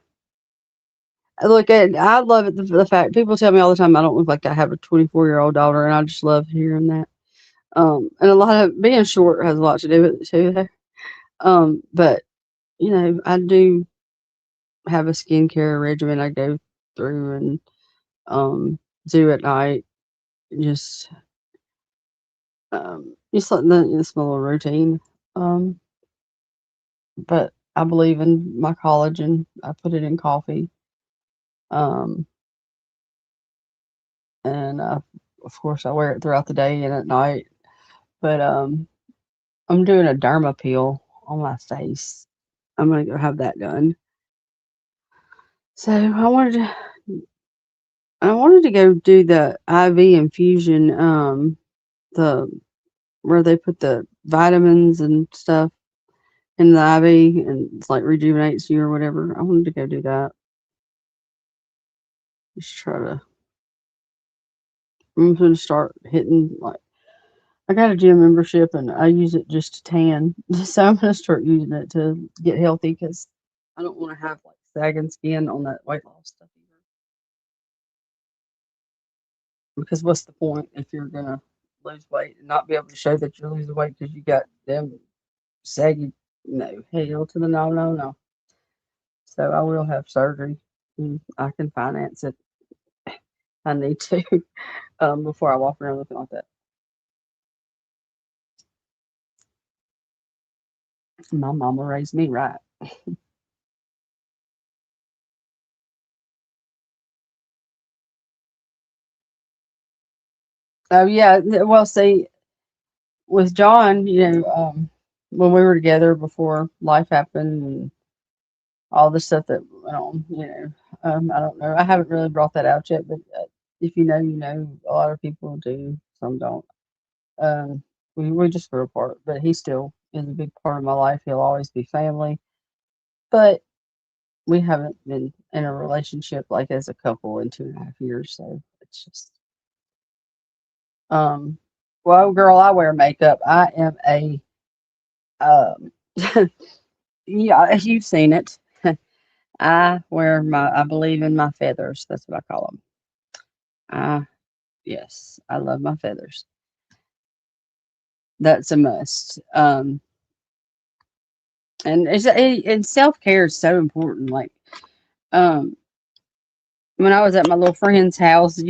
Look, I love it. The fact people tell me all the time I don't look like I have a 24-year-old daughter, and I just love hearing that. And a lot of being short has a lot to do with it too. But I do have a skincare regimen I go through and do at night. Just like the small routine. Um, but I believe in my collagen. I put it in coffee. Um, and of course I wear it throughout the day and at night. But I'm doing a derma peel on my face. I'm gonna go have that done. So I wanted to go do the IV infusion. The where they put the vitamins and stuff in the IV and it's like rejuvenates you or whatever. I wanted to go do that. Just try to. I'm gonna start hitting like I got a gym membership and I use it just to tan. So I'm gonna start using it to get healthy because I don't want to have like sagging skin on that weight loss stuff either. Because what's the point if you're gonna lose weight and not be able to show that you're losing weight because you got them saggy? No, hell to the no, no, no. So I will have surgery. I can finance it. I need to before I walk around looking like that. My mama raised me right. Oh yeah, well, see, with John, when we were together before life happened and all the stuff that went on, I don't know. I haven't really brought that out yet, but if you know, you know. A lot of people do, some don't. Um, we just grew apart, but he still is a big part of my life. He'll always be family, but we haven't been in a relationship like as a couple in 2.5 years, so it's just um. Well, girl, I wear makeup. I am a um. Yeah, you've seen it. I believe in my feathers. That's what I call them. Yes, I love my feathers. That's a must. And self care is so important. Like, um, when I was at my little friend's house,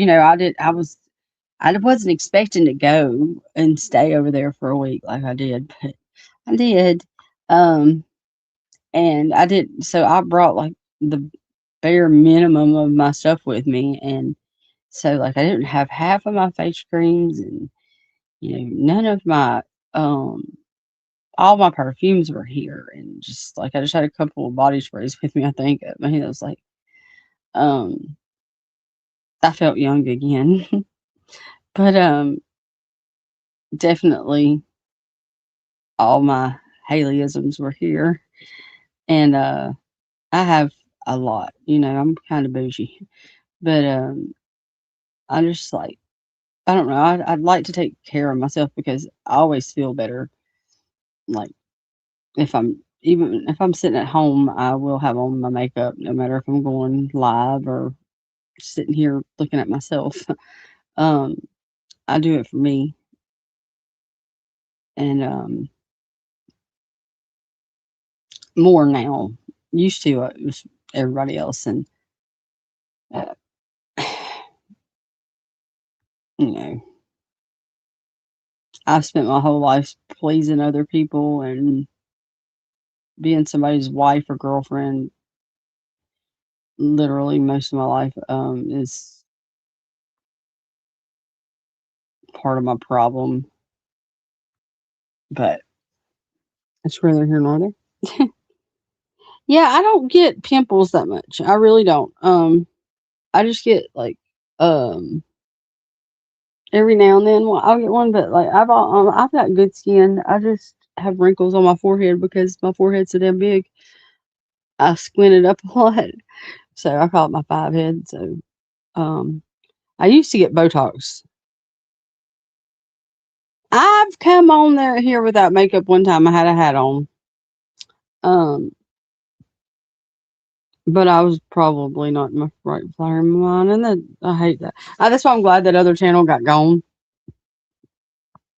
I wasn't expecting to go and stay over there for a week like I did, but I did. Um, and I did, so I brought like the bare minimum of my stuff with me, and so, like, I didn't have half of my face creams and, none of my, all my perfumes were here. And just like, I just had a couple of body sprays with me, I think. I mean, it was like, um, I felt young again. But, definitely all my Haleyisms were here. And, I have a lot, I'm kind of bougie. But, I just like, I don't know. I'd like to take care of myself because I always feel better. Like, even if I'm sitting at home, I will have on my makeup no matter if I'm going live or sitting here looking at myself. Um, I do it for me and more now. Used to it was everybody else, and uh, you know, I've spent my whole life pleasing other people and being somebody's wife or girlfriend. Literally, most of my life is part of my problem, but it's neither here nor there. Yeah, I don't get pimples that much. I really don't. I just get like um every now and then I'll get one, but like I've got good skin. I just have wrinkles on my forehead because my forehead's so damn big. I squinted up a lot, so I call it my five head. So um, I used to get Botox. I've come on there here without makeup one time. I had a hat on. Um, but I was probably not in my right frame of mind, and I hate that. That's why I'm glad that other channel got gone.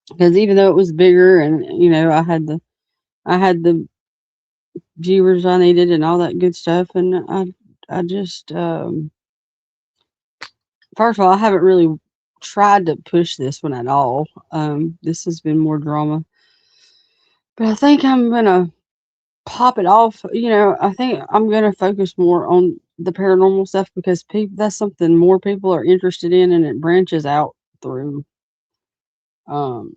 Because even though it was bigger and I had the viewers I needed and all that good stuff, and I just first of all I haven't really tried to push this one at all. This has been more drama, but I think I'm gonna pop it off. I think I'm gonna focus more on the paranormal stuff because that's something more people are interested in, and it branches out through um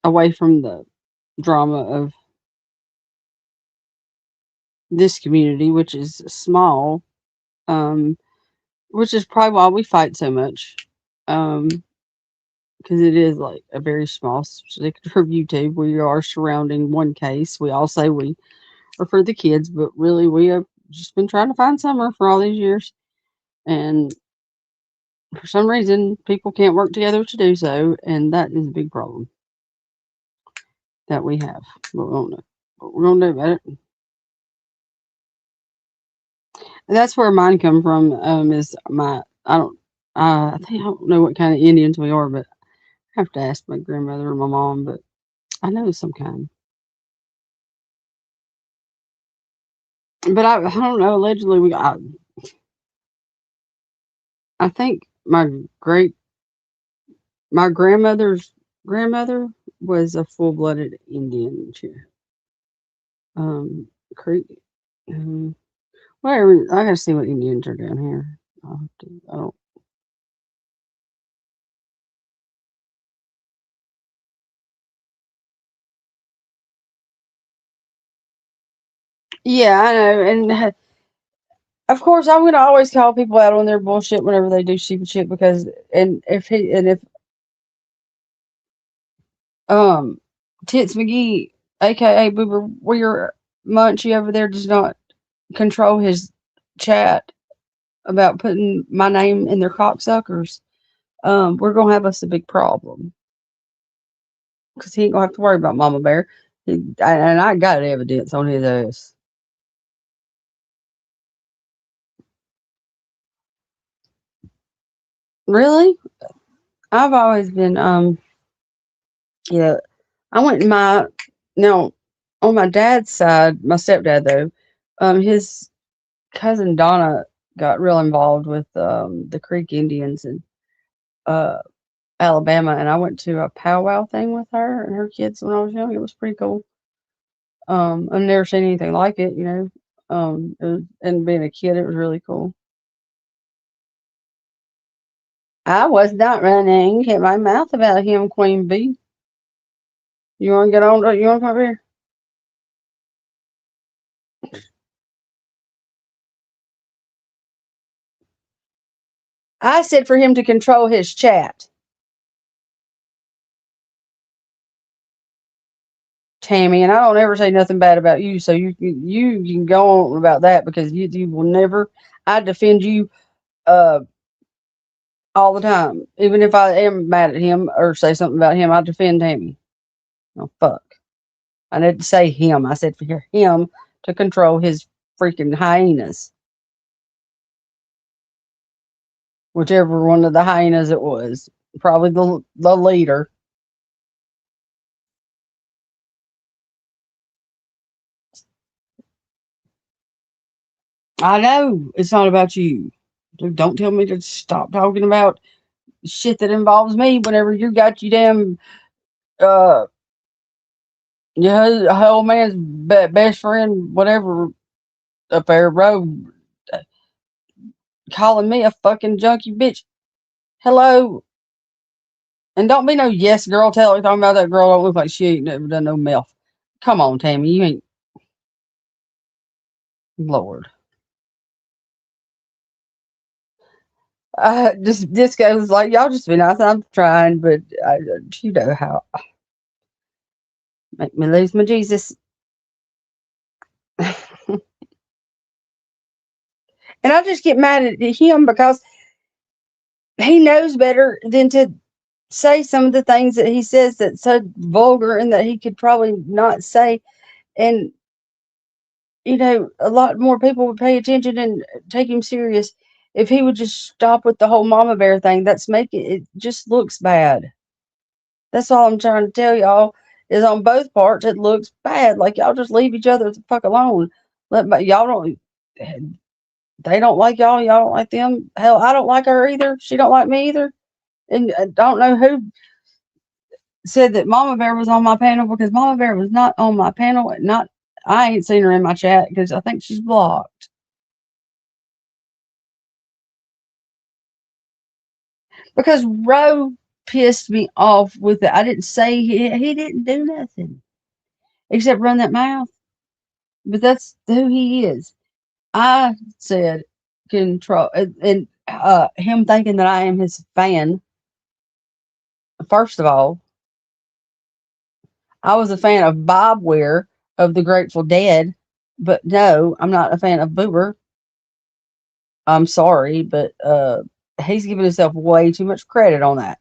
away from the drama of this community, which is small, um, which is probably why we fight so much. Um, because it is like a very small sector of YouTube. We are surrounding one case. We all say we are for the kids, but really we have just been trying to find Summer for all these years. And for some reason, people can't work together to do so. And that is a big problem that we have. But we don't know what we're going to do about it. And that's where mine come from. Is my, I don't, I think I don't know what kind of Indians we are, but I have to ask my grandmother or my mom, but I know some kind. But I don't know. Allegedly, I think great, my grandmother's grandmother was a full-blooded Indian. Um, Creek, um, whatever. I gotta see what Indians are down here. I don't. Yeah, I know, and of course, I'm gonna always call people out on their bullshit whenever they do stupid shit because, if um Tits McGee, aka Boober Weir Munchie over there, does not control his chat about putting my name in their cocksuckers, we're gonna have us a big problem because he ain't gonna have to worry about Mama Bear. And I got evidence on his ass. Really? I've always been yeah. I went in my now on my dad's side, my stepdad though, his cousin Donna got real involved with the Creek Indians in uh Alabama, and I went to a powwow thing with her and her kids when I was young. It was pretty cool. I've never seen anything like it, you know. And being a kid, it was really cool. I was not running. Hit my mouth about him, Queen Bee. You want to get on? You want to come over here? I said for him to control his chat, Tammy, and I don't ever say nothing bad about you. So you can go on about that because you will never. I defend you all the time, even if I am mad at him or say something about him. I defend Tammy. Oh fuck! I didn't say him. I said for him to control his freaking hyenas, whichever one of the hyenas it was. Probably the leader. I know it's not about you. Don't tell me to stop talking about shit that involves me whenever you got you damn uh your whole man's best friend whatever up there, bro, calling me a fucking junkie bitch. Hello, and don't be no yes girl talking about that girl don't look like she ain't never done no meth. Come on, Tammy, you ain't. Lord. This guy was like, y'all just be nice. I'm trying, but you know how make me lose my Jesus. And I just get mad at him because he knows better than to say some of the things that he says that's so vulgar and that he could probably not say. And, you know, a lot more people would pay attention and take him serious if he would just stop with the whole mama bear thing. That's making it just looks bad. That's all I'm trying to tell y'all is on both parts it looks bad. Like y'all just leave each other the fuck alone. Y'all don't. They don't like y'all. Y'all don't like them. Hell, I don't like her either. She don't like me either. And I don't know who said that Mama Bear was on my panel because Mama Bear was not on my panel. Not I ain't seen her in my chat because I think she's blocked. Because Roe pissed me off with it. I didn't say he didn't do nothing except run that mouth. But that's who he is. I said control and him thinking that I am his fan First of all, I was a fan of Bob Weir of the Grateful Dead, but no, I'm not a fan of Boober. I'm sorry, but he's giving himself way too much credit on that.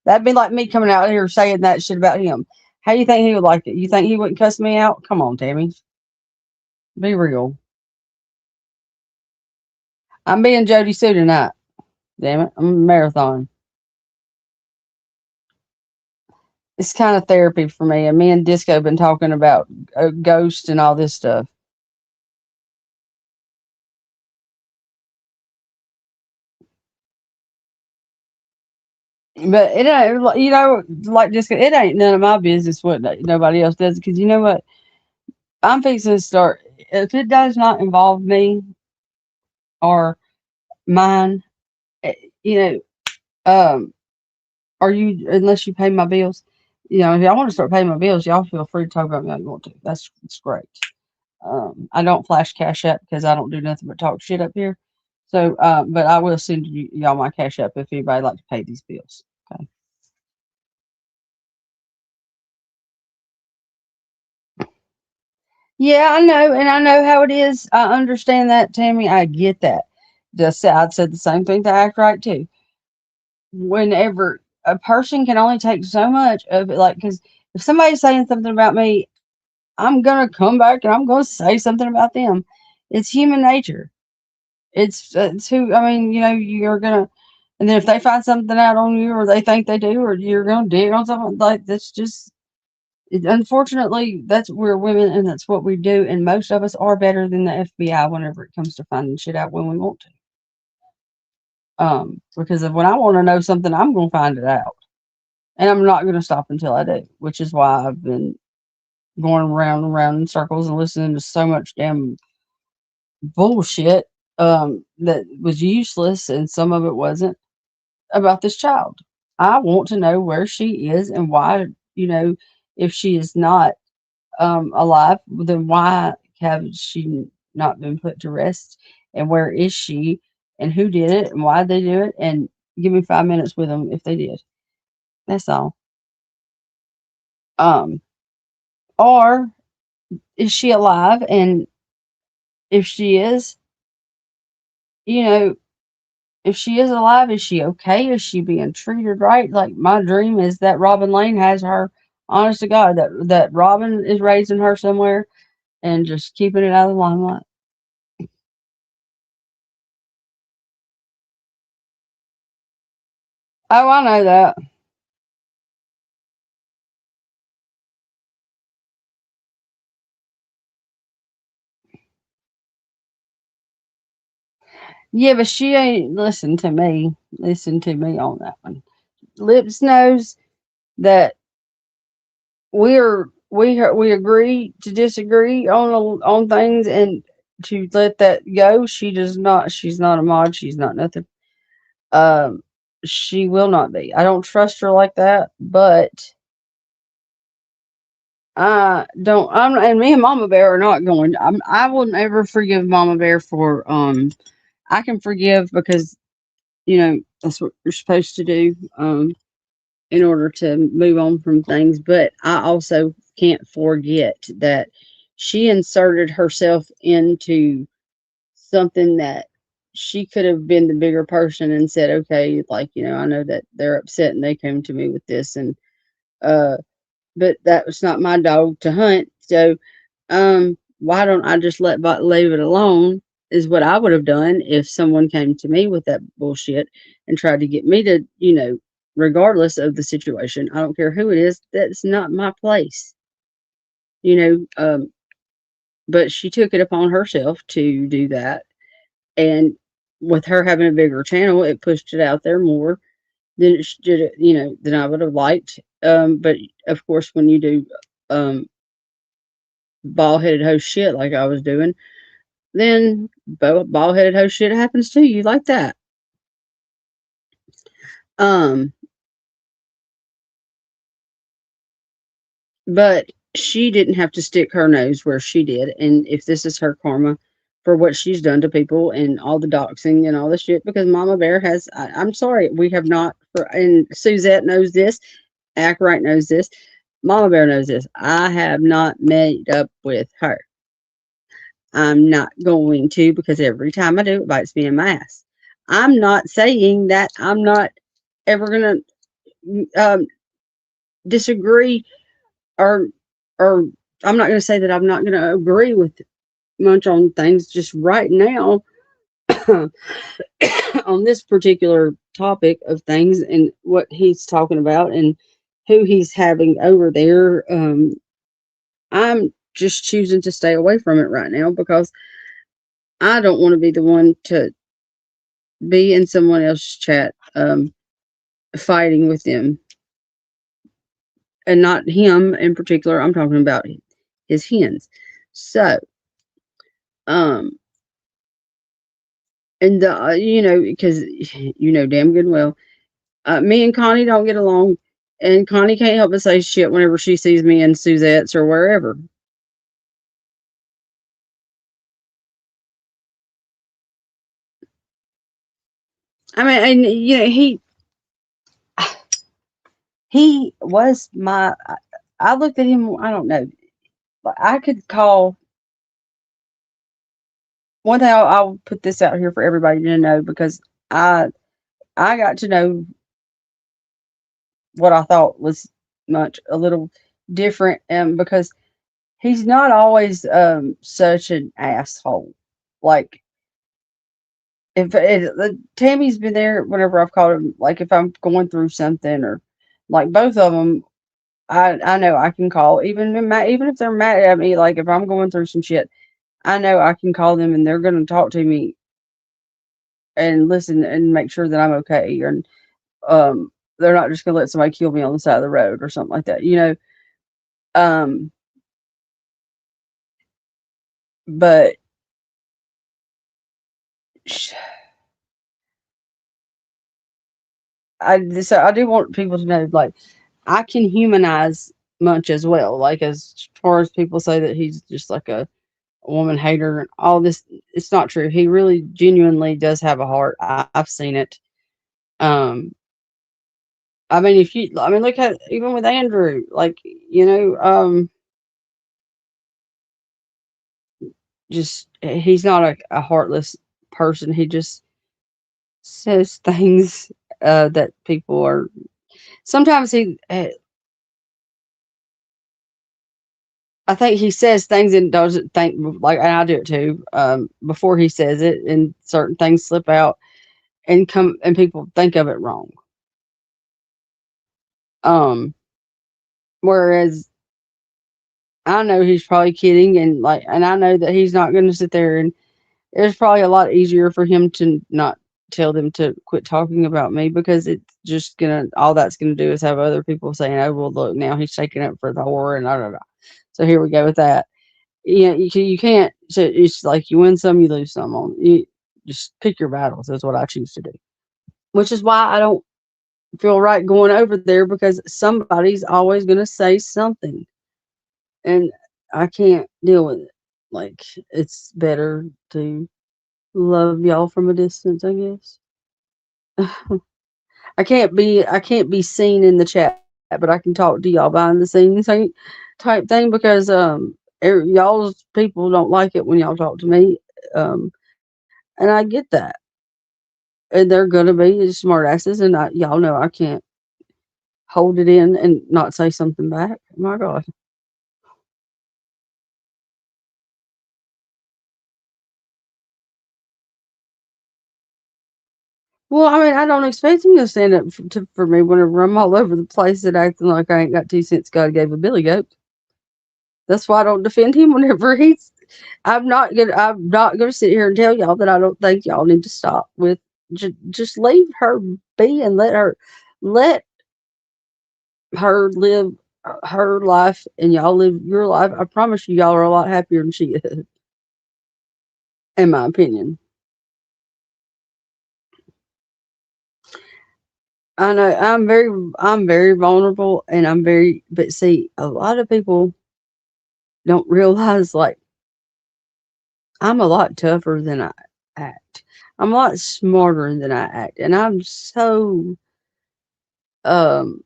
That'd be like me coming out here saying that shit about him. How you think he would like it? You think he wouldn't cuss me out? Come on, Tammy. Be real. I'm being Jody Sue tonight. Damn it. I'm a marathon. It's kind of therapy for me. And me and Disco been talking about ghosts and all this stuff. But it ain't, like Disco, it ain't none of my business what nobody else does. Because you know what? I'm fixing to start. If it does not involve me or mine, eh, you know, um, are you, unless you pay my bills, if y'all want to start paying my bills, y'all feel free to talk about me how you want to. It's great. I don't flash cash app because I don't do nothing but talk shit up here. So, but I will send y'all my cash app if anybody like to pay these bills. Okay. Yeah, I know, and I know how it is. I understand that, Tammy. I get that. Just I'd said the same thing to act right too. Whenever a person can only take so much of it, like, because if somebody's saying something about me, I'm gonna come back and I'm gonna say something about them. It's human nature. It's who, I mean, you're gonna, and then if they find something out on you, or they think they do, or you're gonna dig on something, like that's just. Unfortunately, that's we're women, and that's what we do. And most of us are better than the FBI whenever it comes to finding shit out when we want to. Because when I want to know something, I'm gonna find it out, and I'm not gonna stop until I do. Which is why I've been going around and around in circles and listening to so much damn bullshit that was useless, and some of it wasn't about this child. I want to know where she is and why. If she is not alive, then why have she not been put to rest? And where is she? And who did it? And why did they do it? And give me 5 minutes with them if they did. That's all. Um, or is she alive? And if she is, you know, if she is alive, is she okay? Is she being treated right? Like my dream is that Robin Lane has her. Honest to God, that Robin is raising her somewhere and just keeping it out of the limelight. Oh, I know that. Yeah, but she ain't listen to me. Listen to me on that one. Lips knows that we agree to disagree on things and to let that go. She does not. She's not a mod. She's not nothing. Um, she will not be. I don't trust her like that. But I don't. I'm and me and Mama Bear are not going. I will never forgive Mama Bear for. I can forgive because that's what you're supposed to do. In order to move on from things. But I also can't forget that she inserted herself into something that she could have been the bigger person and said, okay, like, I know that they're upset and they came to me with this. And, uh, but that was not my dog to hunt. So, why don't I just leave it alone? Is what I would have done if someone came to me with that bullshit and tried to get me to, regardless of the situation. I don't care who it is. That's not my place, you know. But she took it upon herself to do that, and with her having a bigger channel, it pushed it out there more than it did. Than I would have liked. But of course, when you do um, bald headed hoe shit like I was doing, then bald headed hoe shit happens to you like that. Um, but she didn't have to stick her nose where she did. And if this is her karma for what she's done to people and all the doxing and all the shit, because Mama Bear has, I'm sorry, we have not, and Suzette knows this, Ackright knows this. Mama Bear knows this. I have not made up with her. I'm not going to because every time I do, it bites me in my ass. I'm not saying that I'm not ever gonna disagree or or I'm not gonna say that I'm not gonna agree with much on things just right now on this particular topic of things and what he's talking about and who he's having over there. I'm just choosing to stay away from it right now because I don't want to be the one to be in someone else's chat fighting with them and not him in particular. I'm talking about his hens. So, um, and because you know damn good well, me and Connie don't get along, and Connie can't help but say shit whenever she sees me in Suzette's or wherever. I mean, and he was my. I looked at him. I don't know. I could call one thing. I'll put this out here for everybody to know because I I got to know what I thought was much a little different, because he's not always such an asshole. Like if Tammy's been there whenever I've called him, like if I'm going through something or like both of them, I know I can call even if they're mad at me. Like if I'm going through some shit, I know I can call them and they're gonna talk to me and listen and make sure that I'm okay. And they're not just gonna let somebody kill me on the side of the road or something like that. Um, but I do want people to know, like, I can humanize Munch as well. Like, as far as people say that he's just like a woman hater and all this, it's not true. He really genuinely does have a heart. I've seen it. Um, I mean, I mean, look at even with Andrew, like, just he's not a heartless person. He just says things that people are. Sometimes I think he says things and doesn't think like, and I do it too. Before he says it, and certain things slip out and people think of it wrong. Um, Whereas I know he's probably kidding, and I know that he's not going to sit there, and it's probably a lot easier for him to not tell them to quit talking about me because it's just gonna all that's gonna do is have other people saying, "Oh well, look now he's taking up for the whore," and I don't know. So here we go with that. Yeah, you can't. So it's like you win some, you lose some. On you just pick your battles is what I choose to do. Which is why I don't feel right going over there because somebody's always going to say something, and I can't deal with it. Like it's better to love y'all from a distance, I guess. I can't be seen in the chat, but I can talk to y'all behind the scenes type thing because y'all's people don't like it when y'all talk to me, and I get that. And they're gonna be smart asses, and y'all know I can't hold it in and not say something back. My God. Well, I mean, I don't expect him to stand up for me whenever I'm all over the place and acting like I ain't got 2 cents God gave a billy goat. That's why I don't defend him whenever he's. I'm not gonna sit here and tell y'all that I don't think y'all need to stop with. Just leave her be and let her live her life and y'all live your life. I promise you, y'all are a lot happier than she is, in my opinion. I know I'm very vulnerable and but see, a lot of people don't realize like I'm a lot tougher than I act. I'm a lot smarter than I act. And I'm so um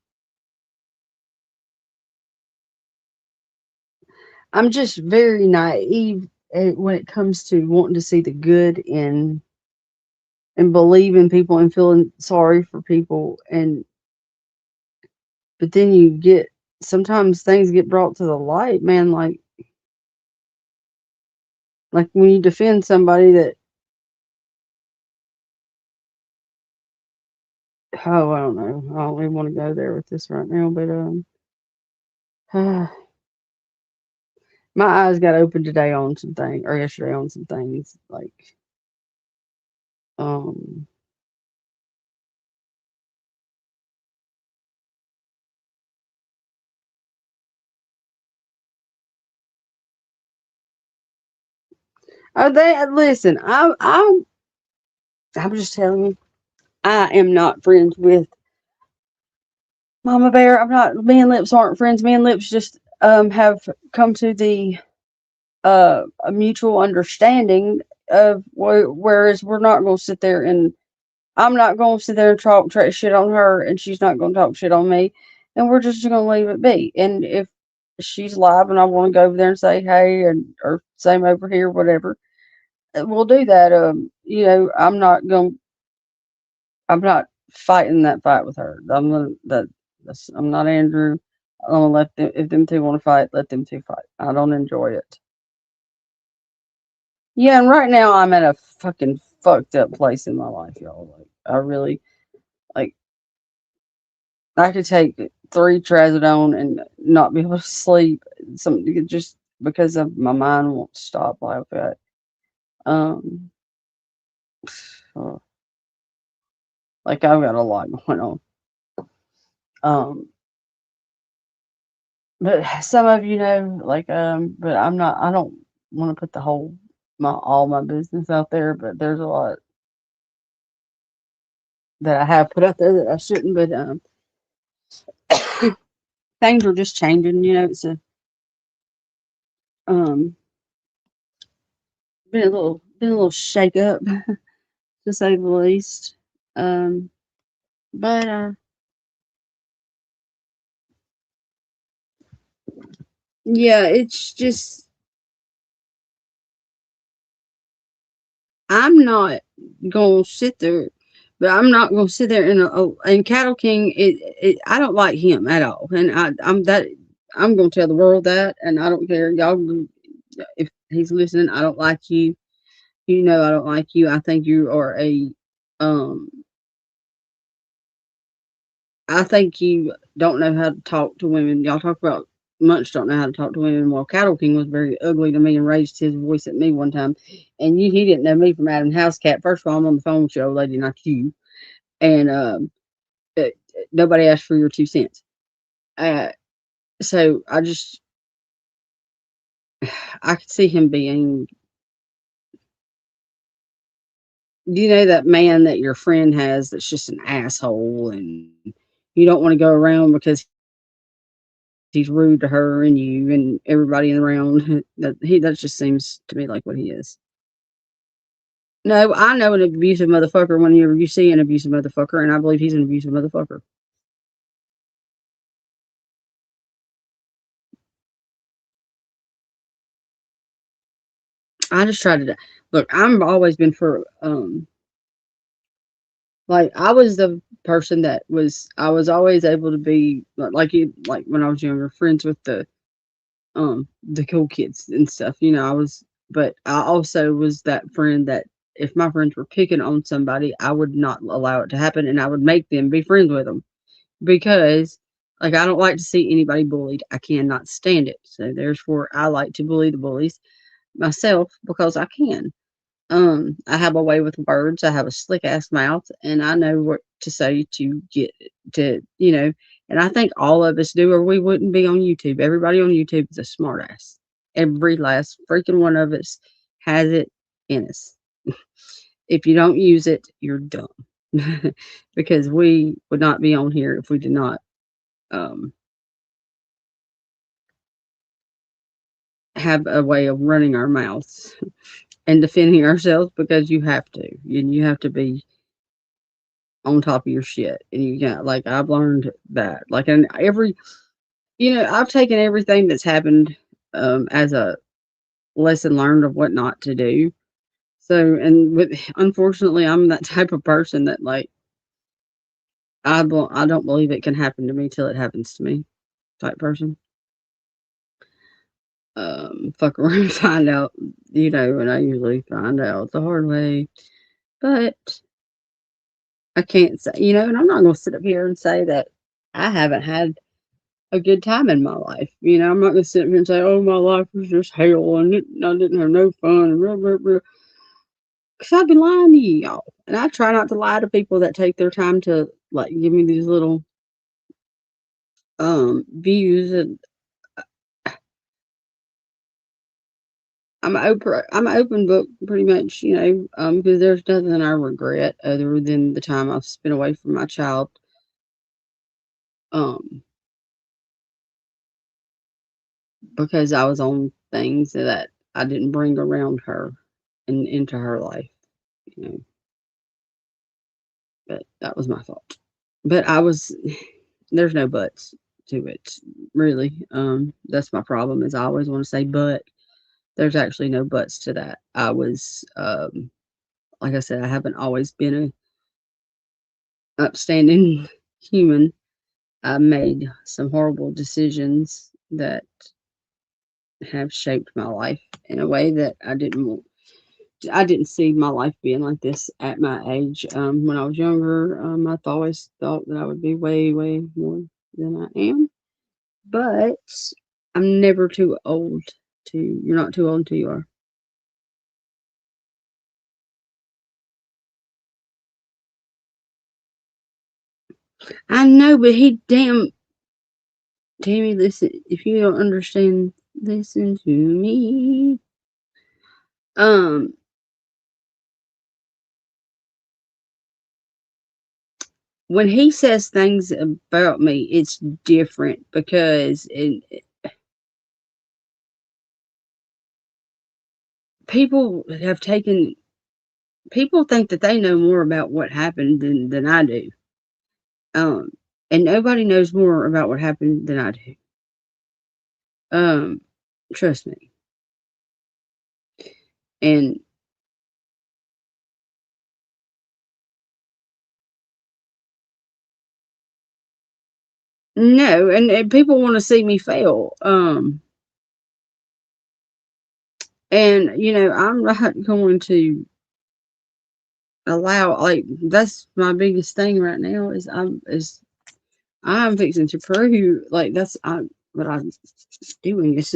I'm just very naive when it comes to wanting to see the good in and believe in people and feeling sorry for people. And but then you get sometimes things get brought to the light, man. Like when you defend somebody that, oh, I don't know, I don't even want to go there with this right now, but my eyes got open today on some things, or yesterday on some things, like um oh, they listen. I'm just telling you, I am not friends with Mama Bear. I'm not. Me and Lips aren't friends. Me and Lips just have come to the a mutual understanding of whereas we're not going to sit there and I'm not going to sit there and talk shit on her, and she's not going to talk shit on me, and we're just going to leave it be. And if she's live and I want to go over there and say hey, and or same over here, whatever, we'll do that. I'm not fighting that fight with her. I'm not Andrew. I'm gonna let them, if them two want to fight, let them two fight. I don't enjoy it. Yeah, and right now I'm at a fucking fucked up place in my life, y'all. Like I really like I could take three trazodone and not be able to sleep. Something just because of my mind won't stop like that. Um, uh, like I've got a lot going on. Um, but some of you know, like but I'm not. I don't want to put the whole my all my business out there. But there's a lot that I have put out there that I shouldn't. But things are just changing. You know, it's a um been a little shake up to say the least. Um, but yeah, it's just I'm not gonna sit there, but I'm not gonna sit there and Cattle King. I don't like him at all, and I'm gonna tell the world that, and I don't care, y'all. If he's listening, I don't like you. You know, I don't like you. I think you are um. I think you don't know how to talk to women. Y'all talk about Munch don't know how to talk to women. Well, Cattle King was very ugly to me and raised his voice at me one time. And he didn't know me from Adam House Cat. First of all, I'm on the phone with your old lady, not you. And uh, nobody asked for your 2 cents. Uh, so I could see him being, you know, that man that your friend has that's just an asshole, and you don't want to go around because he's rude to her and you and everybody around. That just seems to me like what he is. No, I know an abusive motherfucker whenever you see an abusive motherfucker, and I believe he's an abusive motherfucker. I just try to look. I've always been for like I was the person that was. I was always able to be like you, like when I was younger, friends with the cool kids and stuff. You know, I was, but I also was that friend that if my friends were picking on somebody, I would not allow it to happen, and I would make them be friends with them because like I don't like to see anybody bullied. I cannot stand it. So therefore I like to bully the bullies myself because I can. I have a way with words. I have a slick ass mouth and I know what to say to get to, you know, and I think all of us do or we wouldn't be on YouTube. Everybody on YouTube is a smart ass. Every last freaking one of us has it in us. If you don't use it, you're dumb. Because we would not be on here if we did not um, have a way of running our mouths and defending ourselves because you have to. And you have to be on top of your shit. And you got, like, I've learned that. Like, and every, you know, I've taken everything that's happened as a lesson learned of what not to do. So, and with unfortunately, I'm that type of person that like I don't believe it can happen to me till it happens to me type person. Fuck around and find out, and I usually find out the hard way. But I can't say, and I'm not going to sit up here and say that I haven't had a good time in my life. I'm not going to sit up here and say, oh, my life was just hell and I didn't have no fun and blah, blah, blah. Because I'd be lying to you, y'all. And I try not to lie to people that take their time to, like, give me these little views. And I'm an open book pretty much, because there's nothing I regret other than the time I've spent away from my child. Um, because I was on things that I didn't bring around her and into her life, you know. But that was my fault. But there's no buts to it, really. That's my problem is I always want to say but. There's actually no buts to that. I was, like I said, I haven't always been a upstanding human. I made some horrible decisions that have shaped my life in a way that I didn't see my life being like this at my age. When I was younger, I always thought that I would be way, way more than I am. But I'm never too old you're not too old until you are. I know, but Tammy, listen, if you don't understand, listen to me. Um, when he says things about me, it's different because people have taken people think that they know more about what happened than I do. Um, and nobody knows more about what happened than I do. Um, trust me. And no, and people want to see me fail. And I'm not going to allow like that's my biggest thing right now is I'm fixing to prove like what I'm doing is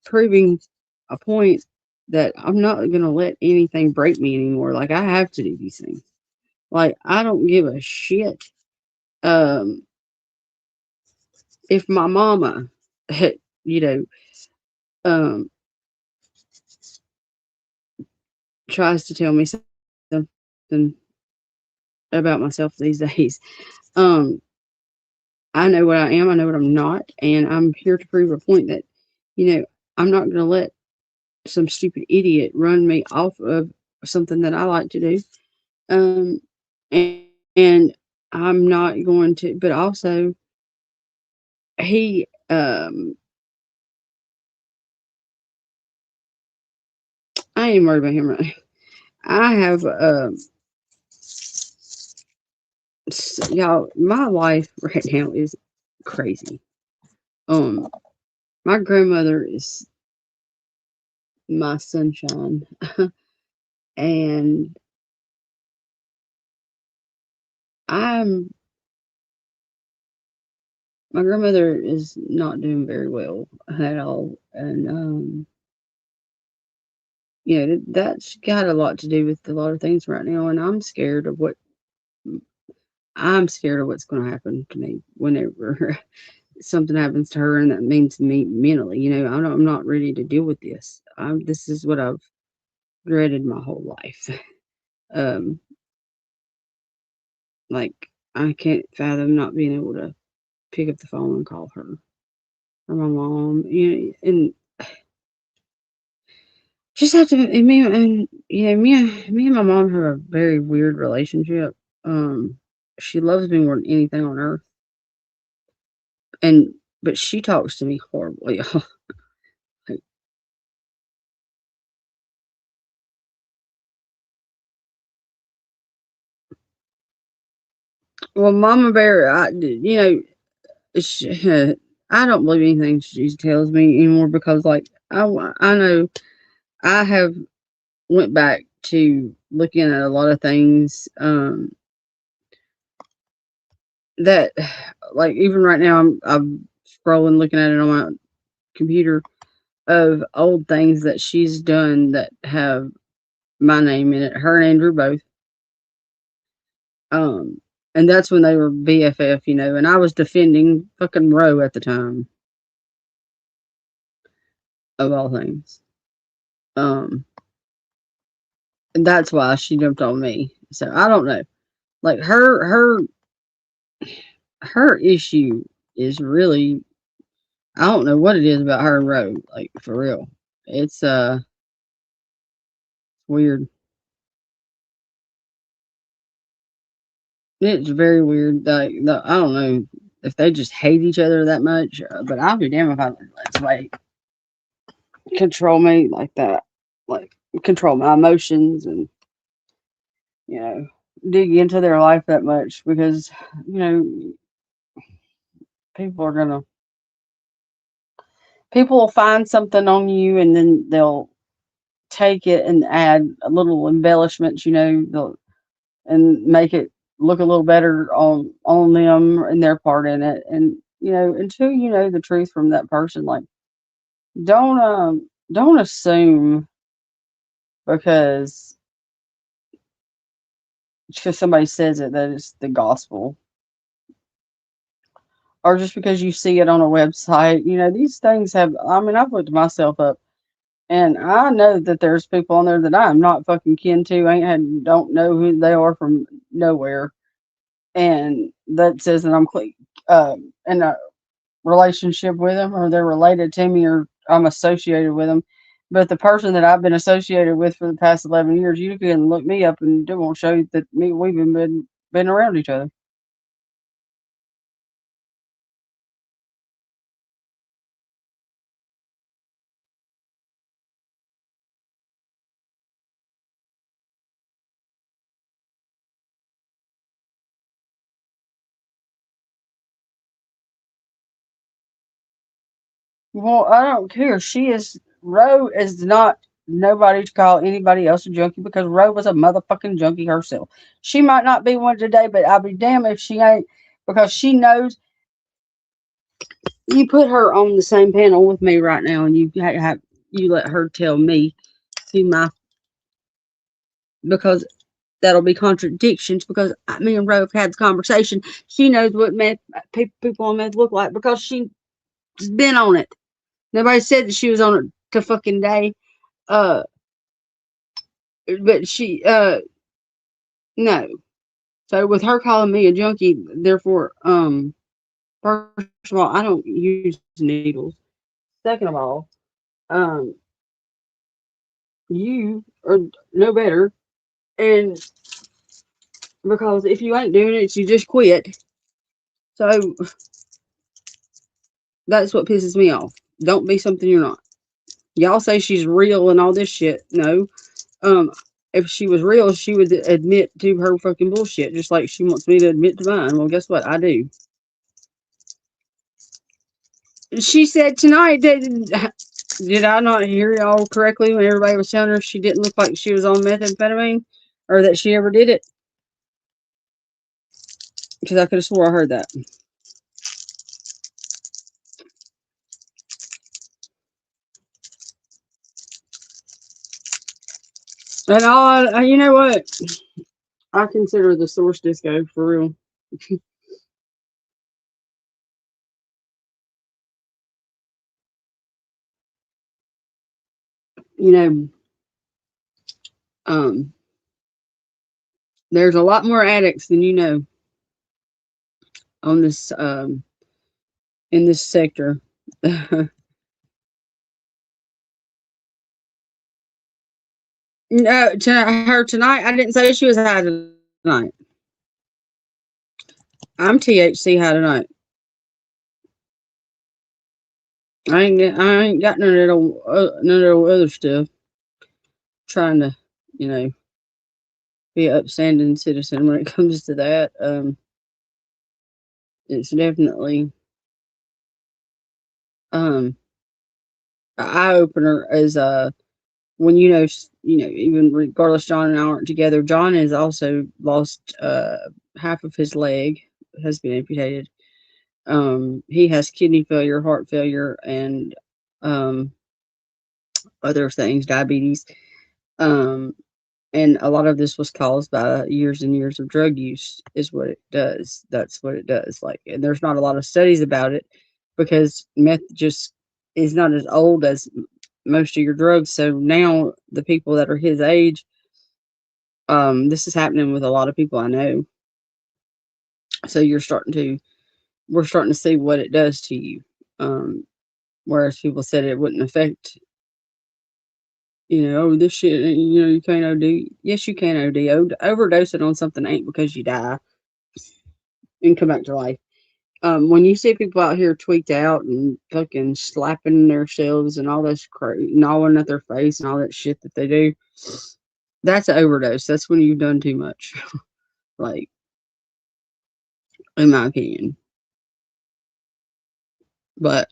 proving a point that I'm not gonna let anything break me anymore. Like I have to do these things. Like I don't give a shit. Um, if my mama had, you know, um, tries to tell me something about myself these days, um, I know what I am. I know what I'm not, and I'm here to prove a point that, I'm not gonna let some stupid idiot run me off of something that I like to do. Um, and I'm not going to, but also he, I ain't worried about him right now. I have, y'all, my life right now is crazy. Um, my grandmother is my sunshine, and I'm my grandmother is not doing very well at all, and that's got a lot to do with a lot of things right now, and I'm scared of what's going to happen to me whenever something happens to her, and that means me mentally. I'm not ready to deal with this. This is what I've dreaded my whole life. Um, like I can't fathom not being able to pick up the phone and call her or my mom. And just have to. And me and my mom have a very weird relationship. She loves me more than anything on earth, and but she talks to me horribly. Like Well, Mama Bear, I don't believe anything she tells me anymore because, like, I know I have went back to looking at a lot of things that, like, even right now, I'm scrolling, looking at it on my computer of old things that she's done that have my name in it. Her and Andrew both. Um, and that's when they were BFF, and I was defending fucking Roe at the time, of all things. Um, and that's why she jumped on me. So I don't know. Like her issue is really, I don't know what it is about her and Roe, like for real. It's weird. It's very weird. Like I don't know if they just hate each other that much, but I'll be damned if I let somebody control me like that. Like control my emotions and you know dig into their life that much because you know people are gonna people will find something on you and then they'll take it and add a little embellishments, they'll and make it look a little better on them and their part in it. And until you know the truth from that person, like don't assume because somebody says it that it's the gospel. Or just because you see it on a website, these things have. I mean, I've looked myself up, and I know that there's people on there that I'm not fucking kin to, ain't had, don't know who they are from nowhere, and that says that I'm in a relationship with them, or they're related to me, or I'm associated with them. But the person that I've been associated with for the past 11 years, you can look me up, and it won't show you that we've been around each other. Well, I don't care. Roe is not nobody to call anybody else a junkie because Roe was a motherfucking junkie herself. She might not be one today, but I'll be damned if she ain't because she knows you put her on the same panel with me right now and you let her tell me who my because that'll be contradictions because me and Roe have had this conversation. She knows what meth people on meth look like because she's been on it. Nobody said that she was on it to fucking day. Uh, but she no. So with her calling me a junkie, therefore, first of all, I don't use needles. Second of all, um, you are no better, and because if you ain't doing it, you just quit. So that's what pisses me off. Don't be something you're not. Y'all say she's real and all this shit. No. Um, if she was real, she would admit to her fucking bullshit, just like she wants me to admit to mine. Well, guess what? I do. She said tonight that did I not hear y'all correctly when everybody was telling her she didn't look like she was on methamphetamine or that she ever did it? Because I could have swore I heard that. And you know what? I consider the source disco for real. You know, um, there's a lot more addicts than you know on this in this sector. No, to her tonight. I didn't say she was high tonight. I'm THC high tonight. I ain't got none of that other stuff. Trying to, you know, be an upstanding citizen when it comes to that. it's definitely um an eye opener as when even regardless John and I aren't together, John has also lost half of his leg, has been amputated. He has kidney failure, heart failure, and um other things, diabetes. Um and a lot of this was caused by years and years of drug use is what it does. That's what it does. Like, and there's not a lot of studies about it because meth just is not as old as most of your drugs. So now the people that are his age, this is happening with a lot of people I know. So we're starting to see what it does to you. Um, Whereas people said it wouldn't affect, oh, this shit, you can't OD. Yes, you can OD. Overdosing on something ain't because you die and come back to life. When you see people out here tweaked out and fucking slapping themselves and all this gnawing at their face and all that shit that they do, that's an overdose. That's when you've done too much. Like, in my opinion. But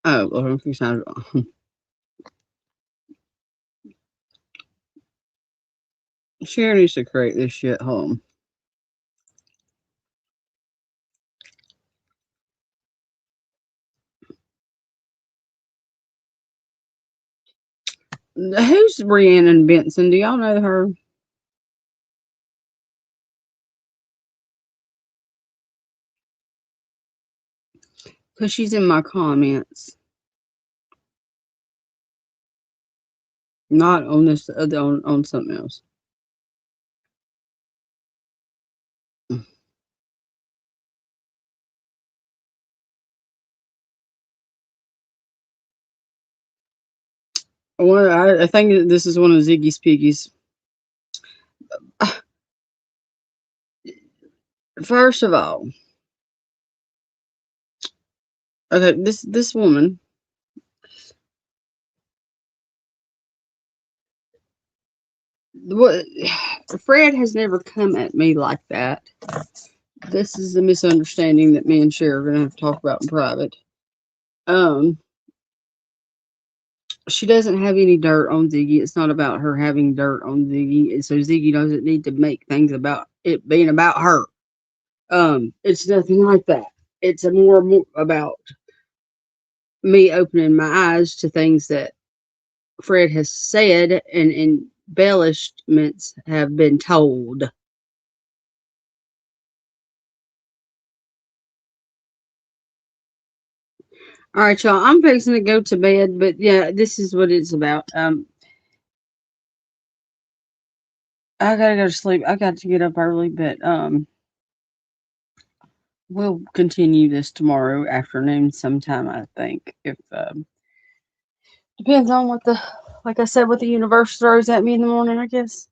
oh, well, I'm excited. Sharon needs to create this shit home. Who's Rhiannon Benson? Do y'all know her? Because she's in my comments. Not on this, on something else. Well, I think this is one of Ziggy's piggies. First of all, okay, this woman, what Fred has never come at me like that. This is a misunderstanding that me and Cher are gonna have to talk about in private. Um, she doesn't have any dirt on Ziggy. It's not about her having dirt on Ziggy, and so Ziggy doesn't need to make things about it being about her. It's nothing like that. It's more about me opening my eyes to things that Fred has said and embellishments have been told. All right, y'all. I'm fixing to go to bed, but yeah, this is what it's about. I gotta go to sleep. I got to get up early, but we'll continue this tomorrow afternoon sometime. I think if depends on like I said, what the universe throws at me in the morning. I guess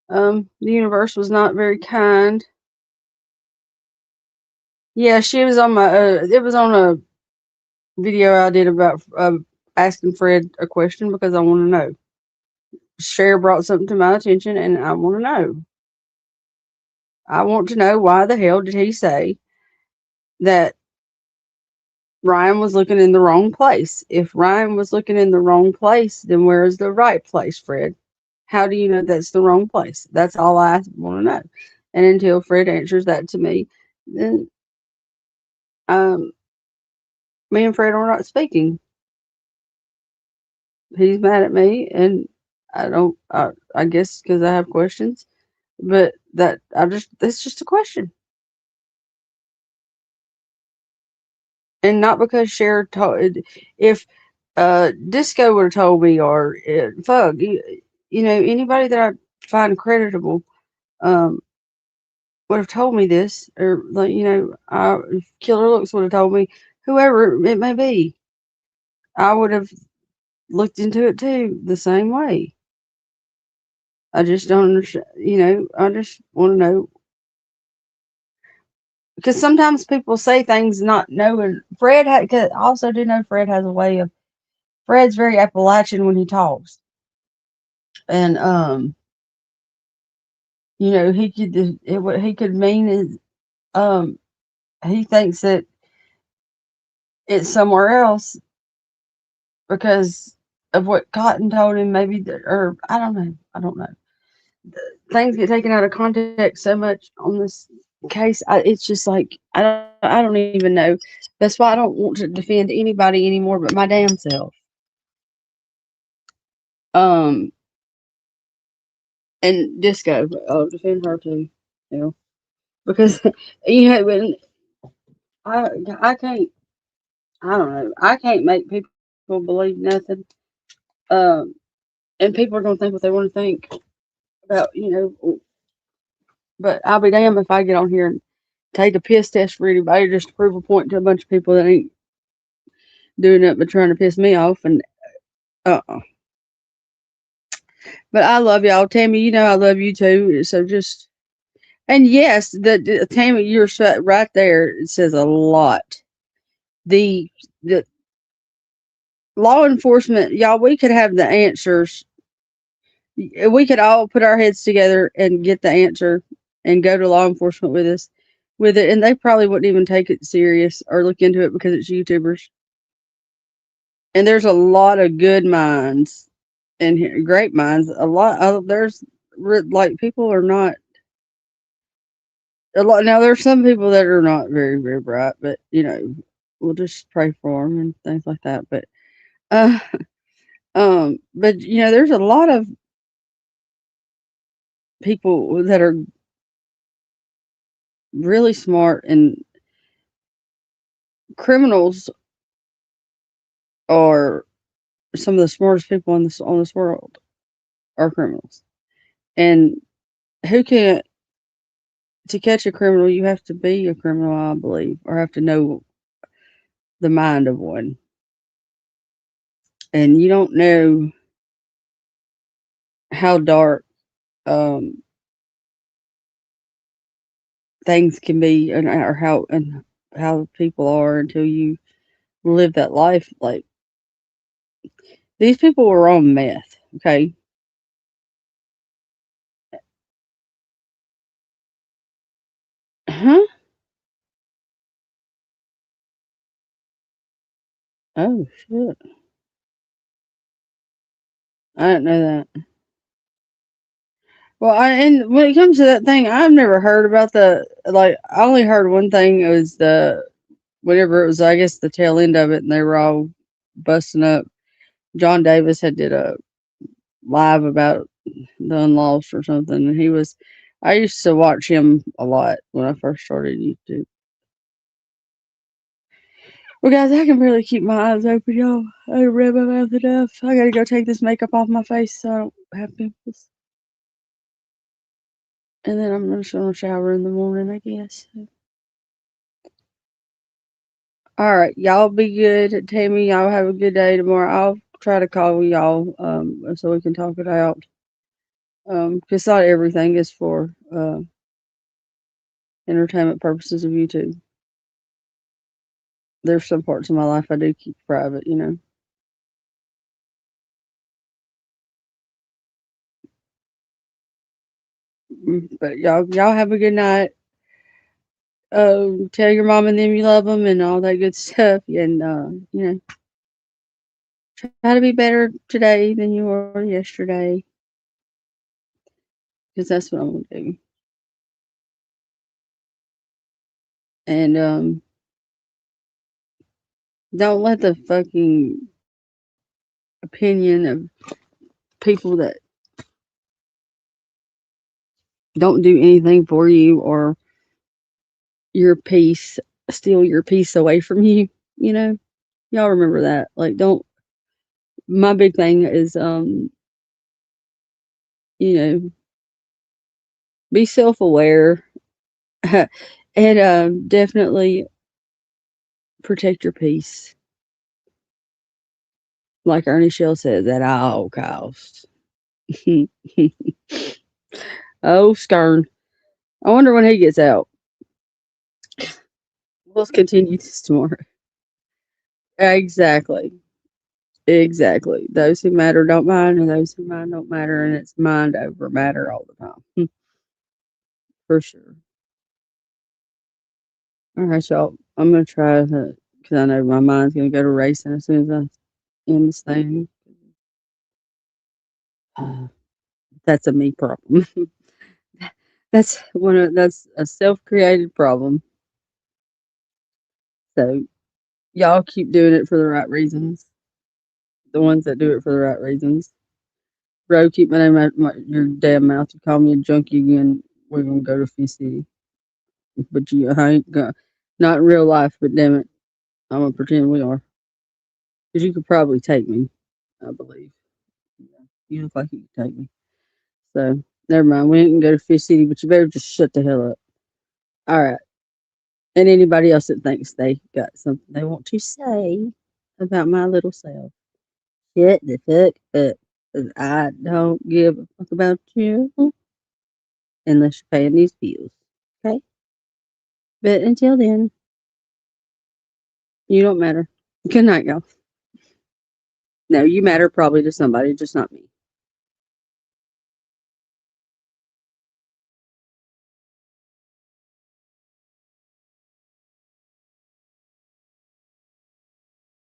the universe was not very kind. Yeah, she was on my. It was on a video I did about asking Fred a question because I want to know. Cher brought something to my attention, and I want to know. I want to know why the hell did he say that Ryan was looking in the wrong place? If Ryan was looking in the wrong place, then where is the right place, Fred? How do you know that's the wrong place? That's all I want to know. And until Fred answers that to me, then um, me and Fred are not speaking. He's mad at me, and I don't. I guess because I have questions, but that's just a question, and not because Cher told. If Disco would have told me, or fuck, anybody that I find creditable, um, would have told me this, or like if Killer Looks would have told me, whoever it may be, I would have looked into it too the same way. I just don't understand. I just want to know because sometimes people say things not knowing. Fred had, cause I also do know Fred has a way of. Fred's very Appalachian when he talks, and he could what he could mean is um he thinks that it's somewhere else because of what Cotton told him, maybe, or I don't know. I don't know. Things get taken out of context so much on this case. It's just like I don't even know. That's why I don't want to defend anybody anymore but my damn self. Um, and Disco, I'll defend her too. You know, because when I I can't I don't know I can't make people believe nothing. Um, and people are gonna think what they want to think about But I'll be damned if I get on here and take a piss test for anybody just to prove a point to a bunch of people that ain't doing it but trying to piss me off. And uh, but I love y'all, Tammy. I love you too. So just and yes, Tammy, you're right there. It says a lot. The law enforcement, y'all. We could have the answers. We could all put our heads together and get the answer and go to law enforcement with it, and they probably wouldn't even take it serious or look into it because it's YouTubers. And there's a lot of good minds and great minds. A lot of there's like people are not a lot now. There's some people that are not very very bright, but we'll just pray for them and things like that. But uh, but there's a lot of people that are really smart, and criminals are some of the smartest people on this world are criminals. And who can't to catch a criminal, you have to be a criminal, I believe, or have to know the mind of one. And you don't know how dark um, things can be, or how people are until you live that life. Like these people were on meth, okay? Huh? Oh shit! I didn't know that. Well, and when it comes to that thing, I've never heard about the like. I only heard one thing. It was the whenever it was, I guess, the tail end of it, and they were all busting up. John Davis had did a live about the Unlost or something, and he was. I used to watch him a lot when I first started YouTube. Well, guys, I can barely keep my eyes open, y'all. I read my mouth enough. I gotta go take this makeup off my face so I don't have pimples. And then I'm just gonna shower in the morning, I guess. All right, y'all be good. Tammy, y'all have a good day tomorrow. I'll try to call y'all so we can talk it out. Because not everything is for entertainment purposes of YouTube. There's some parts of my life I do keep private. But y'all have a good night. Tell your mom and them you love them and all that good stuff. And try to be better today than you were yesterday. Because that's what I'm gonna do. And don't let the fucking opinion of people that don't do anything for you or your peace steal your peace away from you. You know, y'all remember that. Like, don't. My big thing is, you know, be self aware and definitely protect your peace. Like Ernie Shell says, at all costs. Oh, Stern. I wonder when he gets out. We'll continue this tomorrow. Exactly. Exactly. Those who matter don't mind, and those who mind don't matter, and it's mind over matter all the time. For sure. All right, y'all. I'm gonna try to, because I know my mind's gonna go to racing as soon as I end this thing. That's a me problem. That's a self-created problem. So y'all keep doing it for the right reasons. The ones that do it for the right reasons. Bro, keep my name out your damn mouth. You call me a junkie again, we're gonna go to Fee City. But I ain't gonna, not in real life, but damn it, I'm gonna pretend we are. Because you could probably take me, I believe. Yeah, you look like you could take me. So, never mind. We ain't gonna go to Fish City, but you better just shut the hell up. All right. And anybody else that thinks they got something they want to say about my little self, shut the fuck up. 'Cause I don't give a fuck about you unless you're paying these bills. Okay? But until then, you don't matter. Good night, y'all. No, you matter probably to somebody, just not me.